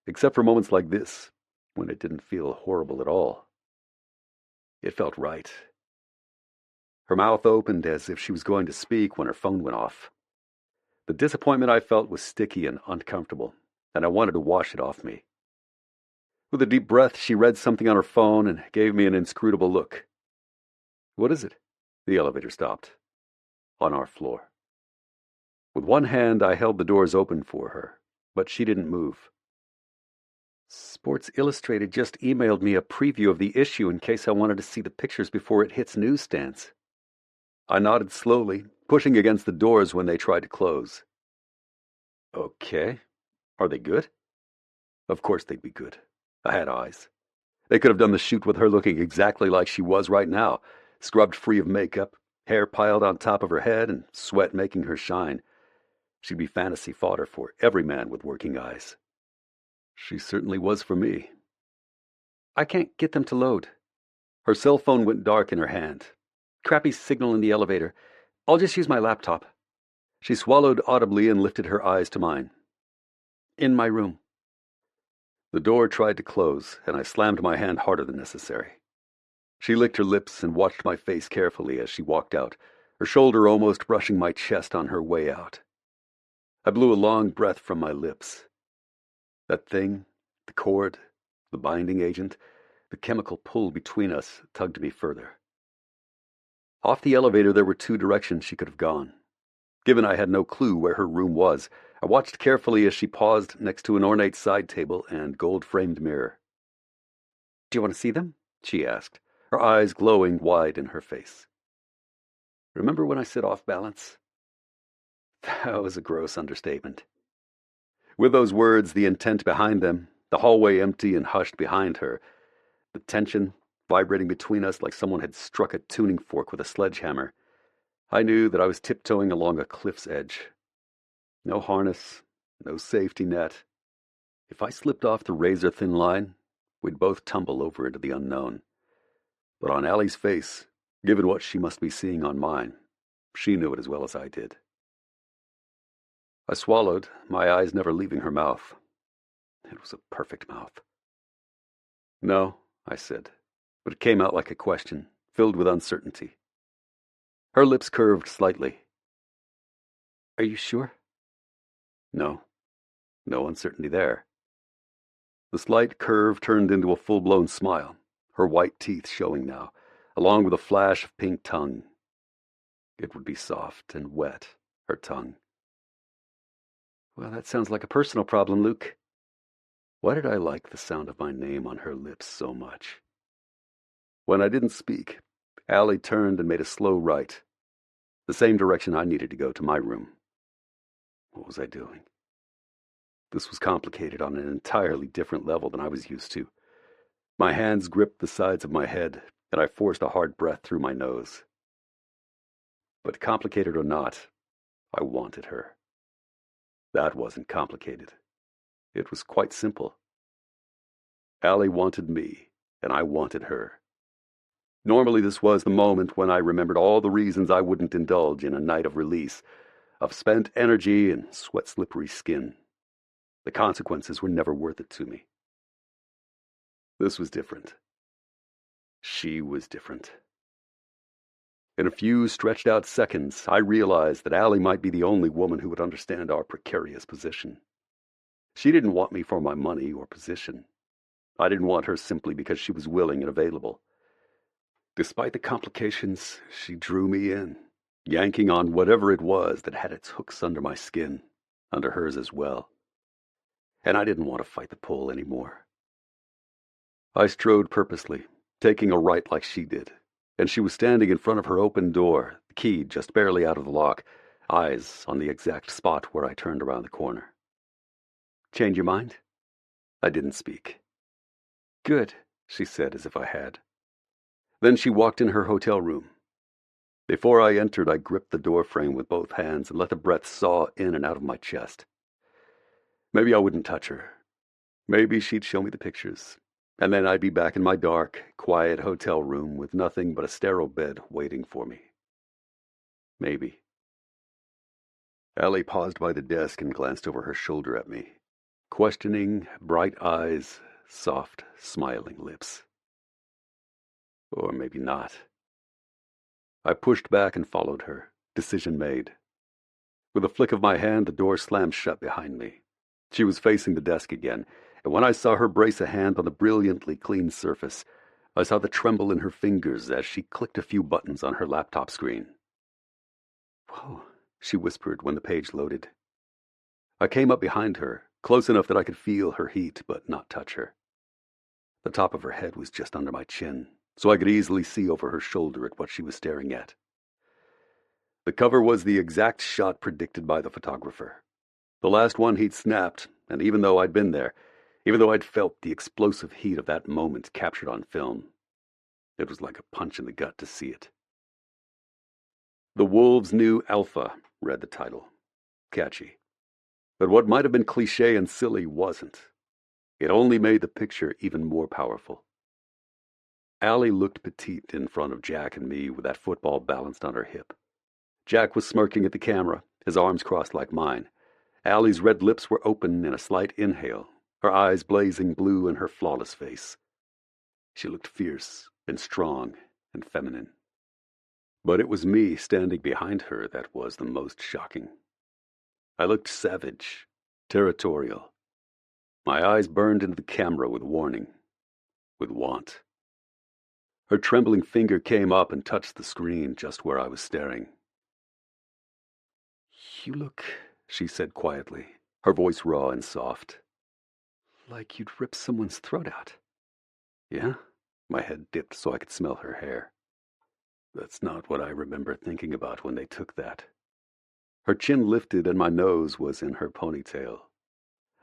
except for moments like this, when it didn't feel horrible at all. It felt right. Her mouth opened as if she was going to speak when her phone went off. The disappointment I felt was sticky and uncomfortable, and I wanted to wash it off me. With a deep breath, she read something on her phone and gave me an inscrutable look. "What is it?" The elevator stopped. On our floor. With one hand, I held the doors open for her, but she didn't move. "Sports Illustrated just emailed me a preview of the issue in case I wanted to see the pictures before it hits newsstands." I nodded slowly, pushing against the doors when they tried to close. "Okay. Are they good?" Of course they'd be good. I had eyes. They could have done the shoot with her looking exactly like she was right now, scrubbed free of makeup, hair piled on top of her head, and sweat making her shine. She'd be fantasy fodder for every man with working eyes. She certainly was for me. "I can't get them to load." Her cell phone went dark in her hand. Crappy signal in the elevator. I'll just use my laptop. She swallowed audibly and lifted her eyes to mine. In my room. The door tried to close, and I slammed my hand harder than necessary. She licked her lips and watched my face carefully as she walked out, her shoulder almost brushing my chest on her way out. I blew a long breath from my lips. That thing, the cord, the binding agent, the chemical pull between us tugged me further. Off the elevator there were 2 directions she could have gone. Given I had no clue where her room was, I watched carefully as she paused next to an ornate side table and gold-framed mirror. Do you want to see them? She asked, her eyes glowing wide in her face. Remember when I sit off balance? That was a gross understatement. With those words, the intent behind them, the hallway empty and hushed behind her, the tension vibrating between us like someone had struck a tuning fork with a sledgehammer, I knew that I was tiptoeing along a cliff's edge. No harness, no safety net. If I slipped off the razor-thin line, we'd both tumble over into the unknown. But on Allie's face, given what she must be seeing on mine, she knew it as well as I did. I swallowed, my eyes never leaving her mouth. It was a perfect mouth. No, I said, but it came out like a question, filled with uncertainty. Her lips curved slightly. Are you sure? No uncertainty there. The slight curve turned into a full-blown smile, her white teeth showing now, along with a flash of pink tongue. It would be soft and wet, her tongue. Well, that sounds like a personal problem, Luke. Why did I like the sound of my name on her lips so much? When I didn't speak, Allie turned and made a slow right, the same direction I needed to go to my room. What was I doing? This was complicated on an entirely different level than I was used to. My hands gripped the sides of my head, and I forced a hard breath through my nose. But complicated or not, I wanted her. That wasn't complicated. It was quite simple. Allie wanted me, and I wanted her. Normally this was the moment when I remembered all the reasons I wouldn't indulge in a night of release, of spent energy and sweat-slippery skin. The consequences were never worth it to me. This was different. She was different. In a few stretched-out seconds, I realized that Allie might be the only woman who would understand our precarious position. She didn't want me for my money or position. I didn't want her simply because she was willing and available. Despite the complications, she drew me in, yanking on whatever it was that had its hooks under my skin, under hers as well. And I didn't want to fight the pull anymore. I strode purposely, taking a right like she did, and she was standing in front of her open door, the key just barely out of the lock, eyes on the exact spot where I turned around the corner. Change your mind? I didn't speak. Good, she said as if I had. Then she walked in her hotel room. Before I entered, I gripped the door frame with both hands and let the breath saw in and out of my chest. Maybe I wouldn't touch her. Maybe she'd show me the pictures, and then I'd be back in my dark, quiet hotel room with nothing but a sterile bed waiting for me. Maybe. Allie paused by the desk and glanced over her shoulder at me. Questioning, bright eyes, soft, smiling lips. Or maybe not. I pushed back and followed her, decision made. With a flick of my hand, the door slammed shut behind me. She was facing the desk again, and when I saw her brace a hand on the brilliantly clean surface, I saw the tremble in her fingers as she clicked a few buttons on her laptop screen. "Whoa," she whispered when the page loaded. I came up behind her, close enough that I could feel her heat but not touch her. The top of her head was just under my chin, so I could easily see over her shoulder at what she was staring at. The cover was the exact shot predicted by the photographer. The last one he'd snapped, and even though I'd been there, even though I'd felt the explosive heat of that moment captured on film, it was like a punch in the gut to see it. "The Wolves' New Alpha," read the title. Catchy. But what might have been cliché and silly wasn't. It only made the picture even more powerful. Allie looked petite in front of Jack and me with that football balanced on her hip. Jack was smirking at the camera, his arms crossed like mine. Allie's red lips were open in a slight inhale, her eyes blazing blue in her flawless face. She looked fierce and strong and feminine. But it was me standing behind her that was the most shocking. I looked savage, territorial. My eyes burned into the camera with warning, with want. Her trembling finger came up and touched the screen just where I was staring. "You look," she said quietly, her voice raw and soft, "like you'd rip someone's throat out." "Yeah?" My head dipped so I could smell her hair. That's not what I remember thinking about when they took that. Her chin lifted and my nose was in her ponytail.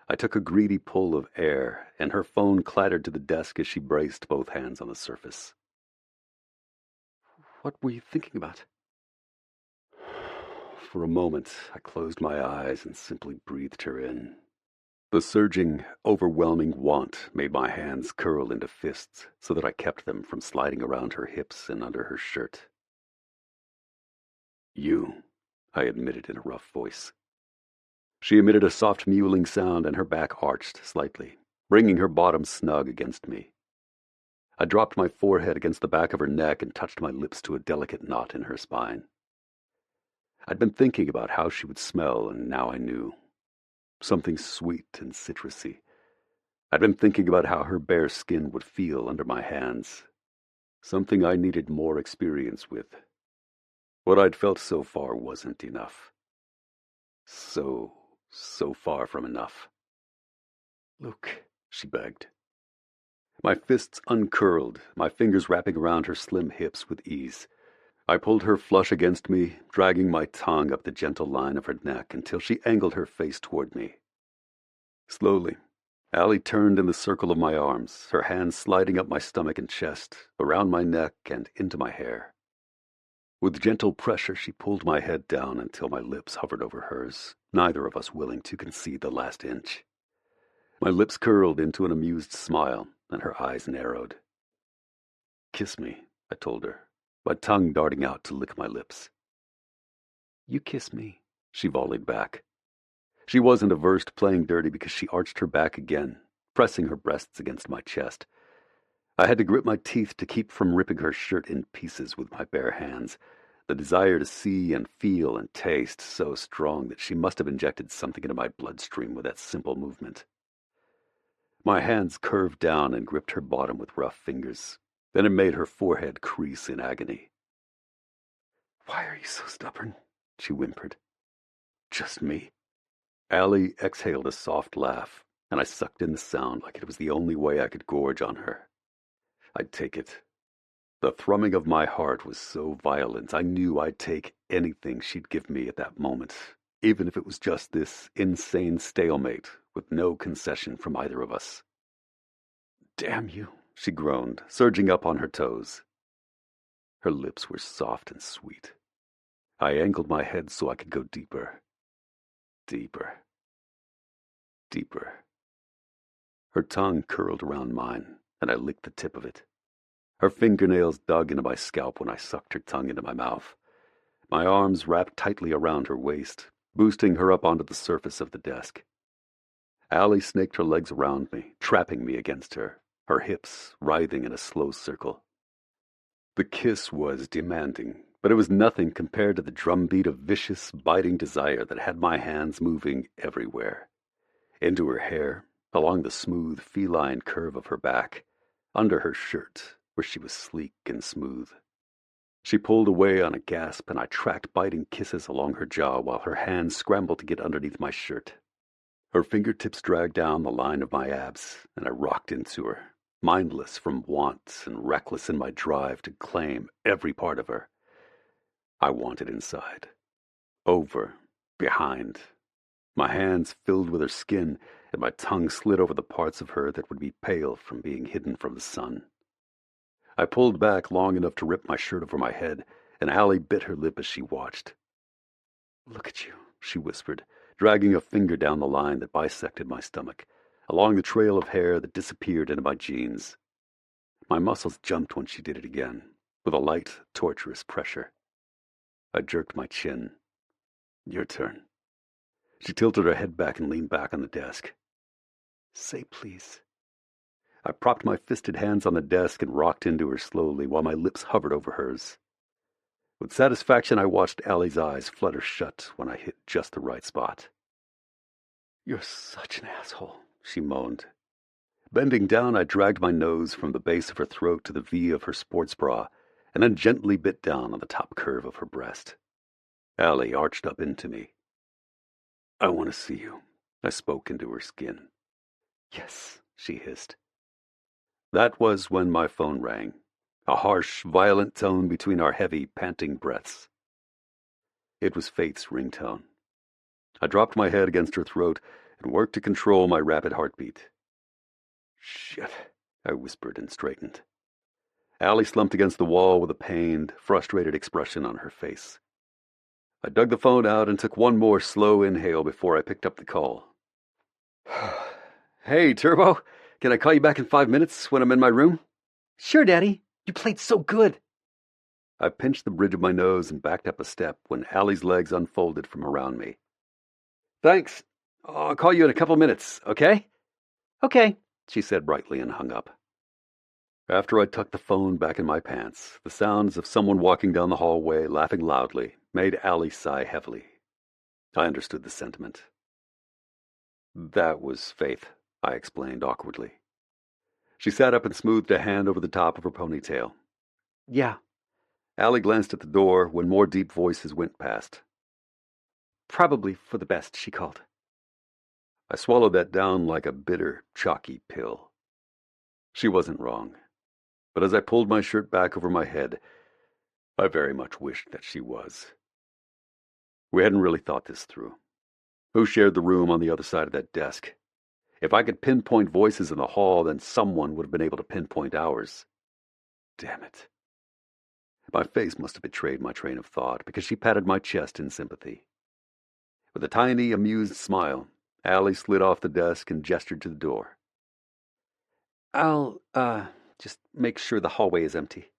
I took a greedy pull of air, and her phone clattered to the desk as she braced both hands on the surface. "What were you thinking about?" For a moment, I closed my eyes and simply breathed her in. The surging, overwhelming want made my hands curl into fists so that I kept them from sliding around her hips and under her shirt. "You," I admitted in a rough voice. She emitted a soft mewling sound and her back arched slightly, bringing her bottom snug against me. I dropped my forehead against the back of her neck and touched my lips to a delicate knot in her spine. I'd been thinking about how she would smell, and now I knew. Something sweet and citrusy. I'd been thinking about how her bare skin would feel under my hands. Something I needed more experience with. What I'd felt so far wasn't enough. So far from enough. "Luke," she begged. My fists uncurled, my fingers wrapping around her slim hips with ease. I pulled her flush against me, dragging my tongue up the gentle line of her neck until she angled her face toward me. Slowly, Allie turned in the circle of my arms, her hands sliding up my stomach and chest, around my neck and into my hair. With gentle pressure, she pulled my head down until my lips hovered over hers, neither of us willing to concede the last inch. My lips curled into an amused smile, and her eyes narrowed. "Kiss me," I told her, my tongue darting out to lick my lips. "You kiss me," she volleyed back. She wasn't averse to playing dirty because she arched her back again, pressing her breasts against my chest. I had to grip my teeth to keep from ripping her shirt in pieces with my bare hands, the desire to see and feel and taste so strong that she must have injected something into my bloodstream with that simple movement. My hands curved down and gripped her bottom with rough fingers. Then it made her forehead crease in agony. "Why are you so stubborn?" she whimpered. "Just me." Allie exhaled a soft laugh, and I sucked in the sound like it was the only way I could gorge on her. I'd take it. The thrumming of my heart was so violent, I knew I'd take anything she'd give me at that moment, even if it was just this insane stalemate with no concession from either of us. "Damn you," she groaned, surging up on her toes. Her lips were soft and sweet. I angled my head so I could go deeper. Deeper. Deeper. Her tongue curled around mine, and I licked the tip of it. Her fingernails dug into my scalp when I sucked her tongue into my mouth. My arms wrapped tightly around her waist, boosting her up onto the surface of the desk. Allie snaked her legs around me, trapping me against her, her hips writhing in a slow circle. The kiss was demanding, but it was nothing compared to the drumbeat of vicious, biting desire that had my hands moving everywhere. Into her hair, along the smooth, feline curve of her back, under her shirt, where she was sleek and smooth. She pulled away on a gasp, and I tracked biting kisses along her jaw while her hands scrambled to get underneath my shirt. Her fingertips dragged down the line of my abs, and I rocked into her, mindless from want and reckless in my drive to claim every part of her. I wanted inside, over, behind. My hands filled with her skin, and my tongue slid over the parts of her that would be pale from being hidden from the sun. I pulled back long enough to rip my shirt over my head, and Allie bit her lip as she watched. "Look at you," she whispered, dragging a finger down the line that bisected my stomach, along the trail of hair that disappeared into my jeans. My muscles jumped when she did it again, with a light, torturous pressure. I jerked my chin. Your turn. She tilted her head back and leaned back on the desk. Say please. I propped my fisted hands on the desk and rocked into her slowly while my lips hovered over hers. With satisfaction, I watched Allie's eyes flutter shut when I hit just the right spot. You're such an asshole, she moaned. Bending down, I dragged my nose from the base of her throat to the V of her sports bra, and then gently bit down on the top curve of her breast. Allie arched up into me. I want to see you, I spoke into her skin. Yes, she hissed. That was when my phone rang, a harsh, violent tone between our heavy, panting breaths. It was Faith's ringtone. I dropped my head against her throat and worked to control my rapid heartbeat. Shit, I whispered and straightened. Allie slumped against the wall with a pained, frustrated expression on her face. I dug the phone out and took one more slow inhale before I picked up the call. Hey, Turbo, can I call you back in 5 minutes when I'm in my room? Sure, Daddy. You played so good. I pinched the bridge of my nose and backed up a step when Allie's legs unfolded from around me. Thanks. I'll call you in a couple minutes, okay? Okay, she said brightly and hung up. After I tucked the phone back in my pants, the sounds of someone walking down the hallway, laughing loudly, made Allie sigh heavily. I understood the sentiment. That was Faith, I explained awkwardly. She sat up and smoothed a hand over the top of her ponytail. Yeah. Allie glanced at the door when more deep voices went past. Probably for the best, she called. I swallowed that down like a bitter, chalky pill. She wasn't wrong. But as I pulled my shirt back over my head, I very much wished that she was. We hadn't really thought this through. Who shared the room on the other side of that desk? If I could pinpoint voices in the hall, then someone would have been able to pinpoint ours. Damn it. My face must have betrayed my train of thought, because she patted my chest in sympathy. With a tiny, amused smile, Allie slid off the desk and gestured to the door. I'll, just make sure the hallway is empty.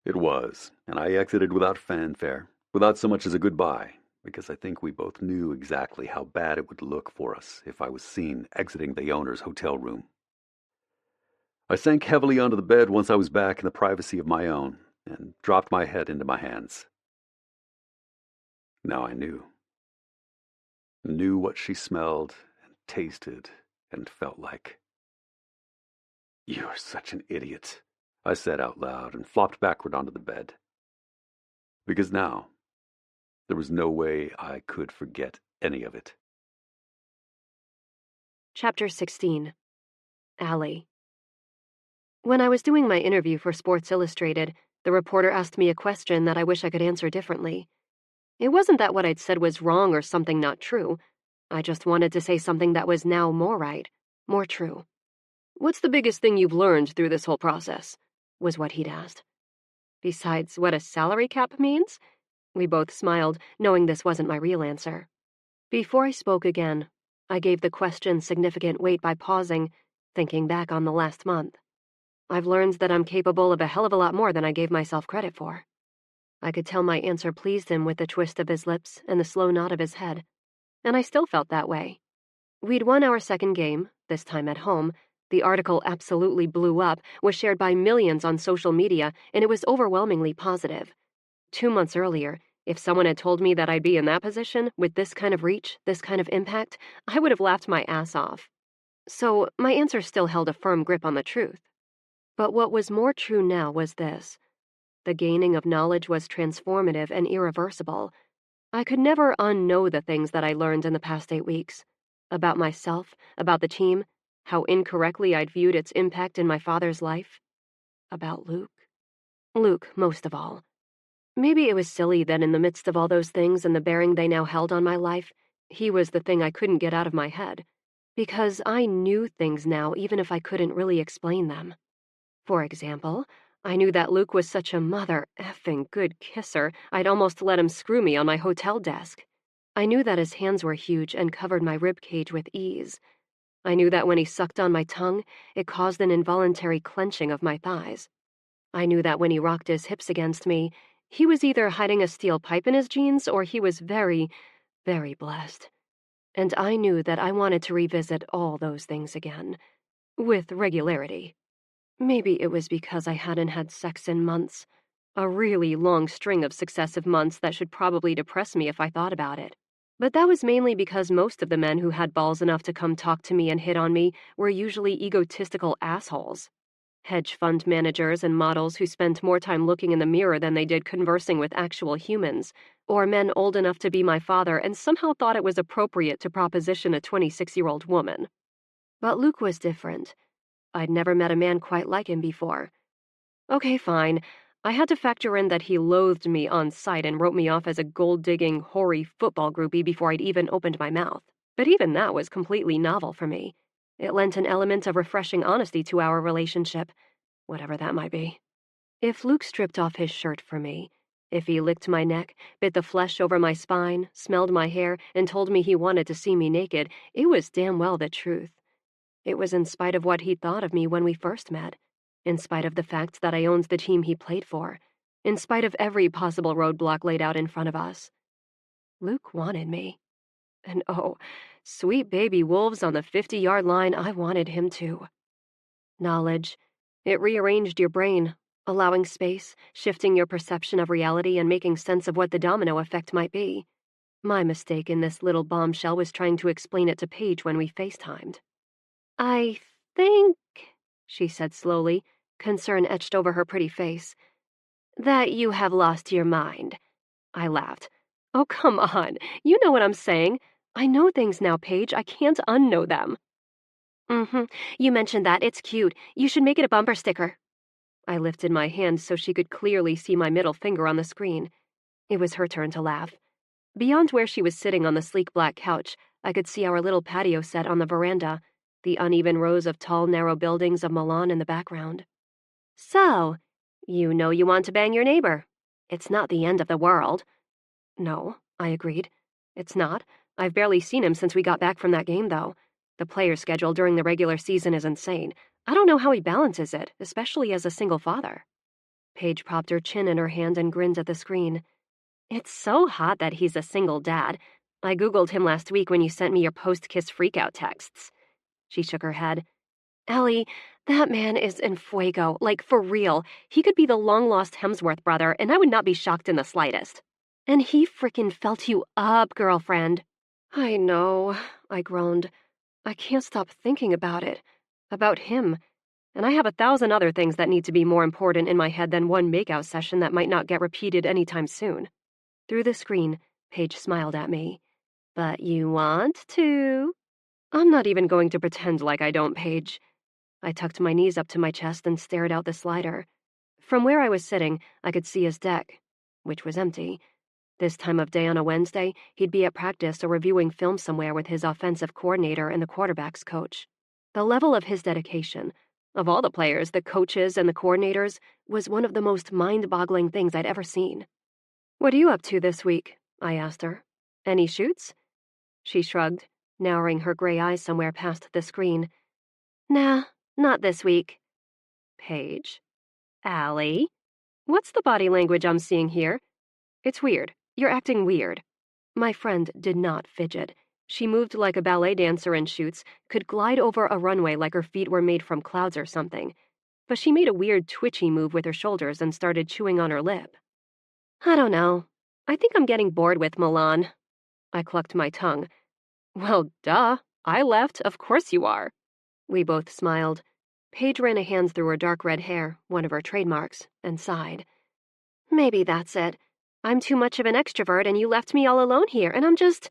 It was, and I exited without fanfare, without so much as a goodbye, because I think we both knew exactly how bad it would look for us if I was seen exiting the owner's hotel room. I sank heavily onto the bed once I was back in the privacy of my own, and dropped my head into my hands. Now I knew. Knew what she smelled and tasted and felt like. You're such an idiot, I said out loud and flopped backward onto the bed. Because now, there was no way I could forget any of it. Chapter 16. Allie. When I was doing my interview for Sports Illustrated, the reporter asked me a question that I wish I could answer differently. It wasn't that what I'd said was wrong or something not true. I just wanted to say something that was now more right, more true. What's the biggest thing you've learned through this whole process? Was what he'd asked. Besides what a salary cap means? We both smiled, knowing this wasn't my real answer. Before I spoke again, I gave the question significant weight by pausing, thinking back on the last month. I've learned that I'm capable of a hell of a lot more than I gave myself credit for. I could tell my answer pleased him with the twist of his lips and the slow nod of his head, and I still felt that way. We'd won our second game, this time at home. The article absolutely blew up, was shared by millions on social media, and it was overwhelmingly positive. 2 months earlier, if someone had told me that I'd be in that position, with this kind of reach, this kind of impact, I would have laughed my ass off. So my answer still held a firm grip on the truth. But what was more true now was this. The gaining of knowledge was transformative and irreversible. I could never unknow the things that I learned in the past 8 weeks. About myself, about the team, how incorrectly I'd viewed its impact in my father's life. About Luke. Luke, most of all. Maybe it was silly that in the midst of all those things and the bearing they now held on my life, he was the thing I couldn't get out of my head. Because I knew things now even if I couldn't really explain them. For example, I knew that Luke was such a mother effing good kisser, I'd almost let him screw me on my hotel desk. I knew that his hands were huge and covered my rib cage with ease. I knew that when he sucked on my tongue, it caused an involuntary clenching of my thighs. I knew that when he rocked his hips against me, he was either hiding a steel pipe in his jeans or he was very, very blessed. And I knew that I wanted to revisit all those things again, with regularity. Maybe it was because I hadn't had sex in months, a really long string of successive months that should probably depress me if I thought about it. But that was mainly because most of the men who had balls enough to come talk to me and hit on me were usually egotistical assholes. Hedge fund managers and models who spent more time looking in the mirror than they did conversing with actual humans, or men old enough to be my father and somehow thought it was appropriate to proposition a 26-year-old woman. But Luke was different. I'd never met a man quite like him before. Okay, fine. I had to factor in that he loathed me on sight and wrote me off as a gold-digging, hoary football groupie before I'd even opened my mouth. But even that was completely novel for me. It lent an element of refreshing honesty to our relationship, whatever that might be. If Luke stripped off his shirt for me, if he licked my neck, bit the flesh over my spine, smelled my hair, and told me he wanted to see me naked, it was damn well the truth. It was in spite of what he thought of me when we first met, in spite of the fact that I owned the team he played for, in spite of every possible roadblock laid out in front of us. Luke wanted me. And oh, sweet baby wolves on the 50-yard line, I wanted him too. Knowledge. It rearranged your brain, allowing space, shifting your perception of reality, and making sense of what the domino effect might be. My mistake in this little bombshell was trying to explain it to Paige when we FaceTimed. I think, she said slowly, concern etched over her pretty face, that you have lost your mind. I laughed. Oh, come on. You know what I'm saying. I know things now, Paige. I can't unknow them. You mentioned that. It's cute. You should make it a bumper sticker. I lifted my hand so she could clearly see my middle finger on the screen. It was her turn to laugh. Beyond where she was sitting on the sleek black couch, I could see our little patio set on the veranda, the uneven rows of tall, narrow buildings of Milan in the background. So, you know you want to bang your neighbor. It's not the end of the world. No, I agreed. It's not. I've barely seen him since we got back from that game, though. The player schedule during the regular season is insane. I don't know how he balances it, especially as a single father. Paige propped her chin in her hand and grinned at the screen. It's so hot that he's a single dad. I Googled him last week when you sent me your post-kiss freakout texts. She shook her head. Ellie, that man is en fuego, like for real. He could be the long-lost Hemsworth brother, and I would not be shocked in the slightest. And he frickin' felt you up, girlfriend. I know, I groaned. I can't stop thinking about it. About him. And I have 1,000 other things that need to be more important in my head than one makeout session that might not get repeated anytime soon. Through the screen, Paige smiled at me. But you want to? I'm not even going to pretend like I don't, Paige. I tucked my knees up to my chest and stared out the slider. From where I was sitting, I could see his deck, which was empty. This time of day on a Wednesday, he'd be at practice or reviewing film somewhere with his offensive coordinator and the quarterback's coach. The level of his dedication, of all the players, the coaches, and the coordinators, was one of the most mind-boggling things I'd ever seen. What are you up to this week? I asked her. Any shoots? She shrugged, narrowing her gray eyes somewhere past the screen. Nah, not this week. Paige. Allie. What's the body language I'm seeing here? It's weird. You're acting weird. My friend did not fidget. She moved like a ballet dancer in shoots, could glide over a runway like her feet were made from clouds or something. But she made a weird twitchy move with her shoulders and started chewing on her lip. I don't know. I think I'm getting bored with Milan. I clucked my tongue. Well, duh. I left. Of course you are. We both smiled. Paige ran a hand through her dark red hair, one of her trademarks, and sighed. Maybe that's it. I'm too much of an extrovert and you left me all alone here, and I'm just...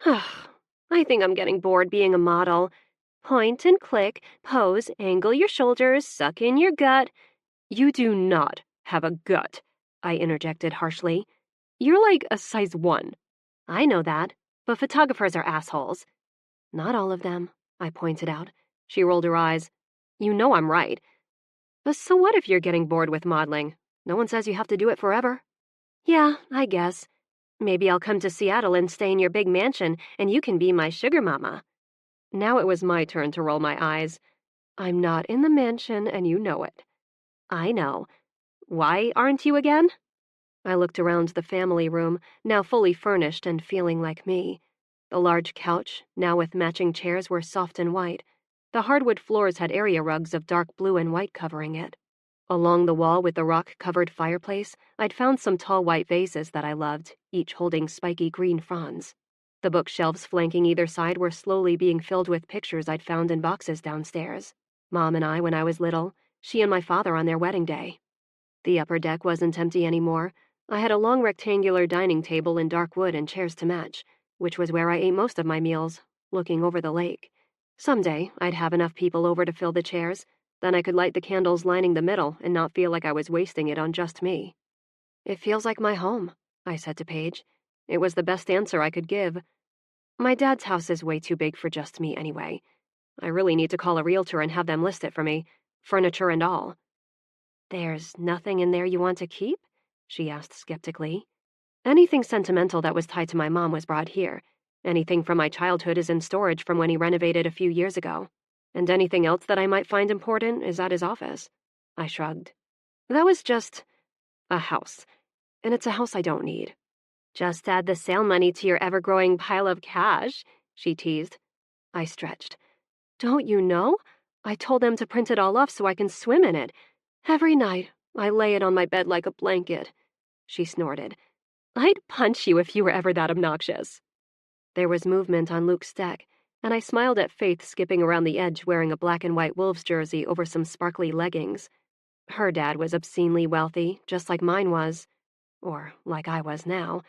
I think I'm getting bored being a model. Point and click, pose, angle your shoulders, suck in your gut. You do not have a gut, I interjected harshly. You're like a size 1. I know that, but photographers are assholes. Not all of them, I pointed out. She rolled her eyes. You know I'm right. But so what if you're getting bored with modeling? No one says you have to do it forever. Yeah, I guess. Maybe I'll come to Seattle and stay in your big mansion, and you can be my sugar mama. Now it was my turn to roll my eyes. I'm not in the mansion, and you know it. I know. Why aren't you again? I looked around the family room, now fully furnished and feeling like me. The large couch, now with matching chairs, were soft and white. The hardwood floors had area rugs of dark blue and white covering it. Along the wall with the rock-covered fireplace, I'd found some tall white vases that I loved, each holding spiky green fronds. The bookshelves flanking either side were slowly being filled with pictures I'd found in boxes downstairs. Mom and I when I was little, she and my father on their wedding day. The upper deck wasn't empty anymore. I had a long rectangular dining table in dark wood and chairs to match, which was where I ate most of my meals, looking over the lake. Someday, I'd have enough people over to fill the chairs. Then I could light the candles lining the middle and not feel like I was wasting it on just me. It feels like my home, I said to Paige. It was the best answer I could give. My dad's house is way too big for just me anyway. I really need to call a realtor and have them list it for me, furniture and all. There's nothing in there you want to keep? She asked skeptically. Anything sentimental that was tied to my mom was brought here. Anything from my childhood is in storage from when he renovated a few years ago. And anything else that I might find important is at his office. I shrugged. That was just a house. And it's a house I don't need. Just add the sale money to your ever-growing pile of cash, she teased. I stretched. Don't you know? I told them to print it all off so I can swim in it. Every night, I lay it on my bed like a blanket. She snorted. I'd punch you if you were ever that obnoxious. There was movement on Luke's deck, and I smiled at Faith skipping around the edge wearing a black and white Wolves jersey over some sparkly leggings. Her dad was obscenely wealthy, just like mine was. Or like I was now.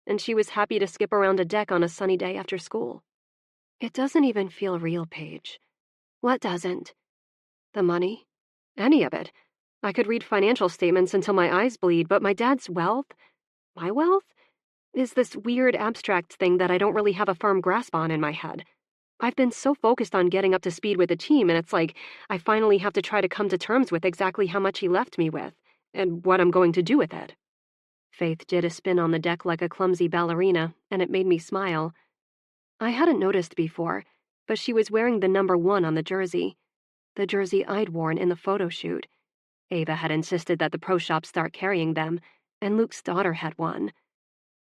And she was happy to skip around a deck on a sunny day after school. It doesn't even feel real, Paige. What doesn't? The money? Any of it. I could read financial statements until my eyes bleed, but my dad's wealth, my wealth, is this weird abstract thing that I don't really have a firm grasp on in my head. I've been so focused on getting up to speed with the team, and it's like I finally have to try to come to terms with exactly how much he left me with, and what I'm going to do with it. Faith did a spin on the deck like a clumsy ballerina, and it made me smile. I hadn't noticed before, but she was wearing the number 1 on the jersey I'd worn in the photo shoot. Ava had insisted that the pro shop start carrying them, and Luke's daughter had one.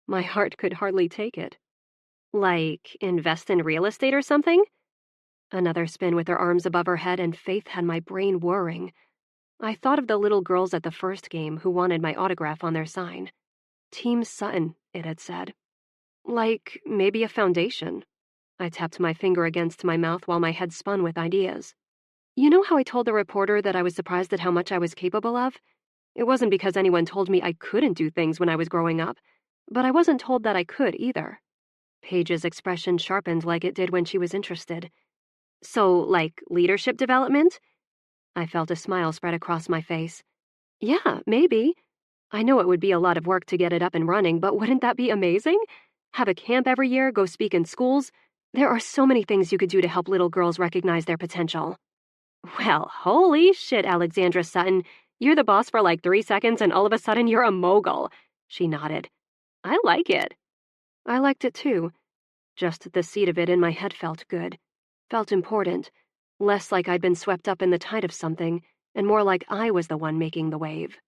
My heart could hardly take it. Like, invest in real estate or something? Another spin with her arms above her head, and Faith had my brain whirring. I thought of the little girls at the first game who wanted my autograph on their sign. Team Sutton, it had said. Like, maybe a foundation. I tapped my finger against my mouth while my head spun with ideas. You know how I told the reporter that I was surprised at how much I was capable of? It wasn't because anyone told me I couldn't do things when I was growing up, but I wasn't told that I could either. Paige's expression sharpened like it did when she was interested. So, like, leadership development? I felt a smile spread across my face. Yeah, maybe. I know it would be a lot of work to get it up and running, but wouldn't that be amazing? Have a camp every year, go speak in schools. There are so many things you could do to help little girls recognize their potential. Well, holy shit, Alexandra Sutton. You're the boss for like 3 seconds and all of a sudden you're a mogul. She nodded. I like it. I liked it too. Just the seed of it in my head felt good. Felt important. Less like I'd been swept up in the tide of something, and more like I was the one making the wave.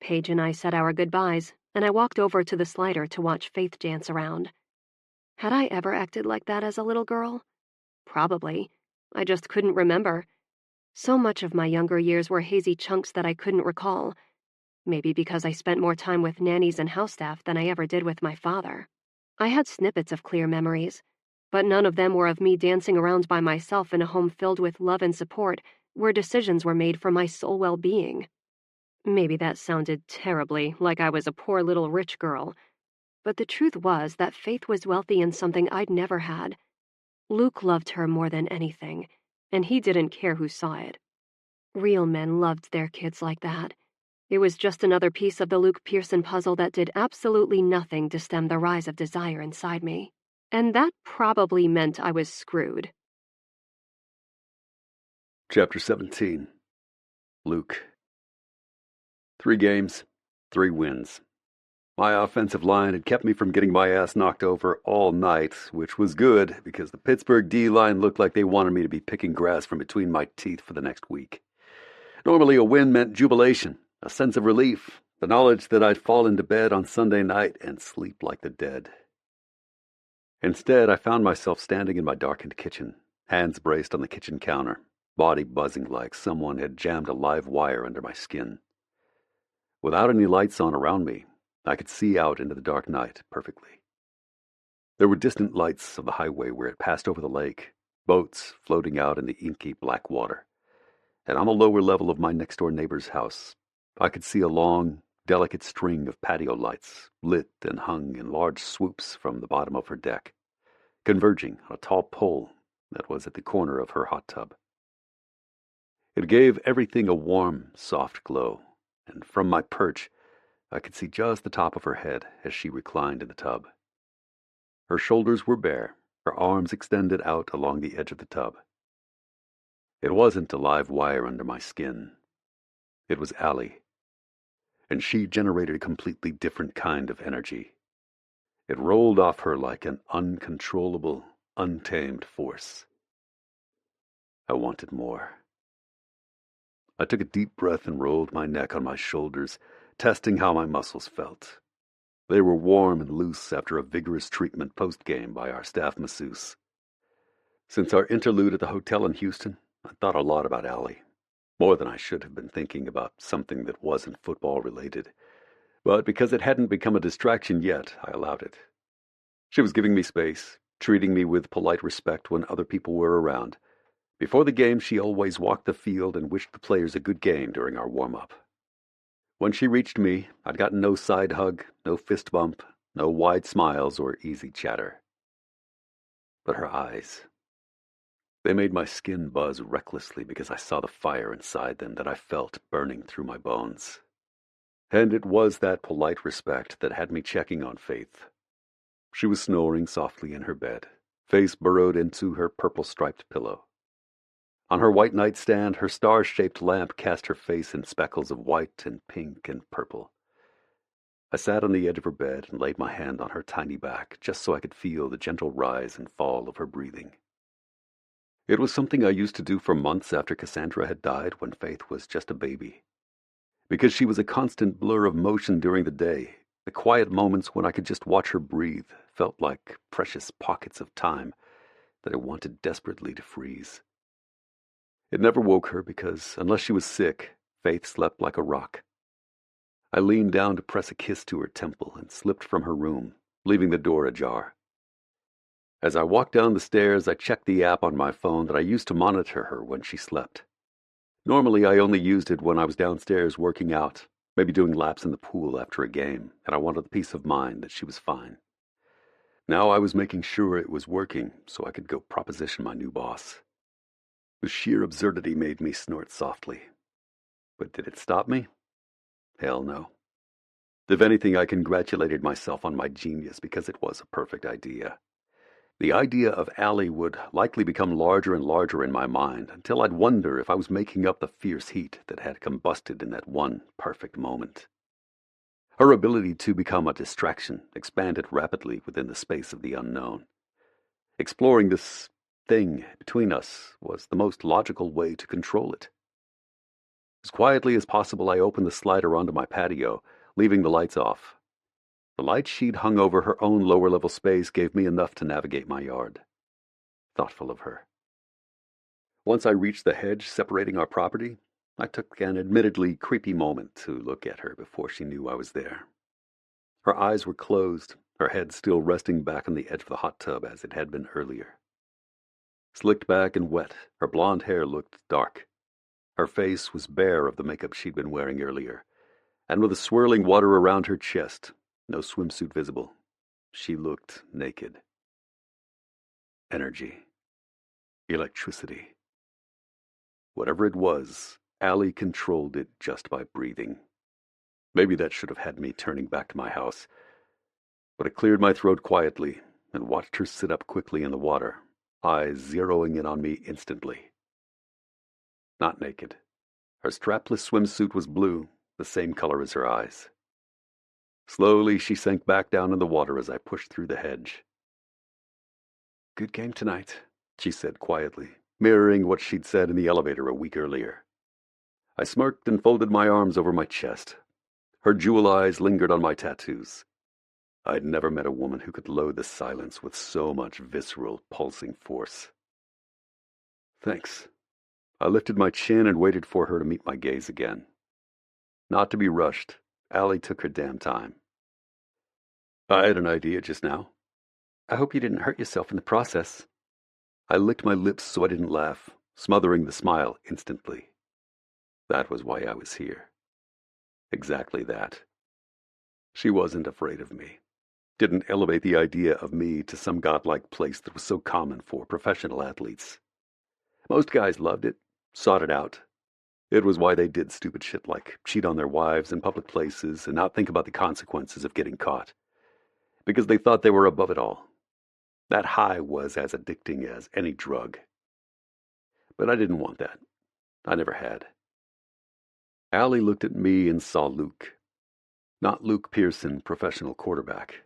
Paige and I said our goodbyes, and I walked over to the slider to watch Faith dance around. Had I ever acted like that as a little girl? Probably. I just couldn't remember. So much of my younger years were hazy chunks that I couldn't recall. Maybe because I spent more time with nannies and house staff than I ever did with my father. I had snippets of clear memories, but none of them were of me dancing around by myself in a home filled with love and support, where decisions were made for my sole well-being. Maybe that sounded terribly like I was a poor little rich girl, but the truth was that Faith was wealthy in something I'd never had. Luke loved her more than anything, and he didn't care who saw it. Real men loved their kids like that. It was just another piece of the Luke Pearson puzzle that did absolutely nothing to stem the rise of desire inside me. And that probably meant I was screwed. Chapter 17. Luke. 3 games, 3 wins. My offensive line had kept me from getting my ass knocked over all night, which was good because the Pittsburgh D-line looked like they wanted me to be picking grass from between my teeth for the next week. Normally a win meant jubilation, a sense of relief, the knowledge that I'd fall into bed on Sunday night and sleep like the dead. Instead, I found myself standing in my darkened kitchen, hands braced on the kitchen counter, body buzzing like someone had jammed a live wire under my skin. Without any lights on around me, I could see out into the dark night perfectly. There were distant lights of the highway where it passed over the lake, boats floating out in the inky black water. And on the lower level of my next-door neighbor's house, I could see a long, delicate string of patio lights, lit and hung in large swoops from the bottom of her deck, converging on a tall pole that was at the corner of her hot tub. It gave everything a warm, soft glow, and from my perch, I could see just the top of her head as she reclined in the tub. Her shoulders were bare, her arms extended out along the edge of the tub. It wasn't a live wire under my skin. It was Allie, and she generated a completely different kind of energy. It rolled off her like an uncontrollable, untamed force. I wanted more. I took a deep breath and rolled my neck on my shoulders, testing how my muscles felt. They were warm and loose after a vigorous treatment post-game by our staff masseuse. Since our interlude at the hotel in Houston, I thought a lot about Allie, more than I should have been thinking about something that wasn't football-related. But because it hadn't become a distraction yet, I allowed it. She was giving me space, treating me with polite respect when other people were around. Before the game, she always walked the field and wished the players a good game during our warm-up. When she reached me, I'd gotten no side hug, no fist bump, no wide smiles or easy chatter. But her eyes, they made my skin buzz recklessly because I saw the fire inside them that I felt burning through my bones. And it was that polite respect that had me checking on Faith. She was snoring softly in her bed, face burrowed into her purple-striped pillow. On her white nightstand, her star-shaped lamp cast her face in speckles of white and pink and purple. I sat on the edge of her bed and laid my hand on her tiny back, just so I could feel the gentle rise and fall of her breathing. It was something I used to do for months after Cassandra had died when Faith was just a baby. Because she was a constant blur of motion during the day, the quiet moments when I could just watch her breathe felt like precious pockets of time that I wanted desperately to freeze. It never woke her because, unless she was sick, Faith slept like a rock. I leaned down to press a kiss to her temple and slipped from her room, leaving the door ajar. As I walked down the stairs, I checked the app on my phone that I used to monitor her when she slept. Normally, I only used it when I was downstairs working out, maybe doing laps in the pool after a game, and I wanted the peace of mind that she was fine. Now I was making sure it was working so I could go proposition my new boss. The sheer absurdity made me snort softly. But did it stop me? Hell no. If anything, I congratulated myself on my genius because it was a perfect idea. The idea of Allie would likely become larger and larger in my mind until I'd wonder if I was making up the fierce heat that had combusted in that one perfect moment. Her ability to become a distraction expanded rapidly within the space of the unknown. Exploring this thing between us was the most logical way to control it. As quietly as possible, I opened the slider onto my patio, leaving the lights off. The light sheet hung over her own lower-level space gave me enough to navigate my yard. Thoughtful of her. Once I reached the hedge separating our property, I took an admittedly creepy moment to look at her before she knew I was there. Her eyes were closed, her head still resting back on the edge of the hot tub as it had been earlier. Slicked back and wet, her blonde hair looked dark. Her face was bare of the makeup she'd been wearing earlier, and with the swirling water around her chest, no swimsuit visible, she looked naked. Energy. Electricity. Whatever it was, Allie controlled it just by breathing. Maybe that should have had me turning back to my house, but I cleared my throat quietly and watched her sit up quickly in the water, eyes zeroing in on me instantly. Not naked. Her strapless swimsuit was blue, the same color as her eyes. Slowly, she sank back down in the water as I pushed through the hedge. "Good game tonight," she said quietly, mirroring what she'd said in the elevator a week earlier. I smirked and folded my arms over my chest. Her jewel eyes lingered on my tattoos. I'd never met a woman who could load the silence with so much visceral, pulsing force. Thanks. I lifted my chin and waited for her to meet my gaze again. Not to be rushed, Allie took her damn time. I had an idea just now. "I hope you didn't hurt yourself in the process." I licked my lips so I didn't laugh, smothering the smile instantly. That was why I was here. Exactly that. She wasn't afraid of me. Didn't elevate the idea of me to some godlike place that was so common for professional athletes. Most guys loved it, sought it out. It was why they did stupid shit like cheat on their wives in public places and not think about the consequences of getting caught. Because they thought they were above it all. That high was as addicting as any drug. But I didn't want that. I never had. Allie looked at me and saw Luke. Not Luke Pearson, professional quarterback.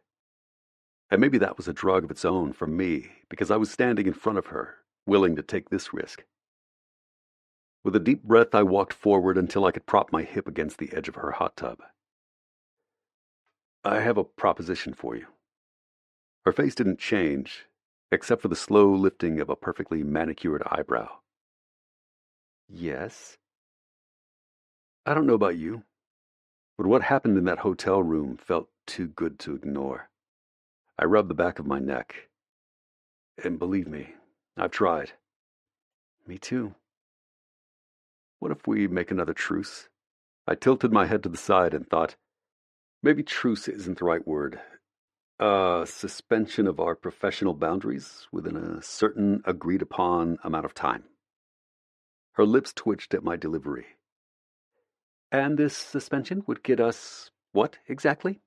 And maybe that was a drug of its own for me, because I was standing in front of her, willing to take this risk. With a deep breath, I walked forward until I could prop my hip against the edge of her hot tub. I have a proposition for you. Her face didn't change, except for the slow lifting of a perfectly manicured eyebrow. "Yes?" I don't know about you, but what happened in that hotel room felt too good to ignore. I rubbed the back of my neck. And believe me, I've tried. "Me too." What if we make another truce? I tilted my head to the side and thought, maybe truce isn't the right word. Suspension of our professional boundaries within a certain agreed-upon amount of time. Her lips twitched at my delivery. "And this suspension would get us what, exactly?"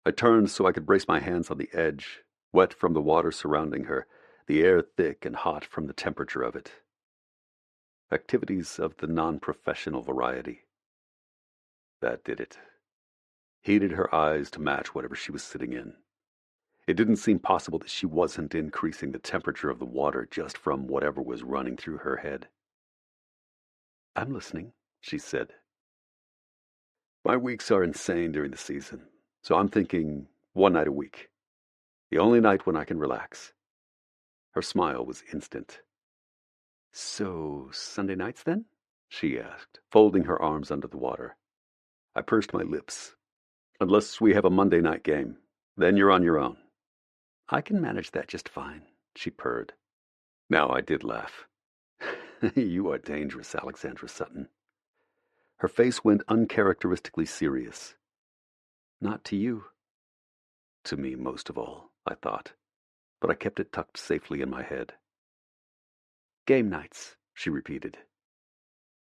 I turned so I could brace my hands on the edge, wet from the water surrounding her, the air thick and hot from the temperature of it. Activities of the non-professional variety. That did it. Heated her eyes to match whatever she was sitting in. It didn't seem possible that she wasn't increasing the temperature of the water just from whatever was running through her head. "I'm listening," she said. My weeks are insane during the season, so I'm thinking 1 night a week. The only night when I can relax. Her smile was instant. "So, Sunday nights then?" she asked, folding her arms under the water. I pursed my lips. Unless we have a Monday night game, then you're on your own. "I can manage that just fine," she purred. Now I did laugh. You are dangerous, Alexandra Sutton. Her face went uncharacteristically serious. "Not to you." To me most of all, I thought, but I kept it tucked safely in my head. "Game nights," she repeated.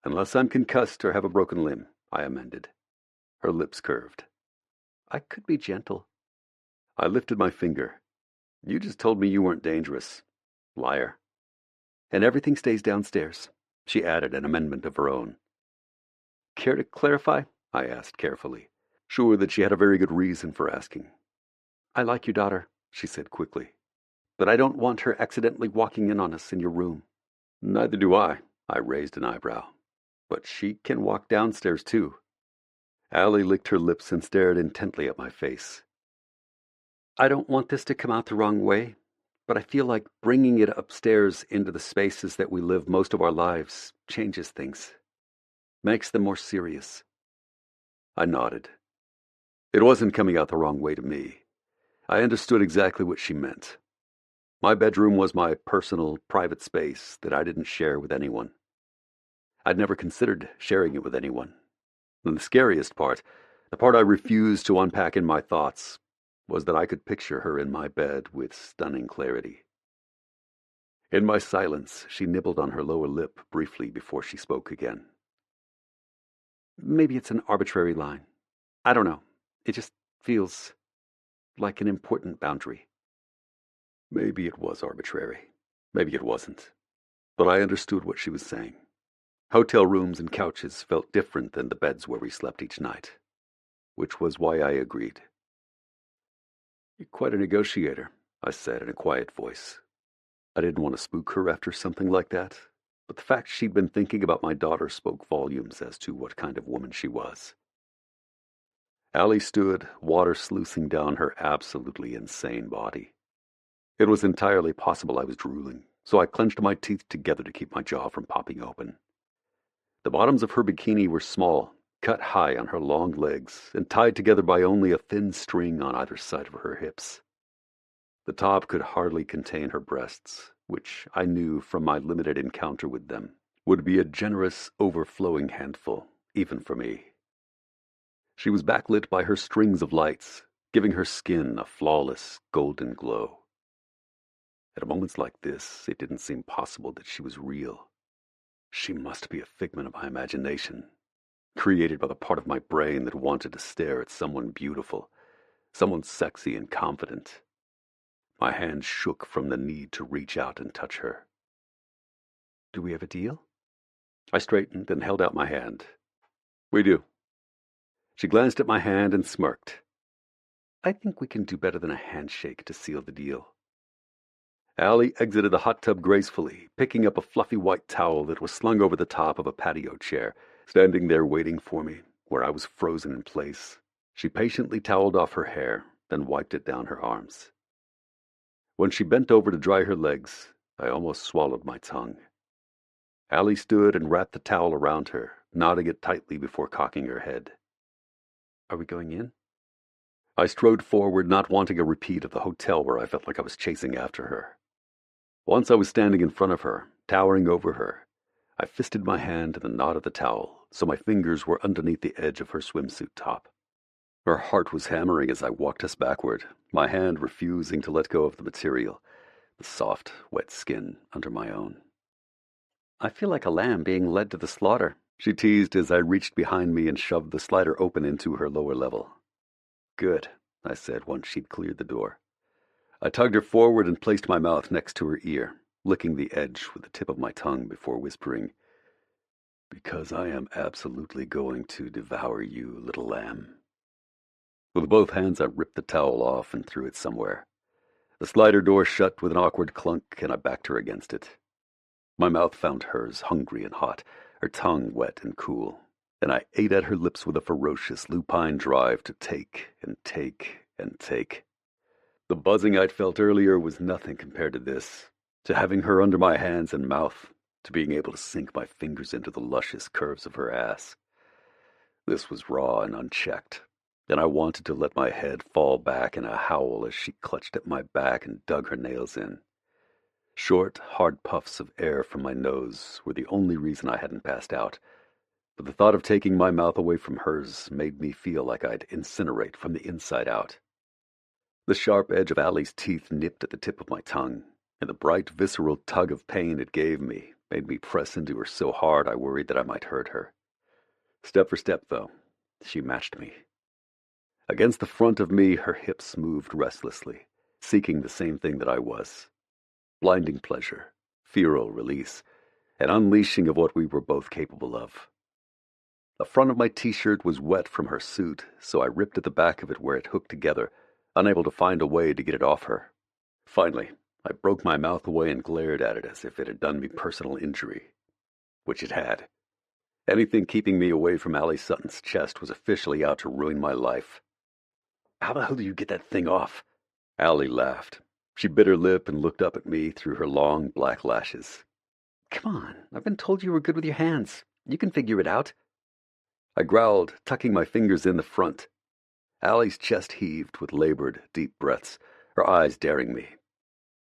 Unless I'm concussed or have a broken limb, I amended. Her lips curved. "I could be gentle." I lifted my finger. You just told me you weren't dangerous. Liar. "And everything stays downstairs," she added an amendment of her own. "Care to clarify?" I asked carefully, sure that she had a very good reason for asking. "I like your daughter," she said quickly. "but I don't want her accidentally walking in on us in your room." Neither do I raised an eyebrow. But she can walk downstairs too. Allie licked her lips and stared intently at my face. "I don't want this to come out the wrong way, but I feel like bringing it upstairs into the spaces that we live most of our lives changes things. Makes them more serious." I nodded. It wasn't coming out the wrong way to me. I understood exactly what she meant. My bedroom was my personal, private space that I didn't share with anyone. I'd never considered sharing it with anyone. And the scariest part, the part I refused to unpack in my thoughts, was that I could picture her in my bed with stunning clarity. In my silence, she nibbled on her lower lip briefly before she spoke again. "Maybe it's an arbitrary line. I don't know. It just feels like an important boundary." Maybe it was arbitrary. Maybe it wasn't. But I understood what she was saying. Hotel rooms and couches felt different than the beds where we slept each night. which was why I agreed. "You're quite a negotiator," I said in a quiet voice. I didn't want to spook her after something like that, but the fact she'd been thinking about my daughter spoke volumes as to what kind of woman she was. Allie stood, water sluicing down her absolutely insane body. It was entirely possible I was drooling, so I clenched my teeth together to keep my jaw from popping open. The bottoms of her bikini were small, cut high on her long legs, and tied together by only a thin string on either side of her hips. The top could hardly contain her breasts, which I knew from my limited encounter with them would be a generous, overflowing handful, even for me. She was backlit by her strings of lights, giving her skin a flawless, golden glow. At moments like this, it didn't seem possible that she was real. She must be a figment of my imagination, created by the part of my brain that wanted to stare at someone beautiful, someone sexy and confident. My hand shook from the need to reach out and touch her. "Do we have a deal?" I straightened and held out my hand. "We do." She glanced at my hand and smirked. "I think we can do better than a handshake to seal the deal." Allie exited the hot tub gracefully, picking up a fluffy white towel that was slung over the top of a patio chair, standing there waiting for me, where I was frozen in place. She patiently toweled off her hair, then wiped it down her arms. When she bent over to dry her legs, I almost swallowed my tongue. Allie stood and wrapped the towel around her, knotting it tightly before cocking her head. "Are we going in?" I strode forward, not wanting a repeat of the hotel where I felt like I was chasing after her. Once I was standing in front of her, towering over her. I fisted my hand in the knot of the towel, so my fingers were underneath the edge of her swimsuit top. Her heart was hammering as I walked us backward, my hand refusing to let go of the material, the soft, wet skin under my own. "I feel like a lamb being led to the slaughter," she teased as I reached behind me and shoved the slider open into her lower level. "Good," I said once she'd cleared the door. I tugged her forward and placed my mouth next to her ear, licking the edge with the tip of my tongue before whispering, "Because I am absolutely going to devour you, little lamb." With both hands I ripped the towel off and threw it somewhere. The slider door shut with an awkward clunk, and I backed her against it. My mouth found hers, hungry and hot, her tongue wet and cool, and I ate at her lips with a ferocious lupine drive to take and take and take. The buzzing I'd felt earlier was nothing compared to this, to having her under my hands and mouth, to being able to sink my fingers into the luscious curves of her ass. This was raw and unchecked, and I wanted to let my head fall back in a howl as she clutched at my back and dug her nails in. Short, hard puffs of air from my nose were the only reason I hadn't passed out, but the thought of taking my mouth away from hers made me feel like I'd incinerate from the inside out. The sharp edge of Allie's teeth nipped at the tip of my tongue, and the bright, visceral tug of pain it gave me made me press into her so hard I worried that I might hurt her. Step for step, though, she matched me. Against the front of me, her hips moved restlessly, seeking the same thing that I was. Blinding pleasure, feral release, an unleashing of what we were both capable of. The front of my t-shirt was wet from her suit, so I ripped at the back of it where it hooked together, unable to find a way to get it off her. Finally, I broke my mouth away and glared at it as if it had done me personal injury, which it had. Anything keeping me away from Allie Sutton's chest was officially out to ruin my life. "How the hell do you get that thing off?" Allie laughed. She bit her lip and looked up at me through her long black lashes. "Come on, I've been told you were good with your hands. You can figure it out." I growled, tucking my fingers in the front. Allie's chest heaved with labored, deep breaths, her eyes daring me.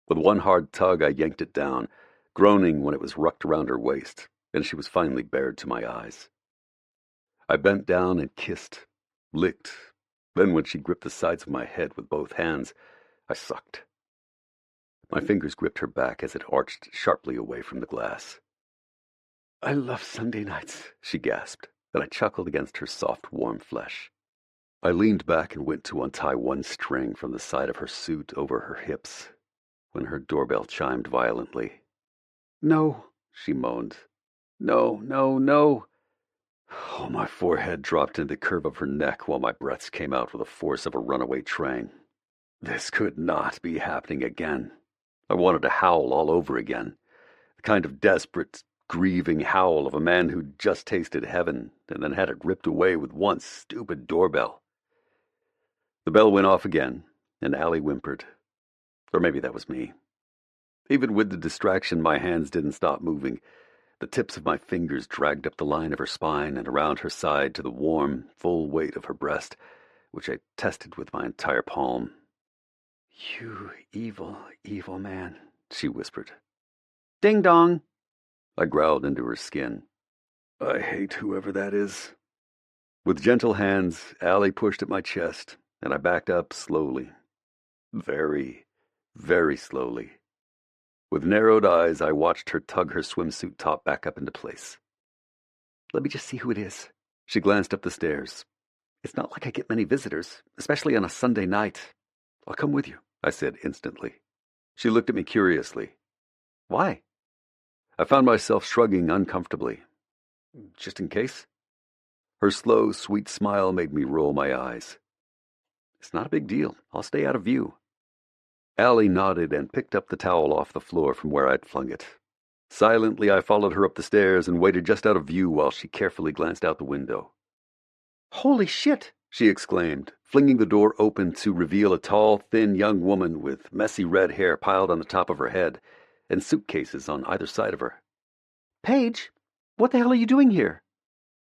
With one hard tug, I yanked it down, groaning when it was rucked around her waist, and she was finally bared to my eyes. I bent down and kissed, licked. Then when she gripped the sides of my head with both hands, I sucked. My fingers gripped her back as it arched sharply away from the glass. "I love Sunday nights," she gasped, and I chuckled against her soft, warm flesh. I leaned back and went to untie one string from the side of her suit over her hips when her doorbell chimed violently. "No," she moaned. "No, no, no." Oh, my forehead dropped into the curve of her neck while my breaths came out with the force of a runaway train. This could not be happening again. I wanted to howl all over again, the kind of desperate, grieving howl of a man who'd just tasted heaven and then had it ripped away with one stupid doorbell. The bell went off again, and Allie whimpered. Or maybe that was me. Even with the distraction, my hands didn't stop moving. The tips of my fingers dragged up the line of her spine and around her side to the warm, full weight of her breast, which I tested with my entire palm. "You evil, evil man," she whispered. "Ding dong," I growled into her skin. "I hate whoever that is." With gentle hands, Allie pushed at my chest, and I backed up slowly. Very, very slowly. With narrowed eyes, I watched her tug her swimsuit top back up into place. "Let me just see who it is." She glanced up the stairs. "It's not like I get many visitors, especially on a Sunday night." "I'll come with you," I said instantly. She looked at me curiously. "Why?" I found myself shrugging uncomfortably. "Just in case." Her slow, sweet smile made me roll my eyes. "It's not a big deal. I'll stay out of view." Allie nodded and picked up the towel off the floor from where I'd flung it. Silently, I followed her up the stairs and waited just out of view while she carefully glanced out the window. "Holy shit!" she exclaimed, flinging the door open to reveal a tall, thin young woman with messy red hair piled on the top of her head and suitcases on either side of her. "Paige, what the hell are you doing here?"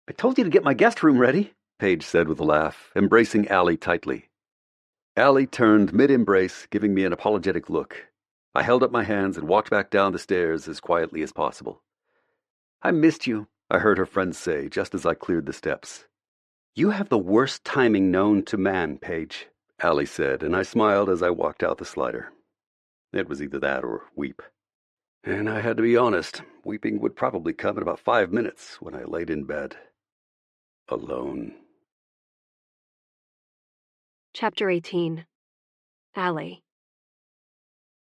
"I told you to get my guest room ready," Paige said with a laugh, embracing Allie tightly. Allie turned mid-embrace, giving me an apologetic look. I held up my hands and walked back down the stairs as quietly as possible. "I missed you," I heard her friend say just as I cleared the steps. "You have the worst timing known to man, Paige," Allie said, and I smiled as I walked out the slider. It was either that or weep. And I had to be honest, weeping would probably come in about 5 minutes when I laid in bed. Alone. Chapter 18. Allie.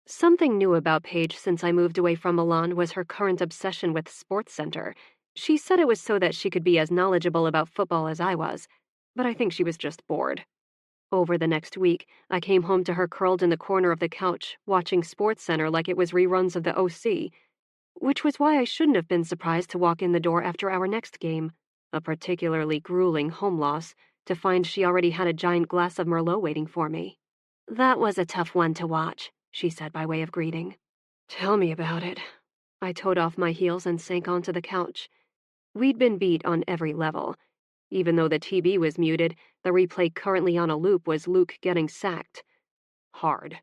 Something new about Paige since I moved away from Milan was her current obsession with SportsCenter. She said it was so that she could be as knowledgeable about football as I was, but I think she was just bored. Over the next week, I came home to her curled in the corner of the couch, watching SportsCenter like it was reruns of the OC, which was why I shouldn't have been surprised to walk in the door after our next game, a particularly grueling home loss, to find she already had a giant glass of Merlot waiting for me. "That was a tough one to watch," she said by way of greeting. "Tell me about it." I toed off my heels and sank onto the couch. We'd been beat on every level. Even though the TV was muted, the replay currently on a loop was Luke getting sacked. Hard.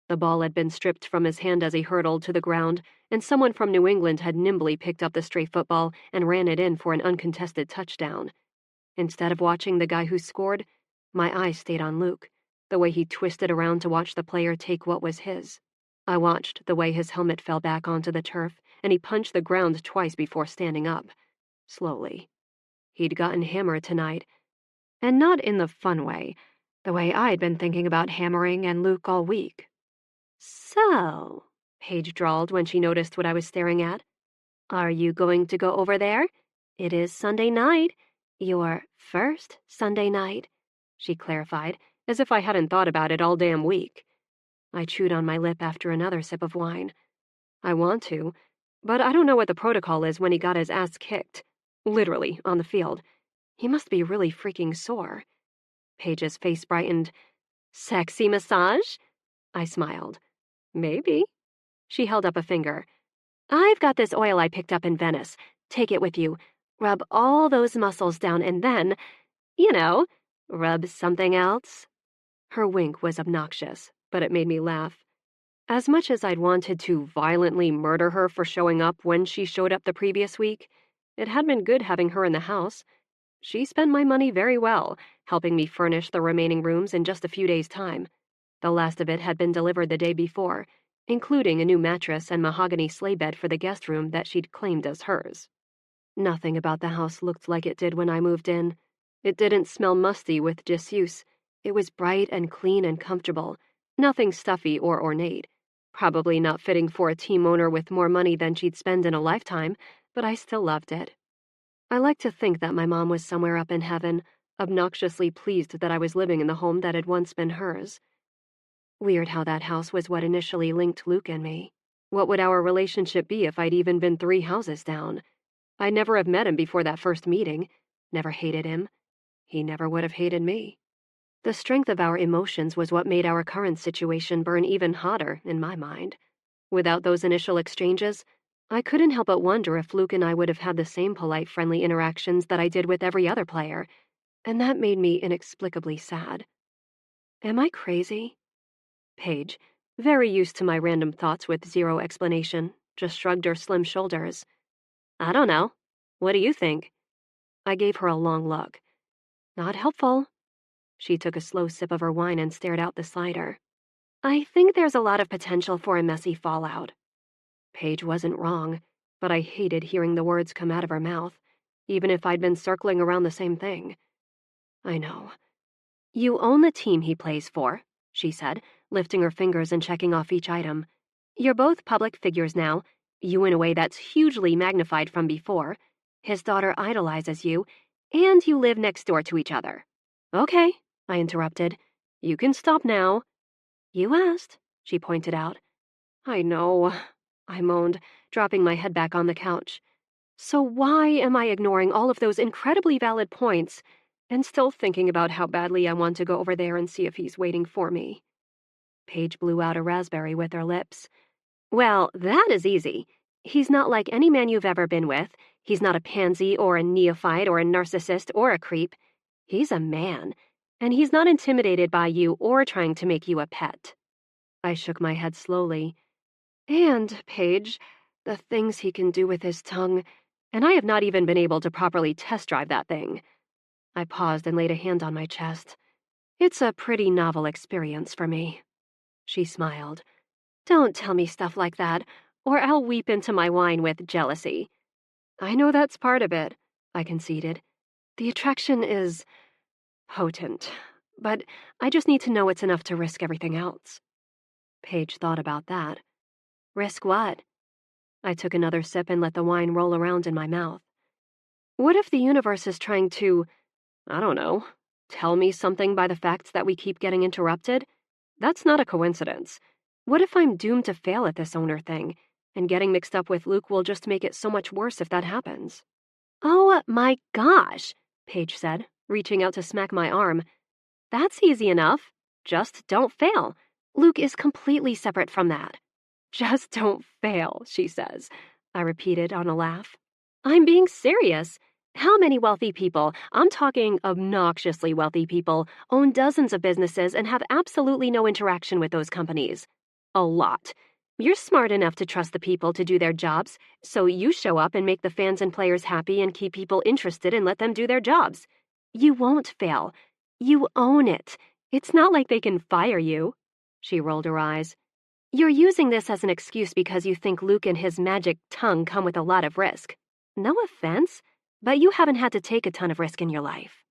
The ball had been stripped from his hand as he hurtled to the ground, and someone from New England had nimbly picked up the stray football and ran it in for an uncontested touchdown. Instead of watching the guy who scored, my eyes stayed on Luke, the way he twisted around to watch the player take what was his. I watched the way his helmet fell back onto the turf, and he punched the ground twice before standing up. Slowly. He'd gotten hammered tonight, and not in the fun way, the way I'd been thinking about hammering and Luke all week. "So," Paige drawled when she noticed what I was staring at, "are you going to go over there? It is Sunday night. Your first Sunday night," she clarified, as if I hadn't thought about it all damn week. I chewed on my lip after another sip of wine. I want to, but I don't know what the protocol is when he got his ass kicked. Literally, on the field. He must be really freaking sore. Paige's face brightened. "Sexy massage?" I smiled. "Maybe." She held up a finger. "I've got this oil I picked up in Venice. Take it with you. Rub all those muscles down and then, you know, rub something else." Her wink was obnoxious, but it made me laugh. As much as I'd wanted to violently murder her for showing up when she showed up the previous week, it had been good having her in the house. She spent my money very well, helping me furnish the remaining rooms in just a few days' time. The last of it had been delivered the day before, including a new mattress and mahogany sleigh bed for the guest room that she'd claimed as hers. Nothing about the house looked like it did when I moved in. It didn't smell musty with disuse. It was bright and clean and comfortable, nothing stuffy or ornate. Probably not fitting for a team owner with more money than she'd spend in a lifetime, but I still loved it. I like to think that my mom was somewhere up in heaven, obnoxiously pleased that I was living in the home that had once been hers. Weird how that house was what initially linked Luke and me. What would our relationship be if I'd even been 3 houses down? I'd never have met him before that first meeting, never hated him. He never would have hated me. The strength of our emotions was what made our current situation burn even hotter, in my mind. Without those initial exchanges, I couldn't help but wonder if Luke and I would have had the same polite, friendly interactions that I did with every other player, and that made me inexplicably sad. Am I crazy? Paige, very used to my random thoughts with zero explanation, just shrugged her slim shoulders. I don't know. What do you think? I gave her a long look. Not helpful. She took a slow sip of her wine and stared out the slider. I think there's a lot of potential for a messy fallout. Paige wasn't wrong, but I hated hearing the words come out of her mouth, even if I'd been circling around the same thing. I know. You own the team he plays for, she said, lifting her fingers and checking off each item. You're both public figures now, you in a way that's hugely magnified from before. His daughter idolizes you, and you live next door to each other. Okay, I interrupted. You can stop now. You asked, she pointed out. I know, I moaned, dropping my head back on the couch. So why am I ignoring all of those incredibly valid points and still thinking about how badly I want to go over there and see if he's waiting for me? Paige blew out a raspberry with her lips. Well, that is easy. He's not like any man you've ever been with. He's not a pansy or a neophyte or a narcissist or a creep. He's a man, and he's not intimidated by you or trying to make you a pet. I shook my head slowly. And, Paige, the things he can do with his tongue, and I have not even been able to properly test drive that thing. I paused and laid a hand on my chest. It's a pretty novel experience for me. She smiled. Don't tell me stuff like that, or I'll weep into my wine with jealousy. I know that's part of it, I conceded. The attraction is potent, but I just need to know it's enough to risk everything else. Paige thought about that. Risk what? I took another sip and let the wine roll around in my mouth. What if the universe is trying to, I don't know, tell me something by the fact that we keep getting interrupted? That's not a coincidence. What if I'm doomed to fail at this owner thing, and getting mixed up with Luke will just make it so much worse if that happens? Oh my gosh, Paige said, reaching out to smack my arm. That's easy enough. Just don't fail. Luke is completely separate from that. Just don't fail, she says, I repeated on a laugh. I'm being serious. How many wealthy people, I'm talking obnoxiously wealthy people, own dozens of businesses and have absolutely no interaction with those companies? A lot. You're smart enough to trust the people to do their jobs, so you show up and make the fans and players happy and keep people interested and let them do their jobs. You won't fail. You own it. It's not like they can fire you. She rolled her eyes. You're using this as an excuse because you think Luke and his magic tongue come with a lot of risk. No offense, but you haven't had to take a ton of risk in your life.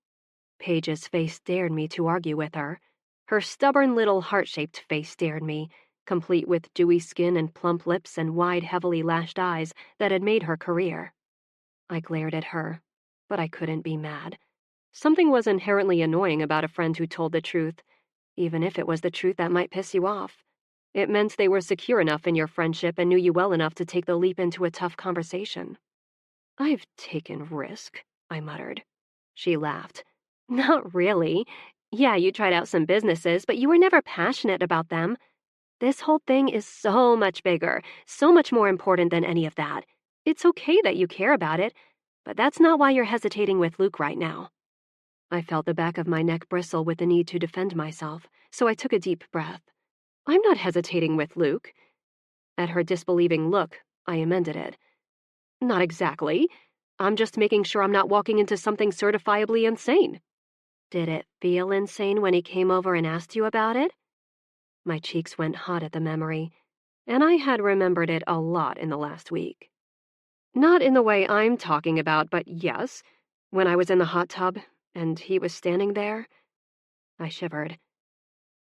Paige's face dared me to argue with her. Her stubborn little heart-shaped face dared me, complete with dewy skin and plump lips and wide, heavily lashed eyes that had made her career. I glared at her, but I couldn't be mad. Something was inherently annoying about a friend who told the truth, even if it was the truth that might piss you off. It meant they were secure enough in your friendship and knew you well enough to take the leap into a tough conversation. I've taken risk, I muttered. She laughed. Not really. Yeah, you tried out some businesses, but you were never passionate about them. This whole thing is so much bigger, so much more important than any of that. It's okay that you care about it, but that's not why you're hesitating with Luke right now. I felt the back of my neck bristle with the need to defend myself, so I took a deep breath. I'm not hesitating with Luke. At her disbelieving look, I amended it. Not exactly. I'm just making sure I'm not walking into something certifiably insane. Did it feel insane when he came over and asked you about it? My cheeks went hot at the memory, and I had remembered it a lot in the last week. Not in the way I'm talking about, but yes, when I was in the hot tub and he was standing there. I shivered.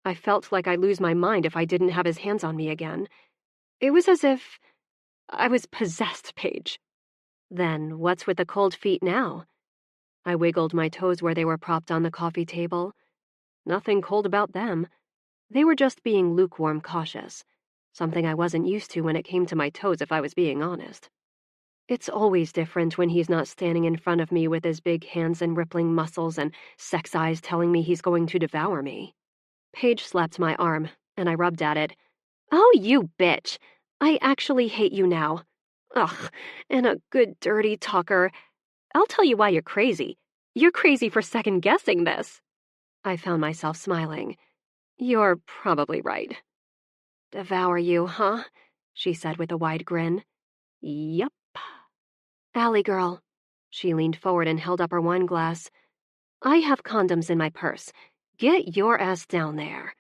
I felt like I'd lose my mind if I didn't have his hands on me again. It was as if I was possessed, Paige. Then what's with the cold feet now? I wiggled my toes where they were propped on the coffee table. Nothing cold about them. They were just being lukewarm cautious, something I wasn't used to when it came to my toes, if I was being honest. It's always different when he's not standing in front of me with his big hands and rippling muscles and sex eyes telling me he's going to devour me. Paige slapped my arm, and I rubbed at it. Oh, you bitch! I actually hate you now. Ugh, and a good dirty talker. I'll tell you why you're crazy. You're crazy for second-guessing this. I found myself smiling. You're probably right. Devour you, huh? She said with a wide grin. Yup. Allie girl. She leaned forward and held up her wine glass. I have condoms in my purse. Get your ass down there.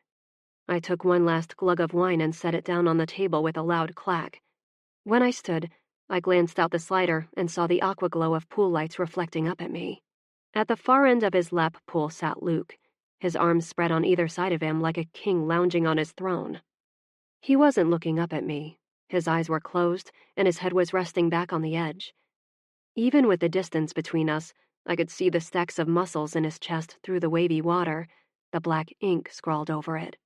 I took one last glug of wine and set it down on the table with a loud clack. When I stood, I glanced out the slider and saw the aqua glow of pool lights reflecting up at me. At the far end of his lap pool sat Luke, his arms spread on either side of him like a king lounging on his throne. He wasn't looking up at me. His eyes were closed, and his head was resting back on the edge. Even with the distance between us, I could see the stacks of muscles in his chest through the wavy water, the black ink scrawled over it.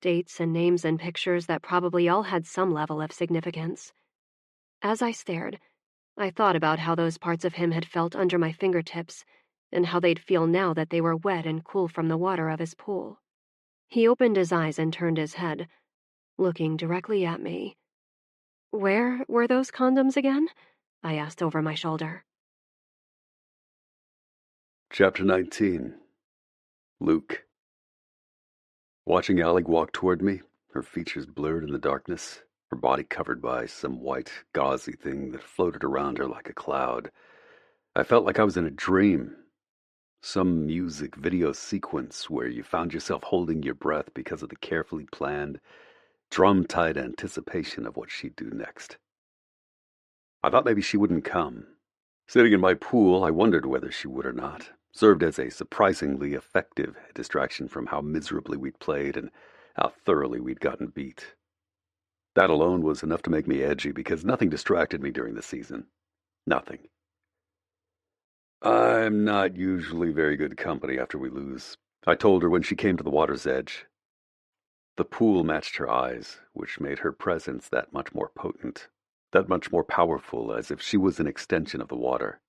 Dates and names and pictures that probably all had some level of significance. As I stared, I thought about how those parts of him had felt under my fingertips, and how they'd feel now that they were wet and cool from the water of his pool. He opened his eyes and turned his head, looking directly at me. Where were those condoms again? I asked over my shoulder. Chapter 19. Luke. Watching Allie walk toward me, her features blurred in the darkness, her body covered by some white, gauzy thing that floated around her like a cloud, I felt like I was in a dream. Some music video sequence where you found yourself holding your breath because of the carefully planned, drum-tight anticipation of what she'd do next. I thought maybe she wouldn't come. Sitting in my pool, I wondered whether she would or not. Served as a surprisingly effective distraction from how miserably we'd played and how thoroughly we'd gotten beat. That alone was enough to make me edgy because nothing distracted me during the season. Nothing. I'm not usually very good company after we lose, I told her when she came to the water's edge. The pool matched her eyes, which made her presence that much more potent, that much more powerful, as if she was an extension of the water.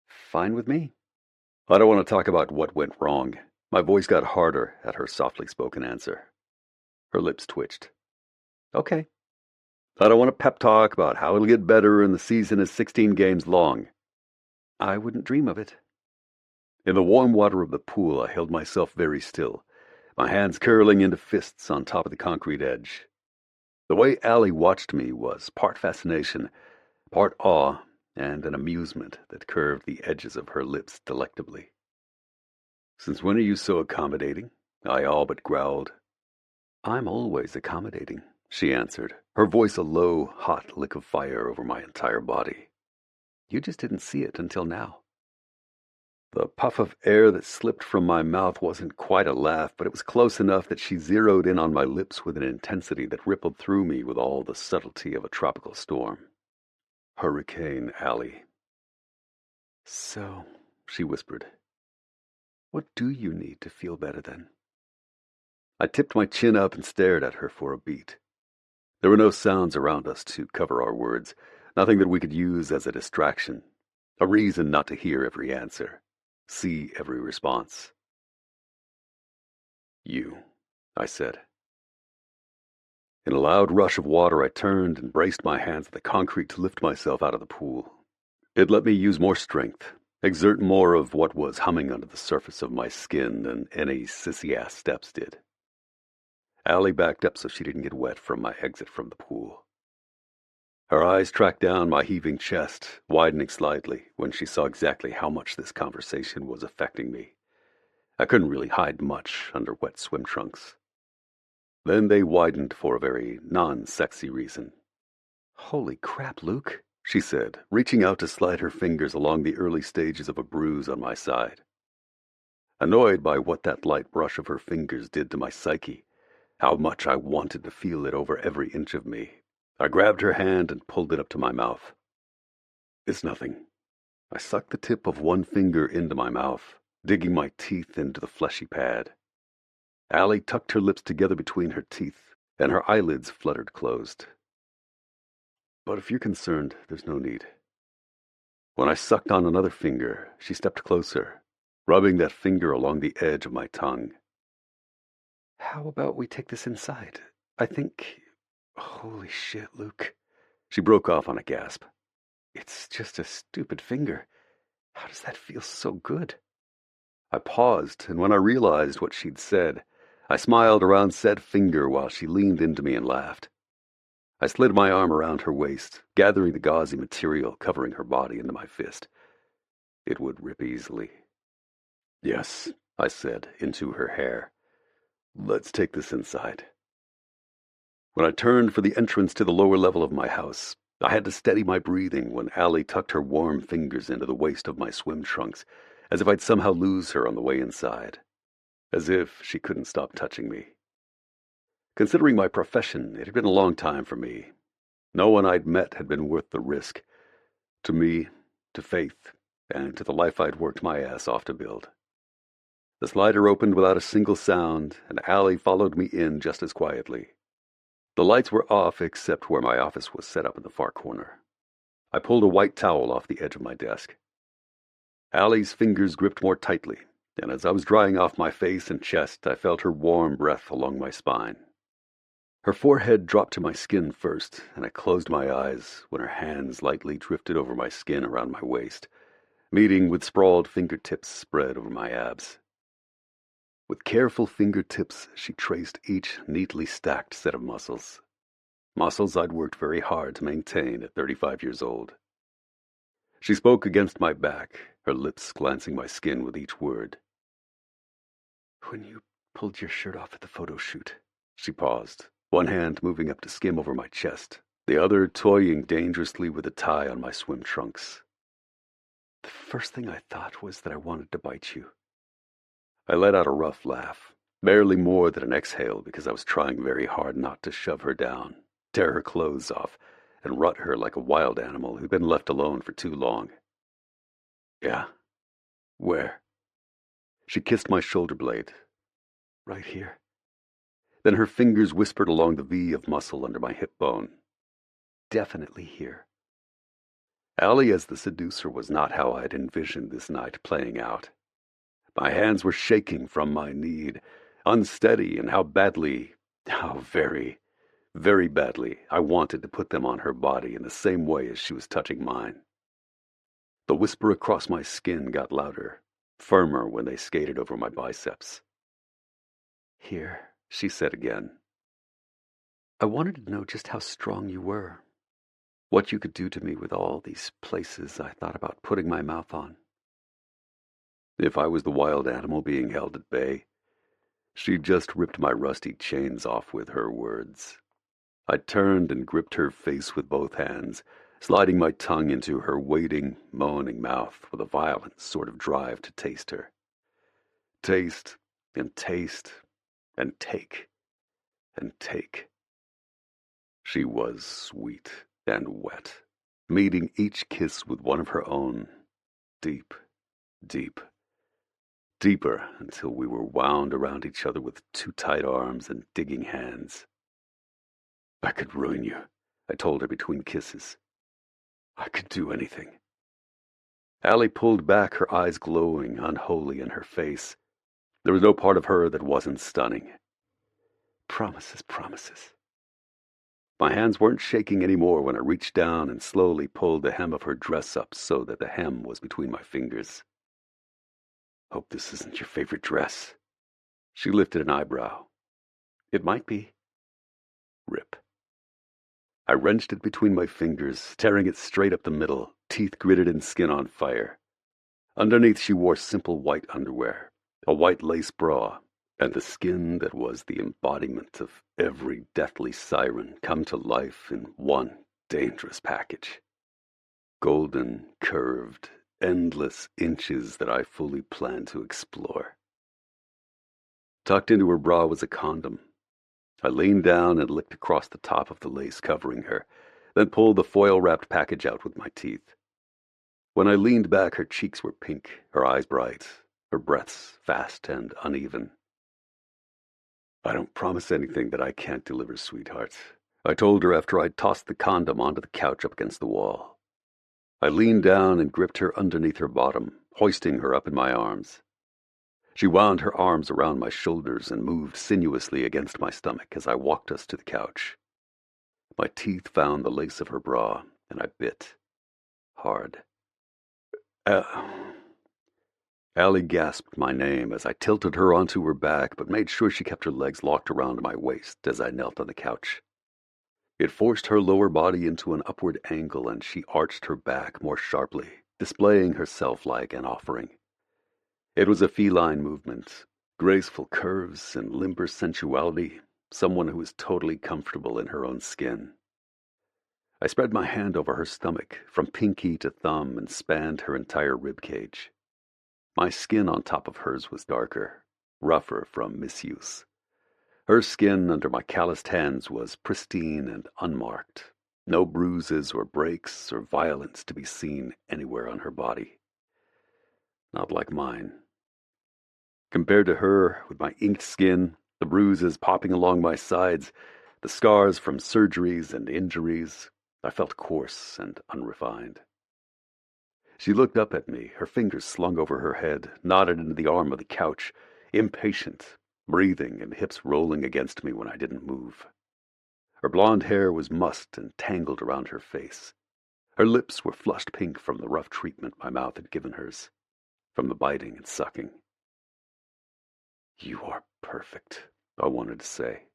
Fine with me. I don't want to talk about what went wrong. My voice got harder at her softly spoken answer. Her lips twitched. Okay. I don't want to pep talk about how it'll get better and the season is 16 games long. I wouldn't dream of it. In the warm water of the pool, I held myself very still, my hands curling into fists on top of the concrete edge. The way Allie watched me was part fascination, part awe, and an amusement that curved the edges of her lips delectably. Since when are you so accommodating? I all but growled. I'm always accommodating, she answered, her voice a low, hot lick of fire over my entire body. You just didn't see it until now. The puff of air that slipped from my mouth wasn't quite a laugh, but it was close enough that she zeroed in on my lips with an intensity that rippled through me with all the subtlety of a tropical storm. Hurricane Allie. So, she whispered, what do you need to feel better then? I tipped my chin up and stared at her for a beat. There were no sounds around us to cover our words, nothing that we could use as a distraction, a reason not to hear every answer, see every response. You, I said. In a loud rush of water, I turned and braced my hands at the concrete to lift myself out of the pool. It let me use more strength, exert more of what was humming under the surface of my skin than any sissy-ass steps did. Allie backed up so she didn't get wet from my exit from the pool. Her eyes tracked down my heaving chest, widening slightly when she saw exactly how much this conversation was affecting me. I couldn't really hide much under wet swim trunks. Then they widened for a very non-sexy reason. Holy crap, Luke, she said, reaching out to slide her fingers along the early stages of a bruise on my side. Annoyed by what that light brush of her fingers did to my psyche, how much I wanted to feel it over every inch of me, I grabbed her hand and pulled it up to my mouth. It's nothing. I sucked the tip of one finger into my mouth, digging my teeth into the fleshy pad. Allie tucked her lips together between her teeth, and her eyelids fluttered closed. But if you're concerned, there's no need. When I sucked on another finger, she stepped closer, rubbing that finger along the edge of my tongue. How about we take this inside? I think... Holy shit, Luke. She broke off on a gasp. It's just a stupid finger. How does that feel so good? I paused, and when I realized what she'd said, I smiled around said finger while she leaned into me and laughed. I slid my arm around her waist, gathering the gauzy material covering her body into my fist. It would rip easily. Yes, I said, into her hair. Let's take this inside. When I turned for the entrance to the lower level of my house, I had to steady my breathing when Allie tucked her warm fingers into the waist of my swim trunks, as if I'd somehow lose her on the way inside. As if she couldn't stop touching me. Considering my profession, it had been a long time for me. No one I'd met had been worth the risk. To me, to Faith, and to the life I'd worked my ass off to build. The slider opened without a single sound, and Allie followed me in just as quietly. The lights were off except where my office was set up in the far corner. I pulled a white towel off the edge of my desk. Allie's fingers gripped more tightly, and as I was drying off my face and chest, I felt her warm breath along my spine. Her forehead dropped to my skin first, and I closed my eyes when her hands lightly drifted over my skin around my waist, meeting with sprawled fingertips spread over my abs. With careful fingertips, she traced each neatly stacked set of muscles. Muscles I'd worked very hard to maintain at 35 years old. She spoke against my back, her lips glancing my skin with each word. When you pulled your shirt off at the photo shoot, she paused, one hand moving up to skim over my chest, the other toying dangerously with a tie on my swim trunks. The first thing I thought was that I wanted to bite you. I let out a rough laugh, barely more than an exhale because I was trying very hard not to shove her down, tear her clothes off, and rut her like a wild animal who'd been left alone for too long. Yeah? Where? She kissed my shoulder blade. Right here. Then her fingers whispered along the V of muscle under my hip bone. Definitely here. Allie as the seducer was not how I'd envisioned this night playing out. My hands were shaking from my need, unsteady, and how very, very badly I wanted to put them on her body in the same way as she was touching mine. The whisper across my skin got louder, firmer when they skated over my biceps. Here, she said again. I wanted to know just how strong you were, what you could do to me with all these places I thought about putting my mouth on. If I was the wild animal being held at bay, she just ripped my rusty chains off with her words. I turned and gripped her face with both hands, sliding my tongue into her waiting, moaning mouth with a violent sort of drive to taste her. Taste, and taste, and take, and take. She was sweet and wet, meeting each kiss with one of her own, deep, deep. Deeper until we were wound around each other with two tight arms and digging hands. I could ruin you, I told her between kisses. I could do anything. Allie pulled back, her eyes glowing, unholy in her face. There was no part of her that wasn't stunning. Promises, promises. My hands weren't shaking anymore when I reached down and slowly pulled the hem of her dress up so that the hem was between my fingers. Hope this isn't your favorite dress. She lifted an eyebrow. It might be. Rip. I wrenched it between my fingers, tearing it straight up the middle, teeth gritted and skin on fire. Underneath she wore simple white underwear, a white lace bra, and the skin that was the embodiment of every deathly siren come to life in one dangerous package. Golden, curved, endless inches that I fully planned to explore. Tucked into her bra was a condom. I leaned down and licked across the top of the lace covering her, then pulled the foil-wrapped package out with my teeth. When I leaned back, her cheeks were pink, her eyes bright, her breaths fast and uneven. "I don't promise anything that I can't deliver, sweetheart," I told her after I'd tossed the condom onto the couch up against the wall. I leaned down and gripped her underneath her bottom, hoisting her up in my arms. She wound her arms around my shoulders and moved sinuously against my stomach as I walked us to the couch. My teeth found the lace of her bra, and I bit. Hard. Allie gasped my name as I tilted her onto her back, but made sure she kept her legs locked around my waist as I knelt on the couch. It forced her lower body into an upward angle, and she arched her back more sharply, displaying herself like an offering. It was a feline movement, graceful curves and limber sensuality, someone who was totally comfortable in her own skin. I spread my hand over her stomach, from pinky to thumb, and spanned her entire rib cage. My skin on top of hers was darker, rougher from misuse. Her skin under my calloused hands was pristine and unmarked. No bruises or breaks or violence to be seen anywhere on her body. Not like mine. Compared to her, with my inked skin, the bruises popping along my sides, the scars from surgeries and injuries, I felt coarse and unrefined. She looked up at me, her fingers slung over her head, nodded into the arm of the couch, impatient, breathing and hips rolling against me when I didn't move. Her blonde hair was mussed and tangled around her face. Her lips were flushed pink from the rough treatment my mouth had given hers, from the biting and sucking. "You are perfect," I wanted to say.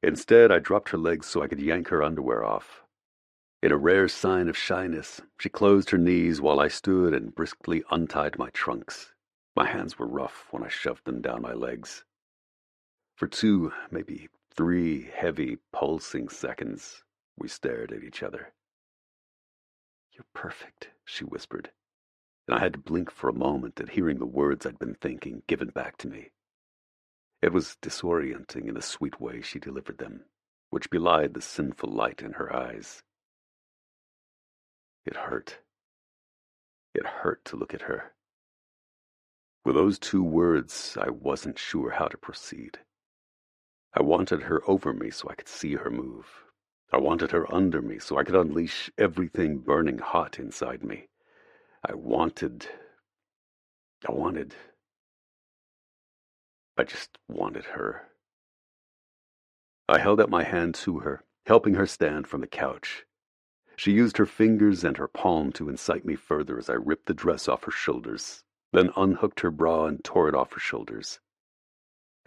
Instead, I dropped her legs so I could yank her underwear off. In a rare sign of shyness, she closed her knees while I stood and briskly untied my trunks. My hands were rough when I shoved them down my legs. For 2, maybe 3 heavy, pulsing seconds, we stared at each other. "You're perfect," she whispered, and I had to blink for a moment at hearing the words I'd been thinking given back to me. It was disorienting in the sweet way she delivered them, which belied the sinful light in her eyes. It hurt. It hurt to look at her. With those 2 words, I wasn't sure how to proceed. I wanted her over me so I could see her move. I wanted her under me so I could unleash everything burning hot inside me. I just wanted her. I held out my hand to her, helping her stand from the couch. She used her fingers and her palm to incite me further as I ripped the dress off her shoulders, then unhooked her bra and tore it off her shoulders.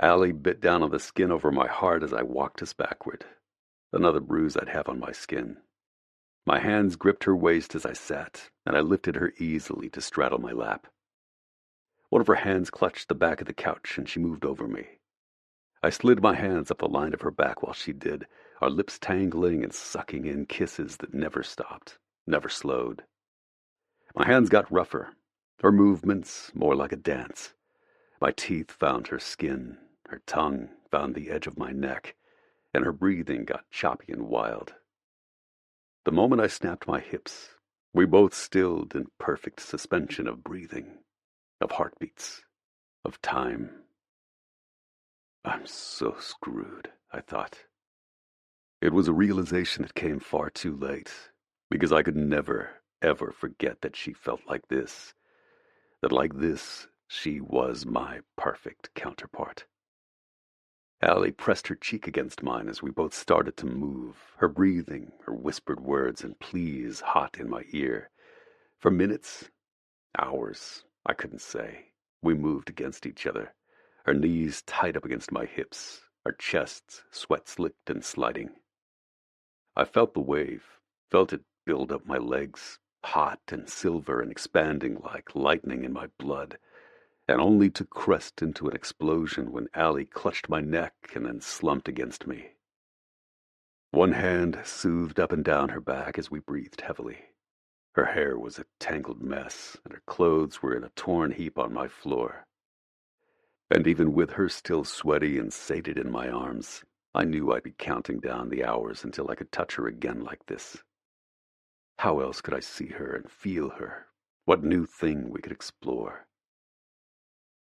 Allie bit down on the skin over my heart as I walked us backward, another bruise I'd have on my skin. My hands gripped her waist as I sat, and I lifted her easily to straddle my lap. One of her hands clutched the back of the couch, and she moved over me. I slid my hands up the line of her back while she did, our lips tangling and sucking in kisses that never stopped, never slowed. My hands got rougher, her movements more like a dance. My teeth found her skin, her tongue found the edge of my neck, and her breathing got choppy and wild. The moment I snapped my hips, we both stilled in perfect suspension of breathing, of heartbeats, of time. I'm so screwed, I thought. It was a realization that came far too late, because I could never, ever forget that she felt like this, that like this, she was my perfect counterpart. Allie pressed her cheek against mine as we both started to move, her breathing, her whispered words and pleas hot in my ear. For minutes, hours, I couldn't say, we moved against each other, our knees tight up against my hips, our chests sweat-slicked and sliding. I felt the wave, felt it build up my legs, hot and silver and expanding like lightning in my blood, and only to crest into an explosion when Allie clutched my neck and then slumped against me. One hand soothed up and down her back as we breathed heavily. Her hair was a tangled mess, and her clothes were in a torn heap on my floor. And even with her still sweaty and sated in my arms, I knew I'd be counting down the hours until I could touch her again like this. How else could I see her and feel her? What new thing we could explore?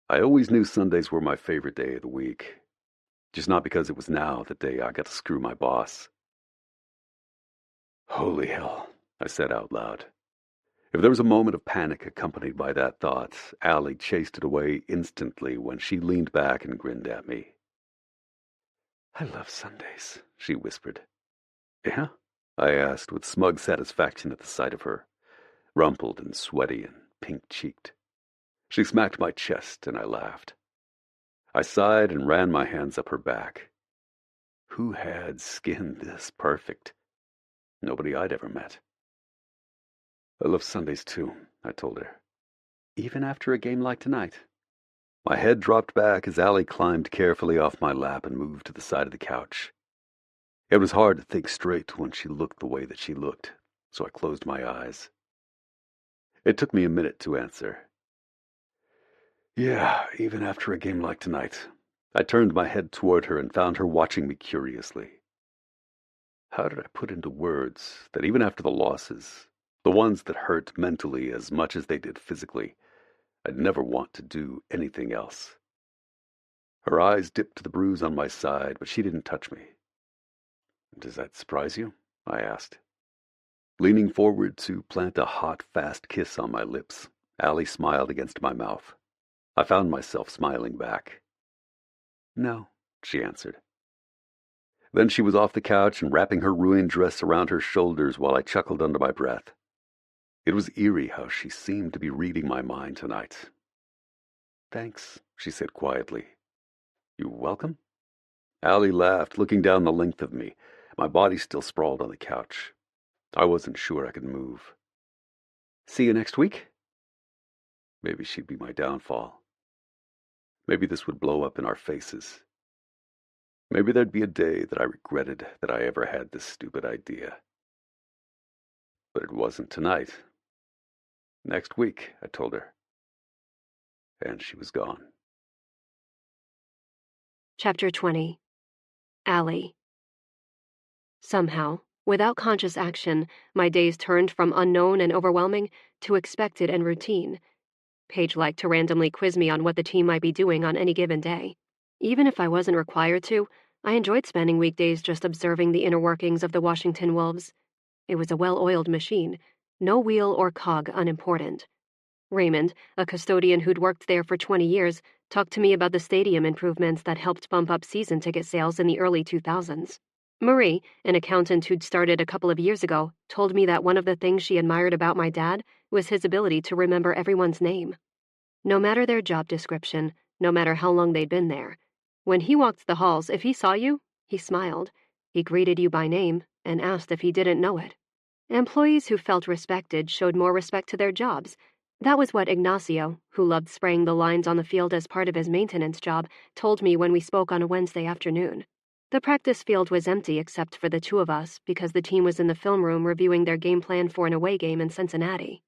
I always knew Sundays were my favorite day of the week, just not because it was now the day I got to screw my boss. Holy hell, I said out loud. If there was a moment of panic accompanied by that thought, Allie chased it away instantly when she leaned back and grinned at me. I love Sundays, she whispered. Yeah? I asked with smug satisfaction at the sight of her, rumpled and sweaty and pink-cheeked. She smacked my chest and I laughed. I sighed and ran my hands up her back. Who had skin this perfect? Nobody I'd ever met. I love Sundays too, I told her. Even after a game like tonight. My head dropped back as Allie climbed carefully off my lap and moved to the side of the couch. It was hard to think straight when she looked the way that she looked, so I closed my eyes. It took me a minute to answer. Yeah, even after a game like tonight. I turned my head toward her and found her watching me curiously. How did I put into words that even after the losses, the ones that hurt mentally as much as they did physically, I'd never want to do anything else? Her eyes dipped to the bruise on my side, but she didn't touch me. Does that surprise you? I asked. Leaning forward to plant a hot, fast kiss on my lips, Allie smiled against my mouth. I found myself smiling back. No, she answered. Then she was off the couch and wrapping her ruined dress around her shoulders while I chuckled under my breath. It was eerie how she seemed to be reading my mind tonight. Thanks, she said quietly. You're welcome? Allie laughed, looking down the length of me, my body still sprawled on the couch. I wasn't sure I could move. See you next week? Maybe she'd be my downfall. Maybe this would blow up in our faces. Maybe there'd be a day that I regretted that I ever had this stupid idea. But it wasn't tonight. Next week, I told her. And she was gone. Chapter 20. Allie. Somehow, without conscious action, my days turned from unknown and overwhelming to expected and routine. Paige liked to randomly quiz me on what the team might be doing on any given day. Even if I wasn't required to, I enjoyed spending weekdays just observing the inner workings of the Washington Wolves. It was a well-oiled machine, no wheel or cog unimportant. Raymond, a custodian who'd worked there for 20 years, talked to me about the stadium improvements that helped bump up season ticket sales in the early 2000s. Marie, an accountant who'd started a couple of years ago, told me that one of the things she admired about my dad was his ability to remember everyone's name. No matter their job description, no matter how long they'd been there, when he walked the halls, if he saw you, he smiled. He greeted you by name and asked if he didn't know it. Employees who felt respected showed more respect to their jobs. That was what Ignacio, who loved spraying the lines on the field as part of his maintenance job, told me when we spoke on a Wednesday afternoon. The practice field was empty except for the two of us because the team was in the film room reviewing their game plan for an away game in Cincinnati.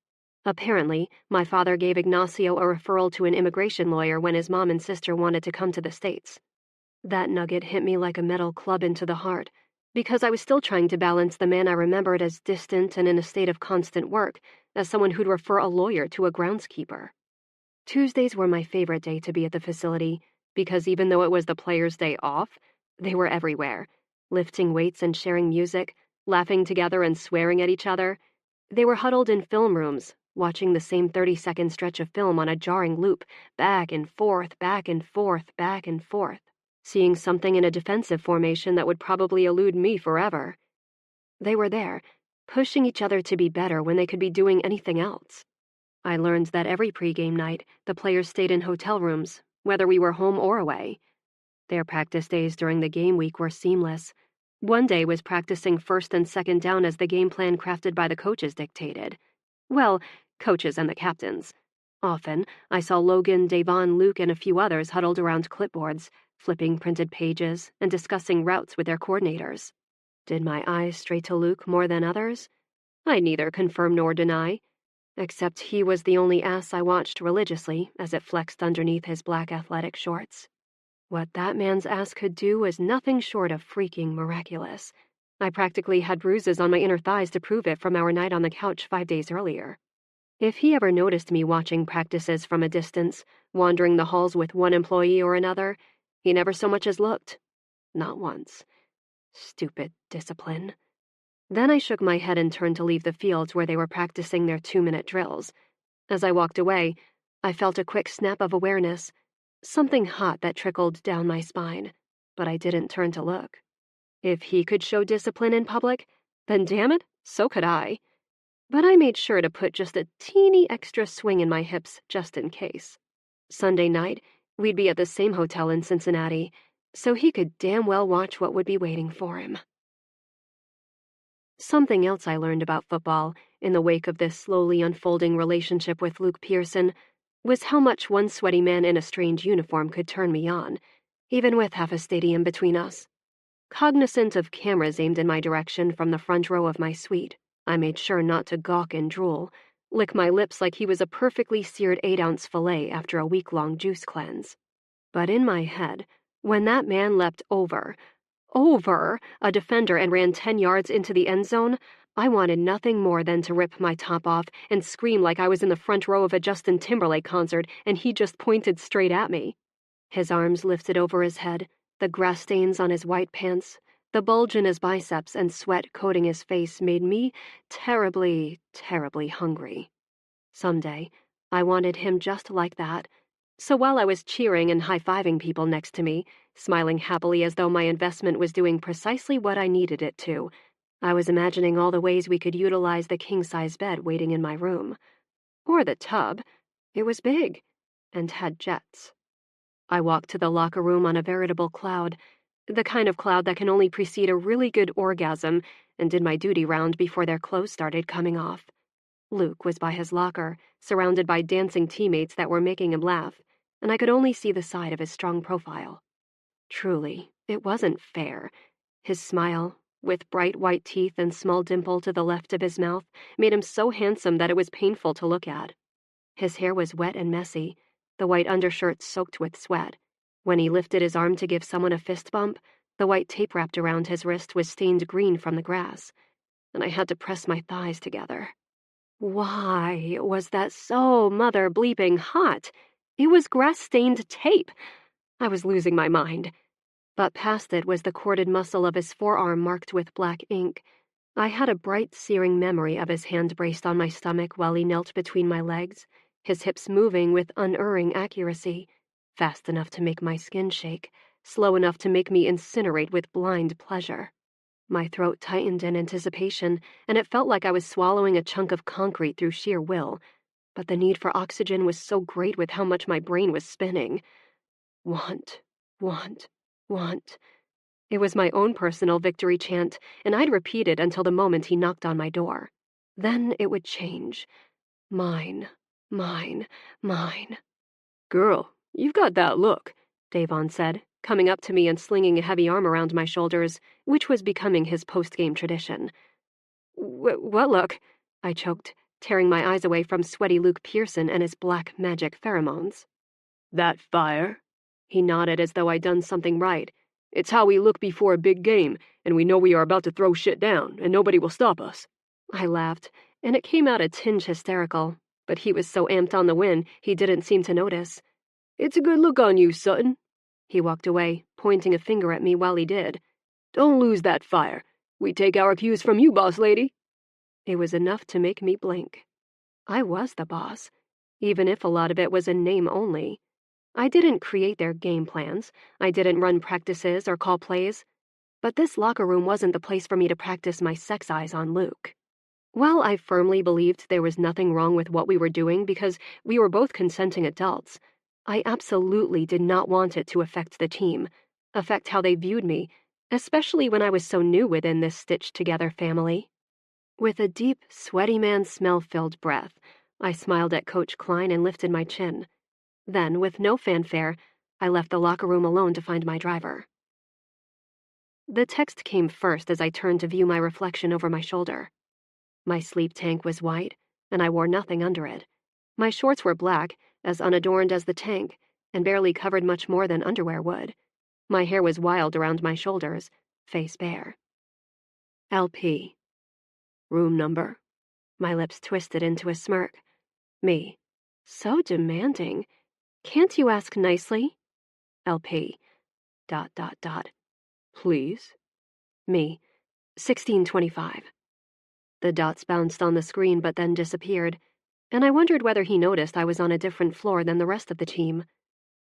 Apparently, my father gave Ignacio a referral to an immigration lawyer when his mom and sister wanted to come to the States. That nugget hit me like a metal club into the heart, because I was still trying to balance the man I remembered as distant and in a state of constant work as someone who'd refer a lawyer to a groundskeeper. Tuesdays were my favorite day to be at the facility, because even though it was the players' day off, they were everywhere, lifting weights and sharing music, laughing together and swearing at each other. They were huddled in film rooms, watching the same 30-second stretch of film on a jarring loop, back and forth, back and forth, back and forth, seeing something in a defensive formation that would probably elude me forever. They were there, pushing each other to be better when they could be doing anything else. I learned that every pregame night, the players stayed in hotel rooms, whether we were home or away. Their practice days during the game week were seamless. One day was practicing first and second down as the game plan crafted by the coaches dictated. Well, coaches and the captains. Often, I saw Logan, Davon, Luke, and a few others huddled around clipboards, flipping printed pages and discussing routes with their coordinators. Did my eyes stray to Luke more than others? I neither confirm nor deny, except he was the only ass I watched religiously as it flexed underneath his black athletic shorts. What that man's ass could do was nothing short of freaking miraculous. I practically had bruises on my inner thighs to prove it from our night on the couch 5 days earlier. If he ever noticed me watching practices from a distance, wandering the halls with one employee or another, he never so much as looked. Not once. Stupid discipline. Then I shook my head and turned to leave the fields where they were practicing their 2-minute drills. As I walked away, I felt a quick snap of awareness, something hot that trickled down my spine, but I didn't turn to look. If he could show discipline in public, then damn it, so could I. But I made sure to put just a teeny extra swing in my hips just in case. Sunday night, we'd be at the same hotel in Cincinnati, so he could damn well watch what would be waiting for him. Something else I learned about football in the wake of this slowly unfolding relationship with Luke Pearson was how much one sweaty man in a strange uniform could turn me on, even with half a stadium between us. Cognizant of cameras aimed in my direction from the front row of my suite, I made sure not to gawk and drool, lick my lips like he was a perfectly seared 8-ounce fillet after a week-long juice cleanse. But in my head, when that man leapt over a defender and ran 10 yards into the end zone, I wanted nothing more than to rip my top off and scream like I was in the front row of a Justin Timberlake concert and he just pointed straight at me. His arms lifted over his head, the grass stains on his white pants, the bulge in his biceps and sweat coating his face made me terribly, terribly hungry. Someday, I wanted him just like that. So while I was cheering and high-fiving people next to me, smiling happily as though my investment was doing precisely what I needed it to, I was imagining all the ways we could utilize the king-size bed waiting in my room. Or the tub. It was big, and had jets. I walked to the locker room on a veritable cloud, the kind of cloud that can only precede a really good orgasm, and did my duty round before their clothes started coming off. Luke was by his locker, surrounded by dancing teammates that were making him laugh, and I could only see the side of his strong profile. Truly, it wasn't fair. His smile, with bright white teeth and small dimple to the left of his mouth, made him so handsome that it was painful to look at. His hair was wet and messy, the white undershirt soaked with sweat. When he lifted his arm to give someone a fist bump, the white tape wrapped around his wrist was stained green from the grass, and I had to press my thighs together. Why was that so mother-bleeping hot? It was grass-stained tape. I was losing my mind. But past it was the corded muscle of his forearm marked with black ink. I had a bright, searing memory of his hand braced on my stomach while he knelt between my legs, his hips moving with unerring accuracy, fast enough to make my skin shake, slow enough to make me incinerate with blind pleasure. My throat tightened in anticipation, and it felt like I was swallowing a chunk of concrete through sheer will, but the need for oxygen was so great with how much my brain was spinning. Want, want, want. It was my own personal victory chant, and I'd repeat it until the moment he knocked on my door. Then it would change. Mine, mine, mine. Girl, you've got that look, Davon said, coming up to me and slinging a heavy arm around my shoulders, which was becoming his post-game tradition. What look? I choked, tearing my eyes away from sweaty Luke Pearson and his black magic pheromones. That fire? He nodded as though I'd done something right. It's how we look before a big game, and we know we are about to throw shit down, and nobody will stop us. I laughed, and it came out a tinge hysterical, but he was so amped on the win, he didn't seem to notice. It's a good look on you, Sutton. He walked away, pointing a finger at me while he did. Don't lose that fire. We take our cues from you, boss lady. It was enough to make me blink. I was the boss, even if a lot of it was in name only. I didn't create their game plans. I didn't run practices or call plays. But this locker room wasn't the place for me to practice my sex eyes on Luke. While I firmly believed there was nothing wrong with what we were doing because we were both consenting adults, I absolutely did not want it to affect the team, affect how they viewed me, especially when I was so new within this stitched-together family. With a deep, sweaty man smell-filled breath, I smiled at Coach Klein and lifted my chin. Then, with no fanfare, I left the locker room alone to find my driver. The text came first as I turned to view my reflection over my shoulder. My sleep tank was white, and I wore nothing under it. My shorts were black, as unadorned as the tank, and barely covered much more than underwear would. My hair was wild around my shoulders, face bare. LP. Room number. My lips twisted into a smirk. Me. So demanding. Can't you ask nicely? LP. ... Please? Me. 1625. The dots bounced on the screen but then disappeared, and I wondered whether he noticed I was on a different floor than the rest of the team.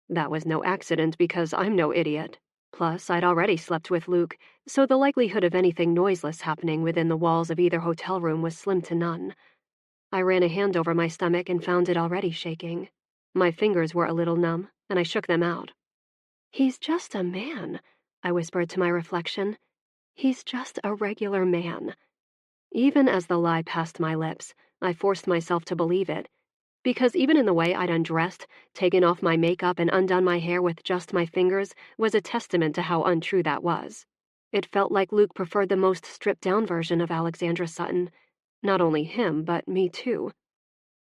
That was no accident because I'm no idiot. Plus, I'd already slept with Luke, so the likelihood of anything noiseless happening within the walls of either hotel room was slim to none. I ran a hand over my stomach and found it already shaking. My fingers were a little numb, and I shook them out. He's just a man, I whispered to my reflection. He's just a regular man. Even as the lie passed my lips, I forced myself to believe it, because even in the way I'd undressed, taken off my makeup and undone my hair with just my fingers was a testament to how untrue that was. It felt like Luke preferred the most stripped-down version of Alexandra Sutton. Not only him, but me too.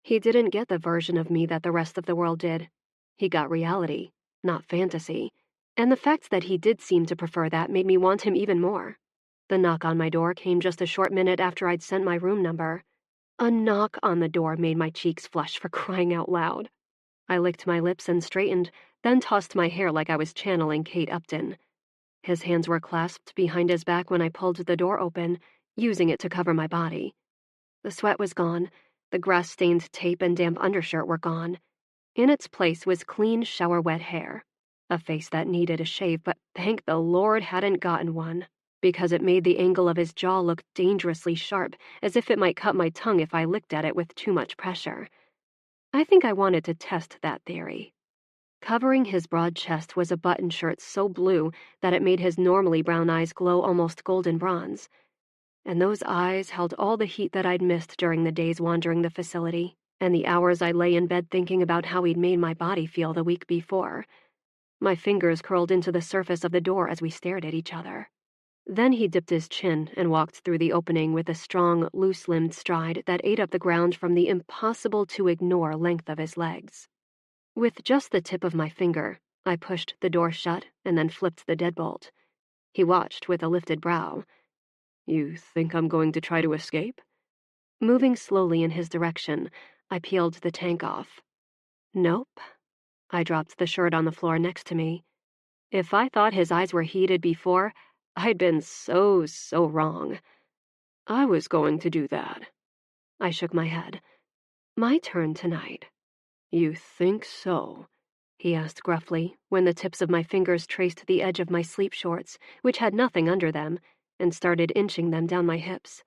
He didn't get the version of me that the rest of the world did. He got reality, not fantasy. And the fact that he did seem to prefer that made me want him even more. The knock on my door came just a short minute after I'd sent my room number. A knock on the door made my cheeks flush for crying out loud. I licked my lips and straightened, then tossed my hair like I was channeling Kate Upton. His hands were clasped behind his back when I pulled the door open, using it to cover my body. The sweat was gone, the grass-stained tape and damp undershirt were gone. In its place was clean, shower-wet hair. A face that needed a shave, but thank the Lord hadn't gotten one, because it made the angle of his jaw look dangerously sharp, as if it might cut my tongue if I licked at it with too much pressure. I think I wanted to test that theory. Covering his broad chest was a button shirt so blue that it made his normally brown eyes glow almost golden bronze. And those eyes held all the heat that I'd missed during the days wandering the facility, and the hours I lay in bed thinking about how he'd made my body feel the week before. My fingers curled into the surface of the door as we stared at each other. Then he dipped his chin and walked through the opening with a strong, loose-limbed stride that ate up the ground from the impossible-to-ignore length of his legs. With just the tip of my finger, I pushed the door shut and then flipped the deadbolt. He watched with a lifted brow. "You think I'm going to try to escape?" Moving slowly in his direction, I peeled the tank off. Nope. I dropped the shirt on the floor next to me. If I thought his eyes were heated before, I'd been so wrong. I was going to do that. I shook my head. My turn tonight. "You think so?" he asked gruffly when the tips of my fingers traced the edge of my sleep shorts, which had nothing under them, and started inching them down my hips.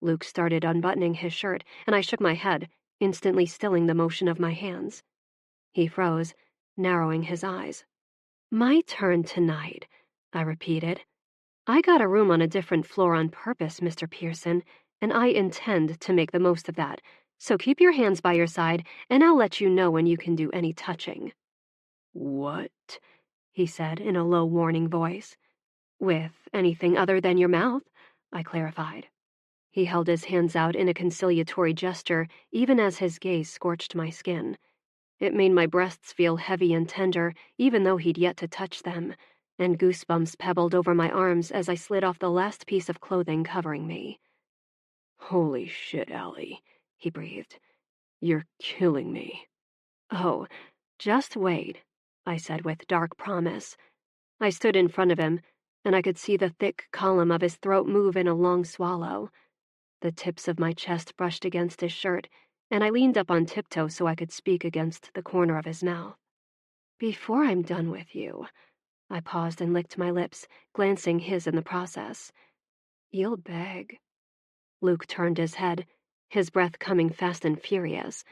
Luke started unbuttoning his shirt, and I shook my head, instantly stilling the motion of my hands. He froze, narrowing his eyes. "My turn tonight," I repeated. "I got a room on a different floor on purpose, Mr. Pearson, and I intend to make the most of that, so keep your hands by your side, and I'll let you know when you can do any touching." "What?" he said in a low, warning voice. "With anything other than your mouth," I clarified. He held his hands out in a conciliatory gesture, even as his gaze scorched my skin. It made my breasts feel heavy and tender, even though he'd yet to touch them, and goosebumps pebbled over my arms as I slid off the last piece of clothing covering me. "Holy shit, Allie," he breathed. "You're killing me." "Oh, just wait," I said with dark promise. I stood in front of him, and I could see the thick column of his throat move in a long swallow. The tips of my chest brushed against his shirt, and I leaned up on tiptoe so I could speak against the corner of his mouth. "Before I'm done with you," I paused and licked my lips, glancing his in the process. "You'll beg." Luke turned his head, his breath coming fast and furious,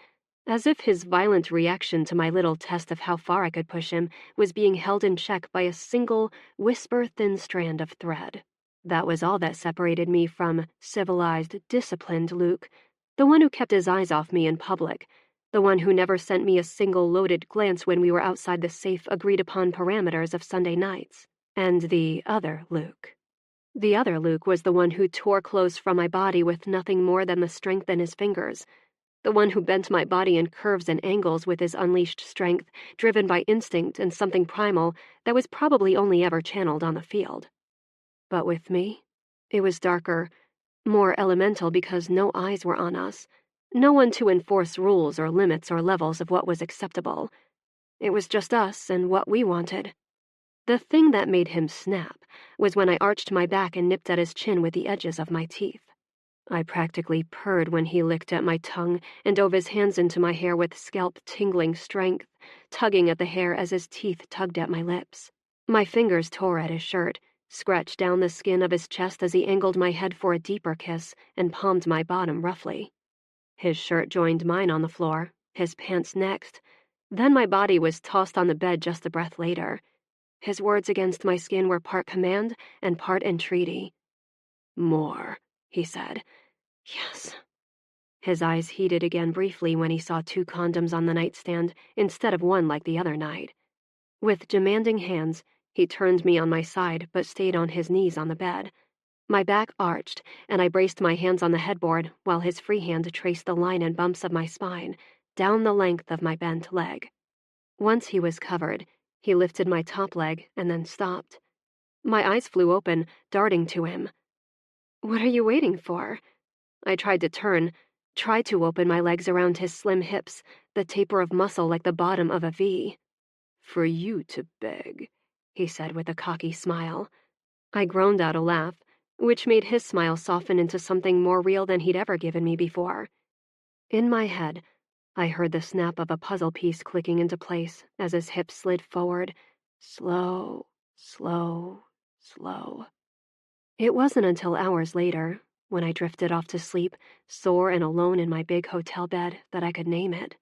as if his violent reaction to my little test of how far I could push him was being held in check by a single, whisper-thin strand of thread. That was all that separated me from civilized, disciplined Luke, the one who kept his eyes off me in public, the one who never sent me a single loaded glance when we were outside the safe, agreed-upon parameters of Sunday nights, and the other Luke. The other Luke was the one who tore clothes from my body with nothing more than the strength in his fingers, the one who bent my body in curves and angles with his unleashed strength, driven by instinct and something primal that was probably only ever channeled on the field. But with me, It was darker, more elemental because no eyes were on us, no one to enforce rules or limits or levels of what was acceptable. It was just us and what we wanted. The thing that made him snap was when I arched my back and nipped at his chin with the edges of my teeth. I practically purred when he licked at my tongue and dove his hands into my hair with scalp-tingling strength, tugging at the hair as his teeth tugged at my lips. My fingers tore at his shirt, scratched down the skin of his chest as he angled my head for a deeper kiss and palmed my bottom roughly. His shirt joined mine on the floor, his pants next. Then my body was tossed on the bed just a breath later. His words against my skin were part command and part entreaty. "More," he said. "Yes." His eyes heated again briefly when he saw 2 condoms on the nightstand instead of 1 like the other night. With demanding hands, he turned me on my side but stayed on his knees on the bed. My back arched, and I braced my hands on the headboard while his free hand traced the line and bumps of my spine, down the length of my bent leg. Once he was covered, he lifted my top leg and then stopped. My eyes flew open, darting to him. "What are you waiting for?" I tried to turn, tried to open my legs around his slim hips, the taper of muscle like the bottom of a V. "For you to beg," he said with a cocky smile. I groaned out a laugh, which made his smile soften into something more real than he'd ever given me before. In my head, I heard the snap of a puzzle piece clicking into place as his hips slid forward, slow, slow, slow. It wasn't until hours later, when I drifted off to sleep, sore and alone in my big hotel bed, that I could name it.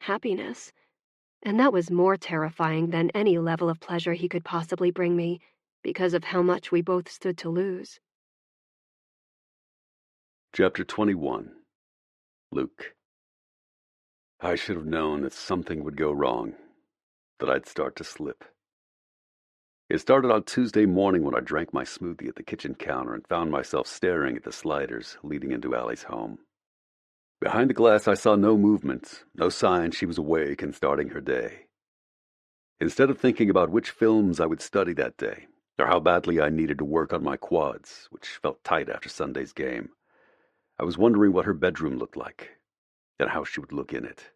Happiness. And that was more terrifying than any level of pleasure he could possibly bring me, because of how much we both stood to lose. Chapter 21. Luke. I should have known that something would go wrong, that I'd start to slip. It started on Tuesday morning when I drank my smoothie at the kitchen counter and found myself staring at the sliders leading into Allie's home. Behind the glass I saw no movement, no sign she was awake and starting her day. Instead of thinking about which films I would study that day, or how badly I needed to work on my quads, which felt tight after Sunday's game, I was wondering what her bedroom looked like, and how she would look in it.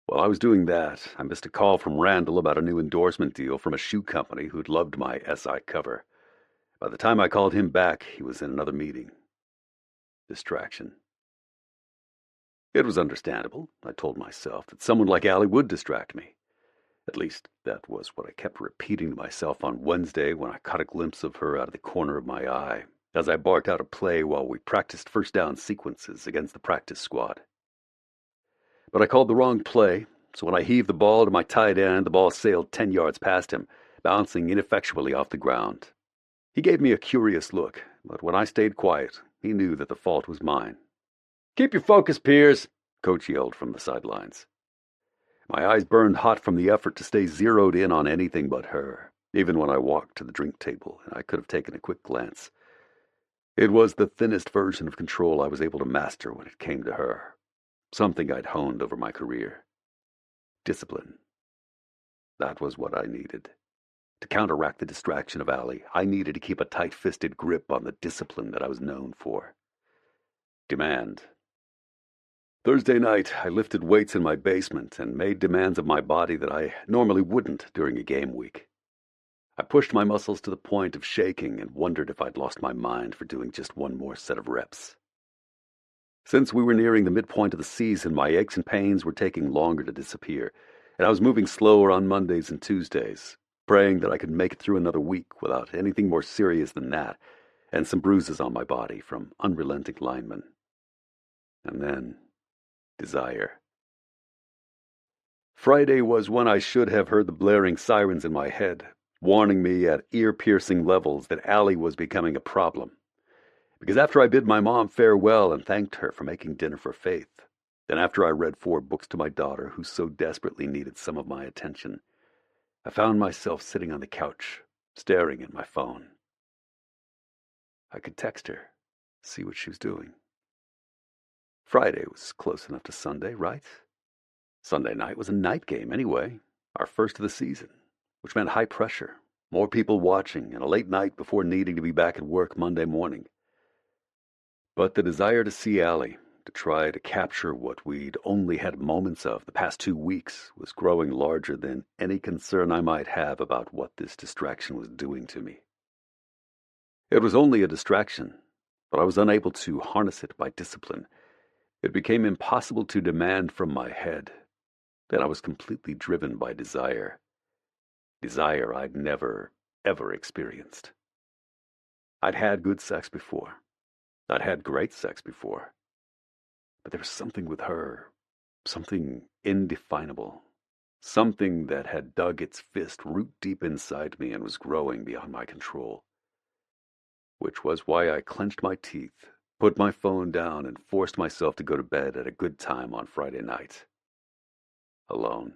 While I was doing that, I missed a call from Randall about a new endorsement deal from a shoe company who'd loved my SI cover. By the time I called him back, he was in another meeting. Distraction. It was understandable, I told myself, that someone like Allie would distract me. At least, that was what I kept repeating to myself on Wednesday when I caught a glimpse of her out of the corner of my eye, as I barked out a play while we practiced first down sequences against the practice squad. But I called the wrong play, so when I heaved the ball to my tight end, the ball sailed 10 yards past him, bouncing ineffectually off the ground. He gave me a curious look, but when I stayed quiet, he knew that the fault was mine. "Keep your focus, Piers," Coach yelled from the sidelines. My eyes burned hot from the effort to stay zeroed in on anything but her, even when I walked to the drink table and I could have taken a quick glance. It was the thinnest version of control I was able to master when it came to her. Something I'd honed over my career. Discipline. That was what I needed. To counteract the distraction of Allie, I needed to keep a tight-fisted grip on the discipline that I was known for. Demand. Thursday night, I lifted weights in my basement and made demands of my body that I normally wouldn't during a game week. I pushed my muscles to the point of shaking and wondered if I'd lost my mind for doing just one more set of reps. Since we were nearing the midpoint of the season, my aches and pains were taking longer to disappear, and I was moving slower on Mondays and Tuesdays, praying that I could make it through another week without anything more serious than that, and some bruises on my body from unrelenting linemen. And then, desire. Friday was when I should have heard the blaring sirens in my head, warning me at ear-piercing levels that Allie was becoming a problem. Because after I bid my mom farewell and thanked her for making dinner for Faith, and after I read 4 books to my daughter who so desperately needed some of my attention, I found myself sitting on the couch, staring at my phone. I could text her, see what she was doing. Friday was close enough to Sunday, right? Sunday night was a night game anyway, our first of the season, which meant high pressure, more people watching, and a late night before needing to be back at work Monday morning. But the desire to see Allie, to try to capture what we'd only had moments of the past 2 weeks, was growing larger than any concern I might have about what this distraction was doing to me. It was only a distraction, but I was unable to harness it by discipline. It became impossible to demand from my head. Then I was completely driven by desire. Desire I'd never, ever experienced. I'd had good sex before. I'd had great sex before. But there was something with her, something indefinable, something that had dug its fist root deep inside me and was growing beyond my control. Which was why I clenched my teeth, put my phone down, and forced myself to go to bed at a good time on Friday night. Alone.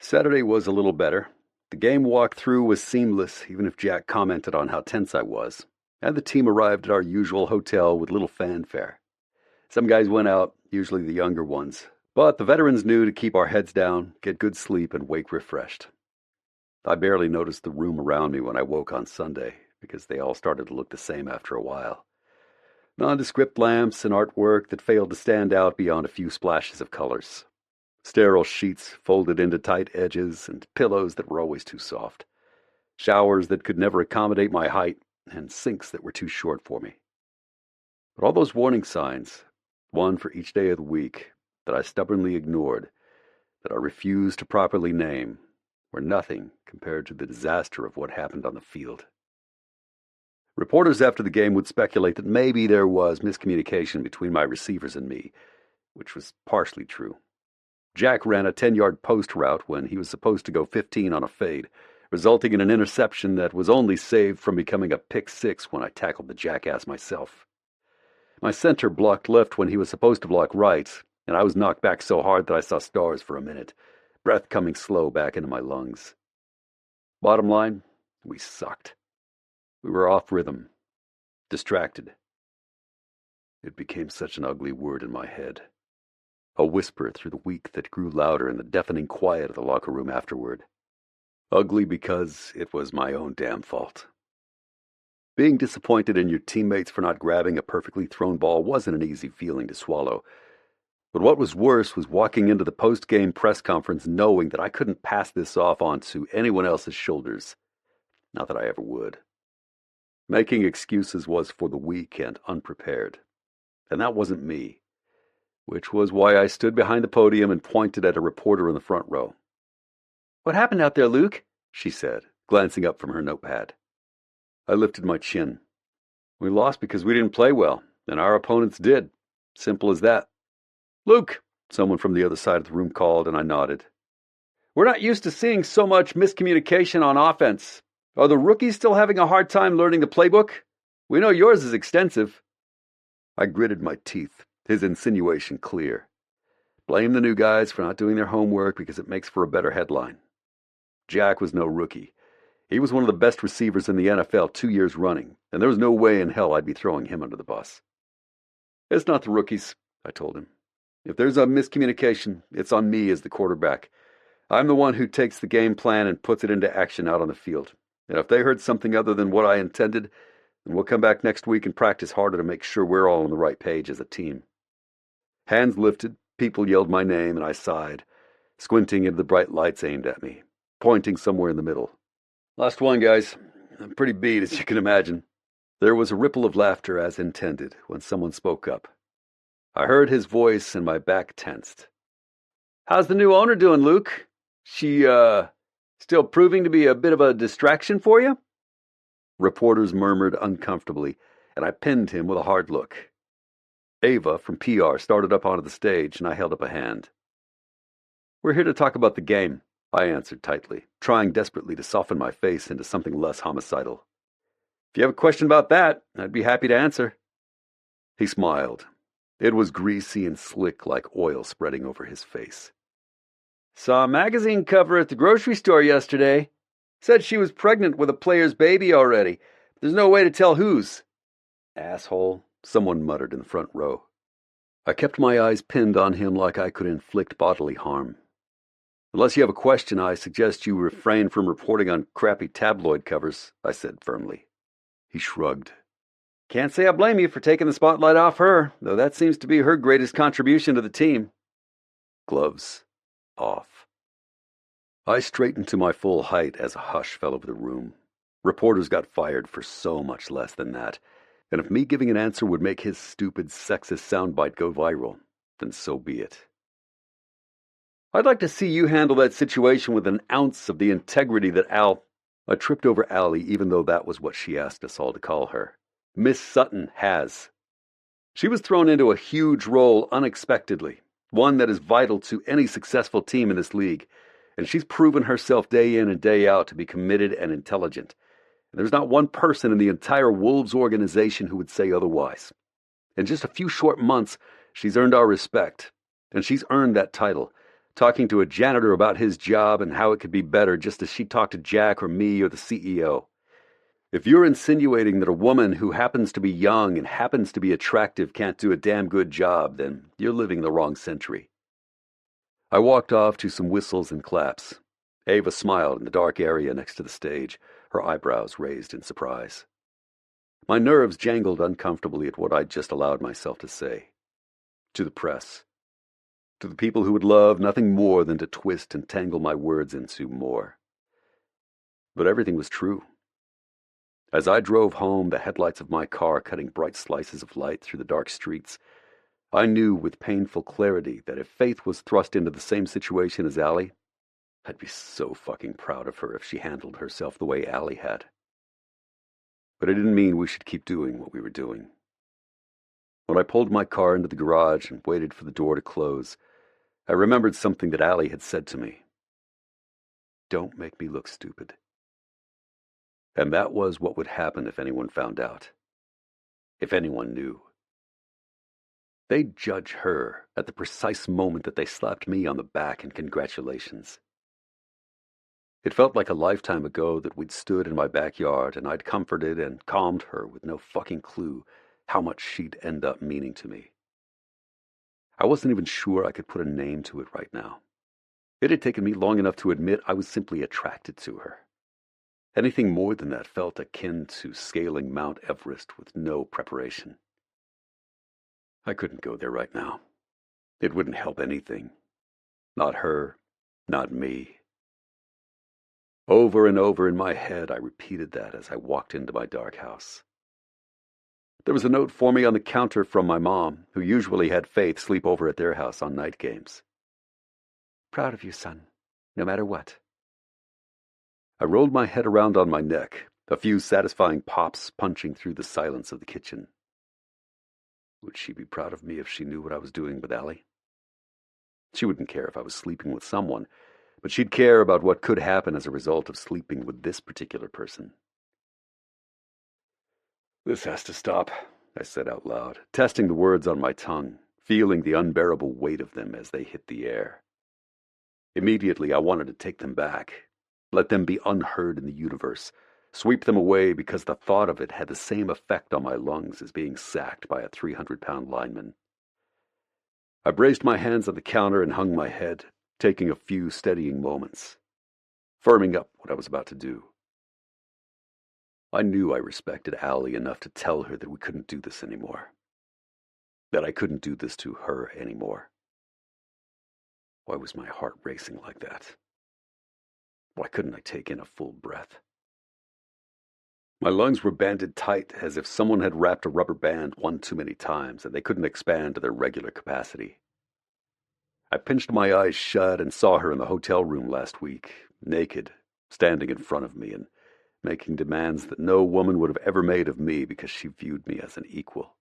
Saturday was a little better. The game walkthrough was seamless, even if Jack commented on how tense I was, and the team arrived at our usual hotel with little fanfare. Some guys went out, usually the younger ones, but the veterans knew to keep our heads down, get good sleep, and wake refreshed. I barely noticed the room around me when I woke on Sunday, because they all started to look the same after a while. Nondescript lamps and artwork that failed to stand out beyond a few splashes of colors. Sterile sheets folded into tight edges and pillows that were always too soft. Showers that could never accommodate my height and sinks that were too short for me. But all those warning signs, one for each day of the week, that I stubbornly ignored, that I refused to properly name, were nothing compared to the disaster of what happened on the field. Reporters after the game would speculate that maybe there was miscommunication between my receivers and me, which was partially true. Jack ran a 10-yard post route when he was supposed to go 15 on a fade, resulting in an interception that was only saved from becoming a pick six when I tackled the jackass myself. My center blocked left when he was supposed to block right, and I was knocked back so hard that I saw stars for a minute, breath coming slow back into my lungs. Bottom line, we sucked. We were off rhythm, distracted. It became such an ugly word in my head. A whisper through the week that grew louder in the deafening quiet of the locker room afterward. Ugly because it was my own damn fault. Being disappointed in your teammates for not grabbing a perfectly thrown ball wasn't an easy feeling to swallow. But what was worse was walking into the post-game press conference knowing that I couldn't pass this off onto anyone else's shoulders. Not that I ever would. Making excuses was for the weak and unprepared. And that wasn't me. Which was why I stood behind the podium and pointed at a reporter in the front row. "What happened out there, Luke?" she said, glancing up from her notepad. I lifted my chin. "We lost because we didn't play well, and our opponents did. Simple as that." "Luke," someone from the other side of the room called, and I nodded. "We're not used to seeing so much miscommunication on offense. Are the rookies still having a hard time learning the playbook? We know yours is extensive." I gritted my teeth, his insinuation clear. Blame the new guys for not doing their homework because it makes for a better headline. Jack was no rookie. He was one of the best receivers in the NFL 2 years running, and there was no way in hell I'd be throwing him under the bus. "It's not the rookies," I told him. "If there's a miscommunication, it's on me as the quarterback. I'm the one who takes the game plan and puts it into action out on the field. And if they heard something other than what I intended, then we'll come back next week and practice harder to make sure we're all on the right page as a team." Hands lifted, people yelled my name, and I sighed, squinting into the bright lights aimed at me, pointing somewhere in the middle. "Last one, guys. I'm pretty beat, as you can imagine." There was a ripple of laughter as intended when someone spoke up. I heard his voice and my back tensed. "How's the new owner doing, Luke? She, still proving to be a bit of a distraction for you?" Reporters murmured uncomfortably, and I pinned him with a hard look. Ava from PR started up onto the stage, and I held up a hand. "We're here to talk about the game," I answered tightly, trying desperately to soften my face into something less homicidal. "If you have a question about that, I'd be happy to answer." He smiled. It was greasy and slick like oil spreading over his face. "Saw a magazine cover at the grocery store yesterday. Said she was pregnant with a player's baby already. There's no way to tell whose." "Asshole," someone muttered in the front row. I kept my eyes pinned on him like I could inflict bodily harm. Unless you have a question, I suggest you refrain from reporting on crappy tabloid covers, I said firmly. He shrugged. Can't say I blame you for taking the spotlight off her, though that seems to be her greatest contribution to the team. Gloves off. I straightened to my full height as a hush fell over the room. Reporters got fired for so much less than that, and if me giving an answer would make his stupid, sexist soundbite go viral, then so be it. I'd like to see you handle that situation with an ounce of the integrity that I tripped over Allie, even though that was what she asked us all to call her. Miss Sutton has. She was thrown into a huge role unexpectedly, one that is vital to any successful team in this league, and she's proven herself day in and day out to be committed and intelligent. And there's not one person in the entire Wolves organization who would say otherwise. In just a few short months, she's earned our respect, and she's earned that title, talking to a janitor about his job and how it could be better, just as she talked to Jack or me or the CEO. If you're insinuating that a woman who happens to be young and happens to be attractive can't do a damn good job, then you're living in the wrong century. I walked off to some whistles and claps. Ava smiled in the dark area next to the stage, her eyebrows raised in surprise. My nerves jangled uncomfortably at what I'd just allowed myself to say. To the press. To the people who would love nothing more than to twist and tangle my words into more. But everything was true. As I drove home, the headlights of my car cutting bright slices of light through the dark streets, I knew with painful clarity that if Faith was thrust into the same situation as Allie, I'd be so fucking proud of her if she handled herself the way Allie had. But it didn't mean we should keep doing what we were doing. When I pulled my car into the garage and waited for the door to close, I remembered something that Allie had said to me. Don't make me look stupid. And that was what would happen if anyone found out. If anyone knew. They'd judge her at the precise moment that they slapped me on the back in congratulations. It felt like a lifetime ago that we'd stood in my backyard and I'd comforted and calmed her with no fucking clue how much she'd end up meaning to me. I wasn't even sure I could put a name to it right now. It had taken me long enough to admit I was simply attracted to her. Anything more than that felt akin to scaling Mount Everest with no preparation. I couldn't go there right now. It wouldn't help anything. Not her, not me. Over and over in my head, I repeated that as I walked into my dark house. There was a note for me on the counter from my mom, who usually had Faith sleep over at their house on night games. Proud of you, son, no matter what. I rolled my head around on my neck, a few satisfying pops punching through the silence of the kitchen. Would she be proud of me if she knew what I was doing with Allie? She wouldn't care if I was sleeping with someone, but she'd care about what could happen as a result of sleeping with this particular person. This has to stop, I said out loud, testing the words on my tongue, feeling the unbearable weight of them as they hit the air. Immediately, I wanted to take them back, let them be unheard in the universe, sweep them away because the thought of it had the same effect on my lungs as being sacked by a 300-pound lineman. I braced my hands on the counter and hung my head, taking a few steadying moments, firming up what I was about to do. I knew I respected Allie enough to tell her that we couldn't do this anymore, that I couldn't do this to her anymore. Why was my heart racing like that? Why couldn't I take in a full breath? My lungs were banded tight as if someone had wrapped a rubber band one too many times and they couldn't expand to their regular capacity. I pinched my eyes shut and saw her in the hotel room last week, naked, standing in front of me and making demands that no woman would have ever made of me because she viewed me as an equal.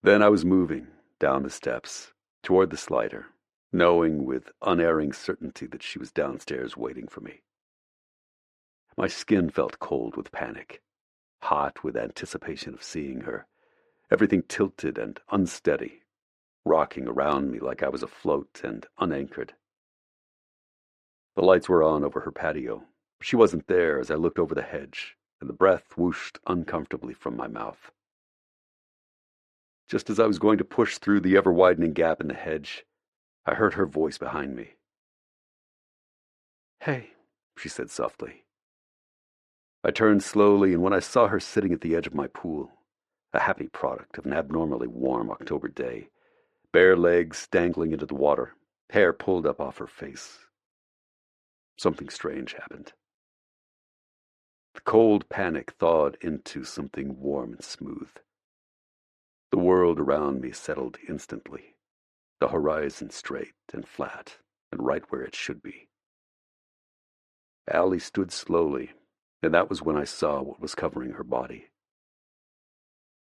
Then I was moving down the steps toward the slider, knowing with unerring certainty that she was downstairs waiting for me. My skin felt cold with panic, hot with anticipation of seeing her, everything tilted and unsteady, rocking around me like I was afloat and unanchored. The lights were on over her patio. She wasn't there as I looked over the hedge, and the breath whooshed uncomfortably from my mouth. Just as I was going to push through the ever-widening gap in the hedge, I heard her voice behind me, "Hey," she said softly. I turned slowly, and when I saw her sitting at the edge of my pool, a happy product of an abnormally warm October day, bare legs dangling into the water, hair pulled up off her face, something strange happened. The cold panic thawed into something warm and smooth. The world around me settled instantly, the horizon straight and flat and right where it should be. Allie stood slowly, and that was when I saw what was covering her body.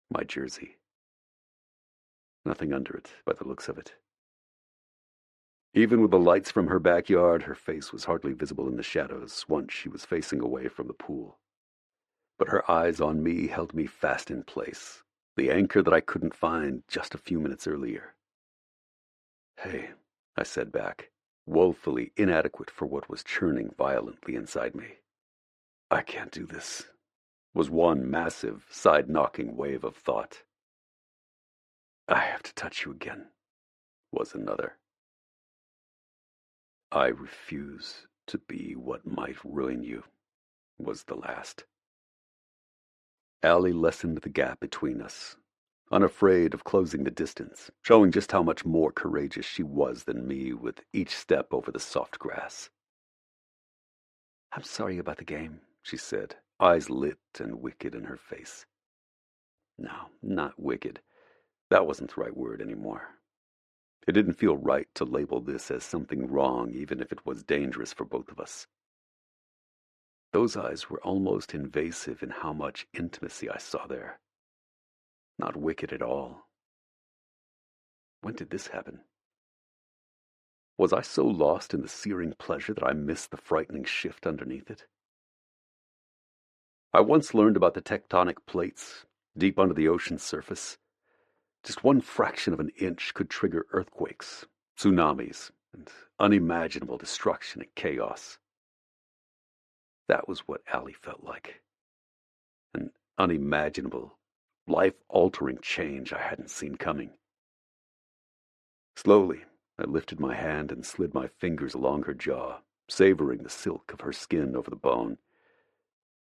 My jersey. Nothing under it, by the looks of it. Even with the lights from her backyard, her face was hardly visible in the shadows once she was facing away from the pool. But her eyes on me held me fast in place, the anchor that I couldn't find just a few minutes earlier. "Hey," I said back, woefully inadequate for what was churning violently inside me. "I can't do this," was one massive, side-knocking wave of thought. "I have to touch you again," was another. "I refuse to be what might ruin you," was the last. Allie lessened the gap between us, unafraid of closing the distance, showing just how much more courageous she was than me with each step over the soft grass. "I'm sorry about the game," she said, eyes lit and wicked in her face. No, not wicked. That wasn't the right word anymore. It didn't feel right to label this as something wrong, even if it was dangerous for both of us. Those eyes were almost invasive in how much intimacy I saw there. Not wicked at all. When did this happen? Was I so lost in the searing pleasure that I missed the frightening shift underneath it? I once learned about the tectonic plates deep under the ocean's surface. Just one fraction of an inch could trigger earthquakes, tsunamis, and unimaginable destruction and chaos. That was what Allie felt like. An unimaginable, life-altering change I hadn't seen coming. Slowly, I lifted my hand and slid my fingers along her jaw, savoring the silk of her skin over the bone.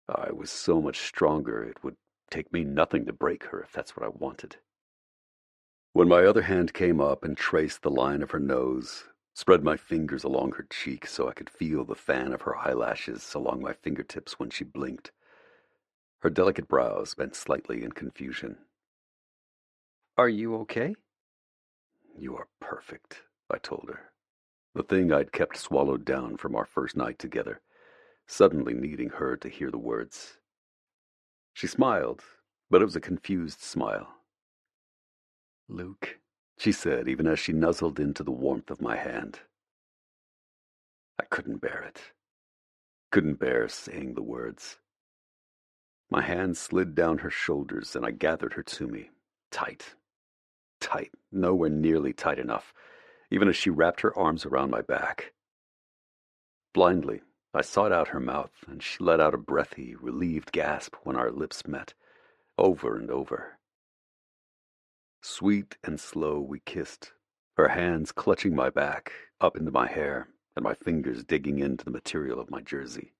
I was so much stronger it would take me nothing to break her if that's what I wanted. When my other hand came up and traced the line of her nose, spread my fingers along her cheek so I could feel the fan of her eyelashes along my fingertips when she blinked, her delicate brows bent slightly in confusion. "Are you okay?" "You are perfect," I told her, the thing I'd kept swallowed down from our first night together, suddenly needing her to hear the words. She smiled, but it was a confused smile. "Luke," she said, even as she nuzzled into the warmth of my hand. I couldn't bear it. Couldn't bear saying the words. My hand slid down her shoulders and I gathered her to me, tight, tight, nowhere nearly tight enough, even as she wrapped her arms around my back. Blindly, I sought out her mouth, and she let out a breathy, relieved gasp when our lips met, over and over. Sweet and slow we kissed, her hands clutching my back, up into my hair, and my fingers digging into the material of my jersey.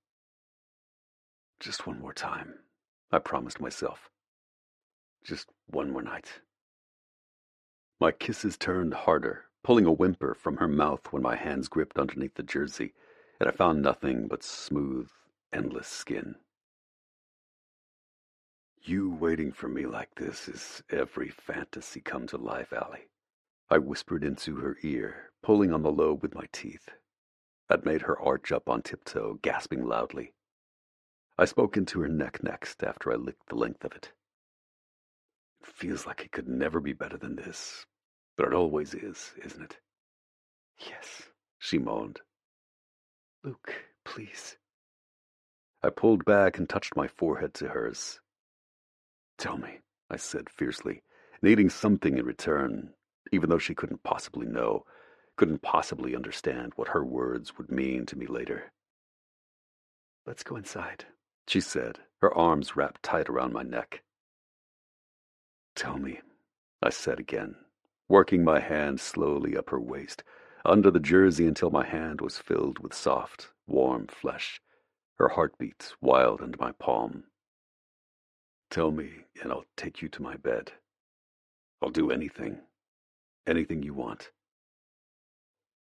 Just one more time, I promised myself. Just one more night. My kisses turned harder, pulling a whimper from her mouth when my hands gripped underneath the jersey, and I found nothing but smooth, endless skin. You waiting for me like this is every fantasy come to life, Allie. I whispered into her ear, pulling on the lobe with my teeth. That made her arch up on tiptoe, gasping loudly. I spoke into her neck next after I licked the length of it. It feels like it could never be better than this, but it always is, isn't it? Yes, she moaned. Luke, please. I pulled back and touched my forehead to hers. Tell me, I said fiercely, needing something in return, even though she couldn't possibly know, couldn't possibly understand what her words would mean to me later. Let's go inside, she said, her arms wrapped tight around my neck. Tell me, I said again, working my hand slowly up her waist, under the jersey until my hand was filled with soft, warm flesh, her heartbeat wild under my palm. "Tell me, and I'll take you to my bed. I'll do anything. Anything you want."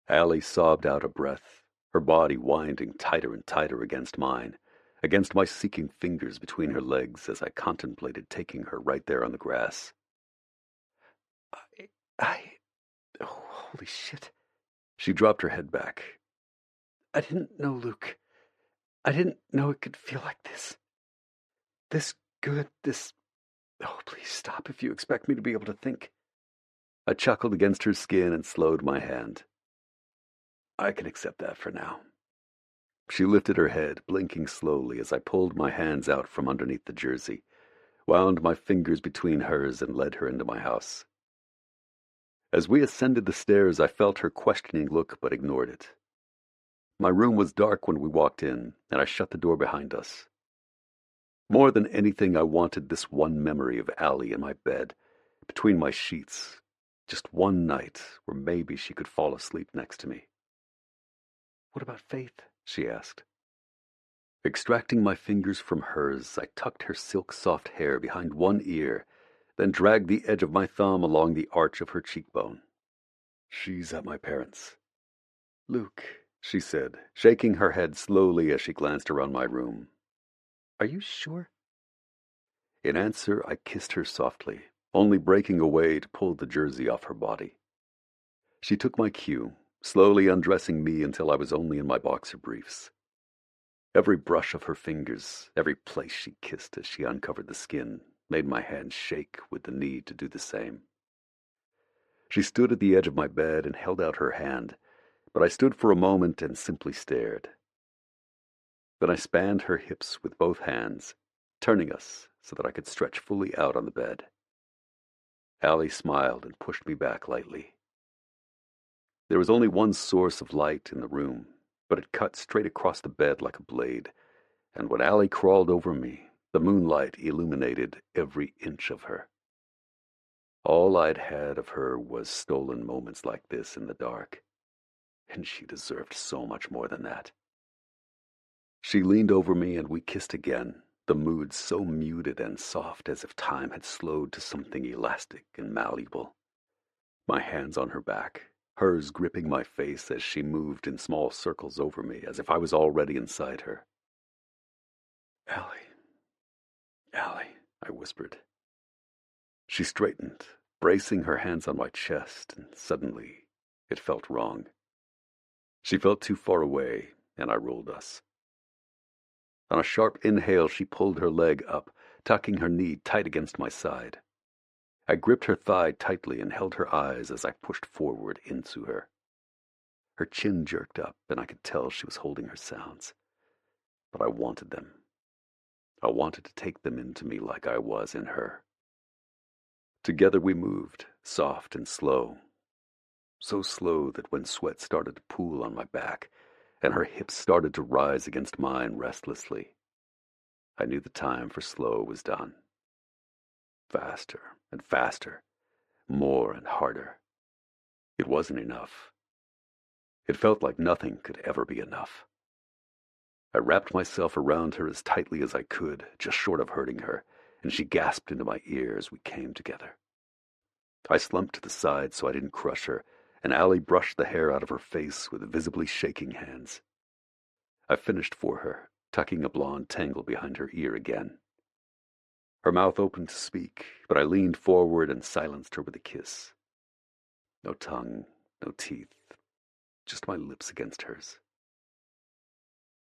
Allie sobbed out a breath, her body winding tighter and tighter against mine, against my seeking fingers between her legs as I contemplated taking her right there on the grass. Oh, holy shit. She dropped her head back. I didn't know, Luke. I didn't know it could feel like this. This good, this... Oh, please stop if you expect me to be able to think. I chuckled against her skin and slowed my hand. I can accept that for now. She lifted her head, blinking slowly as I pulled my hands out from underneath the jersey, wound my fingers between hers, and led her into my house. As we ascended the stairs, I felt her questioning look but ignored it. My room was dark when we walked in, and I shut the door behind us. More than anything, I wanted this one memory of Allie in my bed, between my sheets, just one night where maybe she could fall asleep next to me. "What about Faith?" she asked. Extracting my fingers from hers, I tucked her silk-soft hair behind one ear, then dragged the edge of my thumb along the arch of her cheekbone. "She's at my parents'." "Luke," she said, shaking her head slowly as she glanced around my room. "Are you sure?" In answer, I kissed her softly, only breaking away to pull the jersey off her body. She took my cue, slowly undressing me until I was only in my boxer briefs. Every brush of her fingers, every place she kissed as she uncovered the skin, made my hands shake with the need to do the same. She stood at the edge of my bed and held out her hand, but I stood for a moment and simply stared. Then I spanned her hips with both hands, turning us so that I could stretch fully out on the bed. Allie smiled and pushed me back lightly. There was only one source of light in the room, but it cut straight across the bed like a blade, and when Allie crawled over me, the moonlight illuminated every inch of her. All I'd had of her was stolen moments like this in the dark, and she deserved so much more than that. She leaned over me and we kissed again, the mood so muted and soft as if time had slowed to something elastic and malleable. My hands on her back, hers gripping my face as she moved in small circles over me as if I was already inside her. "Allie, Allie," I whispered. She straightened, bracing her hands on my chest, and suddenly it felt wrong. She felt too far away, and I rolled us. On a sharp inhale, she pulled her leg up, tucking her knee tight against my side. I gripped her thigh tightly and held her eyes as I pushed forward into her. Her chin jerked up, and I could tell she was holding her sounds. But I wanted them. I wanted to take them into me like I was in her. Together we moved, soft and slow. So slow that when sweat started to pool on my back, and her hips started to rise against mine restlessly, I knew the time for slow was done. Faster and faster, more and harder. It wasn't enough. It felt like nothing could ever be enough. I wrapped myself around her as tightly as I could, just short of hurting her, and she gasped into my ear as we came together. I slumped to the side so I didn't crush her, and Allie brushed the hair out of her face with visibly shaking hands. I finished for her, tucking a blonde tangle behind her ear again. Her mouth opened to speak, but I leaned forward and silenced her with a kiss. No tongue, no teeth, just my lips against hers.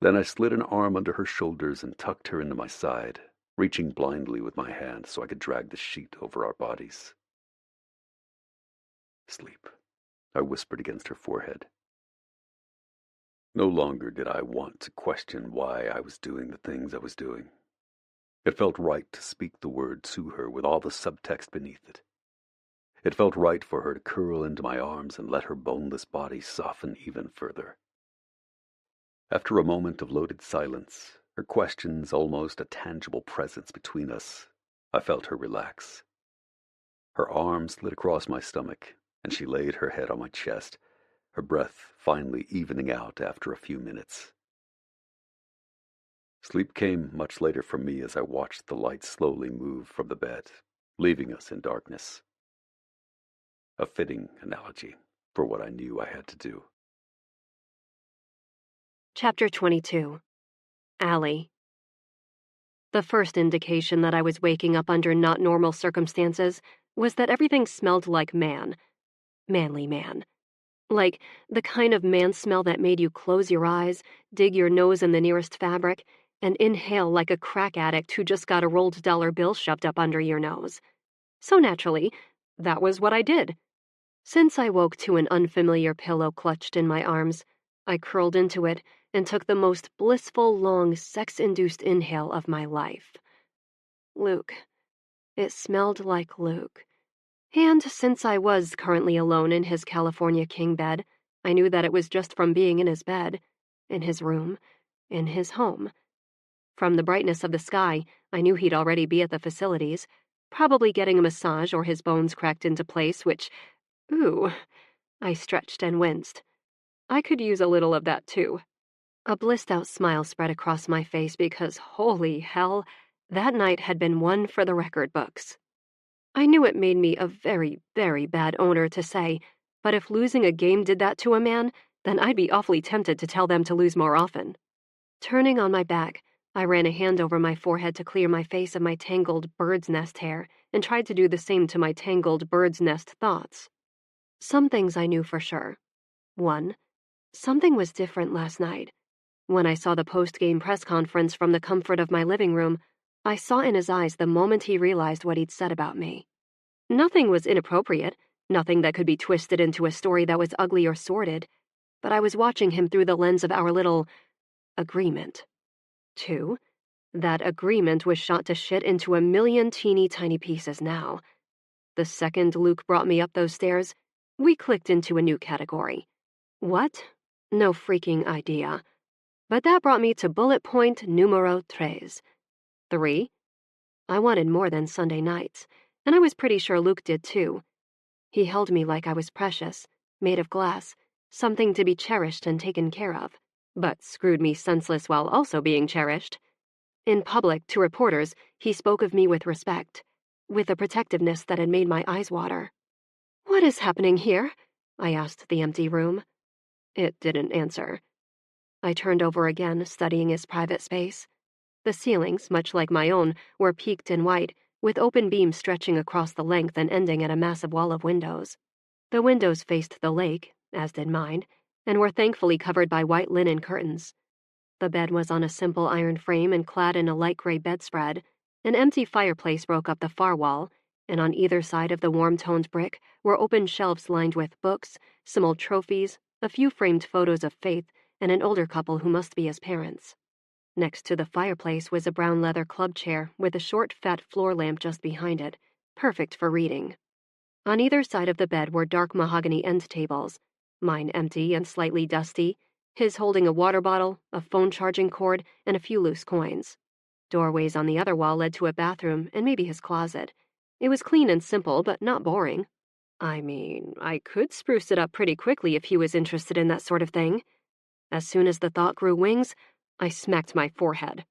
Then I slid an arm under her shoulders and tucked her into my side, reaching blindly with my hand so I could drag the sheet over our bodies. "Sleep," I whispered against her forehead. No longer did I want to question why I was doing the things I was doing. It felt right to speak the word to her with all the subtext beneath it. It felt right for her to curl into my arms and let her boneless body soften even further. After a moment of loaded silence, her questions almost a tangible presence between us, I felt her relax. Her arm slid across my stomach, and she laid her head on my chest, her breath finally evening out after a few minutes. Sleep came much later for me as I watched the light slowly move from the bed, leaving us in darkness. A fitting analogy for what I knew I had to do. Chapter 22. Allie. The first indication that I was waking up under not normal circumstances was that everything smelled like manly man. Like the kind of man smell that made you close your eyes, dig your nose in the nearest fabric, and inhale like a crack addict who just got a rolled dollar bill shoved up under your nose. So naturally, that was what I did. Since I woke to an unfamiliar pillow clutched in my arms, I curled into it and took the most blissful, long, sex-induced inhale of my life. Luke. It smelled like Luke. And since I was currently alone in his California king bed, I knew that it was just from being in his bed, in his room, in his home. From the brightness of the sky, I knew he'd already be at the facilities, probably getting a massage or his bones cracked into place, which, ooh, I stretched and winced. I could use a little of that, too. A blissed-out smile spread across my face because, holy hell, that night had been one for the record books. I knew it made me a very, very bad owner to say, but if losing a game did that to a man, then I'd be awfully tempted to tell them to lose more often. Turning on my back, I ran a hand over my forehead to clear my face of my tangled bird's nest hair and tried to do the same to my tangled bird's nest thoughts. Some things I knew for sure. 1. Something was different last night. When I saw the post-game press conference from the comfort of my living room, I saw in his eyes the moment he realized what he'd said about me. Nothing was inappropriate, nothing that could be twisted into a story that was ugly or sordid, but I was watching him through the lens of our little agreement. 2. That agreement was shot to shit into a million teeny tiny pieces now. The second Luke brought me up those stairs, we clicked into a new category. What? No freaking idea. But that brought me to bullet point numero 3. 3. I wanted more than Sunday nights, and I was pretty sure Luke did too. He held me like I was precious, made of glass, something to be cherished and taken care of, but screwed me senseless while also being cherished. In public, to reporters, he spoke of me with respect, with a protectiveness that had made my eyes water. "What is happening here?" I asked the empty room. It didn't answer. I turned over again, studying his private space. The ceilings, much like my own, were peaked and white, with open beams stretching across the length and ending at a massive wall of windows. The windows faced the lake, as did mine, and were thankfully covered by white linen curtains. The bed was on a simple iron frame and clad in a light gray bedspread. An empty fireplace broke up the far wall, and on either side of the warm-toned brick were open shelves lined with books, some old trophies, a few framed photos of Faith, and an older couple who must be his parents. Next to the fireplace was a brown leather club chair with a short, fat floor lamp just behind it, perfect for reading. On either side of the bed were dark mahogany end tables, mine empty and slightly dusty, his holding a water bottle, a phone charging cord, and a few loose coins. Doorways on the other wall led to a bathroom and maybe his closet. It was clean and simple, but not boring. I mean, I could spruce it up pretty quickly if he was interested in that sort of thing. As soon as the thought grew wings, I smacked my forehead.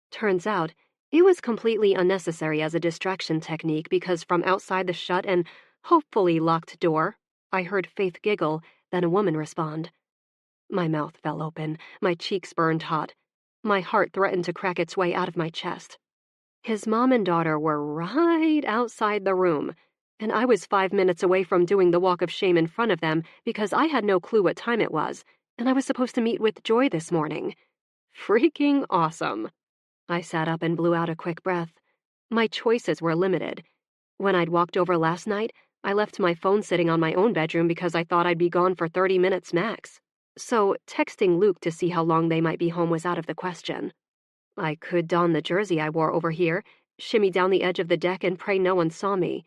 Turns out, it was completely unnecessary as a distraction technique because from outside the shut and hopefully locked door, I heard Faith giggle, then a woman respond. My mouth fell open, my cheeks burned hot. My heart threatened to crack its way out of my chest. His mom and daughter were right outside the room, and I was 5 minutes away from doing the walk of shame in front of them because I had no clue what time it was, and I was supposed to meet with Joy this morning. Freaking awesome. I sat up and blew out a quick breath. My choices were limited. When I'd walked over last night, I left my phone sitting on my own bedroom because I thought I'd be gone for 30 minutes max. So texting Luke to see how long they might be home was out of the question. I could don the jersey I wore over here, shimmy down the edge of the deck and pray no one saw me.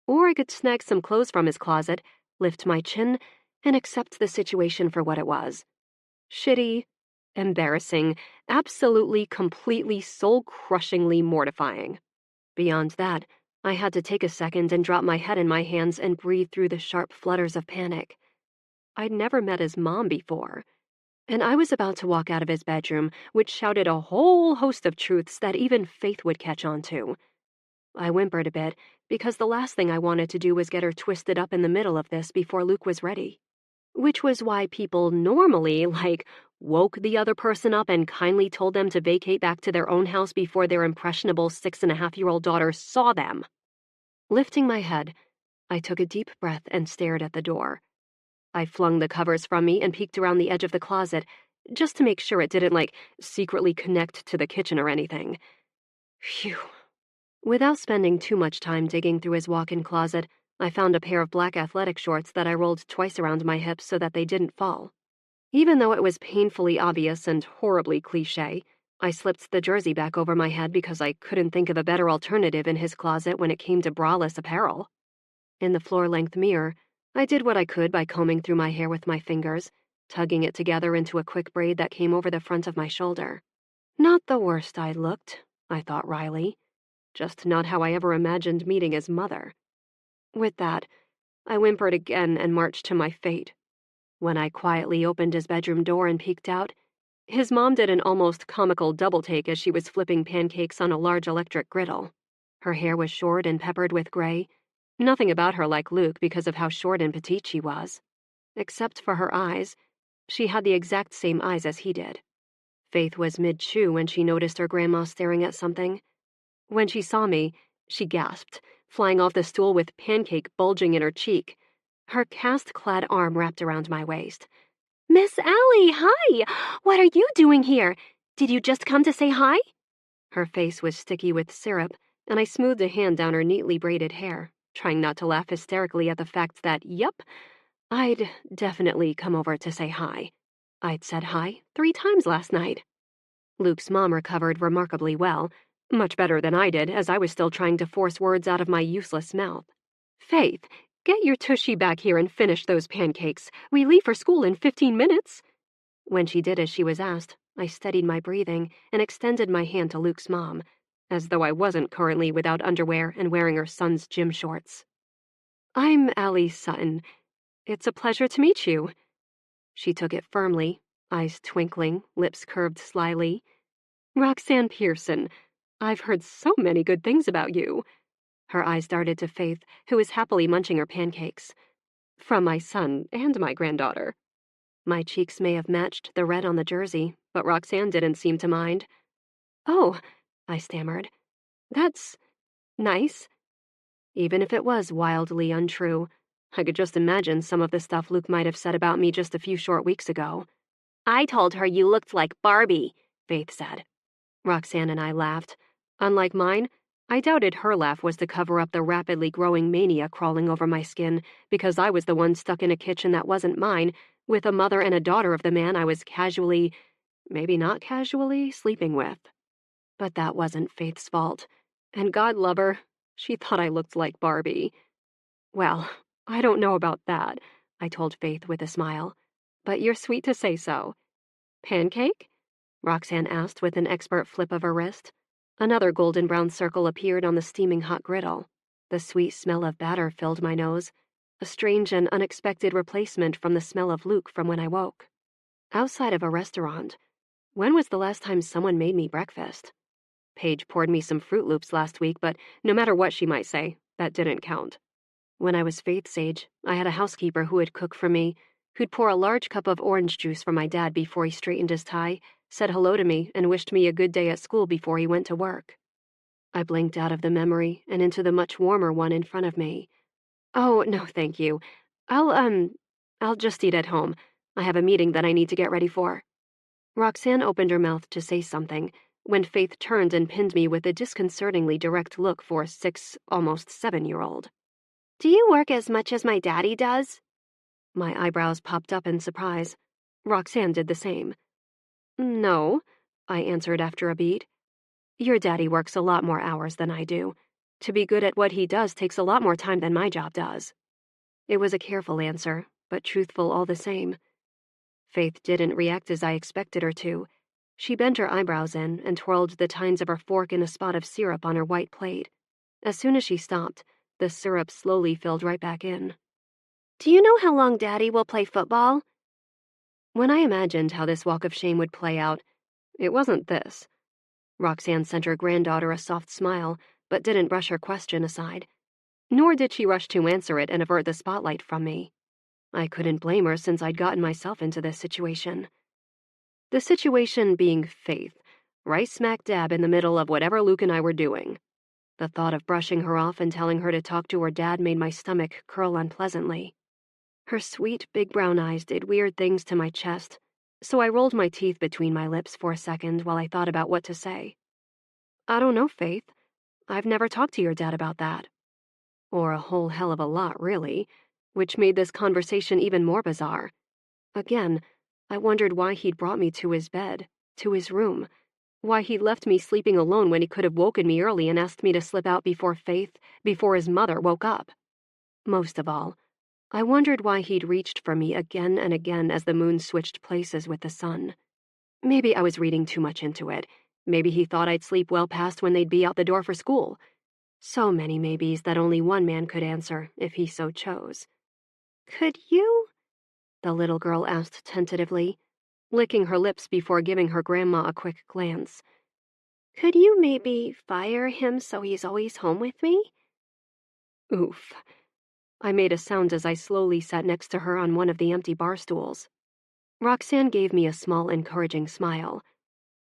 Or I could snag some clothes from his closet, lift my chin, and accept the situation for what it was. Shitty, embarrassing, absolutely, completely, soul-crushingly mortifying. Beyond that, I had to take a second and drop my head in my hands and breathe through the sharp flutters of panic. I'd never met his mom before, And I was about to walk out of his bedroom, which shouted a whole host of truths that even Faith would catch on to. I whimpered a bit, because the last thing I wanted to do was get her twisted up in the middle of this before Luke was ready. Which was why people normally, woke the other person up and kindly told them to vacate back to their own house before their impressionable 6.5-year-old daughter saw them. Lifting my head, I took a deep breath and stared at the door. I flung the covers from me and peeked around the edge of the closet, just to make sure it didn't, secretly connect to the kitchen or anything. Phew. Without spending too much time digging through his walk-in closet, I found a pair of black athletic shorts that I rolled twice around my hips so that they didn't fall. Even though it was painfully obvious and horribly cliché, I slipped the jersey back over my head because I couldn't think of a better alternative in his closet when it came to braless apparel. In the floor-length mirror, I did what I could by combing through my hair with my fingers, tugging it together into a quick braid that came over the front of my shoulder. Not the worst I looked, I thought wryly. Just not how I ever imagined meeting his mother. With that, I whimpered again and marched to my fate. When I quietly opened his bedroom door and peeked out, his mom did an almost comical double-take as she was flipping pancakes on a large electric griddle. Her hair was short and peppered with gray. Nothing about her like Luke because of how short and petite she was. Except for her eyes, she had the exact same eyes as he did. Faith was mid-chew when she noticed her grandma staring at something. When she saw me, she gasped, flying off the stool with pancake bulging in her cheek. Her cast-clad arm wrapped around my waist. "Miss Allie, hi! What are you doing here? Did you just come to say hi?" Her face was sticky with syrup, and I smoothed a hand down her neatly braided hair, trying not to laugh hysterically at the fact that, yep, I'd definitely come over to say hi. I'd said hi 3 times last night. Luke's mom recovered remarkably well, much better than I did, as I was still trying to force words out of my useless mouth. "Faith, get your tushy back here and finish those pancakes. We leave for school in 15 minutes. When she did as she was asked, I steadied my breathing and extended my hand to Luke's mom, as though I wasn't currently without underwear and wearing her son's gym shorts. "I'm Allie Sutton. It's a pleasure to meet you." She took it firmly, eyes twinkling, lips curved slyly. "Roxanne Pearson. I've heard so many good things about you." Her eyes darted to Faith, who was happily munching her pancakes. "From my son and my granddaughter." My cheeks may have matched the red on the jersey, but Roxanne didn't seem to mind. "Oh," I stammered. "That's nice." Even if it was wildly untrue, I could just imagine some of the stuff Luke might have said about me just a few short weeks ago. "I told her you looked like Barbie," Faith said. Roxanne and I laughed. Unlike mine, I doubted her laugh was to cover up the rapidly growing mania crawling over my skin because I was the one stuck in a kitchen that wasn't mine, with a mother and a daughter of the man I was casually, maybe not casually, sleeping with. But that wasn't Faith's fault. And God love her, she thought I looked like Barbie. "Well, I don't know about that," I told Faith with a smile. "But you're sweet to say so." "Pancake?" Roxanne asked with an expert flip of her wrist. Another golden brown circle appeared on the steaming hot griddle. The sweet smell of batter filled my nose, a strange and unexpected replacement from the smell of Luke from when I woke. Outside of a restaurant, when was the last time someone made me breakfast? Paige poured me some Fruit Loops last week, but no matter what she might say, that didn't count. When I was Faith's age, I had a housekeeper who would cook for me, who'd pour a large cup of orange juice for my dad before he straightened his tie, said hello to me, and wished me a good day at school before he went to work. I blinked out of the memory and into the much warmer one in front of me. "Oh, no, thank you. I'll just eat at home. I have a meeting that I need to get ready for." Roxanne opened her mouth to say something, when Faith turned and pinned me with a disconcertingly direct look for a 6, almost 7-year-old. "Do you work as much as my daddy does?" My eyebrows popped up in surprise. Roxanne did the same. "No," I answered after a beat. "Your daddy works a lot more hours than I do. To be good at what he does takes a lot more time than my job does." It was a careful answer, but truthful all the same. Faith didn't react as I expected her to. She bent her eyebrows in and twirled the tines of her fork in a spot of syrup on her white plate. As soon as she stopped, the syrup slowly filled right back in. "Do you know how long Daddy will play football?" When I imagined how this walk of shame would play out, it wasn't this. Roxanne sent her granddaughter a soft smile, but didn't brush her question aside. Nor did she rush to answer it and avert the spotlight from me. I couldn't blame her since I'd gotten myself into this situation. The situation being Faith, right smack dab in the middle of whatever Luke and I were doing. The thought of brushing her off and telling her to talk to her dad made my stomach curl unpleasantly. Her sweet, big brown eyes did weird things to my chest, so I rolled my teeth between my lips for a second while I thought about what to say. I don't know, Faith. I've never talked to your dad about that. Or a whole hell of a lot, really, which made this conversation even more bizarre. Again, I wondered why he'd brought me to his bed, to his room, why he'd left me sleeping alone when he could have woken me early and asked me to slip out before his mother woke up. Most of all, I wondered why he'd reached for me again and again as the moon switched places with the sun. Maybe I was reading too much into it. Maybe he thought I'd sleep well past when they'd be out the door for school. So many maybes that only one man could answer if he so chose. Could you? The little girl asked tentatively, licking her lips before giving her grandma a quick glance. Could you maybe fire him so he's always home with me? Oof. I made a sound as I slowly sat next to her on one of the empty bar stools. Roxanne gave me a small, encouraging smile.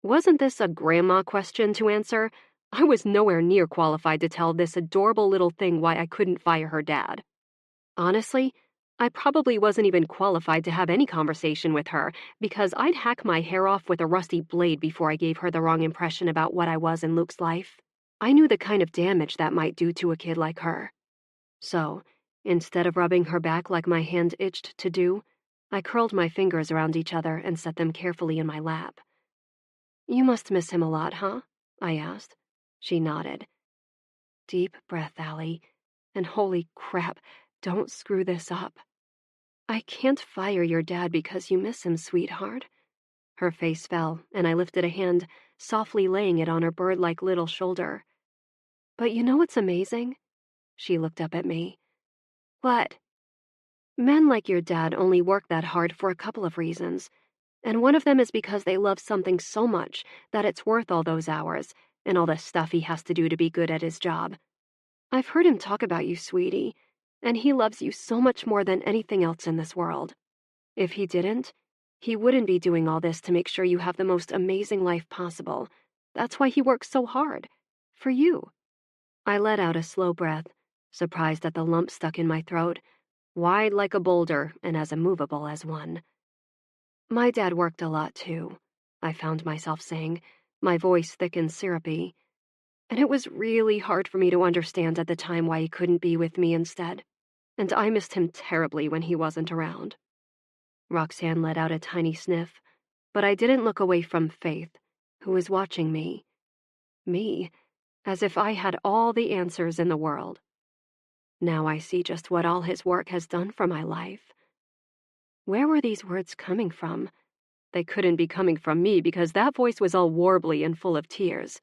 Wasn't this a grandma question to answer? I was nowhere near qualified to tell this adorable little thing why I couldn't fire her dad. Honestly, I probably wasn't even qualified to have any conversation with her because I'd hack my hair off with a rusty blade before I gave her the wrong impression about what I was in Luke's life. I knew the kind of damage that might do to a kid like her. So, instead of rubbing her back like my hand itched to do, I curled my fingers around each other and set them carefully in my lap. You must miss him a lot, huh? I asked. She nodded. Deep breath, Allie. And holy crap, don't screw this up. I can't fire your dad because you miss him, sweetheart. Her face fell, and I lifted a hand, softly laying it on her bird-like little shoulder. But you know what's amazing? She looked up at me. What? Men like your dad only work that hard for a couple of reasons, and one of them is because they love something so much that it's worth all those hours and all the stuff he has to do to be good at his job. I've heard him talk about you, sweetie, and he loves you so much more than anything else in this world. If he didn't, he wouldn't be doing all this to make sure you have the most amazing life possible. That's why he works so hard. For you. I let out a slow breath, surprised at the lump stuck in my throat, wide like a boulder and as immovable as one. My dad worked a lot, too, I found myself saying, my voice thick and syrupy. And it was really hard for me to understand at the time why he couldn't be with me instead. And I missed him terribly when he wasn't around. Roxanne let out a tiny sniff, but I didn't look away from Faith, who was watching me. Me, as if I had all the answers in the world. Now I see just what all his work has done for my life. Where were these words coming from? They couldn't be coming from me because that voice was all warbly and full of tears.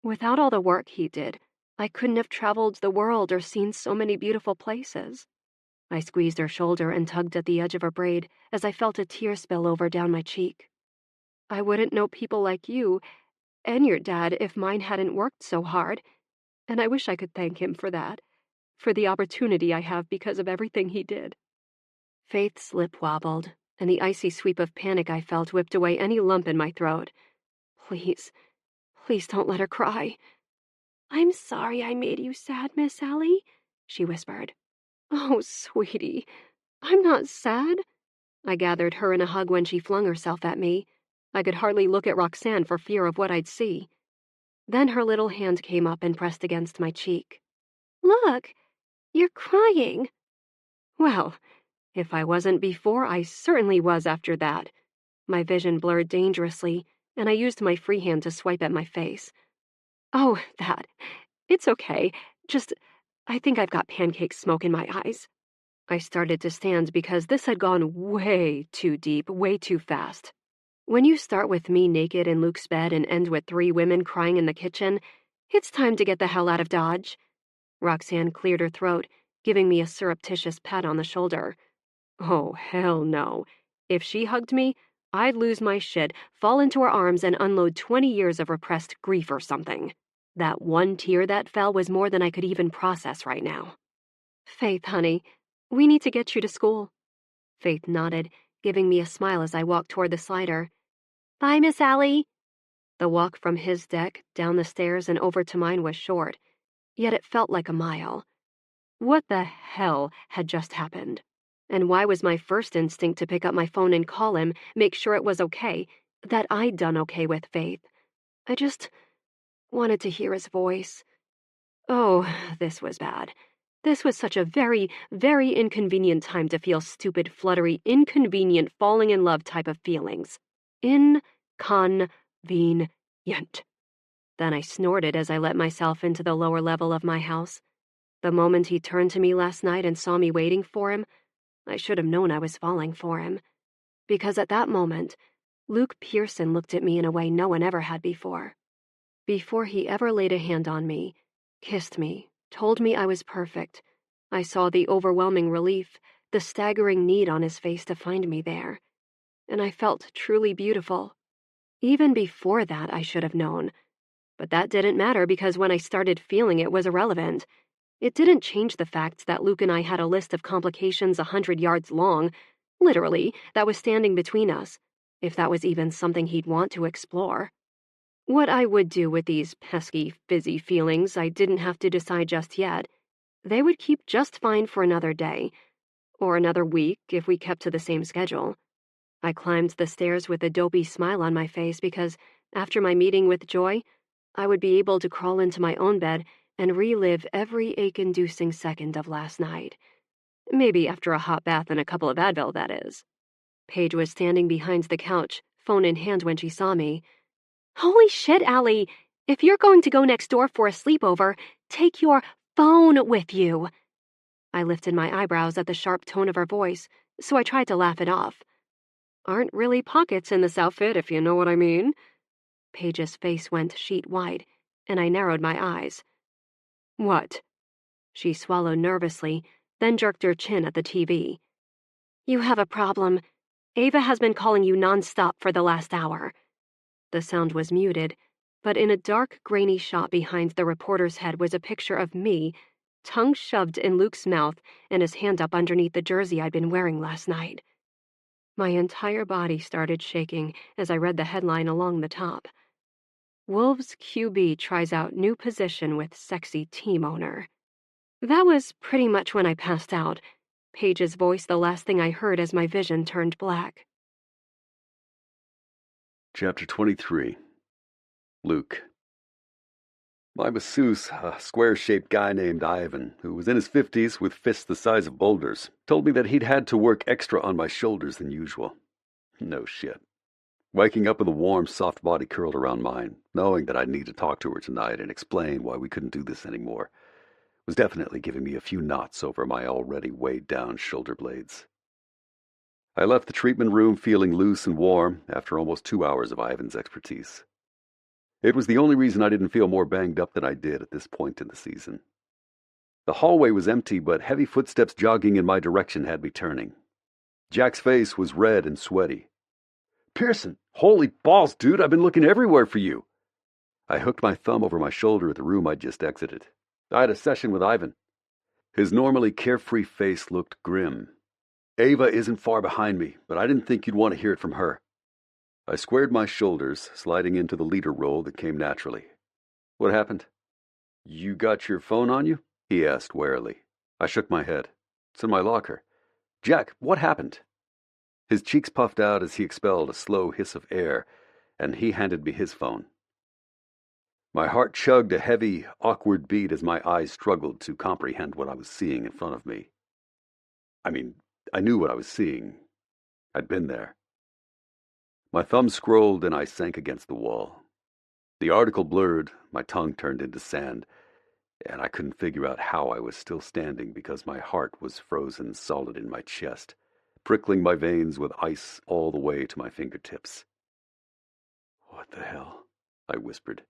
Without all the work he did, I couldn't have traveled the world or seen so many beautiful places. I squeezed her shoulder and tugged at the edge of her braid as I felt a tear spill over down my cheek. I wouldn't know people like you and your dad if mine hadn't worked so hard, and I wish I could thank him for that, for the opportunity I have because of everything he did. Faith's lip wobbled, and the icy sweep of panic I felt whipped away any lump in my throat. Please don't let her cry. I'm sorry I made you sad, Miss Allie, she whispered. Oh, sweetie, I'm not sad. I gathered her in a hug when she flung herself at me. I could hardly look at Roxanne for fear of what I'd see. Then her little hand came up and pressed against my cheek. Look, you're crying. Well, if I wasn't before, I certainly was after that. My vision blurred dangerously, and I used my free hand to swipe at my face. Oh, that. It's okay. Just, I think I've got pancake smoke in my eyes. I started to stand because this had gone way too deep, way too fast. When you start with me naked in Luke's bed and end with 3 women crying in the kitchen, it's time to get the hell out of Dodge. Roxanne cleared her throat, giving me a surreptitious pat on the shoulder. Oh, hell no. If she hugged me, I'd lose my shit, fall into her arms, and unload 20 years of repressed grief or something. That one tear that fell was more than I could even process right now. Faith, honey, we need to get you to school. Faith nodded, giving me a smile as I walked toward the slider. Bye, Miss Allie. The walk from his deck, down the stairs, and over to mine was short, yet it felt like a mile. What the hell had just happened? And why was my first instinct to pick up my phone and call him, make sure it was okay, that I'd done okay with Faith? I just wanted to hear his voice. Oh, this was bad. This was such a very, very inconvenient time to feel stupid, fluttery, inconvenient, falling in love type of feelings. Inconvenient. Then I snorted as I let myself into the lower level of my house. The moment he turned to me last night and saw me waiting for him, I should have known I was falling for him. Because at that moment, Luke Pearson looked at me in a way no one ever had before. Before he ever laid a hand on me, kissed me, told me I was perfect, I saw the overwhelming relief, the staggering need on his face to find me there. And I felt truly beautiful. Even before that, I should have known. But that didn't matter because when I started feeling it was irrelevant. It didn't change the fact that Luke and I had a list of complications 100 yards long, literally, that was standing between us, if that was even something he'd want to explore. What I would do with these pesky, fizzy feelings I didn't have to decide just yet. They would keep just fine for another day, or another week if we kept to the same schedule. I climbed the stairs with a dopey smile on my face because, after my meeting with Joy, I would be able to crawl into my own bed and relive every ache-inducing second of last night. Maybe after a hot bath and a couple of Advil, that is. Paige was standing behind the couch, phone in hand when she saw me. Holy shit, Allie! If you're going to go next door for a sleepover, take your phone with you. I lifted my eyebrows at the sharp tone of her voice, so I tried to laugh it off. Aren't really pockets in this outfit, if you know what I mean. Paige's face went sheet-wide, and I narrowed my eyes. What? She swallowed nervously, then jerked her chin at the TV. You have a problem. Ava has been calling you nonstop for the last hour. The sound was muted, but in a dark, grainy shot behind the reporter's head was a picture of me, tongue shoved in Luke's mouth and his hand up underneath the jersey I'd been wearing last night. My entire body started shaking as I read the headline along the top. Wolves QB tries out new position with sexy team owner. That was pretty much when I passed out, Paige's voice the last thing I heard as my vision turned black. Chapter 23. Luke. My masseuse, a square-shaped guy named Ivan, who was in his 50s with fists the size of boulders, told me that he'd had to work extra on my shoulders than usual. No shit. Waking up with a warm, soft body curled around mine, knowing that I'd need to talk to her tonight and explain why we couldn't do this anymore, was definitely giving me a few knots over my already weighed-down shoulder blades. I left the treatment room feeling loose and warm after almost 2 hours of Ivan's expertise. It was the only reason I didn't feel more banged up than I did at this point in the season. The hallway was empty, but heavy footsteps jogging in my direction had me turning. Jack's face was red and sweaty. "Pearson, holy balls, dude, I've been looking everywhere for you." I hooked my thumb over my shoulder at the room I'd just exited. I had a session with Ivan. His normally carefree face looked grim. "Ava isn't far behind me, but I didn't think you'd want to hear it from her." I squared my shoulders, sliding into the leader role that came naturally. "What happened?" "You got your phone on you?" he asked warily. I shook my head. "It's in my locker." "Jack, what happened?" His cheeks puffed out as he expelled a slow hiss of air, and he handed me his phone. My heart chugged a heavy, awkward beat as my eyes struggled to comprehend what I was seeing in front of me. I knew what I was seeing. I'd been there. My thumb scrolled and I sank against the wall. The article blurred, my tongue turned into sand, and I couldn't figure out how I was still standing because my heart was frozen solid in my chest, prickling my veins with ice all the way to my fingertips. "What the hell?" I whispered.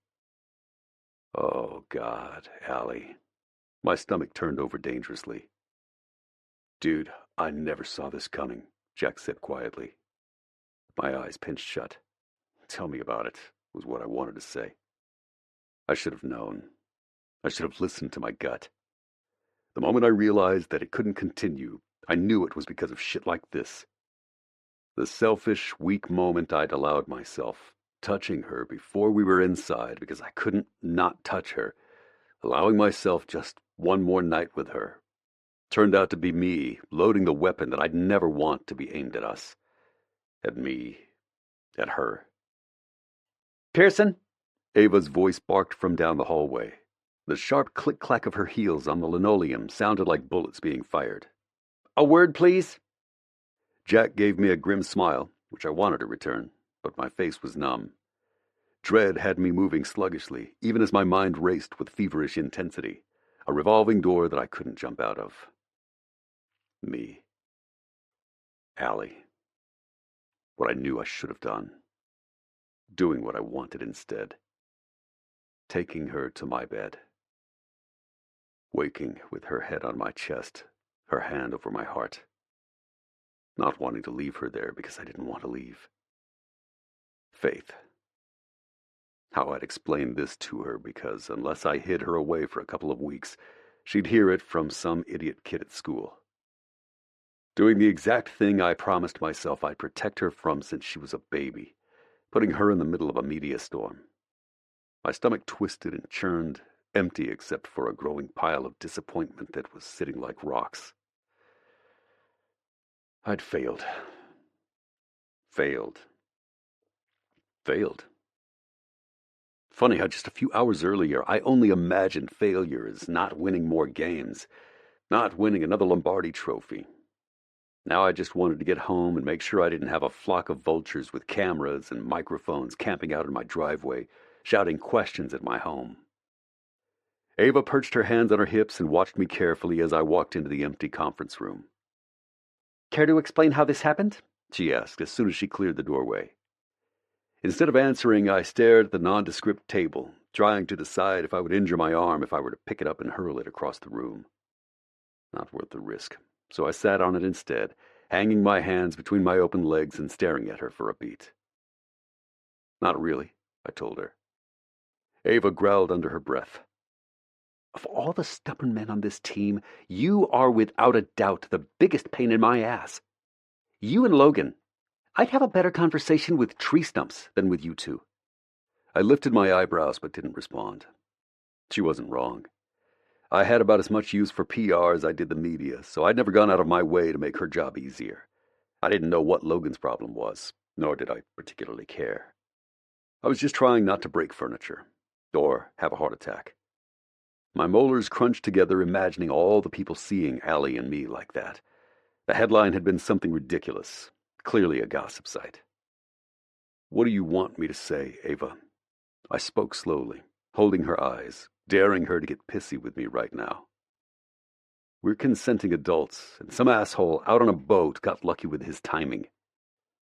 "Oh, God, Allie." My stomach turned over dangerously. "Dude, I never saw this coming," Jack said quietly. My eyes pinched shut. "Tell me about it," was what I wanted to say. I should have known. I should have listened to my gut. The moment I realized that it couldn't continue, I knew it was because of shit like this. The selfish, weak moment I'd allowed myself, touching her before we were inside because I couldn't not touch her, allowing myself just one more night with her, turned out to be me loading the weapon that I'd never want to be aimed at us. At me. At her. "Pearson?" Ava's voice barked from down the hallway. The sharp click-clack of her heels on the linoleum sounded like bullets being fired. "A word, please?" Jack gave me a grim smile, which I wanted to return, but my face was numb. Dread had me moving sluggishly, even as my mind raced with feverish intensity, a revolving door that I couldn't jump out of. Me. Allie. What I knew I should have done. Doing what I wanted instead. Taking her to my bed. Waking with her head on my chest, her hand over my heart. Not wanting to leave her there because I didn't want to leave. Faith. How I'd explain this to her, because unless I hid her away for a couple of weeks, she'd hear it from some idiot kid at school. Doing the exact thing I promised myself I'd protect her from since she was a baby, putting her in the middle of a media storm. My stomach twisted and churned, empty except for a growing pile of disappointment that was sitting like rocks. I'd failed. Failed. Funny how just a few hours earlier I only imagined failure as not winning more games, not winning another Lombardi trophy. Now I just wanted to get home and make sure I didn't have a flock of vultures with cameras and microphones camping out in my driveway, shouting questions at my home. Ava perched her hands on her hips and watched me carefully as I walked into the empty conference room. "Care to explain how this happened?" she asked as soon as she cleared the doorway. Instead of answering, I stared at the nondescript table, trying to decide if I would injure my arm if I were to pick it up and hurl it across the room. Not worth the risk, so I sat on it instead, hanging my hands between my open legs and staring at her for a beat. "Not really," I told her. Ava growled under her breath. "Of all the stubborn men on this team, you are without a doubt the biggest pain in my ass. You and Logan. I'd have a better conversation with tree stumps than with you two." I lifted my eyebrows but didn't respond. She wasn't wrong. I had about as much use for PR as I did the media, so I'd never gone out of my way to make her job easier. I didn't know what Logan's problem was, nor did I particularly care. I was just trying not to break furniture, or have a heart attack. My molars crunched together, imagining all the people seeing Allie and me like that. The headline had been something ridiculous, clearly a gossip site. "What do you want me to say, Ava?" I spoke slowly, holding her eyes, daring her to get pissy with me right now. "We're consenting adults, and some asshole out on a boat got lucky with his timing."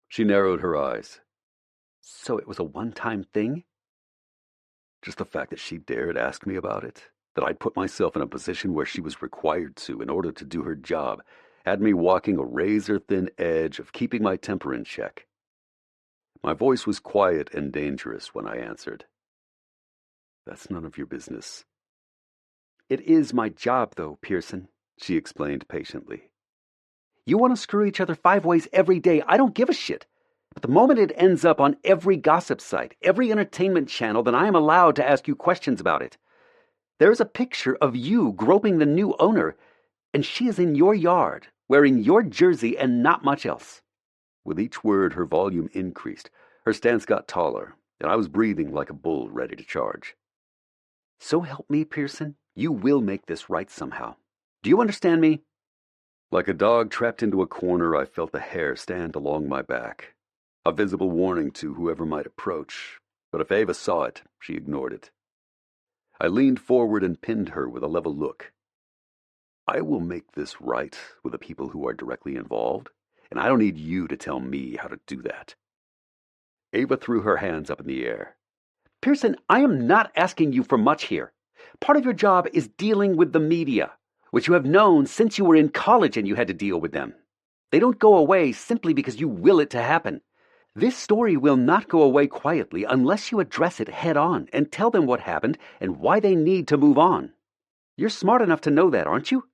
She narrowed her eyes. "So it was a one-time thing?" Just the fact that she dared ask me about it, that I'd put myself in a position where she was required to in order to do her job, had me walking a razor-thin edge of keeping my temper in check. My voice was quiet and dangerous when I answered. "That's none of your business." "It is my job, though, Pearson," she explained patiently. "You want to screw each other 5 ways every day, I don't give a shit. But the moment it ends up on every gossip site, every entertainment channel, then I am allowed to ask you questions about it. There is a picture of you groping the new owner, and she is in your yard, wearing your jersey and not much else." With each word, her volume increased, her stance got taller, and I was breathing like a bull ready to charge. "So help me, Pearson, you will make this right somehow. Do you understand me?" Like a dog trapped into a corner, I felt the hair stand along my back, a visible warning to whoever might approach, but if Ava saw it, she ignored it. I leaned forward and pinned her with a level look. "I will make this right with the people who are directly involved, and I don't need you to tell me how to do that." Ava threw her hands up in the air. "Pearson, I am not asking you for much here. Part of your job is dealing with the media, which you have known since you were in college and you had to deal with them. They don't go away simply because you will it to happen. This story will not go away quietly unless you address it head on and tell them what happened and why they need to move on. You're smart enough to know that, aren't you?"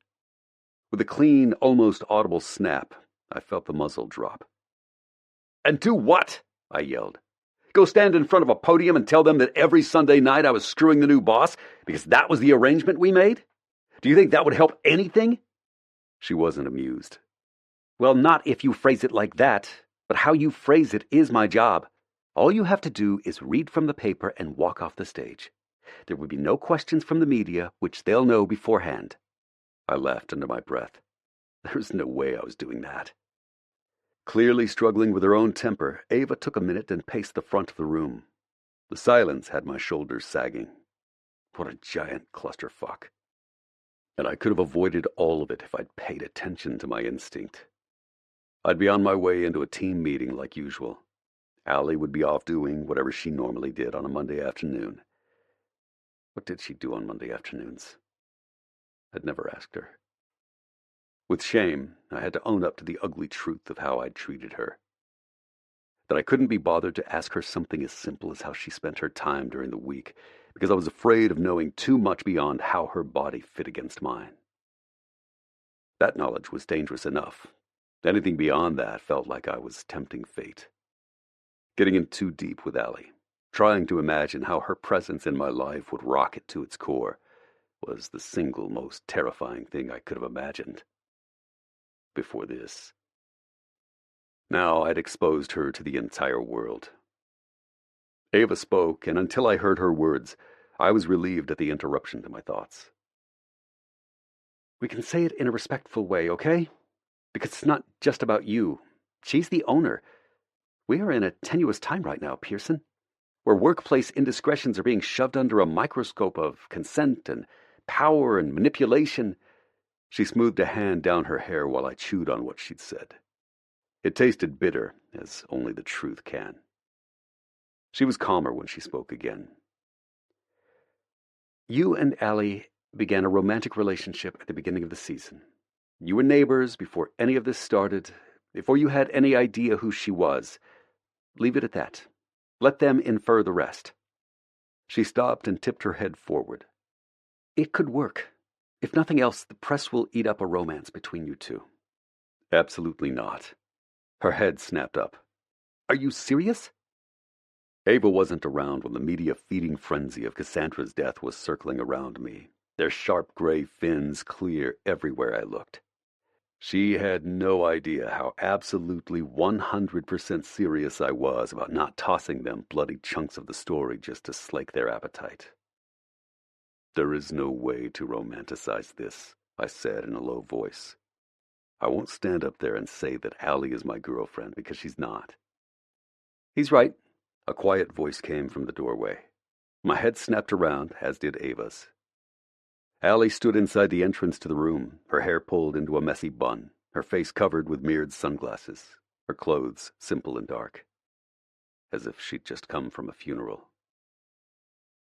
With a clean, almost audible snap, I felt the muzzle drop. "And do what?" I yelled. "Go stand in front of a podium and tell them that every Sunday night I was screwing the new boss because that was the arrangement we made? Do you think that would help anything?" She wasn't amused. "Well, not if you phrase it like that, but how you phrase it is my job. All you have to do is read from the paper and walk off the stage. There will be no questions from the media, which they'll know beforehand." I laughed under my breath. There was no way I was doing that. Clearly struggling with her own temper, Ava took a minute and paced the front of the room. The silence had my shoulders sagging. What a giant clusterfuck. And I could have avoided all of it if I'd paid attention to my instinct. I'd be on my way into a team meeting like usual. Allie would be off doing whatever she normally did on a Monday afternoon. What did she do on Monday afternoons? I'd never asked her. With shame, I had to own up to the ugly truth of how I'd treated her. That I couldn't be bothered to ask her something as simple as how she spent her time during the week, because I was afraid of knowing too much beyond how her body fit against mine. That knowledge was dangerous enough. Anything beyond that felt like I was tempting fate. Getting in too deep with Allie, trying to imagine how her presence in my life would rock it to its core, was the single most terrifying thing I could have imagined. Before this. Now I'd exposed her to the entire world. Ava spoke, and until I heard her words, I was relieved at the interruption to my thoughts. "We can say it in a respectful way, okay? Because it's not just about you. She's the owner. We are in a tenuous time right now, Pearson, where workplace indiscretions are being shoved under a microscope of consent and power and manipulation." She smoothed a hand down her hair while I chewed on what she'd said. It tasted bitter, as only the truth can. She was calmer when she spoke again. "You and Allie began a romantic relationship at the beginning of the season. You were neighbors before any of this started, before you had any idea who she was. Leave it at that. Let them infer the rest." She stopped and tipped her head forward. "It could work. If nothing else, the press will eat up a romance between you two." "Absolutely not." Her head snapped up. "Are you serious?" Ava wasn't around when the media-feeding frenzy of Cassandra's death was circling around me, their sharp gray fins clear everywhere I looked. She had no idea how absolutely 100% serious I was about not tossing them bloody chunks of the story just to slake their appetite. "There is no way to romanticize this," I said in a low voice. "I won't stand up there and say that Allie is my girlfriend, because she's not." "He's right," a quiet voice came from the doorway. My head snapped around, as did Ava's. Allie stood inside the entrance to the room, her hair pulled into a messy bun, her face covered with mirrored sunglasses, her clothes simple and dark, as if she'd just come from a funeral.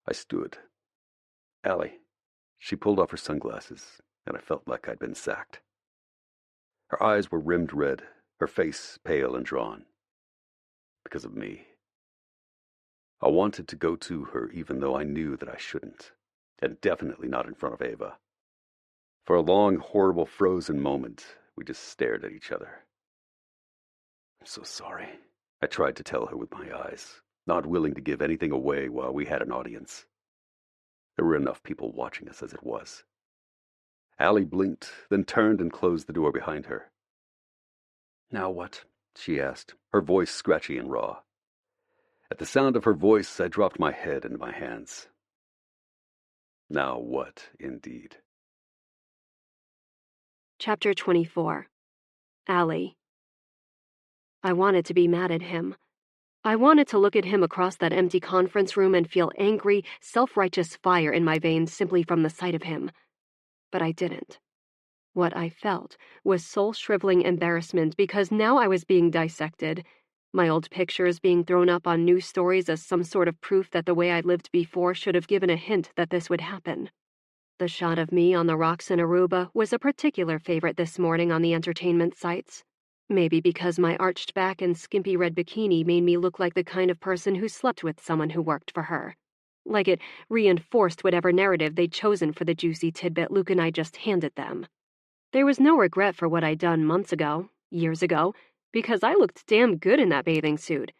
I stood. "Allie." She pulled off her sunglasses, and I felt like I'd been sacked. Her eyes were rimmed red, her face pale and drawn. Because of me. I wanted to go to her even though I knew that I shouldn't, and definitely not in front of Ava. For a long, horrible, frozen moment, we just stared at each other. "I'm so sorry," I tried to tell her with my eyes, not willing to give anything away while we had an audience. There were enough people watching us as it was. Allie blinked, then turned and closed the door behind her. "Now what?" she asked, her voice scratchy and raw. At the sound of her voice, I dropped my head into my hands. Now what, indeed? Chapter 24. Allie. I wanted to be mad at him. I wanted to look at him across that empty conference room and feel angry, self-righteous fire in my veins simply from the sight of him. But I didn't. What I felt was soul-shriveling embarrassment because now I was being dissected, my old pictures being thrown up on news stories as some sort of proof that the way I'd lived before should have given a hint that this would happen. The shot of me on the rocks in Aruba was a particular favorite this morning on the entertainment sites. Maybe because my arched back and skimpy red bikini made me look like the kind of person who slept with someone who worked for her. Like it reinforced whatever narrative they'd chosen for the juicy tidbit Luke and I just handed them. There was no regret for what I'd done months ago, years ago, because I looked damn good in that bathing suit.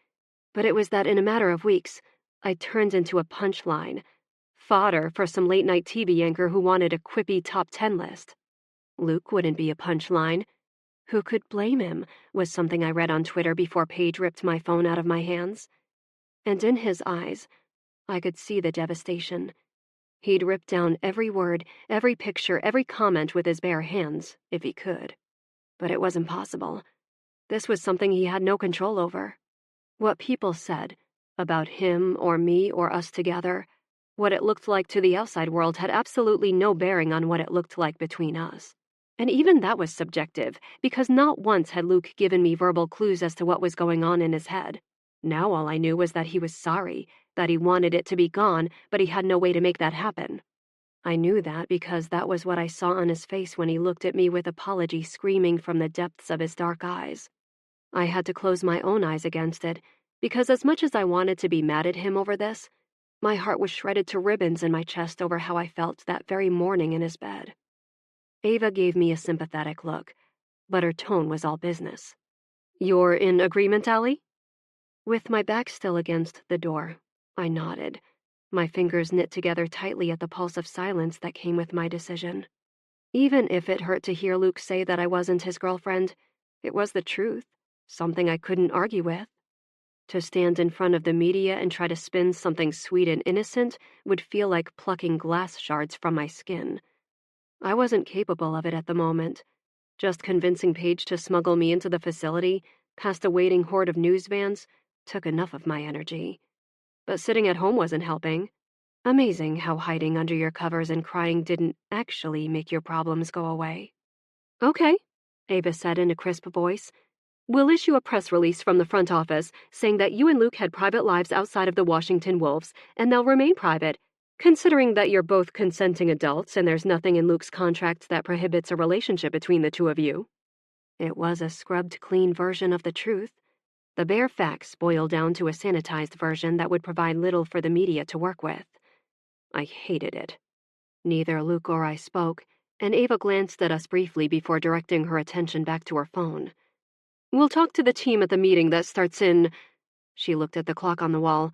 But it was that in a matter of weeks, I turned into a punchline, fodder for some late-night TV anchor who wanted a quippy top 10 list. Luke wouldn't be a punchline. Who could blame him, was something I read on Twitter before Paige ripped my phone out of my hands. And in his eyes, I could see the devastation. He'd rip down every word, every picture, every comment with his bare hands, if he could. But it wasn't possible. This was something he had no control over. What people said about him or me or us together, what it looked like to the outside world had absolutely no bearing on what it looked like between us. And even that was subjective, because not once had Luke given me verbal clues as to what was going on in his head. Now all I knew was that he was sorry, that he wanted it to be gone, but he had no way to make that happen. I knew that because that was what I saw on his face when he looked at me with apology screaming from the depths of his dark eyes. I had to close my own eyes against it, because as much as I wanted to be mad at him over this, my heart was shredded to ribbons in my chest over how I felt that very morning in his bed. Ava gave me a sympathetic look, but her tone was all business. "You're in agreement, Allie?" With my back still against the door, I nodded, my fingers knit together tightly at the pulse of silence that came with my decision. Even if it hurt to hear Luke say that I wasn't his girlfriend, it was the truth, something I couldn't argue with. To stand in front of the media and try to spin something sweet and innocent would feel like plucking glass shards from my skin. I wasn't capable of it at the moment. Just convincing Paige to smuggle me into the facility, past a waiting horde of news vans, took enough of my energy. But sitting at home wasn't helping. Amazing how hiding under your covers and crying didn't actually make your problems go away. "Okay," Ava said in a crisp voice. "We'll issue a press release from the front office saying that you and Luke had private lives outside of the Washington Wolves, and they'll remain private, considering that you're both consenting adults and there's nothing in Luke's contract that prohibits a relationship between the two of you." It was a scrubbed clean version of the truth. The bare facts boiled down to a sanitized version that would provide little for the media to work with. I hated it. Neither Luke or I spoke, and Ava glanced at us briefly before directing her attention back to her phone. "We'll talk to the team at the meeting that starts in," she looked at the clock on the wall,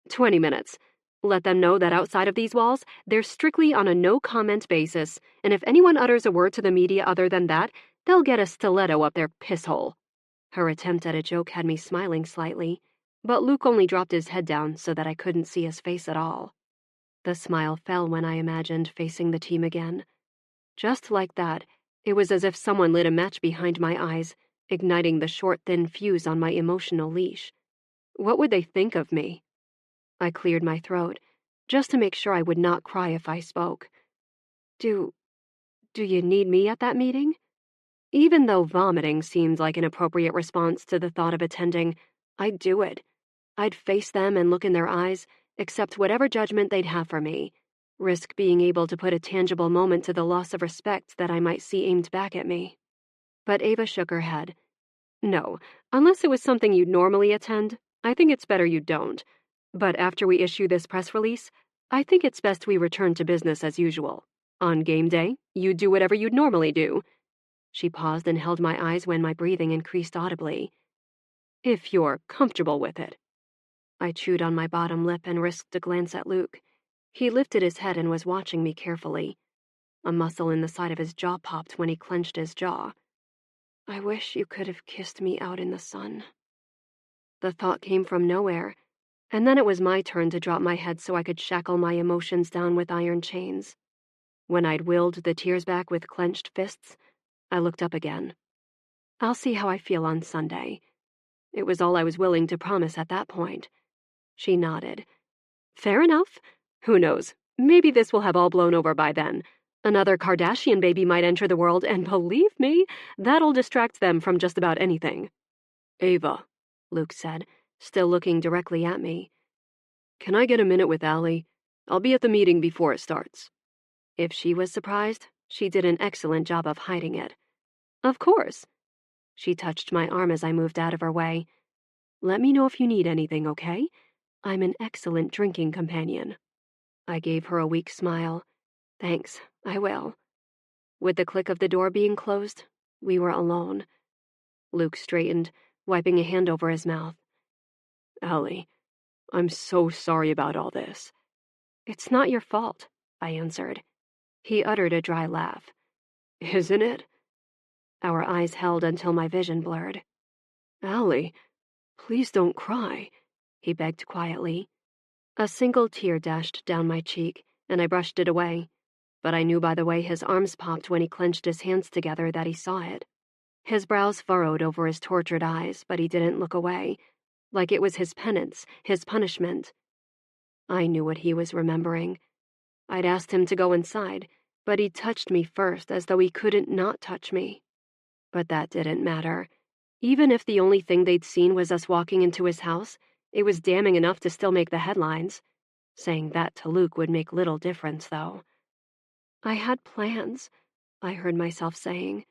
"20 minutes. Let them know that outside of these walls, they're strictly on a no-comment basis, and if anyone utters a word to the media other than that, they'll get a stiletto up their pisshole." Her attempt at a joke had me smiling slightly, but Luke only dropped his head down so that I couldn't see his face at all. The smile fell when I imagined facing the team again. Just like that, it was as if someone lit a match behind my eyes, igniting the short, thin fuse on my emotional leash. What would they think of me? I cleared my throat, just to make sure I would not cry if I spoke. Do you need me at that meeting?" Even though vomiting seemed like an appropriate response to the thought of attending, I'd do it. I'd face them and look in their eyes, accept whatever judgment they'd have for me, risk being able to put a tangible moment to the loss of respect that I might see aimed back at me. But Ava shook her head. "No, unless it was something you'd normally attend, I think it's better you don't. But after we issue this press release, I think it's best we return to business as usual. On game day, you do whatever you'd normally do." She paused and held my eyes when my breathing increased audibly. "If you're comfortable with it." I chewed on my bottom lip and risked a glance at Luke. He lifted his head and was watching me carefully. A muscle in the side of his jaw popped when he clenched his jaw. "I wish you could have kissed me out in the sun." The thought came from nowhere, and then it was my turn to drop my head so I could shackle my emotions down with iron chains. When I'd willed the tears back with clenched fists, I looked up again. "I'll see how I feel on Sunday." It was all I was willing to promise at that point. She nodded. "Fair enough. Who knows? Maybe this will have all blown over by then. Another Kardashian baby might enter the world, and believe me, that'll distract them from just about anything." "Ava," Luke said, still looking directly at me. "Can I get a minute with Allie? I'll be at the meeting before it starts." If she was surprised, she did an excellent job of hiding it. "Of course." She touched my arm as I moved out of her way. "Let me know if you need anything, okay? I'm an excellent drinking companion." I gave her a weak smile. "Thanks, I will." With the click of the door being closed, we were alone. Luke straightened, wiping a hand over his mouth. "Allie, I'm so sorry about all this." "It's not your fault," I answered. He uttered a dry laugh. "Isn't it?" Our eyes held until my vision blurred. "Allie, please don't cry," he begged quietly. A single tear dashed down my cheek, and I brushed it away, but I knew by the way his arms popped when he clenched his hands together that he saw it. His brows furrowed over his tortured eyes, but he didn't look away, like it was his penance, his punishment. I knew what he was remembering. I'd asked him to go inside, but he touched me first as though he couldn't not touch me. But that didn't matter. Even if the only thing they'd seen was us walking into his house, it was damning enough to still make the headlines. Saying that to Luke would make little difference, though. "I had plans," I heard myself saying.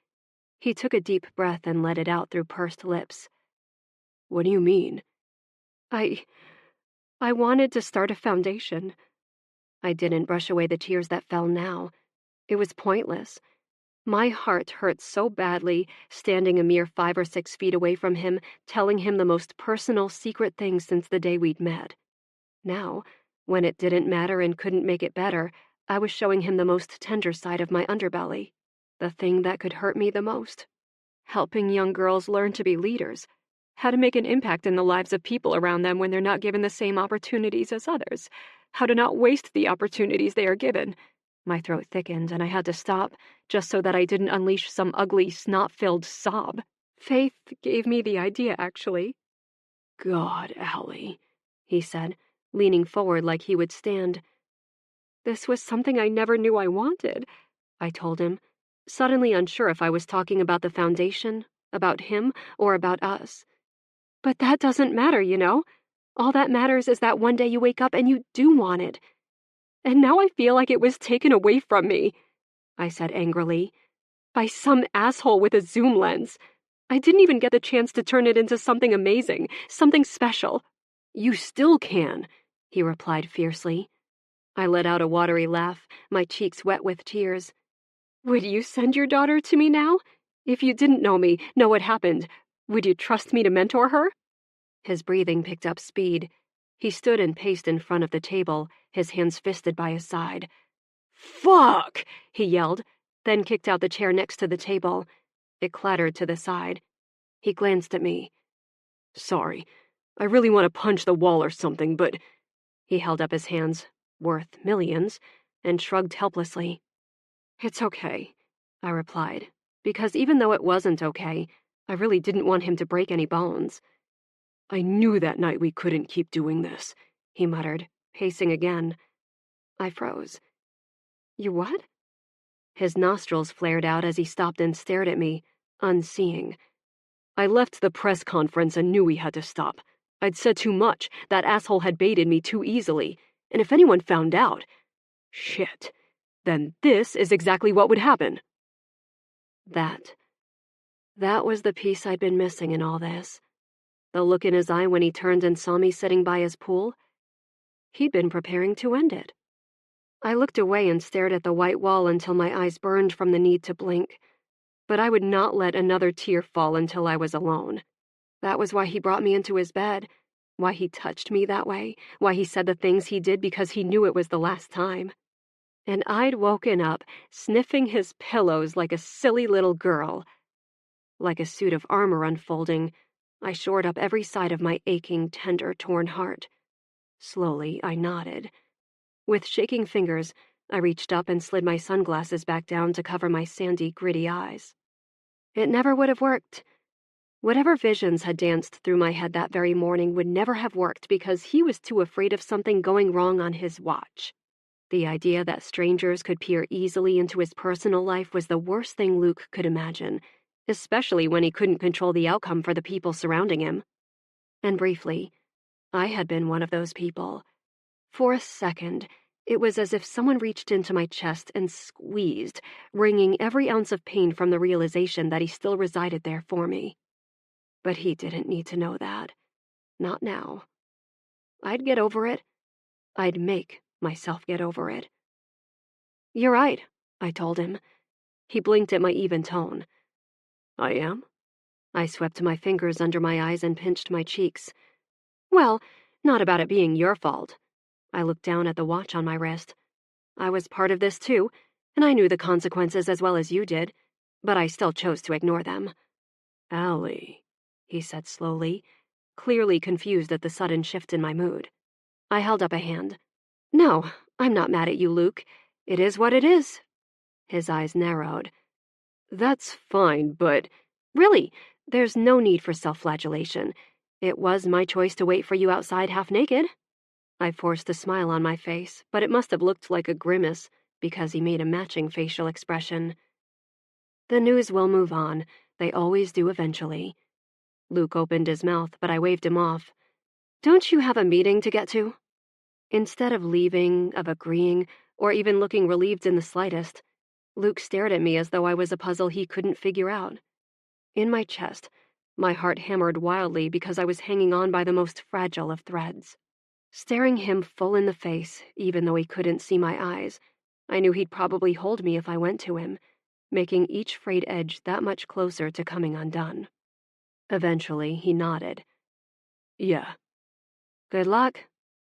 He took a deep breath and let it out through pursed lips. "What do you mean?" I wanted to start a foundation." I didn't brush away the tears that fell now. It was pointless. My heart hurt so badly, standing a mere 5 or 6 feet away from him, telling him the most personal, secret things since the day we'd met. Now, when it didn't matter and couldn't make it better, I was showing him the most tender side of my underbelly, the thing that could hurt me the most. Helping young girls learn to be leaders, how to make an impact in the lives of people around them when they're not given the same opportunities as others, how to not waste the opportunities they are given. My throat thickened, and I had to stop, just so that I didn't unleash some ugly, snot-filled sob. Faith gave me the idea, actually. "God, Allie," he said, leaning forward like he would stand. "This was something I never knew I wanted," I told him, suddenly unsure if I was talking about the foundation, about him, or about us. "But that doesn't matter, you know. All that matters is that one day you wake up and you do want it. And now I feel like it was taken away from me," I said angrily, "by some asshole with a zoom lens. I didn't even get the chance to turn it into something amazing, something special." "You still can," he replied fiercely. I let out a watery laugh, my cheeks wet with tears. "Would you send your daughter to me now? If you didn't know me, know what happened, would you trust me to mentor her?" His breathing picked up speed. He stood and paced in front of the table, his hands fisted by his side. "Fuck!" he yelled, then kicked out the chair next to the table. It clattered to the side. He glanced at me. "Sorry, I really want to punch the wall or something, but—" He held up his hands, worth millions, and shrugged helplessly. "It's okay," I replied, because even though it wasn't okay, I really didn't want him to break any bones. "I knew that night we couldn't keep doing this," he muttered, pacing again. I froze. "You what?" His nostrils flared out as he stopped and stared at me, unseeing. "I left the press conference and knew we had to stop. I'd said too much. That asshole had baited me too easily. And if anyone found out... Shit. Then this is exactly what would happen." That was the piece I'd been missing in all this. The look in his eye when he turned and saw me sitting by his pool. He'd been preparing to end it. I looked away and stared at the white wall until my eyes burned from the need to blink. But I would not let another tear fall until I was alone. That was why he brought me into his bed, why he touched me that way, why he said the things he did because he knew it was the last time. And I'd woken up, sniffing his pillows like a silly little girl. Like a suit of armor unfolding, I shored up every side of my aching, tender, torn heart. Slowly, I nodded. With shaking fingers, I reached up and slid my sunglasses back down to cover my sandy, gritty eyes. It never would have worked. Whatever visions had danced through my head that very morning would never have worked because he was too afraid of something going wrong on his watch. The idea that strangers could peer easily into his personal life was the worst thing Luke could imagine, especially when he couldn't control the outcome for the people surrounding him. And briefly, I had been one of those people. For a second, It was as if someone reached into my chest and squeezed, wringing every ounce of pain from the realization that he still resided there for me. But he didn't need to know that. Not now. I'd get over it. I'd make myself get over it. "You're right," I told him. He blinked at my even tone. "I am?" I swept my fingers under my eyes and pinched my cheeks. "Well, not about it being your fault." I looked down at the watch on my wrist. "I was part of this too, and I knew the consequences as well as you did, but I still chose to ignore them." "Allie," he said slowly, clearly confused at the sudden shift in my mood. I held up a hand. "No, I'm not mad at you, Luke. It is what it is." His eyes narrowed. "That's fine, but really, there's no need for self-flagellation. It was my choice to wait for you outside half naked." I forced a smile on my face, but it must have looked like a grimace because he made a matching facial expression. "The news will move on. They always do eventually." Luke opened his mouth, but I waved him off. "Don't you have a meeting to get to?" Instead of leaving, of agreeing, or even looking relieved in the slightest, Luke stared at me as though I was a puzzle he couldn't figure out. In my chest, my heart hammered wildly because I was hanging on by the most fragile of threads. Staring him full in the face, even though he couldn't see my eyes, I knew he'd probably hold me if I went to him, making each frayed edge that much closer to coming undone. Eventually, he nodded. "Yeah." "Good luck.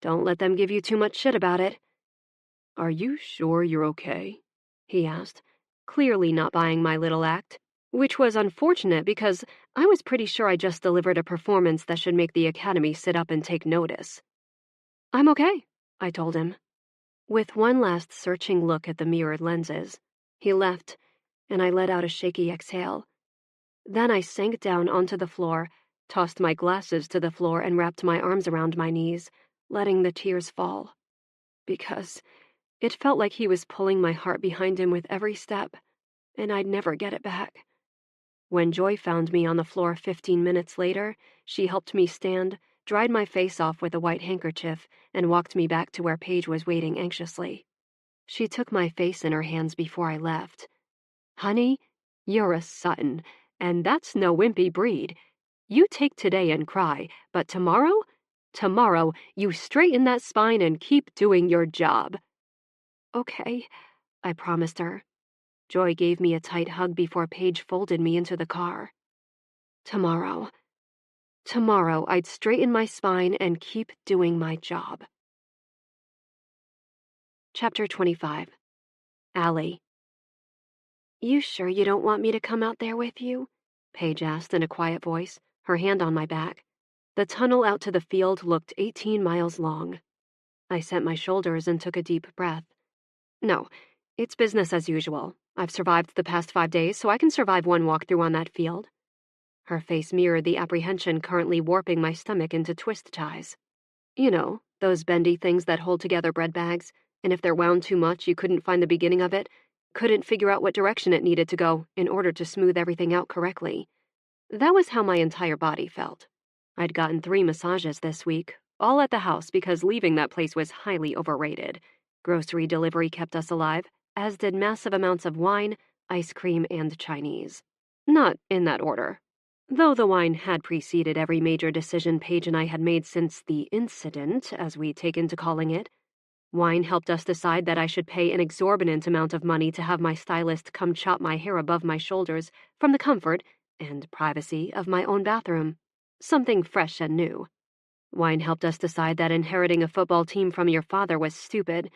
Don't let them give you too much shit about it." "Are you sure you're okay?" he asked, clearly not buying my little act, which was unfortunate because I was pretty sure I just delivered a performance that should make the Academy sit up and take notice. "I'm okay," I told him. With one last searching look at the mirrored lenses, he left, and I let out a shaky exhale. Then I sank down onto the floor, tossed my glasses to the floor, and wrapped my arms around my knees, letting the tears fall. Because it felt like he was pulling my heart behind him with every step, and I'd never get it back. When Joy found me on the floor 15 minutes later, she helped me stand, dried my face off with a white handkerchief, and walked me back to where Paige was waiting anxiously. She took my face in her hands before I left. "Honey, you're a Sutton, and that's no wimpy breed. You take today and cry, but tomorrow, you straighten that spine and keep doing your job." "Okay," I promised her. Joy gave me a tight hug before Paige folded me into the car. Tomorrow, I'd straighten my spine and keep doing my job. Chapter 25. Allie. "You sure you don't want me to come out there with you?" Paige asked in a quiet voice, her hand on my back. The tunnel out to the field looked 18 miles long. I sent my shoulders and took a deep breath. "No, it's business as usual. I've survived the past 5 days, so I can survive one walkthrough on that field." Her face mirrored the apprehension currently warping my stomach into twist ties. You know, those bendy things that hold together bread bags, and if they're wound too much, you couldn't find the beginning of it, couldn't figure out what direction it needed to go in order to smooth everything out correctly. That was how my entire body felt. I'd gotten 3 massages this week, all at the house because leaving that place was highly overrated. Grocery delivery kept us alive, as did massive amounts of wine, ice cream, and Chinese. Not in that order. Though the wine had preceded every major decision Paige and I had made since the incident, as we'd taken to calling it. Wine helped us decide that I should pay an exorbitant amount of money to have my stylist come chop my hair above my shoulders from the comfort and privacy of my own bathroom. Something fresh and new. Wine helped us decide that inheriting a football team from your father was stupid,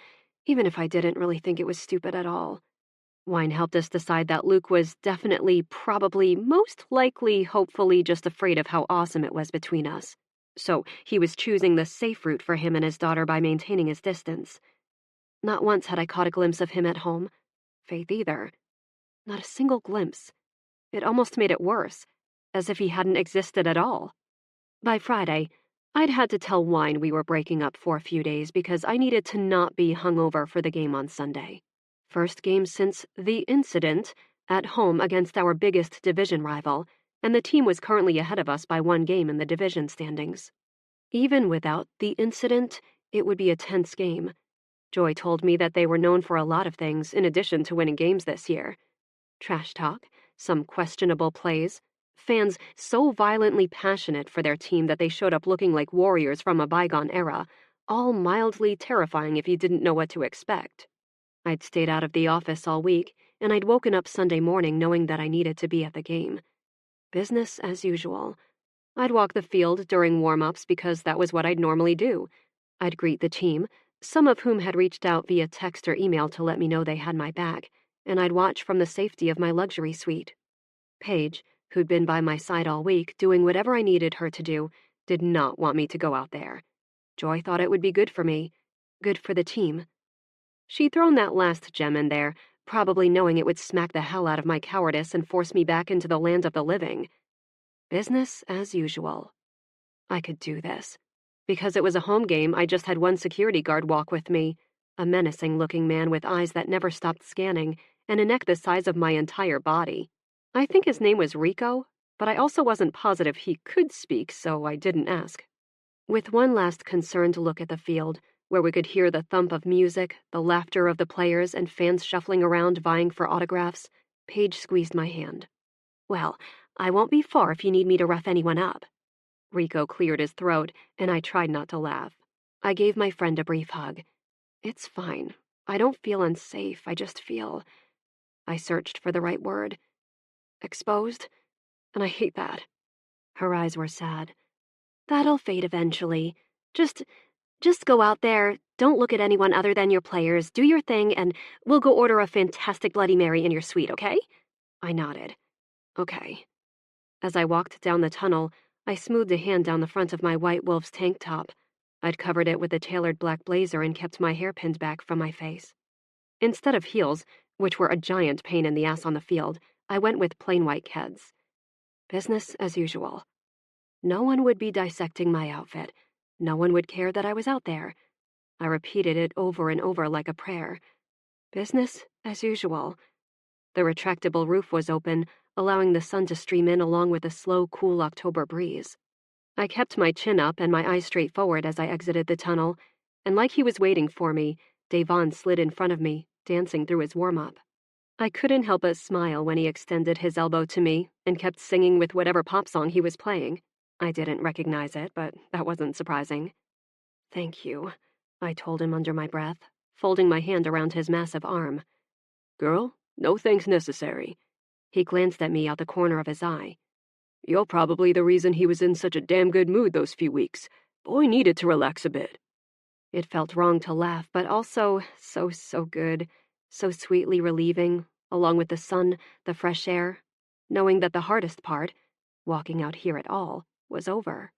even if I didn't really think it was stupid at all. Wine helped us decide that Luke was definitely, probably, most likely, hopefully just afraid of how awesome it was between us. So he was choosing the safe route for him and his daughter by maintaining his distance. Not once had I caught a glimpse of him at home. Faith either. Not a single glimpse. It almost made it worse, as if he hadn't existed at all. By Friday, I'd had to tell Wine we were breaking up for a few days because I needed to not be hungover for the game on Sunday. First game since the incident, at home against our biggest division rival, and the team was currently ahead of us by 1 game in the division standings. Even without the incident, it would be a tense game. Joy told me that they were known for a lot of things in addition to winning games this year. Trash talk, some questionable plays, fans so violently passionate for their team that they showed up looking like warriors from a bygone era, all mildly terrifying if you didn't know what to expect. I'd stayed out of the office all week, and I'd woken up Sunday morning knowing that I needed to be at the game. Business as usual. I'd walk the field during warm-ups because that was what I'd normally do. I'd greet the team, some of whom had reached out via text or email to let me know they had my back, and I'd watch from the safety of my luxury suite. Paige, who'd been by my side all week, doing whatever I needed her to do, did not want me to go out there. Joy thought it would be good for me, good for the team. She'd thrown that last gem in there, probably knowing it would smack the hell out of my cowardice and force me back into the land of the living. Business as usual. I could do this. Because it was a home game, I just had one security guard walk with me, a menacing-looking man with eyes that never stopped scanning and a neck the size of my entire body. I think his name was Rico, but I also wasn't positive he could speak, so I didn't ask. With one last concerned look at the field, where we could hear the thump of music, the laughter of the players, and fans shuffling around vying for autographs, Paige squeezed my hand. "Well, I won't be far if you need me to rough anyone up." Rico cleared his throat, and I tried not to laugh. I gave my friend a brief hug. "It's fine. I don't feel unsafe. I just feel..." I searched for the right word. "Exposed? And I hate that." Her eyes were sad. "That'll fade eventually. Just go out there, don't look at anyone other than your players, do your thing, and we'll go order a fantastic Bloody Mary in your suite, okay?" I nodded. "Okay." As I walked down the tunnel, I smoothed a hand down the front of my White Wolf's tank top. I'd covered it with a tailored black blazer and kept my hair pinned back from my face. Instead of heels, which were a giant pain in the ass on the field, I went with plain white Keds. Business as usual. No one would be dissecting my outfit. No one would care that I was out there. I repeated it over and over like a prayer. Business as usual. The retractable roof was open, allowing the sun to stream in along with a slow, cool October breeze. I kept my chin up and my eyes straight forward as I exited the tunnel, and like he was waiting for me, Devon slid in front of me, dancing through his warm-up. I couldn't help but smile when he extended his elbow to me and kept singing with whatever pop song he was playing. I didn't recognize it, but that wasn't surprising. "Thank you," I told him under my breath, folding my hand around his massive arm. "Girl, no thanks necessary." He glanced at me out the corner of his eye. "You're probably the reason he was in such a damn good mood those few weeks. Boy needed to relax a bit." It felt wrong to laugh, but also so good, so sweetly relieving, along with the sun, the fresh air, knowing that the hardest part, walking out here at all, was over.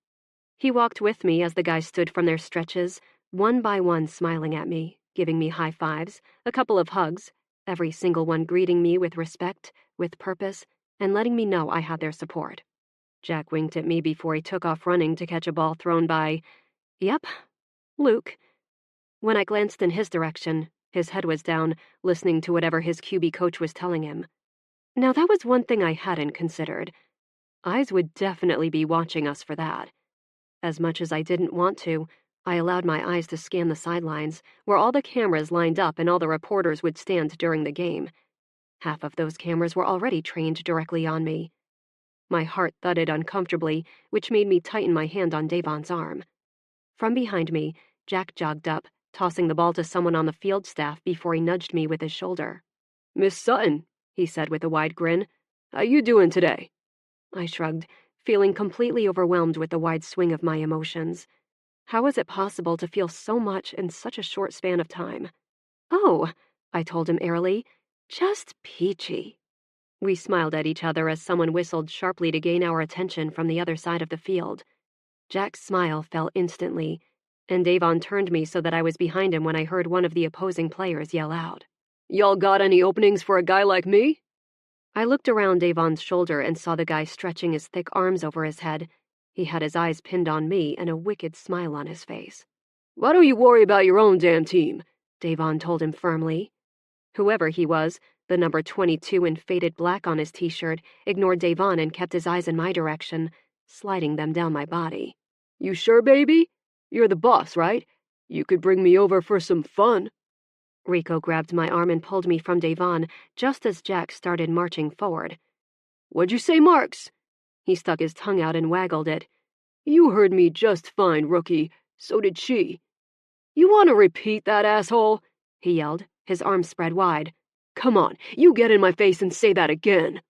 He walked with me as the guys stood from their stretches, one by one smiling at me, giving me high fives, a couple of hugs, every single one greeting me with respect, with purpose, and letting me know I had their support. Jack winked at me before he took off running to catch a ball thrown by, yep, Luke. When I glanced in his direction, his head was down, listening to whatever his QB coach was telling him. Now that was one thing I hadn't considered. Eyes would definitely be watching us for that. As much as I didn't want to, I allowed my eyes to scan the sidelines, where all the cameras lined up and all the reporters would stand during the game. Half of those cameras were already trained directly on me. My heart thudded uncomfortably, which made me tighten my hand on Devon's arm. From behind me, Jack jogged up, tossing the ball to someone on the field staff before he nudged me with his shoulder. "Miss Sutton," he said with a wide grin, "how you doing today?" I shrugged, feeling completely overwhelmed with the wide swing of my emotions. How was it possible to feel so much in such a short span of time? "Oh," I told him airily, "just peachy." We smiled at each other as someone whistled sharply to gain our attention from the other side of the field. Jack's smile fell instantly, and Devon turned me so that I was behind him when I heard one of the opposing players yell out, "Y'all got any openings for a guy like me?" I looked around Devon's shoulder and saw the guy stretching his thick arms over his head. He had his eyes pinned on me and a wicked smile on his face. "Why don't you worry about your own damn team?" Devon told him firmly. Whoever he was, the number 22 in faded black on his t-shirt, ignored Devon and kept his eyes in my direction, sliding them down my body. "You sure, baby? You're the boss, right? You could bring me over for some fun." Rico grabbed my arm and pulled me from Devon just as Jack started marching forward. "What'd you say, Marks?" He stuck his tongue out and waggled it. "You heard me just fine, rookie. So did she." "You want to repeat that, asshole?" he yelled, his arms spread wide. "Come on, you get in my face and say that again."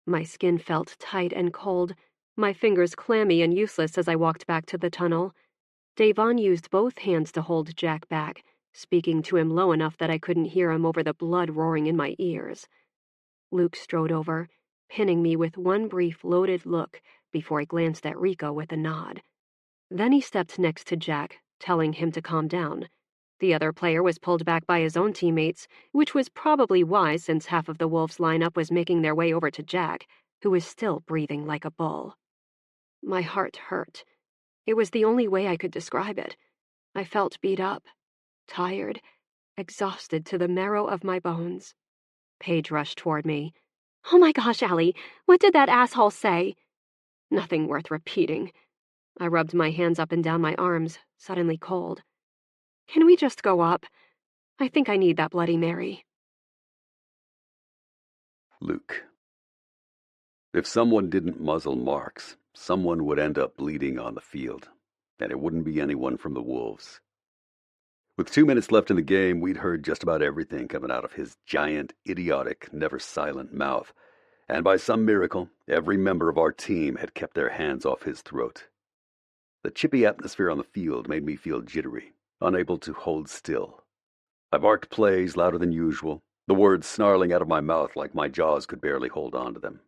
My skin felt tight and cold, my fingers clammy and useless as I walked back to the tunnel. Devon used both hands to hold Jack back, speaking to him low enough that I couldn't hear him over the blood roaring in my ears. Luke strode over, pinning me with one brief loaded look before he glanced at Rico with a nod. Then he stepped next to Jack, telling him to calm down. The other player was pulled back by his own teammates, which was probably wise since half of the Wolves' lineup was making their way over to Jack, who was still breathing like a bull. My heart hurt. It was the only way I could describe it. I felt beat up, tired, exhausted to the marrow of my bones. Paige rushed toward me. "Oh my gosh, Allie, what did that asshole say?" "Nothing worth repeating." I rubbed my hands up and down my arms, suddenly cold. "Can we just go up? I think I need that Bloody Mary." Luke. If someone didn't muzzle Marks, someone would end up bleeding on the field, and it wouldn't be anyone from the Wolves. With 2 minutes left in the game, we'd heard just about everything coming out of his giant, idiotic, never-silent mouth, and by some miracle, every member of our team had kept their hands off his throat. The chippy atmosphere on the field made me feel jittery, unable to hold still. I barked plays louder than usual, the words snarling out of my mouth like my jaws could barely hold on to them.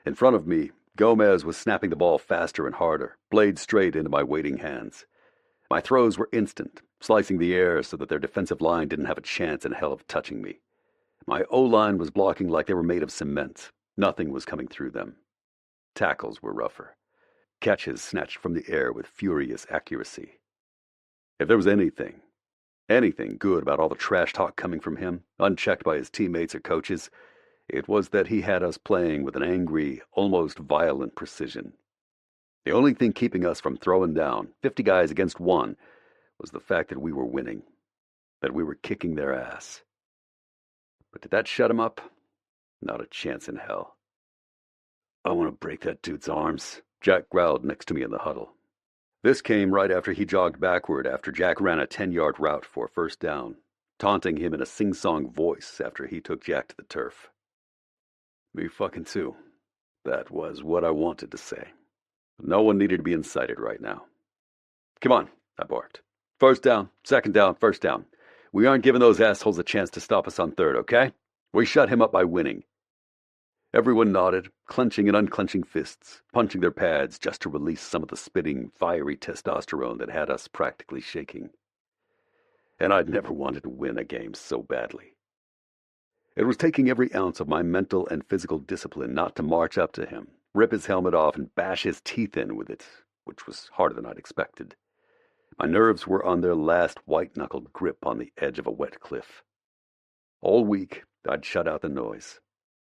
In front of me, Gomez was snapping the ball faster and harder, blade straight into my waiting hands. My throws were instant, slicing the air so that their defensive line didn't have a chance in hell of touching me. My O-line was blocking like they were made of cement. Nothing was coming through them. Tackles were rougher. Catches snatched from the air with furious accuracy. If there was anything good about all the trash talk coming from him, unchecked by his teammates or coaches, it was that he had us playing with an angry, almost violent precision. The only thing keeping us from throwing down 50 guys against one was the fact that we were winning, that we were kicking their ass. But did that shut him up? Not a chance in hell. "I want to break that dude's arms," Jack growled next to me in the huddle. This came right after he jogged backward after Jack ran a 10-yard route for a first down, taunting him in a sing-song voice after he took Jack to the turf. Me fucking too. That was what I wanted to say. But no one needed to be incited right now. "Come on," I barked. "First down, second down, first down. We aren't giving those assholes a chance to stop us on third, okay? We shut him up by winning." Everyone nodded, clenching and unclenching fists, punching their pads just to release some of the spitting, fiery testosterone that had us practically shaking. And I'd never wanted to win a game so badly. It was taking every ounce of my mental and physical discipline not to march up to him, rip his helmet off, and bash his teeth in with it, which was harder than I'd expected. My nerves were on their last white-knuckled grip on the edge of a wet cliff. All week, I'd shut out the noise.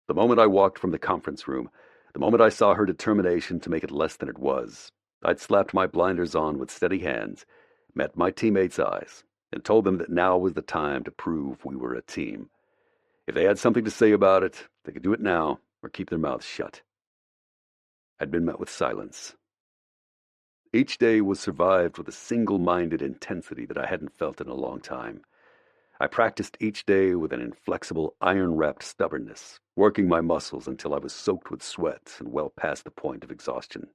The moment I walked from the conference room, the moment I saw her determination to make it less than it was, I'd slapped my blinders on with steady hands, met my teammates' eyes, and told them that now was the time to prove we were a team. If they had something to say about it, they could do it now or keep their mouths shut. I'd been met with silence. Each day was survived with a single-minded intensity that I hadn't felt in a long time. I practiced each day with an inflexible, iron-wrapped stubbornness, working my muscles until I was soaked with sweat and well past the point of exhaustion.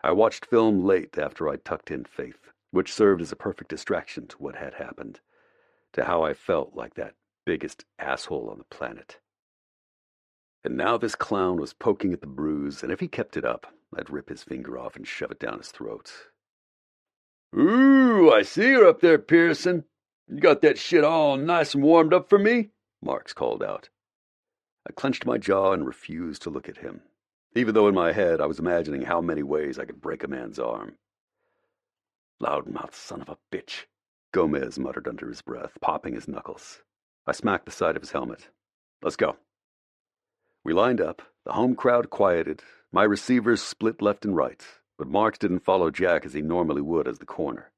I watched film late after I'd tucked in Faith, which served as a perfect distraction to what had happened, to how I felt like that biggest asshole on the planet. And now this clown was poking at the bruise, and if he kept it up, I'd rip his finger off and shove it down his throat. "Ooh, I see you're up there, Pearson. You got that shit all nice and warmed up for me?" Marks called out. I clenched my jaw and refused to look at him, even though in my head I was imagining how many ways I could break a man's arm. "Loudmouth son of a bitch," Gomez muttered under his breath, popping his knuckles. I smacked the side of his helmet. "Let's go." We lined up, the home crowd quieted, my receivers split left and right, but Marks didn't follow Jack as he normally would as the corner.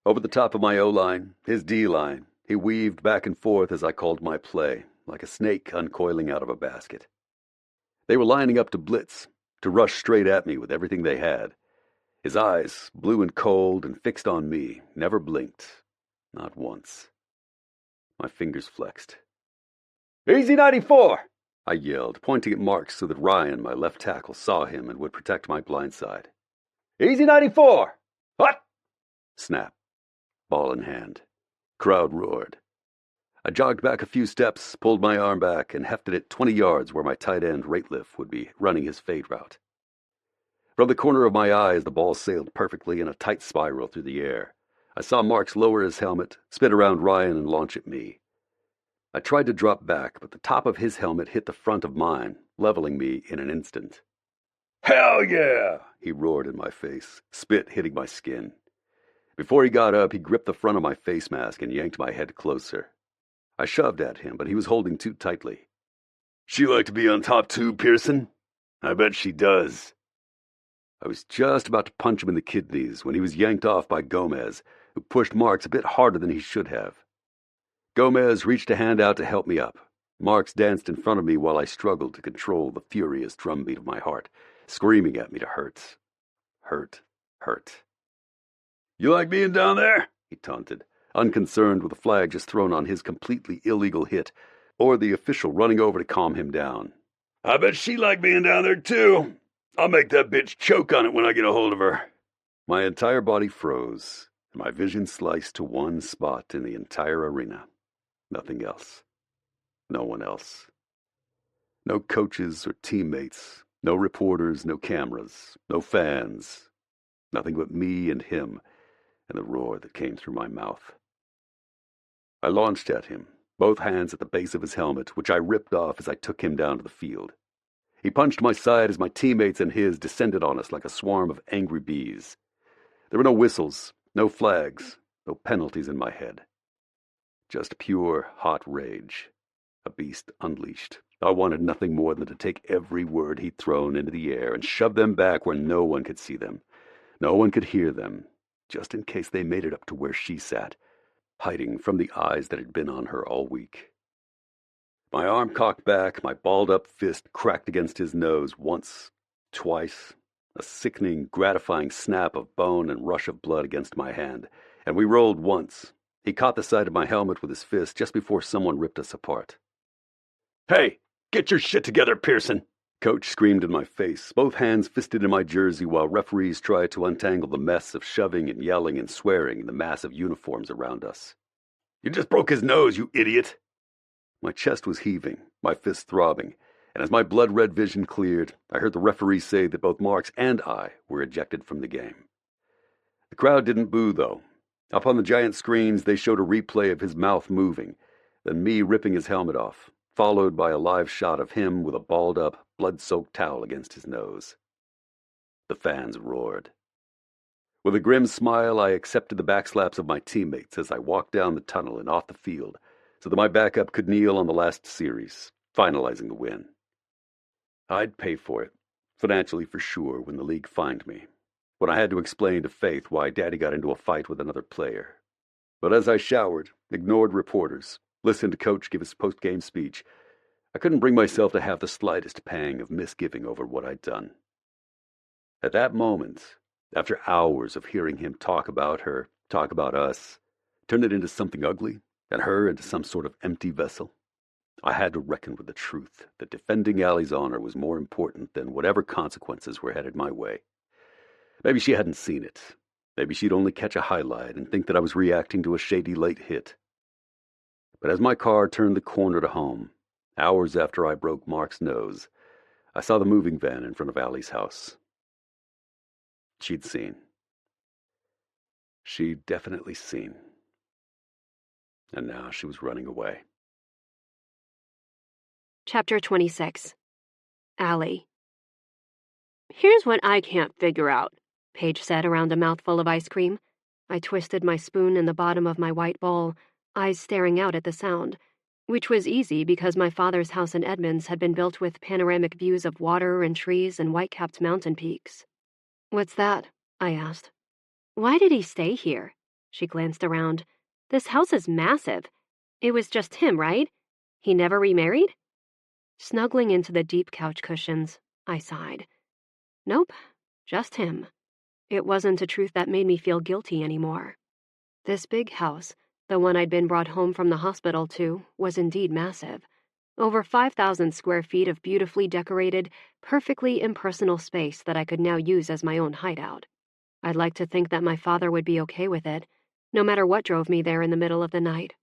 Over the top of my O-line, his D-line, He weaved back and forth as I called my play, like a snake uncoiling out of a basket. They were lining up to blitz, to rush straight at me with everything they had. His eyes, blue and cold and fixed on me, never blinked. Not once. My fingers flexed. "Easy 94!" I yelled, pointing at Marks so that Ryan, my left tackle, saw him and would protect my blind side. "Easy 94! Hut!" Snap. Ball in hand. Crowd roared. I jogged back a few steps, pulled my arm back, and hefted it 20 yards where my tight end Rateliff would be running his fade route. From the corner of my eye, as the ball sailed perfectly in a tight spiral through the air, I saw Marks lower his helmet, spin around Ryan, and launch at me. I tried to drop back, but the top of his helmet hit the front of mine, leveling me in an instant. "Hell yeah!" he roared in my face, spit hitting my skin. Before he got up, he gripped the front of my face mask and yanked my head closer. I shoved at him, but he was holding too tightly. "She like to be on top too, Pearson? I bet she does." I was just about to punch him in the kidneys when he was yanked off by Gomez, who pushed Marks a bit harder than he should have. Gomez reached a hand out to help me up. Marks danced in front of me while I struggled to control the furious drumbeat of my heart, screaming at me to hurt. Hurt. Hurt. "You like being down there?" he taunted, unconcerned with the flag just thrown on his completely illegal hit, or the official running over to calm him down. "I bet she like being down there, too. I'll make that bitch choke on it when I get a hold of her." My entire body froze, and my vision sliced to one spot in the entire arena. Nothing else. No one else. No coaches or teammates, no reporters, no cameras, no fans. Nothing but me and him, and the roar that came through my mouth. I launched at him, both hands at the base of his helmet, which I ripped off as I took him down to the field. He punched my side as my teammates and his descended on us like a swarm of angry bees. There were no whistles, no flags, no penalties in my head. Just pure, hot rage. A beast unleashed. I wanted nothing more than to take every word he'd thrown into the air and shove them back where no one could see them. No one could hear them, just in case they made it up to where she sat, hiding from the eyes that had been on her all week. My arm cocked back, my balled-up fist cracked against his nose once, twice, a sickening, gratifying snap of bone and rush of blood against my hand, and we rolled once. He caught the side of my helmet with his fist just before someone ripped us apart. "Hey, get your shit together, Pearson!" Coach screamed in my face, both hands fisted in my jersey while referees tried to untangle the mess of shoving and yelling and swearing in the mass of uniforms around us. "You just broke his nose, you idiot!" My chest was heaving, my fists throbbing, and as my blood-red vision cleared, I heard the referee say that both Marks and I were ejected from the game. The crowd didn't boo, though. Up on the giant screens, they showed a replay of his mouth moving, then me ripping his helmet off, followed by a live shot of him with a balled-up, blood-soaked towel against his nose. The fans roared. With a grim smile, I accepted the backslaps of my teammates as I walked down the tunnel and off the field, so that my backup could kneel on the last series, finalizing the win. I'd pay for it, financially for sure, when the league fined me, when I had to explain to Faith why Daddy got into a fight with another player. But as I showered, ignored reporters, listened to Coach give his post-game speech, I couldn't bring myself to have the slightest pang of misgiving over what I'd done. At that moment, after hours of hearing him talk about her, talk about us, turn it into something ugly, and her into some sort of empty vessel, I had to reckon with the truth that defending Allie's honor was more important than whatever consequences were headed my way. Maybe she hadn't seen it. Maybe she'd only catch a highlight and think that I was reacting to a shady late hit. But as my car turned the corner to home, hours after I broke Mark's nose, I saw the moving van in front of Allie's house. She'd seen. She'd definitely seen. And now she was running away. Chapter 26. Allie. "Here's what I can't figure out," Paige said around a mouthful of ice cream. I twisted my spoon in the bottom of my white bowl, eyes staring out at the sound, which was easy because my father's house in Edmonds had been built with panoramic views of water and trees and white-capped mountain peaks. "What's that?" I asked. "Why did he stay here?" She glanced around. This house is massive. It was just him, right? He never remarried? Snuggling into the deep couch cushions, I sighed. Nope, just him. It wasn't a truth that made me feel guilty anymore. This big house, the one I'd been brought home from the hospital to, was indeed massive. Over 5,000 square feet of beautifully decorated, perfectly impersonal space that I could now use as my own hideout. I'd like to think that my father would be okay with it, no matter what drove me there in the middle of the night.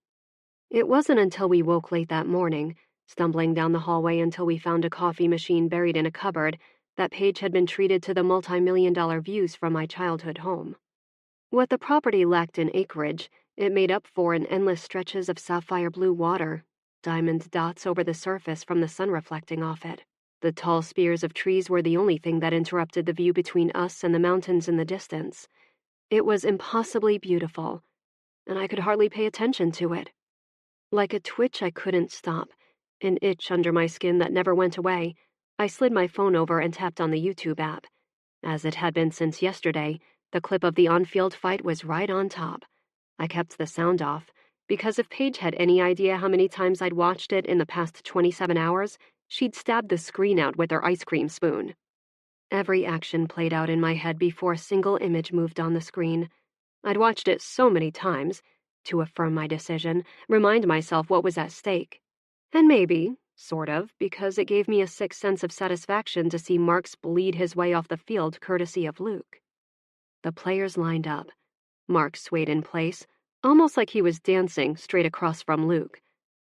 It wasn't until we woke late that morning, stumbling down the hallway until we found a coffee machine buried in a cupboard, that Paige had been treated to the multi-million-dollar views from my childhood home. What the property lacked in acreage, it made up for in endless stretches of sapphire blue water, diamond dots over the surface from the sun reflecting off it. The tall spears of trees were the only thing that interrupted the view between us and the mountains in the distance. It was impossibly beautiful, and I could hardly pay attention to it. Like a twitch I couldn't stop, an itch under my skin that never went away, I slid my phone over and tapped on the YouTube app. As it had been since yesterday, the clip of the on-field fight was right on top. I kept the sound off, because if Paige had any idea how many times I'd watched it in the past 27 hours, she'd stabbed the screen out with her ice cream spoon. Every action played out in my head before a single image moved on the screen. I'd watched it so many times, to affirm my decision, remind myself what was at stake. And maybe, sort of, because it gave me a sick sense of satisfaction to see Marks bleed his way off the field courtesy of Luke. The players lined up. Marks swayed in place, almost like he was dancing straight across from Luke.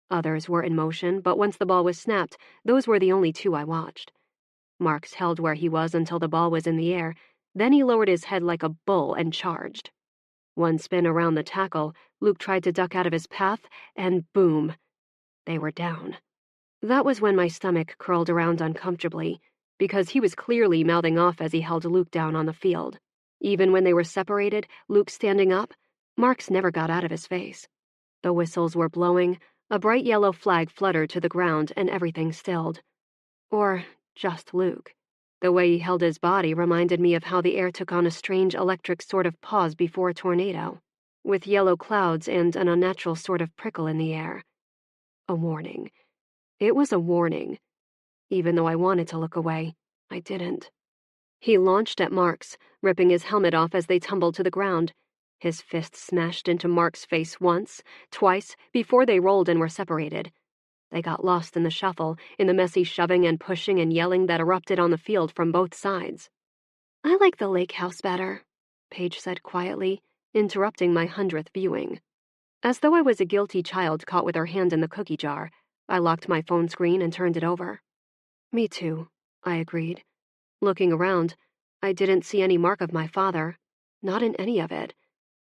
Others were in motion, but once the ball was snapped, those were the only two I watched. Marks held where he was until the ball was in the air, then he lowered his head like a bull and charged. One spin around the tackle, Luke tried to duck out of his path, and boom! They were down. That was when my stomach curled around uncomfortably, because he was clearly mouthing off as he held Luke down on the field. Even when they were separated, Luke standing up, Marks never got out of his face. The whistles were blowing, a bright yellow flag fluttered to the ground, and everything stilled. Or just Luke. The way he held his body reminded me of how the air took on a strange electric sort of pause before a tornado, with yellow clouds and an unnatural sort of prickle in the air. A warning. It was a warning. Even though I wanted to look away, I didn't. He launched at Marks, ripping his helmet off as they tumbled to the ground. His fist smashed into Marks' face once, twice, before they rolled and were separated. They got lost in the shuffle, in the messy shoving and pushing and yelling that erupted on the field from both sides. I like the lake house better, Paige said quietly, interrupting my 100th viewing. As though I was a guilty child caught with her hand in the cookie jar, I locked my phone screen and turned it over. Me too, I agreed. Looking around, I didn't see any mark of my father, not in any of it.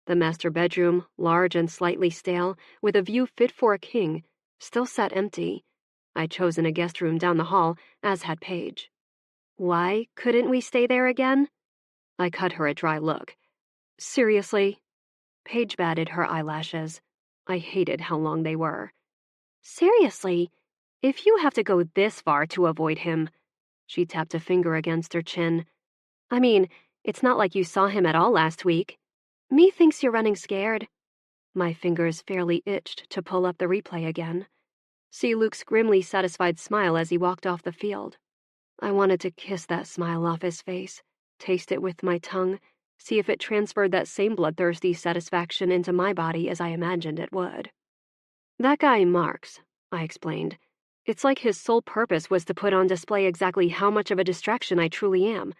The master bedroom, large and slightly stale, with a view fit for a king, still sat empty. I'd chosen a guest room down the hall, as had Paige. Why couldn't we stay there again? I cut her a dry look. Seriously? Paige batted her eyelashes. I hated how long they were. Seriously? If you have to go this far to avoid him... She tapped a finger against her chin. I mean, it's not like you saw him at all last week. Me thinks you're running scared. My fingers fairly itched to pull up the replay again. See Luke's grimly satisfied smile as he walked off the field. I wanted to kiss that smile off his face, taste it with my tongue, see if it transferred that same bloodthirsty satisfaction into my body as I imagined it would. That guy Marks, I explained. It's like his sole purpose was to put on display exactly how much of a distraction I truly am.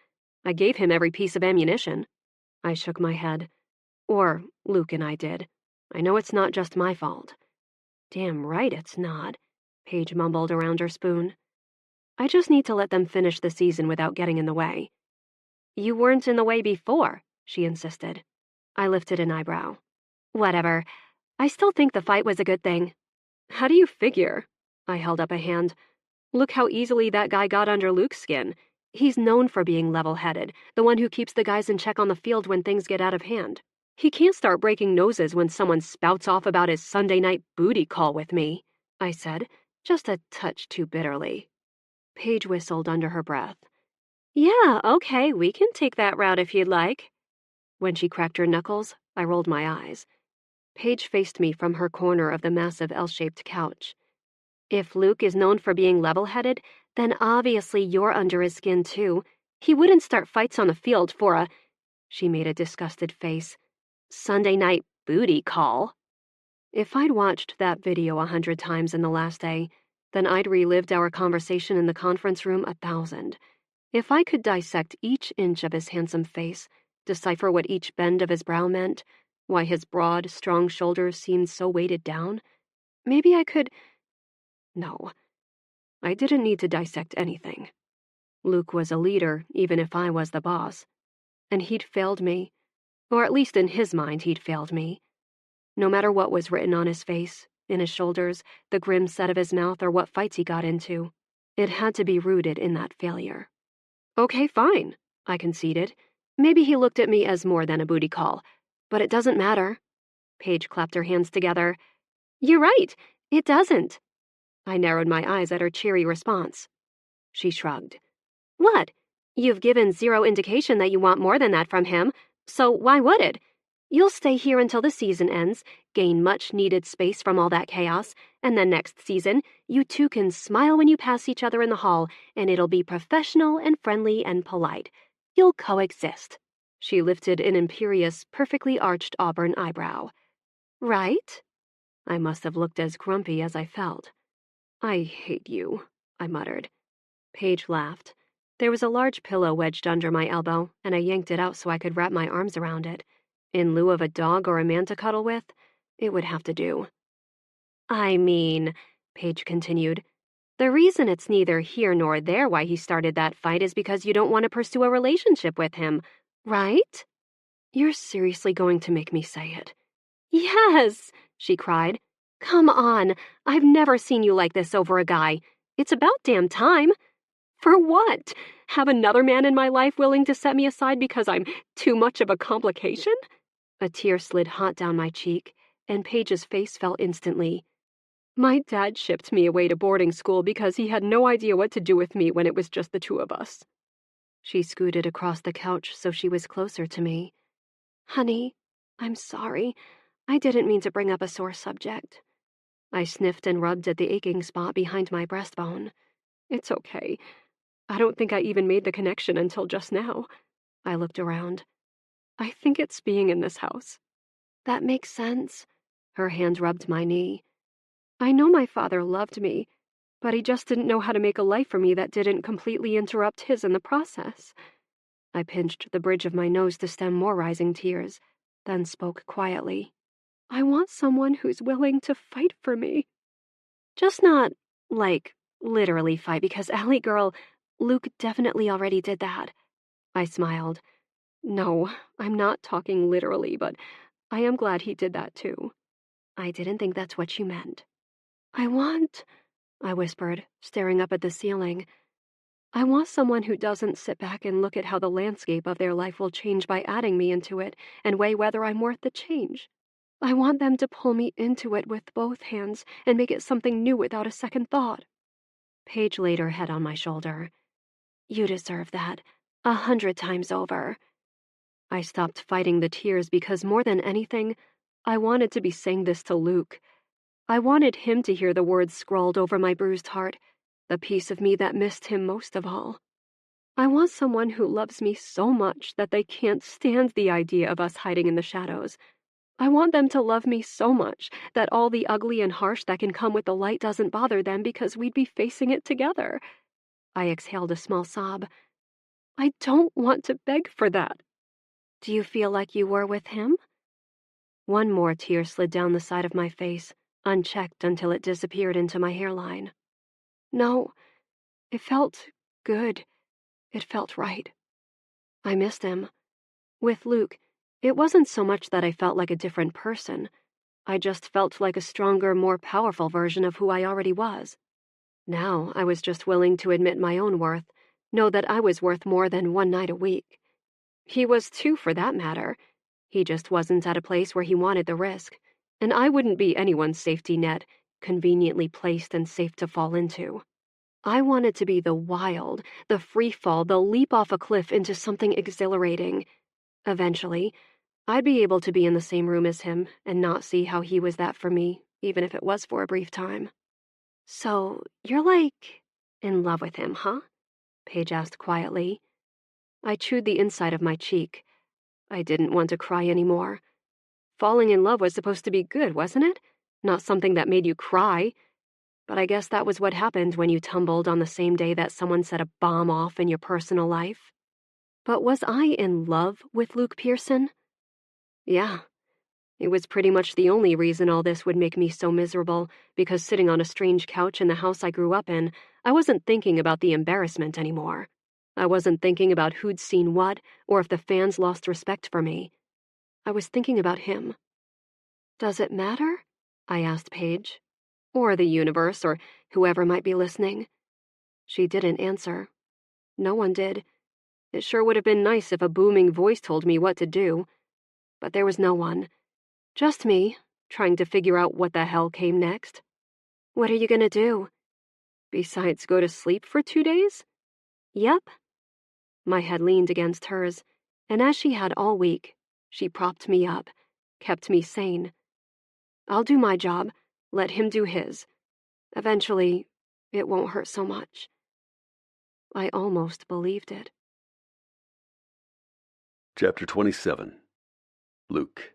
I gave him every piece of ammunition. I shook my head. Or Luke and I did. I know it's not just my fault. Damn right it's not, Paige mumbled around her spoon. I just need to let them finish the season without getting in the way. You weren't in the way before, she insisted. I lifted an eyebrow. Whatever. I still think the fight was a good thing. How do you figure? I held up a hand. Look how easily that guy got under Luke's skin. He's known for being level-headed, the one who keeps the guys in check on the field when things get out of hand. He can't start breaking noses when someone spouts off about his Sunday night booty call with me, I said, just a touch too bitterly. Paige whistled under her breath. Yeah, okay, we can take that route if you'd like. When she cracked her knuckles, I rolled my eyes. Paige faced me from her corner of the massive L-shaped couch. If Luke is known for being level-headed, then obviously you're under his skin too. He wouldn't start fights on the field for a— She made a disgusted face. Sunday night booty call. If I'd watched that video 100 times in the last day, then I'd relived our conversation in the conference room 1,000. If I could dissect each inch of his handsome face, decipher what each bend of his brow meant, why his broad, strong shoulders seemed so weighted down, maybe I could— No, I didn't need to dissect anything. Luke was a leader, even if I was the boss. And he'd failed me. Or at least in his mind he'd failed me. No matter what was written on his face, in his shoulders, the grim set of his mouth, or what fights he got into, it had to be rooted in that failure. Okay, fine, I conceded. Maybe he looked at me as more than a booty call, but it doesn't matter. Paige clapped her hands together. You're right, it doesn't. I narrowed my eyes at her cheery response. She shrugged. What? You've given zero indication that you want more than that from him, so why would it? You'll stay here until the season ends, gain much-needed space from all that chaos, and then next season, you two can smile when you pass each other in the hall, and it'll be professional and friendly and polite. You'll coexist. She lifted an imperious, perfectly arched auburn eyebrow. Right? I must have looked as grumpy as I felt. I hate you, I muttered. Paige laughed. There was a large pillow wedged under my elbow, and I yanked it out so I could wrap my arms around it. In lieu of a dog or a man to cuddle with, it would have to do. I mean, Paige continued, the reason it's neither here nor there why he started that fight is because you don't want to pursue a relationship with him, right? You're seriously going to make me say it. Yes, she cried. Come on, I've never seen you like this over a guy. It's about damn time. For what? Have another man in my life willing to set me aside because I'm too much of a complication? A tear slid hot down my cheek, and Paige's face fell instantly. My dad shipped me away to boarding school because he had no idea what to do with me when it was just the two of us. She scooted across the couch so she was closer to me. Honey, I'm sorry. I didn't mean to bring up a sore subject. I sniffed and rubbed at the aching spot behind my breastbone. It's okay. I don't think I even made the connection until just now. I looked around. I think it's being in this house. That makes sense. Her hand rubbed my knee. I know my father loved me, but he just didn't know how to make a life for me that didn't completely interrupt his in the process. I pinched the bridge of my nose to stem more rising tears, then spoke quietly. I want someone who's willing to fight for me. Just not, like, literally fight, because Allie girl, Luke definitely already did that. I smiled. No, I'm not talking literally, but I am glad he did that too. I didn't think that's what you meant. I whispered, staring up at the ceiling. I want someone who doesn't sit back and look at how the landscape of their life will change by adding me into it and weigh whether I'm worth the change. I want them to pull me into it with both hands and make it something new without a second thought. Paige laid her head on my shoulder. You deserve that, 100 times over. I stopped fighting the tears because more than anything, I wanted to be saying this to Luke. I wanted him to hear the words scrawled over my bruised heart, the piece of me that missed him most of all. I want someone who loves me so much that they can't stand the idea of us hiding in the shadows. I want them to love me so much that all the ugly and harsh that can come with the light doesn't bother them because we'd be facing it together. I exhaled a small sob. I don't want to beg for that. Do you feel like you were with him? One more tear slid down the side of my face, unchecked until it disappeared into my hairline. No, it felt good. It felt right. I missed him. With Luke, it wasn't so much that I felt like a different person. I just felt like a stronger, more powerful version of who I already was. Now I was just willing to admit my own worth, know that I was worth more than one night a week. He was too, for that matter. He just wasn't at a place where he wanted the risk, and I wouldn't be anyone's safety net, conveniently placed and safe to fall into. I wanted to be the wild, the free fall, the leap off a cliff into something exhilarating. Eventually, I'd be able to be in the same room as him and not see how he was that for me, even if it was for a brief time. So, you're like in love with him, huh? Paige asked quietly. I chewed the inside of my cheek. I didn't want to cry anymore. Falling in love was supposed to be good, wasn't it? Not something that made you cry. But I guess that was what happened when you tumbled on the same day that someone set a bomb off in your personal life. But was I in love with Luke Pearson? Yeah. It was pretty much the only reason all this would make me so miserable, because sitting on a strange couch in the house I grew up in, I wasn't thinking about the embarrassment anymore. I wasn't thinking about who'd seen what, or if the fans lost respect for me. I was thinking about him. Does it matter? I asked Paige. Or the universe, or whoever might be listening. She didn't answer. No one did. It sure would have been nice if a booming voice told me what to do. But there was no one. Just me, trying to figure out what the hell came next. What are you gonna do? Besides go to sleep for 2 days? Yep. My head leaned against hers, and as she had all week, she propped me up, kept me sane. I'll do my job, let him do his. Eventually, it won't hurt so much. I almost believed it. Chapter 27. Luke.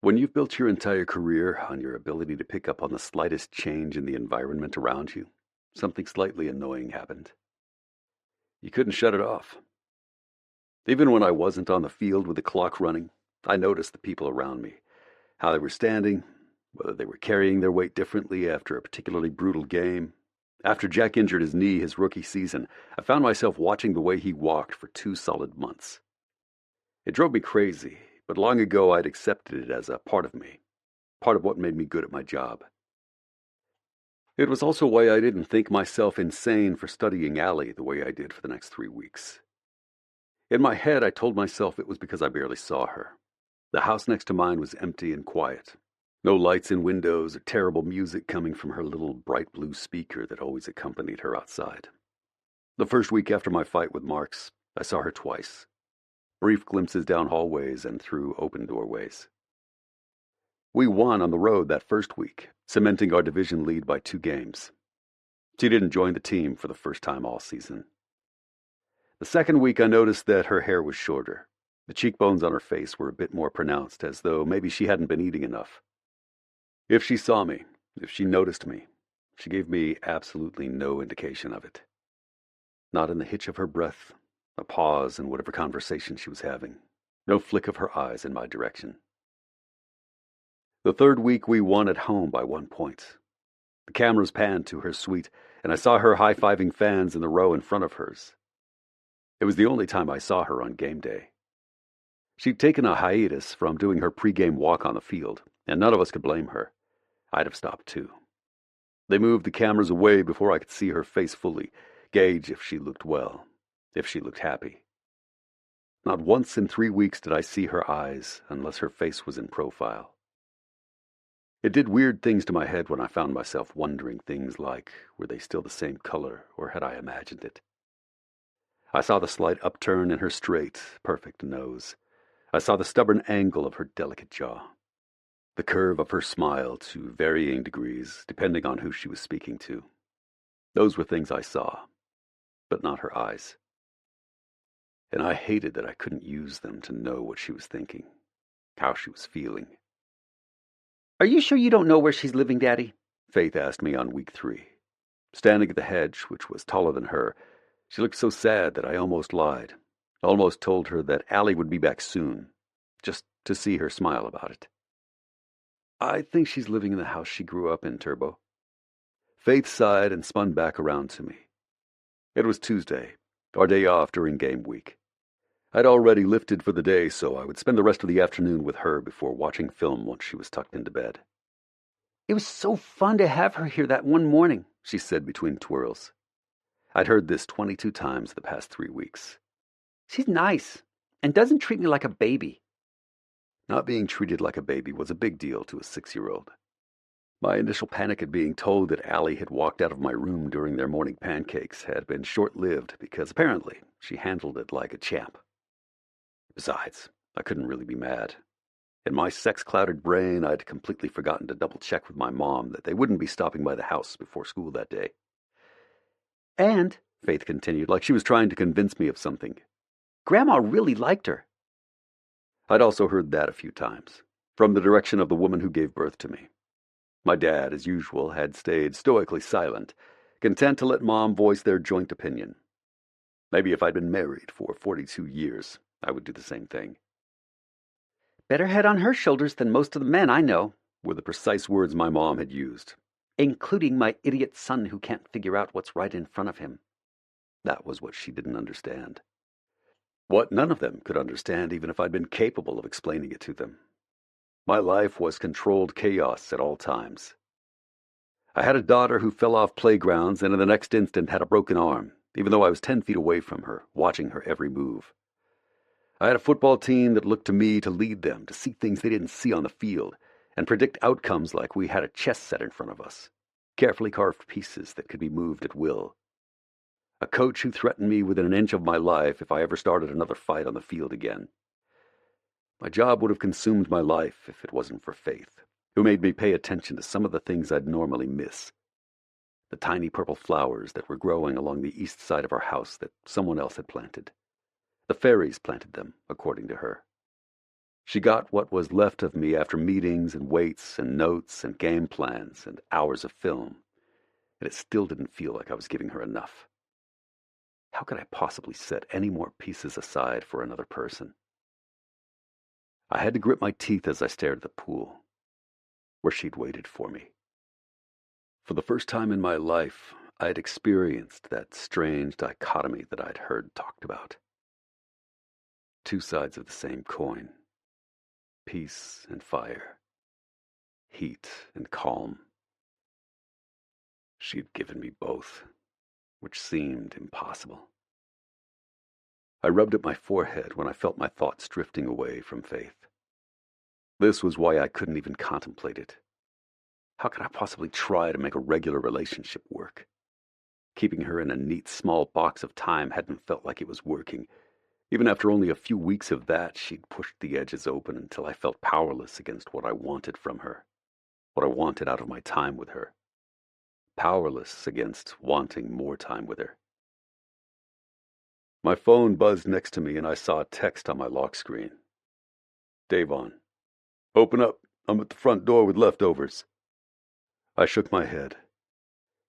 When you've built your entire career on your ability to pick up on the slightest change in the environment around you, something slightly annoying happened. You couldn't shut it off. Even when I wasn't on the field with the clock running, I noticed the people around me, how they were standing, whether they were carrying their weight differently after a particularly brutal game. After Jack injured his knee his rookie season, I found myself watching the way he walked for 2 solid months. It drove me crazy, but long ago I'd accepted it as a part of me, part of what made me good at my job. It was also why I didn't think myself insane for studying Allie the way I did for the next 3 weeks. In my head, I told myself it was because I barely saw her. The house next to mine was empty and quiet. No lights in windows or terrible music coming from her little bright blue speaker that always accompanied her outside. The first week after my fight with Marks, I saw her twice. Brief glimpses down hallways and through open doorways. We won on the road that first week, cementing our division lead by 2 games. She didn't join the team for the first time all season. The second week I noticed that her hair was shorter. The cheekbones on her face were a bit more pronounced, as though maybe she hadn't been eating enough. If she saw me, if she noticed me, she gave me absolutely no indication of it. Not in the hitch of her breath, a pause in whatever conversation she was having, no flick of her eyes in my direction. The third week we won at home by 1 point. The cameras panned to her suite, and I saw her high-fiving fans in the row in front of hers. It was the only time I saw her on game day. She'd taken a hiatus from doing her pregame walk on the field, and none of us could blame her. I'd have stopped too. They moved the cameras away before I could see her face fully, gauge if she looked well, if she looked happy. Not once in 3 weeks did I see her eyes, unless her face was in profile. It did weird things to my head when I found myself wondering things like, were they still the same color, or had I imagined it? I saw the slight upturn in her straight, perfect nose. I saw the stubborn angle of her delicate jaw. The curve of her smile to varying degrees, depending on who she was speaking to. Those were things I saw, but not her eyes. And I hated that I couldn't use them to know what she was thinking, how she was feeling. "Are you sure you don't know where she's living, Daddy?" Faith asked me on week 3. Standing at the hedge, which was taller than her, she looked so sad that I almost lied. Almost told her that Allie would be back soon, just to see her smile about it. I think she's living in the house she grew up in, Turbo. Faith sighed and spun back around to me. It was Tuesday, our day off during game week. I'd already lifted for the day, so I would spend the rest of the afternoon with her before watching film once she was tucked into bed. "It was so fun to have her here that one morning," she said between twirls. I'd heard this 22 times the past 3 weeks. "She's nice, and doesn't treat me like a baby." Not being treated like a baby was a big deal to a 6-year-old. My initial panic at being told that Allie had walked out of my room during their morning pancakes had been short-lived because apparently she handled it like a champ. Besides, I couldn't really be mad. In my sex-clouded brain, I'd completely forgotten to double-check with my mom that they wouldn't be stopping by the house before school that day. And, Faith continued, like she was trying to convince me of something, Grandma really liked her. I'd also heard that a few times, from the direction of the woman who gave birth to me. My dad, as usual, had stayed stoically silent, content to let Mom voice their joint opinion. Maybe if I'd been married for 42 years, I would do the same thing. Better head on her shoulders than most of the men I know, were the precise words my mom had used. Including my idiot son who can't figure out what's right in front of him. That was what she didn't understand. What none of them could understand, even if I'd been capable of explaining it to them. My life was controlled chaos at all times. I had a daughter who fell off playgrounds and in the next instant had a broken arm, even though I was 10 feet away from her, watching her every move. I had a football team that looked to me to lead them, to see things they didn't see on the field, and predict outcomes like we had a chess set in front of us, carefully carved pieces that could be moved at will. A coach who threatened me within an inch of my life if I ever started another fight on the field again. My job would have consumed my life if it wasn't for Faith, who made me pay attention to some of the things I'd normally miss. The tiny purple flowers that were growing along the east side of our house that someone else had planted. The fairies planted them, according to her. She got what was left of me after meetings and waits and notes and game plans and hours of film, and it still didn't feel like I was giving her enough. How could I possibly set any more pieces aside for another person? I had to grip my teeth as I stared at the pool, where she'd waited for me. For the first time in my life, I had experienced that strange dichotomy that I'd heard talked about. Two sides of the same coin. Peace and fire. Heat and calm. She'd given me both, which seemed impossible. I rubbed at my forehead when I felt my thoughts drifting away from Faith. This was why I couldn't even contemplate it. How could I possibly try to make a regular relationship work? Keeping her in a neat small box of time hadn't felt like it was working. Even after only a few weeks of that, she'd pushed the edges open until I felt powerless against what I wanted from her, what I wanted out of my time with her. Powerless against wanting more time with her. My phone buzzed next to me and I saw a text on my lock screen. Davon. Open up. I'm at the front door with leftovers. I shook my head.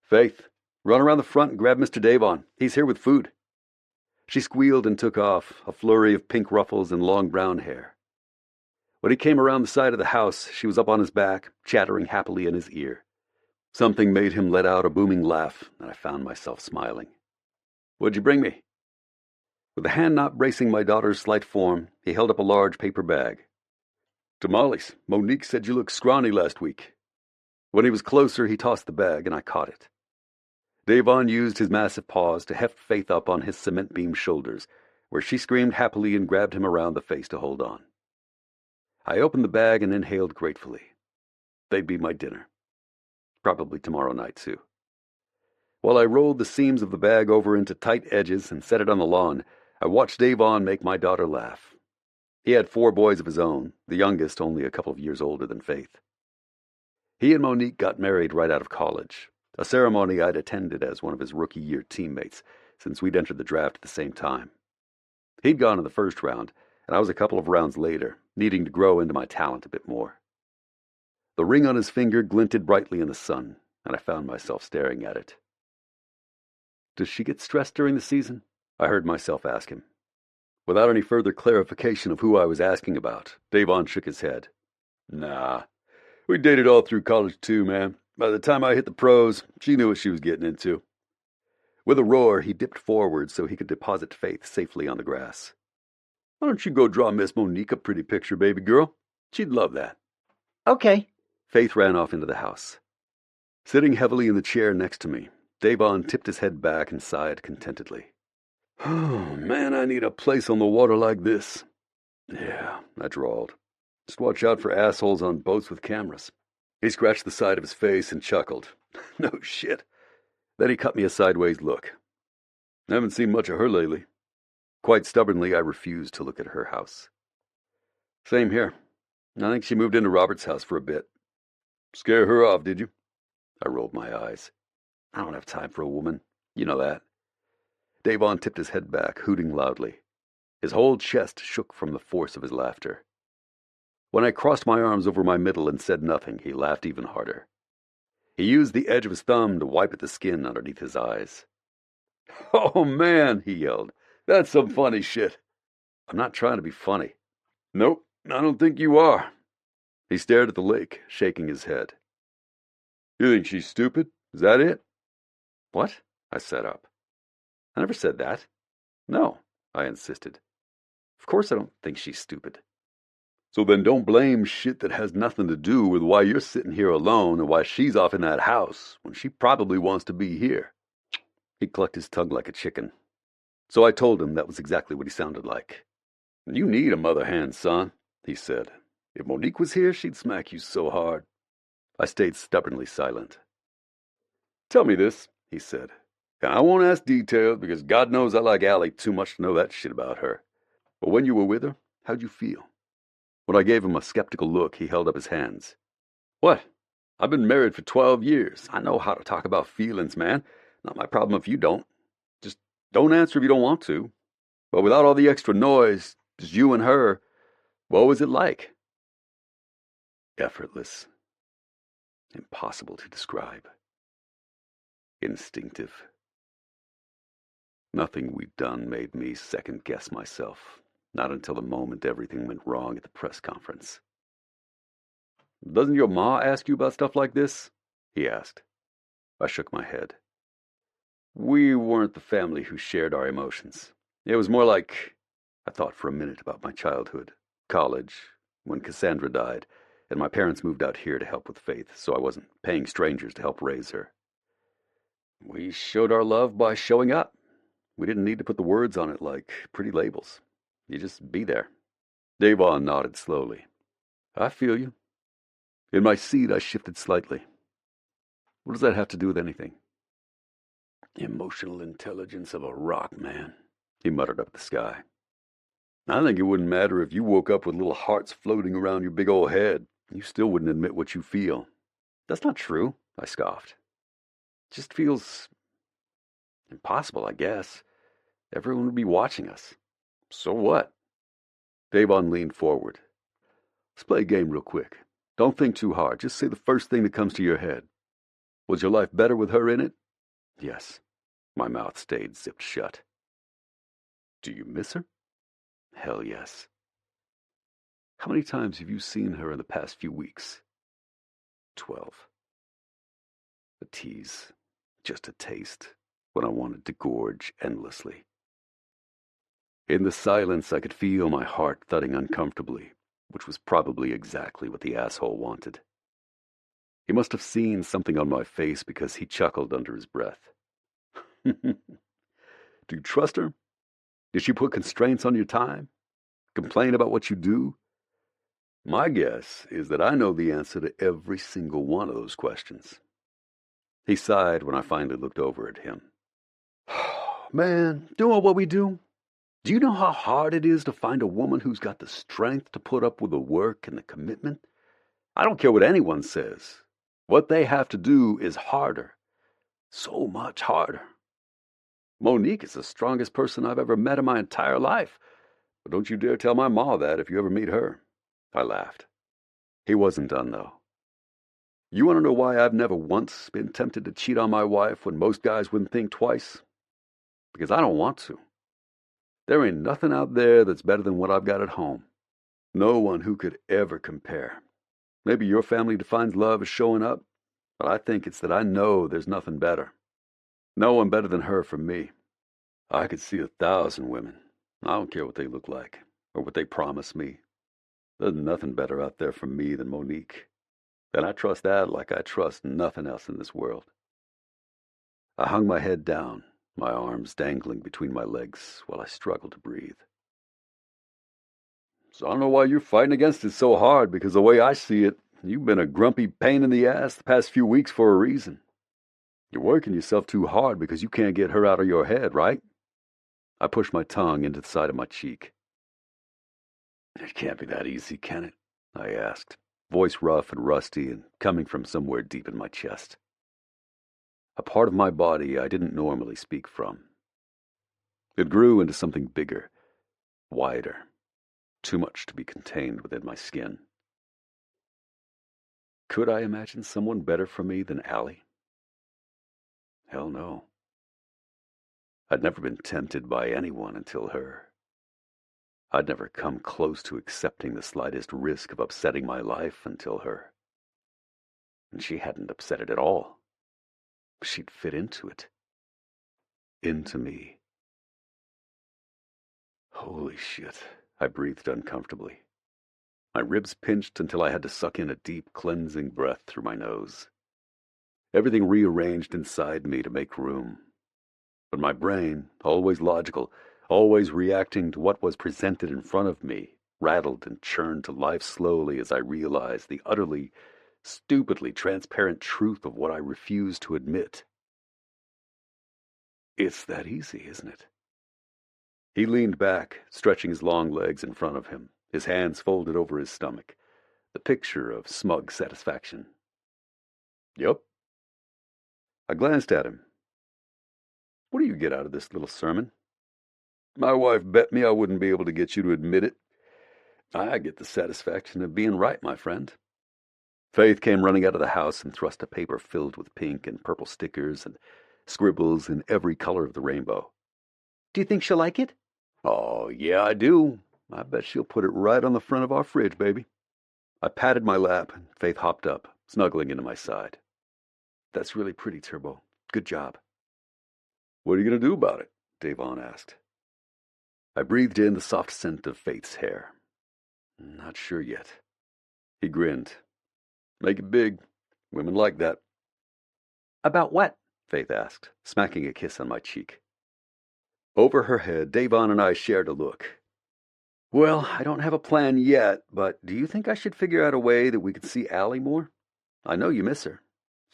Faith, run around the front and grab Mr. Davon. He's here with food. She squealed and took off, a flurry of pink ruffles and long brown hair. When he came around the side of the house, she was up on his back, chattering happily in his ear. Something made him let out a booming laugh, and I found myself smiling. What'd you bring me? With a hand not bracing my daughter's slight form, he held up a large paper bag. Tamales. Monique said you looked scrawny last week. When he was closer, he tossed the bag, and I caught it. Davon used his massive paws to heft Faith up on his cement-beam shoulders, where she screamed happily and grabbed him around the face to hold on. I opened the bag and inhaled gratefully. They'd be my dinner. Probably tomorrow night, too. While I rolled the seams of the bag over into tight edges and set it on the lawn, I watched Davon make my daughter laugh. He had 4 boys of his own, the youngest only a couple of years older than Faith. He and Monique got married right out of college, a ceremony I'd attended as one of his rookie-year teammates, since we'd entered the draft at the same time. He'd gone in the first round, and I was a couple of rounds later, needing to grow into my talent a bit more. The ring on his finger glinted brightly in the sun, and I found myself staring at it. Does she get stressed during the season? I heard myself ask him. Without any further clarification of who I was asking about, Davon shook his head. Nah. We dated all through college too, man. By the time I hit the pros, she knew what she was getting into. With a roar, he dipped forward so he could deposit Faith safely on the grass. Why don't you go draw Miss Monique a pretty picture, baby girl? She'd love that. Okay. Faith ran off into the house. Sitting heavily in the chair next to me, Davon tipped his head back and sighed contentedly. Oh, man, I need a place on the water like this. Yeah, I drawled. Just watch out for assholes on boats with cameras. He scratched the side of his face and chuckled. No shit. Then he cut me a sideways look. I haven't seen much of her lately. Quite stubbornly, I refused to look at her house. Same here. I think she moved into Robert's house for a bit. Scare her off, did you? I rolled my eyes. I don't have time for a woman. You know that. Davon tipped his head back, hooting loudly. His whole chest shook from the force of his laughter. When I crossed my arms over my middle and said nothing, he laughed even harder. He used the edge of his thumb to wipe at the skin underneath his eyes. "Oh, man," he yelled. "That's some funny shit." "I'm not trying to be funny." "Nope, I don't think you are." He stared at the lake, shaking his head. "You think she's stupid? Is that it?" "What?" I sat up. "I never said that." "No," I insisted. "Of course I don't think she's stupid." "So then don't blame shit that has nothing to do with why you're sitting here alone and why she's off in that house when she probably wants to be here." He clucked his tongue like a chicken. So I told him that was exactly what he sounded like. "You need a mother hen, son," he said. "If Monique was here, she'd smack you so hard." I stayed stubbornly silent. "Tell me this," he said. "And I won't ask details because God knows I like Allie too much to know that shit about her. But when you were with her, how'd you feel?" When I gave him a skeptical look, he held up his hands. "What? I've been married for 12 years. I know how to talk about feelings, man. Not my problem if you don't. Just don't answer if you don't want to. But without all the extra noise, just you and her, what was it like?" Effortless. Impossible to describe. Instinctive. Nothing we'd done made me second-guess myself. Not until the moment everything went wrong at the press conference. "Doesn't your ma ask you about stuff like this?" he asked. I shook my head. We weren't the family who shared our emotions. It was more like, I thought for a minute about my childhood, college, when Cassandra died, and my parents moved out here to help with Faith, so I wasn't paying strangers to help raise her. We showed our love by showing up. We didn't need to put the words on it like pretty labels. You just be there. Davon nodded slowly. "I feel you." In my seat, I shifted slightly. "What does that have to do with anything?" "Emotional intelligence of a rock, man," he muttered up at the sky. "I think it wouldn't matter if you woke up with little hearts floating around your big old head. You still wouldn't admit what you feel." "That's not true," I scoffed. "It just feels impossible, I guess. Everyone would be watching us." "So what?" Davon leaned forward. "Let's play a game real quick. Don't think too hard. Just say the first thing that comes to your head. Was your life better with her in it?" "Yes." My mouth stayed zipped shut. "Do you miss her?" "Hell yes." "How many times have you seen her in the past few weeks?" 12. A tease. Just a taste. When I wanted to gorge endlessly. In the silence, I could feel my heart thudding uncomfortably, which was probably exactly what the asshole wanted. He must have seen something on my face because he chuckled under his breath. "Do you trust her? Did she put constraints on your time? Complain about what you do?" "My guess is that I know the answer to every single one of those questions." He sighed when I finally looked over at him. "Man, doing what we do, do you know how hard it is to find a woman who's got the strength to put up with the work and the commitment? I don't care what anyone says. What they have to do is harder. So much harder. Monique is the strongest person I've ever met in my entire life. But don't you dare tell my ma that if you ever meet her." I laughed. He wasn't done, though. "You want to know why I've never once been tempted to cheat on my wife when most guys wouldn't think twice? Because I don't want to. There ain't nothing out there that's better than what I've got at home. No one who could ever compare. Maybe your family defines love as showing up, but I think it's that I know there's nothing better. No one better than her for me. I could see 1,000 women. I don't care what they look like or what they promise me. There's nothing better out there for me than Monique. And I trust that like I trust nothing else in this world." I hung my head down, my arms dangling between my legs while I struggled to breathe. "So I don't know why you're fighting against it so hard, because the way I see it, you've been a grumpy pain in the ass the past few weeks for a reason. You're working yourself too hard because you can't get her out of your head, right?" I pushed my tongue into the side of my cheek. It can't be that easy, can it? I asked, voice rough and rusty and coming from somewhere deep in my chest. A part of my body I didn't normally speak from. It grew into something bigger, wider, too much to be contained within my skin. Could I imagine someone better for me than Allie? Hell no. I'd never been tempted by anyone until her. I'd never come close to accepting the slightest risk of upsetting my life until her. And she hadn't upset it at all. She'd fit into it. Into me. Holy shit, I breathed uncomfortably. My ribs pinched until I had to suck in a deep, cleansing breath through my nose. Everything rearranged inside me to make room. But my brain, always logical, always reacting to what was presented in front of me, rattled and churned to life slowly as I realized the utterly, stupidly transparent truth of what I refused to admit. It's that easy, isn't it? He leaned back, stretching his long legs in front of him, his hands folded over his stomach, the picture of smug satisfaction. Yup. I glanced at him. What do you get out of this little sermon? My wife bet me I wouldn't be able to get you to admit it. I get the satisfaction of being right, my friend. Faith came running out of the house and thrust a paper filled with pink and purple stickers and scribbles in every color of the rainbow. Do you think she'll like it? Oh, yeah, I do. I bet she'll put it right on the front of our fridge, baby. I patted my lap, and Faith hopped up, snuggling into my side. That's really pretty, Turbo. Good job. What are you going to do about it? Davon asked. I breathed in the soft scent of Faith's hair. Not sure yet. He grinned. Make it big. Women like that. About what? Faith asked, smacking a kiss on my cheek. Over her head, Davon and I shared a look. Well, I don't have a plan yet, but do you think I should figure out a way that we could see Allie more? I know you miss her.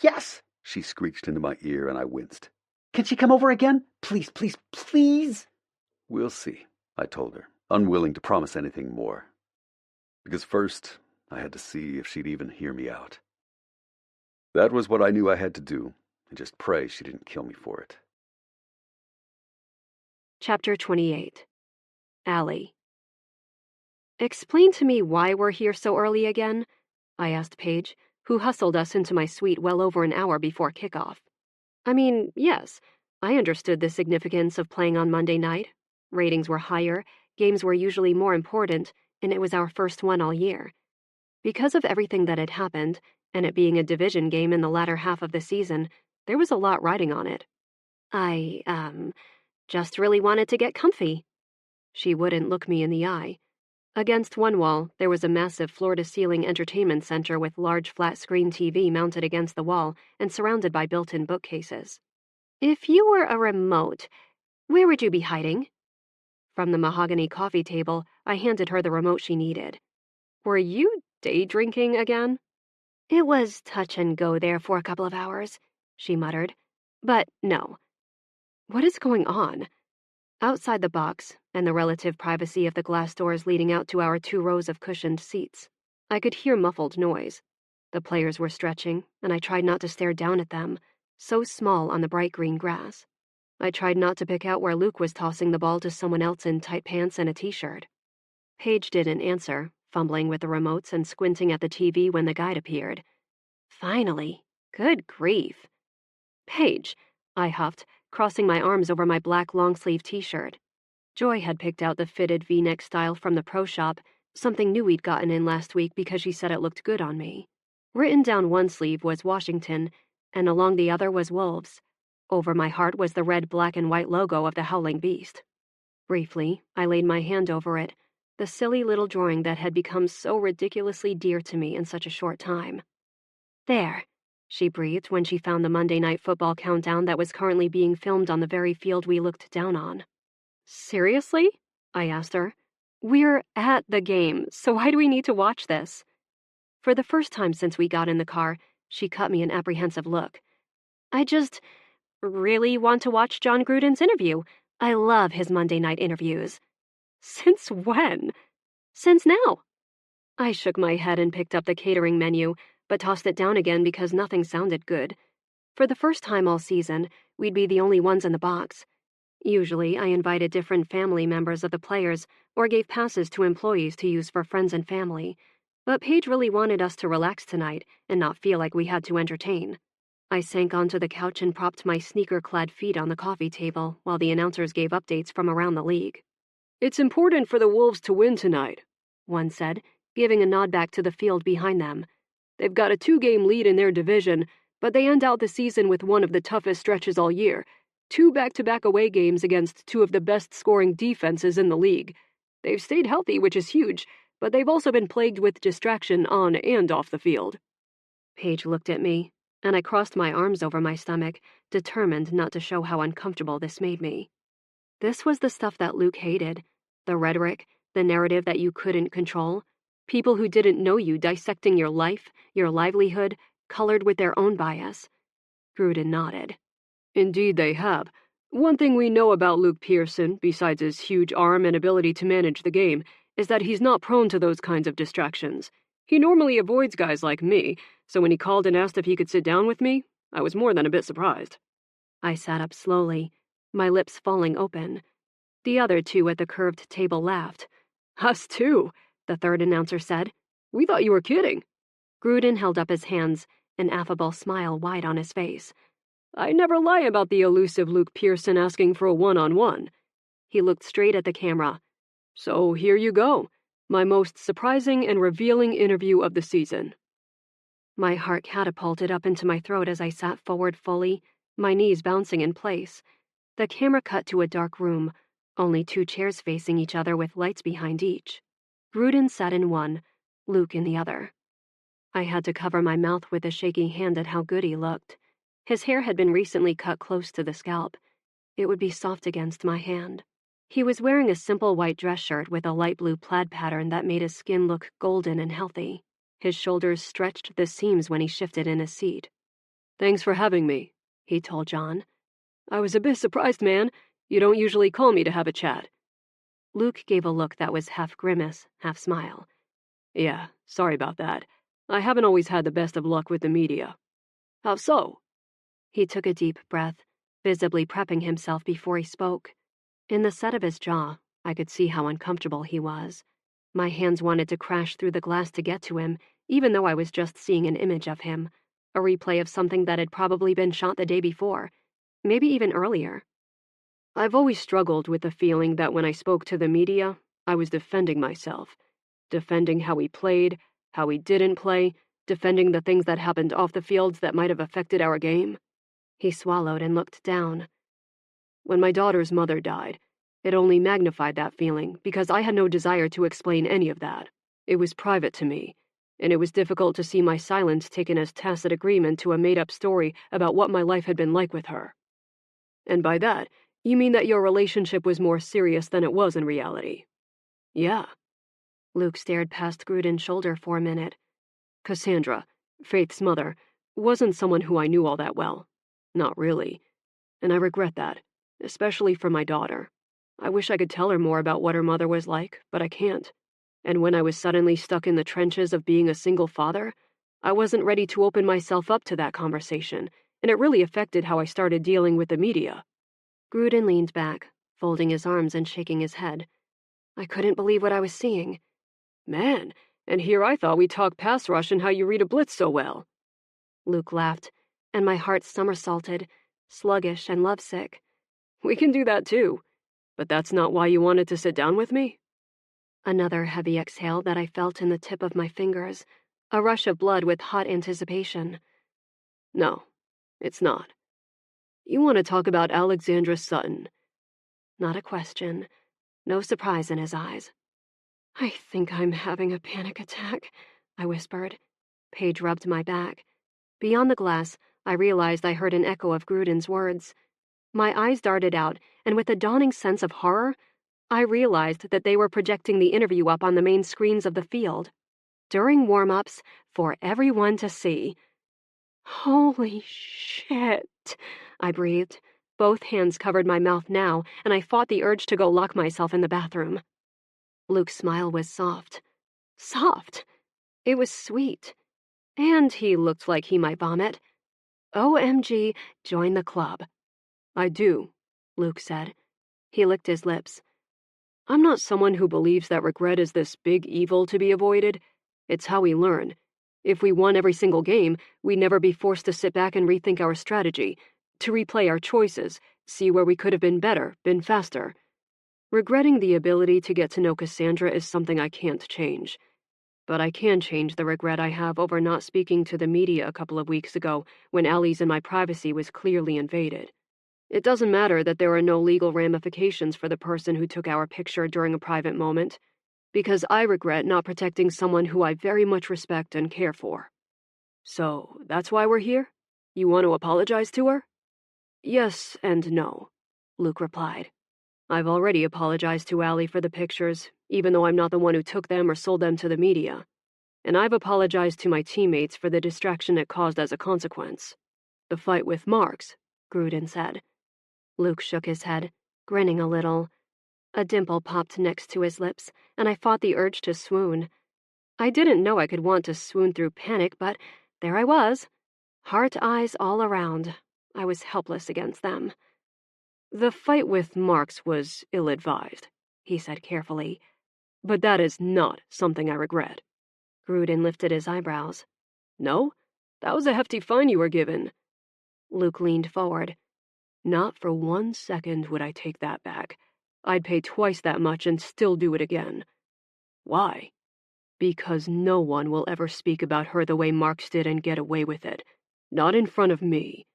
Yes, she screeched into my ear, and I winced. Can she come over again? Please, please, please. We'll see, I told her, unwilling to promise anything more. Because first, I had to see if she'd even hear me out. That was what I knew I had to do, and just pray she didn't kill me for it. Chapter 28. Allie. Explain to me why we're here so early again, I asked Paige, who hustled us into my suite well over an hour before kickoff. I mean, yes, I understood the significance of playing on Monday night. Ratings were higher, games were usually more important, and it was our first one all year. Because of everything that had happened, and it being a division game in the latter half of the season, there was a lot riding on it. I, just really wanted to get comfy. She wouldn't look me in the eye. Against one wall, there was a massive floor-to-ceiling entertainment center with large flat-screen TV mounted against the wall and surrounded by built-in bookcases. If you were a remote, where would you be hiding? From the mahogany coffee table, I handed her the remote she needed. Were you day drinking again? It was touch and go there for a couple of hours, she muttered. But no. What is going on? Outside the box, and the relative privacy of the glass doors leading out to our 2 rows of cushioned seats, I could hear muffled noise. The players were stretching, and I tried not to stare down at them, so small on the bright green grass. I tried not to pick out where Luke was tossing the ball to someone else in tight pants and a t-shirt. Paige didn't answer, fumbling with the remotes and squinting at the TV when the guide appeared. Finally. Good grief. Paige, I huffed, crossing my arms over my black long-sleeve t-shirt. Joy had picked out the fitted V-neck style from the pro shop, something new we'd gotten in last week because she said it looked good on me. Written down one sleeve was Washington, and along the other was Wolves. Over my heart was the red, black, and white logo of the Howling Beast. Briefly, I laid my hand over it, the silly little drawing that had become so ridiculously dear to me in such a short time. There, she breathed when she found the Monday Night Football countdown that was currently being filmed on the very field we looked down on. Seriously? I asked her. We're at the game, so why do we need to watch this? For the first time since we got in the car, she cut me an apprehensive look. I just really want to watch John Gruden's interview. I love his Monday night interviews. Since when? Since now. I shook my head and picked up the catering menu, but tossed it down again because nothing sounded good. For the first time all season, we'd be the only ones in the box. Usually, I invited different family members of the players or gave passes to employees to use for friends and family. But Paige really wanted us to relax tonight and not feel like we had to entertain. I sank onto the couch and propped my sneaker-clad feet on the coffee table while the announcers gave updates from around the league. "It's important for the Wolves to win tonight," one said, giving a nod back to the field behind them. "They've got a 2-game lead in their division, but they end out the season with one of the toughest stretches all year. 2 back-to-back away games against 2 of the best-scoring defenses in the league. They've stayed healthy, which is huge, but they've also been plagued with distraction on and off the field." Paige looked at me, and I crossed my arms over my stomach, determined not to show how uncomfortable this made me. This was the stuff that Luke hated. The rhetoric, the narrative that you couldn't control. People who didn't know you dissecting your life, your livelihood, colored with their own bias. Gruden nodded. "Indeed they have. One thing we know about Luke Pearson, besides his huge arm and ability to manage the game, is that he's not prone to those kinds of distractions. He normally avoids guys like me, so when he called and asked if he could sit down with me, I was more than a bit surprised." I sat up slowly, my lips falling open. The other 2 at the curved table laughed. "Us too," the third announcer said. "We thought you were kidding." Gruden held up his hands, an affable smile wide on his face. "I never lie about the elusive Luke Pearson asking for a one-on-one." He looked straight at the camera. "So here you go. My most surprising and revealing interview of the season." My heart catapulted up into my throat as I sat forward fully, my knees bouncing in place. The camera cut to a dark room, only 2 chairs facing each other with lights behind each. Gruden sat in one, Luke in the other. I had to cover my mouth with a shaky hand at how good he looked. His hair had been recently cut close to the scalp. It would be soft against my hand. He was wearing a simple white dress shirt with a light blue plaid pattern that made his skin look golden and healthy. His shoulders stretched the seams when he shifted in his seat. "Thanks for having me," he told John. "I was a bit surprised, man. You don't usually call me to have a chat." Luke gave a look that was half grimace, half smile. "Yeah, sorry about that. I haven't always had the best of luck with the media." "How so?" He took a deep breath, visibly prepping himself before he spoke. In the set of his jaw, I could see how uncomfortable he was. My hands wanted to crash through the glass to get to him, even though I was just seeing an image of him, a replay of something that had probably been shot the day before, maybe even earlier. "I've always struggled with the feeling that when I spoke to the media, I was defending myself. Defending how he played, how he didn't play, defending the things that happened off the field that might have affected our game." He swallowed and looked down. "When my daughter's mother died, it only magnified that feeling because I had no desire to explain any of that. It was private to me, and it was difficult to see my silence taken as tacit agreement to a made-up story about what my life had been like with her." "And by that, you mean that your relationship was more serious than it was in reality?" "Yeah." Luke stared past Gruden's shoulder for a minute. "Cassandra, Faith's mother, wasn't someone who I knew all that well. Not really. And I regret that, especially for my daughter. I wish I could tell her more about what her mother was like, but I can't. And when I was suddenly stuck in the trenches of being a single father, I wasn't ready to open myself up to that conversation, and it really affected how I started dealing with the media." Gruden leaned back, folding his arms and shaking his head. I couldn't believe what I was seeing. "Man, and here I thought we'd talk pass rush and how you read a blitz so well." Luke laughed, and my heart somersaulted, sluggish and lovesick. "We can do that too. But that's not why you wanted to sit down with me?" Another heavy exhale that I felt in the tip of my fingers, a rush of blood with hot anticipation. "No, it's not. You want to talk about Alexandra Sutton." Not a question, no surprise in his eyes. "I think I'm having a panic attack," I whispered. Paige rubbed my back. Beyond the glass, I realized I heard an echo of Gruden's words. My eyes darted out, and with a dawning sense of horror, I realized that they were projecting the interview up on the main screens of the field. During warm-ups, for everyone to see. "Holy shit," I breathed. Both hands covered my mouth now, and I fought the urge to go lock myself in the bathroom. Luke's smile was soft. Soft! It was sweet. And he looked like he might vomit. OMG, join the club. I do, Luke said. He licked his lips. I'm not someone who believes that regret is this big evil to be avoided. It's how we learn. If we won every single game, we'd never be forced to sit back and rethink our strategy, to replay our choices, see where we could have been better, been faster. Regretting the ability to get to know Cassandra is something I can't change. But I can change the regret I have over not speaking to the media a couple of weeks ago when Allie's and my privacy was clearly invaded. It doesn't matter that there are no legal ramifications for the person who took our picture during a private moment, because I regret not protecting someone who I very much respect and care for. So, that's why we're here? You want to apologize to her? Yes and no, Luke replied. I've already apologized to Allie for the pictures, even though I'm not the one who took them or sold them to the media. And I've apologized to my teammates for the distraction it caused as a consequence. The fight with Marks, Gruden said. Luke shook his head, grinning a little. A dimple popped next to his lips, and I fought the urge to swoon. I didn't know I could want to swoon through panic, but there I was. Heart eyes all around. I was helpless against them. The fight with Marks was ill-advised, he said carefully. But that is not something I regret. Gruden lifted his eyebrows. No? That was a hefty fine you were given. Luke leaned forward. Not for 1 second would I take that back. I'd pay twice that much and still do it again. Why? Because no one will ever speak about her the way Marks did and get away with it. Not in front of me,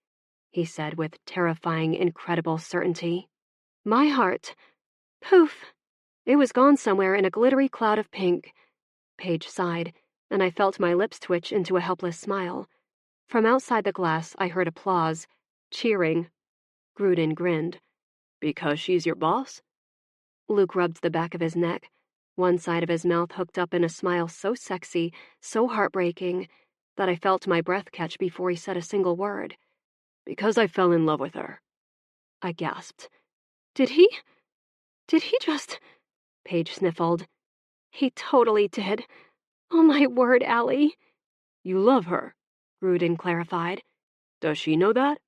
he said with terrifying, incredible certainty. My heart. Poof! It was gone somewhere in a glittery cloud of pink. Paige sighed, and I felt my lips twitch into a helpless smile. From outside the glass, I heard applause, cheering. Gruden grinned. Because she's your boss? Luke rubbed the back of his neck, one side of his mouth hooked up in a smile so sexy, so heartbreaking, that I felt my breath catch before he said a single word. Because I fell in love with her. I gasped. Did he just... Paige sniffled. He totally did. Oh, my word, Allie. You love her, Gruden clarified. Does she know that?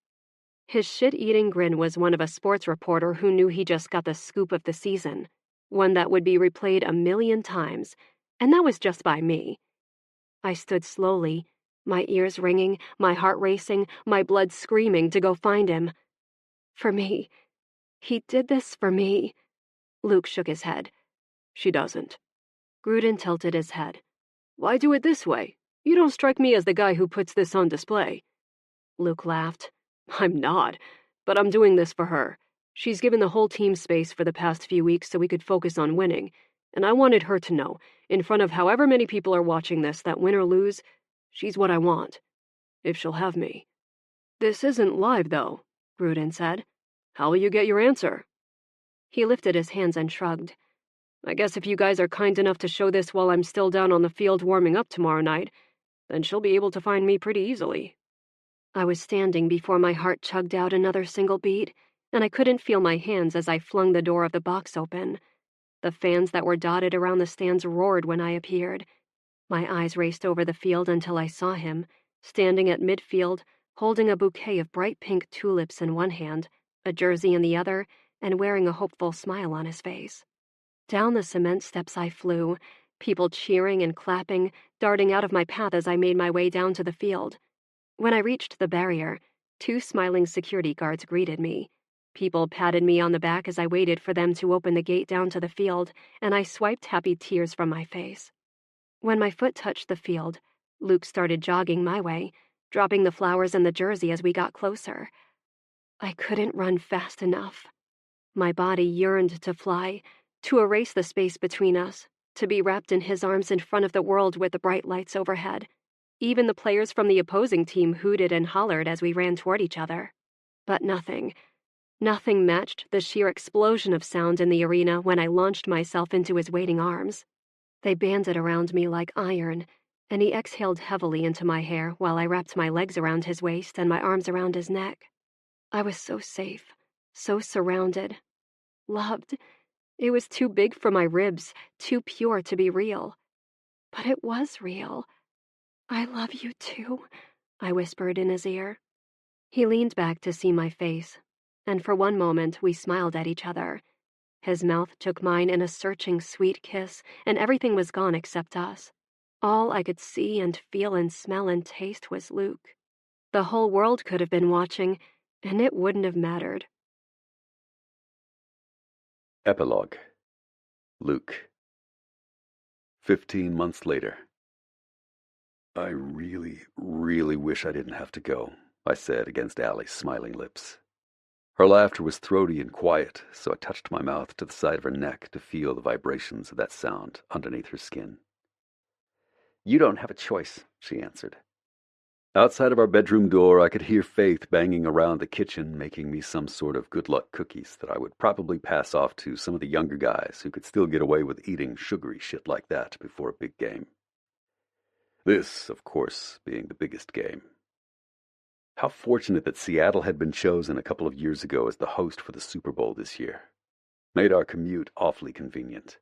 His shit-eating grin was one of a sports reporter who knew he just got the scoop of the season, one that would be replayed 1,000,000 times, and that was just by me. I stood slowly, my ears ringing, my heart racing, my blood screaming to go find him. For me. He did this for me. Luke shook his head. She doesn't. Gruden tilted his head. Why do it this way? You don't strike me as the guy who puts this on display. Luke laughed. I'm not, but I'm doing this for her. She's given the whole team space for the past few weeks so we could focus on winning, and I wanted her to know, in front of however many people are watching this, that win or lose, she's what I want. If she'll have me. This isn't live, though, Gruden said. How will you get your answer? He lifted his hands and shrugged. I guess if you guys are kind enough to show this while I'm still down on the field warming up tomorrow night, then she'll be able to find me pretty easily. I was standing before my heart chugged out another single beat, and I couldn't feel my hands as I flung the door of the box open. The fans that were dotted around the stands roared when I appeared. My eyes raced over the field until I saw him, standing at midfield, holding a bouquet of bright pink tulips in one hand, a jersey in the other, and wearing a hopeful smile on his face. Down the cement steps I flew, people cheering and clapping, darting out of my path as I made my way down to the field. When I reached the barrier, 2 smiling security guards greeted me. People patted me on the back as I waited for them to open the gate down to the field, and I swiped happy tears from my face. When my foot touched the field, Luke started jogging my way, dropping the flowers and the jersey as we got closer. I couldn't run fast enough. My body yearned to fly, to erase the space between us, to be wrapped in his arms in front of the world with the bright lights overhead. Even the players from the opposing team hooted and hollered as we ran toward each other. But nothing matched the sheer explosion of sound in the arena when I launched myself into his waiting arms. They banded around me like iron, and he exhaled heavily into my hair while I wrapped my legs around his waist and my arms around his neck. I was so safe, so surrounded, loved. It was too big for my ribs, too pure to be real. But it was real. "I love you too," I whispered in his ear. He leaned back to see my face, and for one moment we smiled at each other. His mouth took mine in a searching, sweet kiss, and everything was gone except us. All I could see and feel and smell and taste was Luke. The whole world could have been watching, and it wouldn't have mattered. Epilogue. Luke. 15 months later. I really, really wish I didn't have to go, I said against Allie's smiling lips. Her laughter was throaty and quiet, so I touched my mouth to the side of her neck to feel the vibrations of that sound underneath her skin. "You don't have a choice," she answered. Outside of our bedroom door, I could hear Faith banging around the kitchen, making me some sort of good luck cookies that I would probably pass off to some of the younger guys who could still get away with eating sugary shit like that before a big game. This, of course, being the biggest game. How fortunate that Seattle had been chosen a couple of years ago as the host for the Super Bowl this year. Made our commute awfully convenient.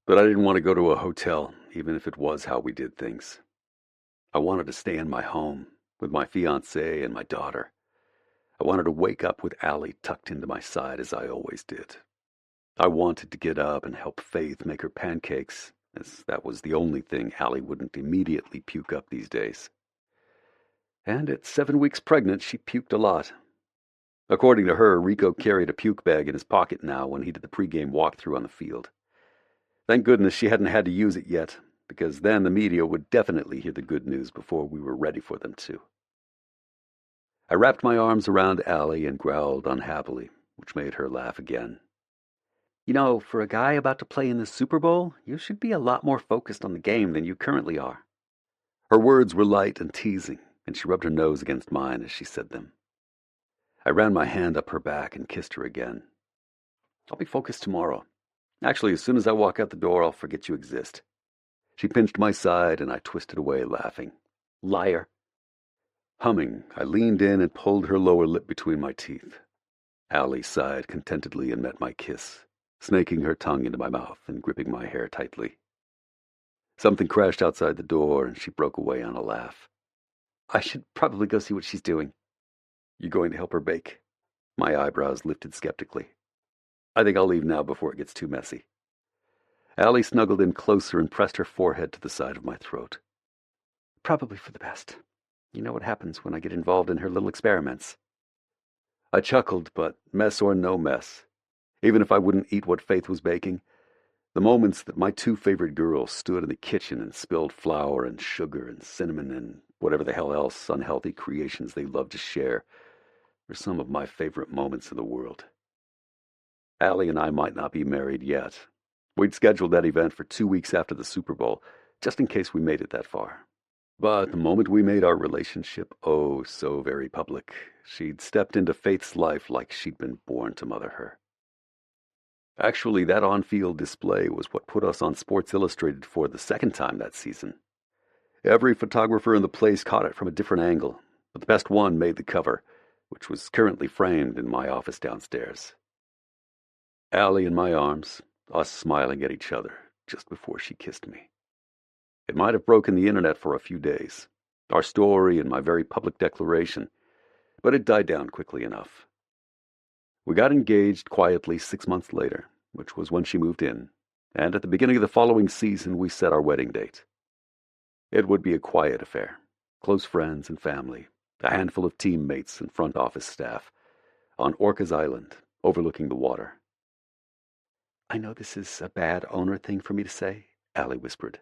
But I didn't want to go to a hotel, even if it was how we did things. I wanted to stay in my home, with my fiancée and my daughter. I wanted to wake up with Allie tucked into my side as I always did. I wanted to get up and help Faith make her pancakes, as that was the only thing Allie wouldn't immediately puke up these days. And at 7 weeks pregnant, she puked a lot. According to her, Rico carried a puke bag in his pocket now when he did the pregame walkthrough on the field. Thank goodness she hadn't had to use it yet, because then the media would definitely hear the good news before we were ready for them to. I wrapped my arms around Allie and growled unhappily, which made her laugh again. "You know, for a guy about to play in the Super Bowl, you should be a lot more focused on the game than you currently are." Her words were light and teasing, and she rubbed her nose against mine as she said them. I ran my hand up her back and kissed her again. "I'll be focused tomorrow. Actually, as soon as I walk out the door, I'll forget you exist." She pinched my side, and I twisted away, laughing. "Liar." Humming, I leaned in and pulled her lower lip between my teeth. Allie sighed contentedly and met my kiss, snaking her tongue into my mouth and gripping my hair tightly. Something crashed outside the door, and she broke away on a laugh. "I should probably go see what she's doing." "You going to help her bake?" My eyebrows lifted skeptically. "I think I'll leave now before it gets too messy." Allie snuggled in closer and pressed her forehead to the side of my throat. "Probably for the best. You know what happens when I get involved in her little experiments." I chuckled, but mess or no mess, even if I wouldn't eat what Faith was baking, the moments that my two favorite girls stood in the kitchen and spilled flour and sugar and cinnamon and whatever the hell else unhealthy creations they loved to share were some of my favorite moments in the world. Allie and I might not be married yet. We'd scheduled that event for 2 weeks after the Super Bowl, just in case we made it that far. But the moment we made our relationship oh so very public, she'd stepped into Faith's life like she'd been born to mother her. Actually, that on-field display was what put us on Sports Illustrated for the second time that season. Every photographer in the place caught it from a different angle, but the best one made the cover, which was currently framed in my office downstairs. Allie in my arms, us smiling at each other just before she kissed me. It might have broken the internet for a few days, our story and my very public declaration, but it died down quickly enough. We got engaged quietly 6 months later, which was when she moved in, and at the beginning of the following season we set our wedding date. It would be a quiet affair, close friends and family, a handful of teammates and front office staff, on Orcas Island, overlooking the water. "I know this is a bad owner thing for me to say," Allie whispered,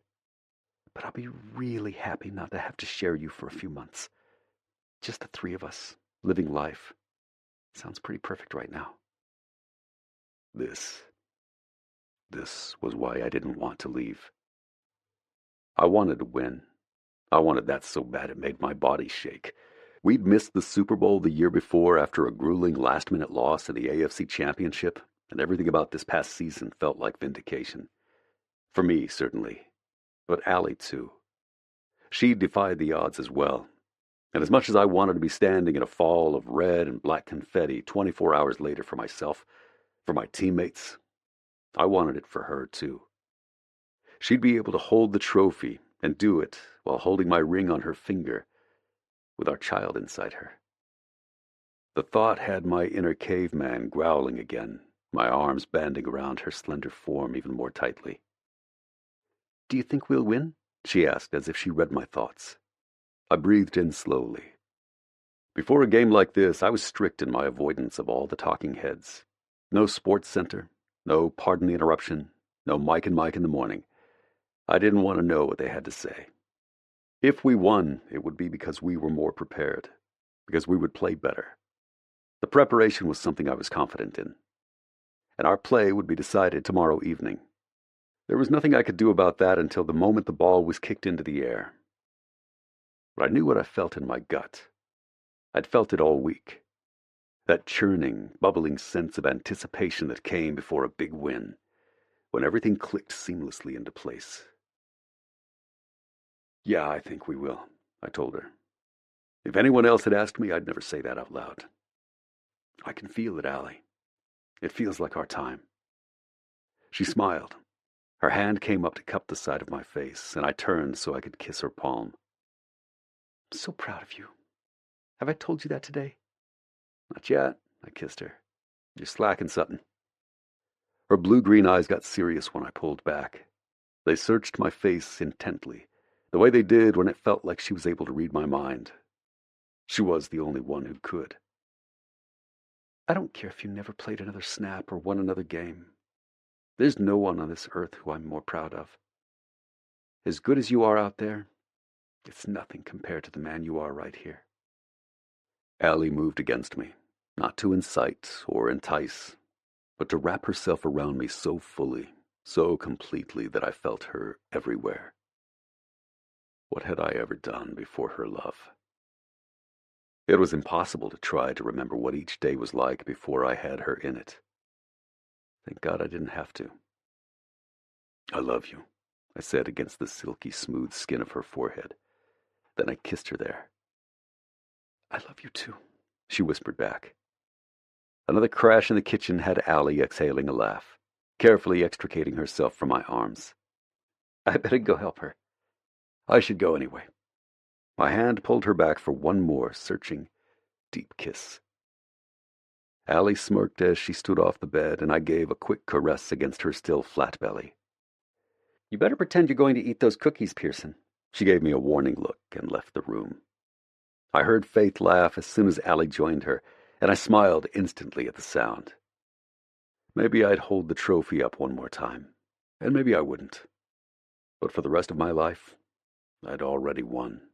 "but I'll be really happy not to have to share you for a few months. Just the three of us, living life. Sounds pretty perfect right now." This was why I didn't want to leave. I wanted to win. I wanted that so bad it made my body shake. We'd missed the Super Bowl the year before after a grueling last-minute loss in the AFC Championship, and everything about this past season felt like vindication. For me, certainly. But Allie, too. She defied the odds as well. And as much as I wanted to be standing in a fall of red and black confetti 24 hours later for myself, for my teammates, I wanted it for her, too. She'd be able to hold the trophy and do it while holding my ring on her finger, with our child inside her. The thought had my inner caveman growling again, my arms banding around her slender form even more tightly. "Do you think we'll win?" she asked, as if she read my thoughts. I breathed in slowly. Before a game like this, I was strict in my avoidance of all the talking heads. No sports center, no pardon the interruption, no Mike and Mike in the morning. I didn't want to know what they had to say. If we won, it would be because we were more prepared, because we would play better. The preparation was something I was confident in, and our play would be decided tomorrow evening. There was nothing I could do about that until the moment the ball was kicked into the air. But I knew what I felt in my gut. I'd felt it all week. That churning, bubbling sense of anticipation that came before a big win, when everything clicked seamlessly into place. "Yeah, I think we will," I told her. If anyone else had asked me, I'd never say that out loud. "I can feel it, Allie. It feels like our time." She smiled. Her hand came up to cup the side of my face, and I turned so I could kiss her palm. "I'm so proud of you. Have I told you that today?" "Not yet," I kissed her. "You're slacking, Sutton." Her blue-green eyes got serious when I pulled back. They searched my face intently, the way they did when it felt like she was able to read my mind. She was the only one who could. "I don't care if you never played another snap or won another game. There's no one on this earth who I'm more proud of. As good as you are out there, it's nothing compared to the man you are right here." Allie moved against me, not to incite or entice, but to wrap herself around me so fully, so completely that I felt her everywhere. What had I ever done before her love? It was impossible to try to remember what each day was like before I had her in it. Thank God I didn't have to. "I love you," I said against the silky smooth skin of her forehead. Then I kissed her there. "I love you too," she whispered back. Another crash in the kitchen had Allie exhaling a laugh, carefully extricating herself from my arms. I better go help her. I should go anyway. My hand pulled her back for one more searching, deep kiss. Allie smirked as she stood off the bed, and I gave a quick caress against her still flat belly. "You better pretend you're going to eat those cookies, Pearson." She gave me a warning look and left the room. I heard Faith laugh as soon as Allie joined her, and I smiled instantly at the sound. Maybe I'd hold the trophy up one more time, and maybe I wouldn't. But for the rest of my life, I'd already won.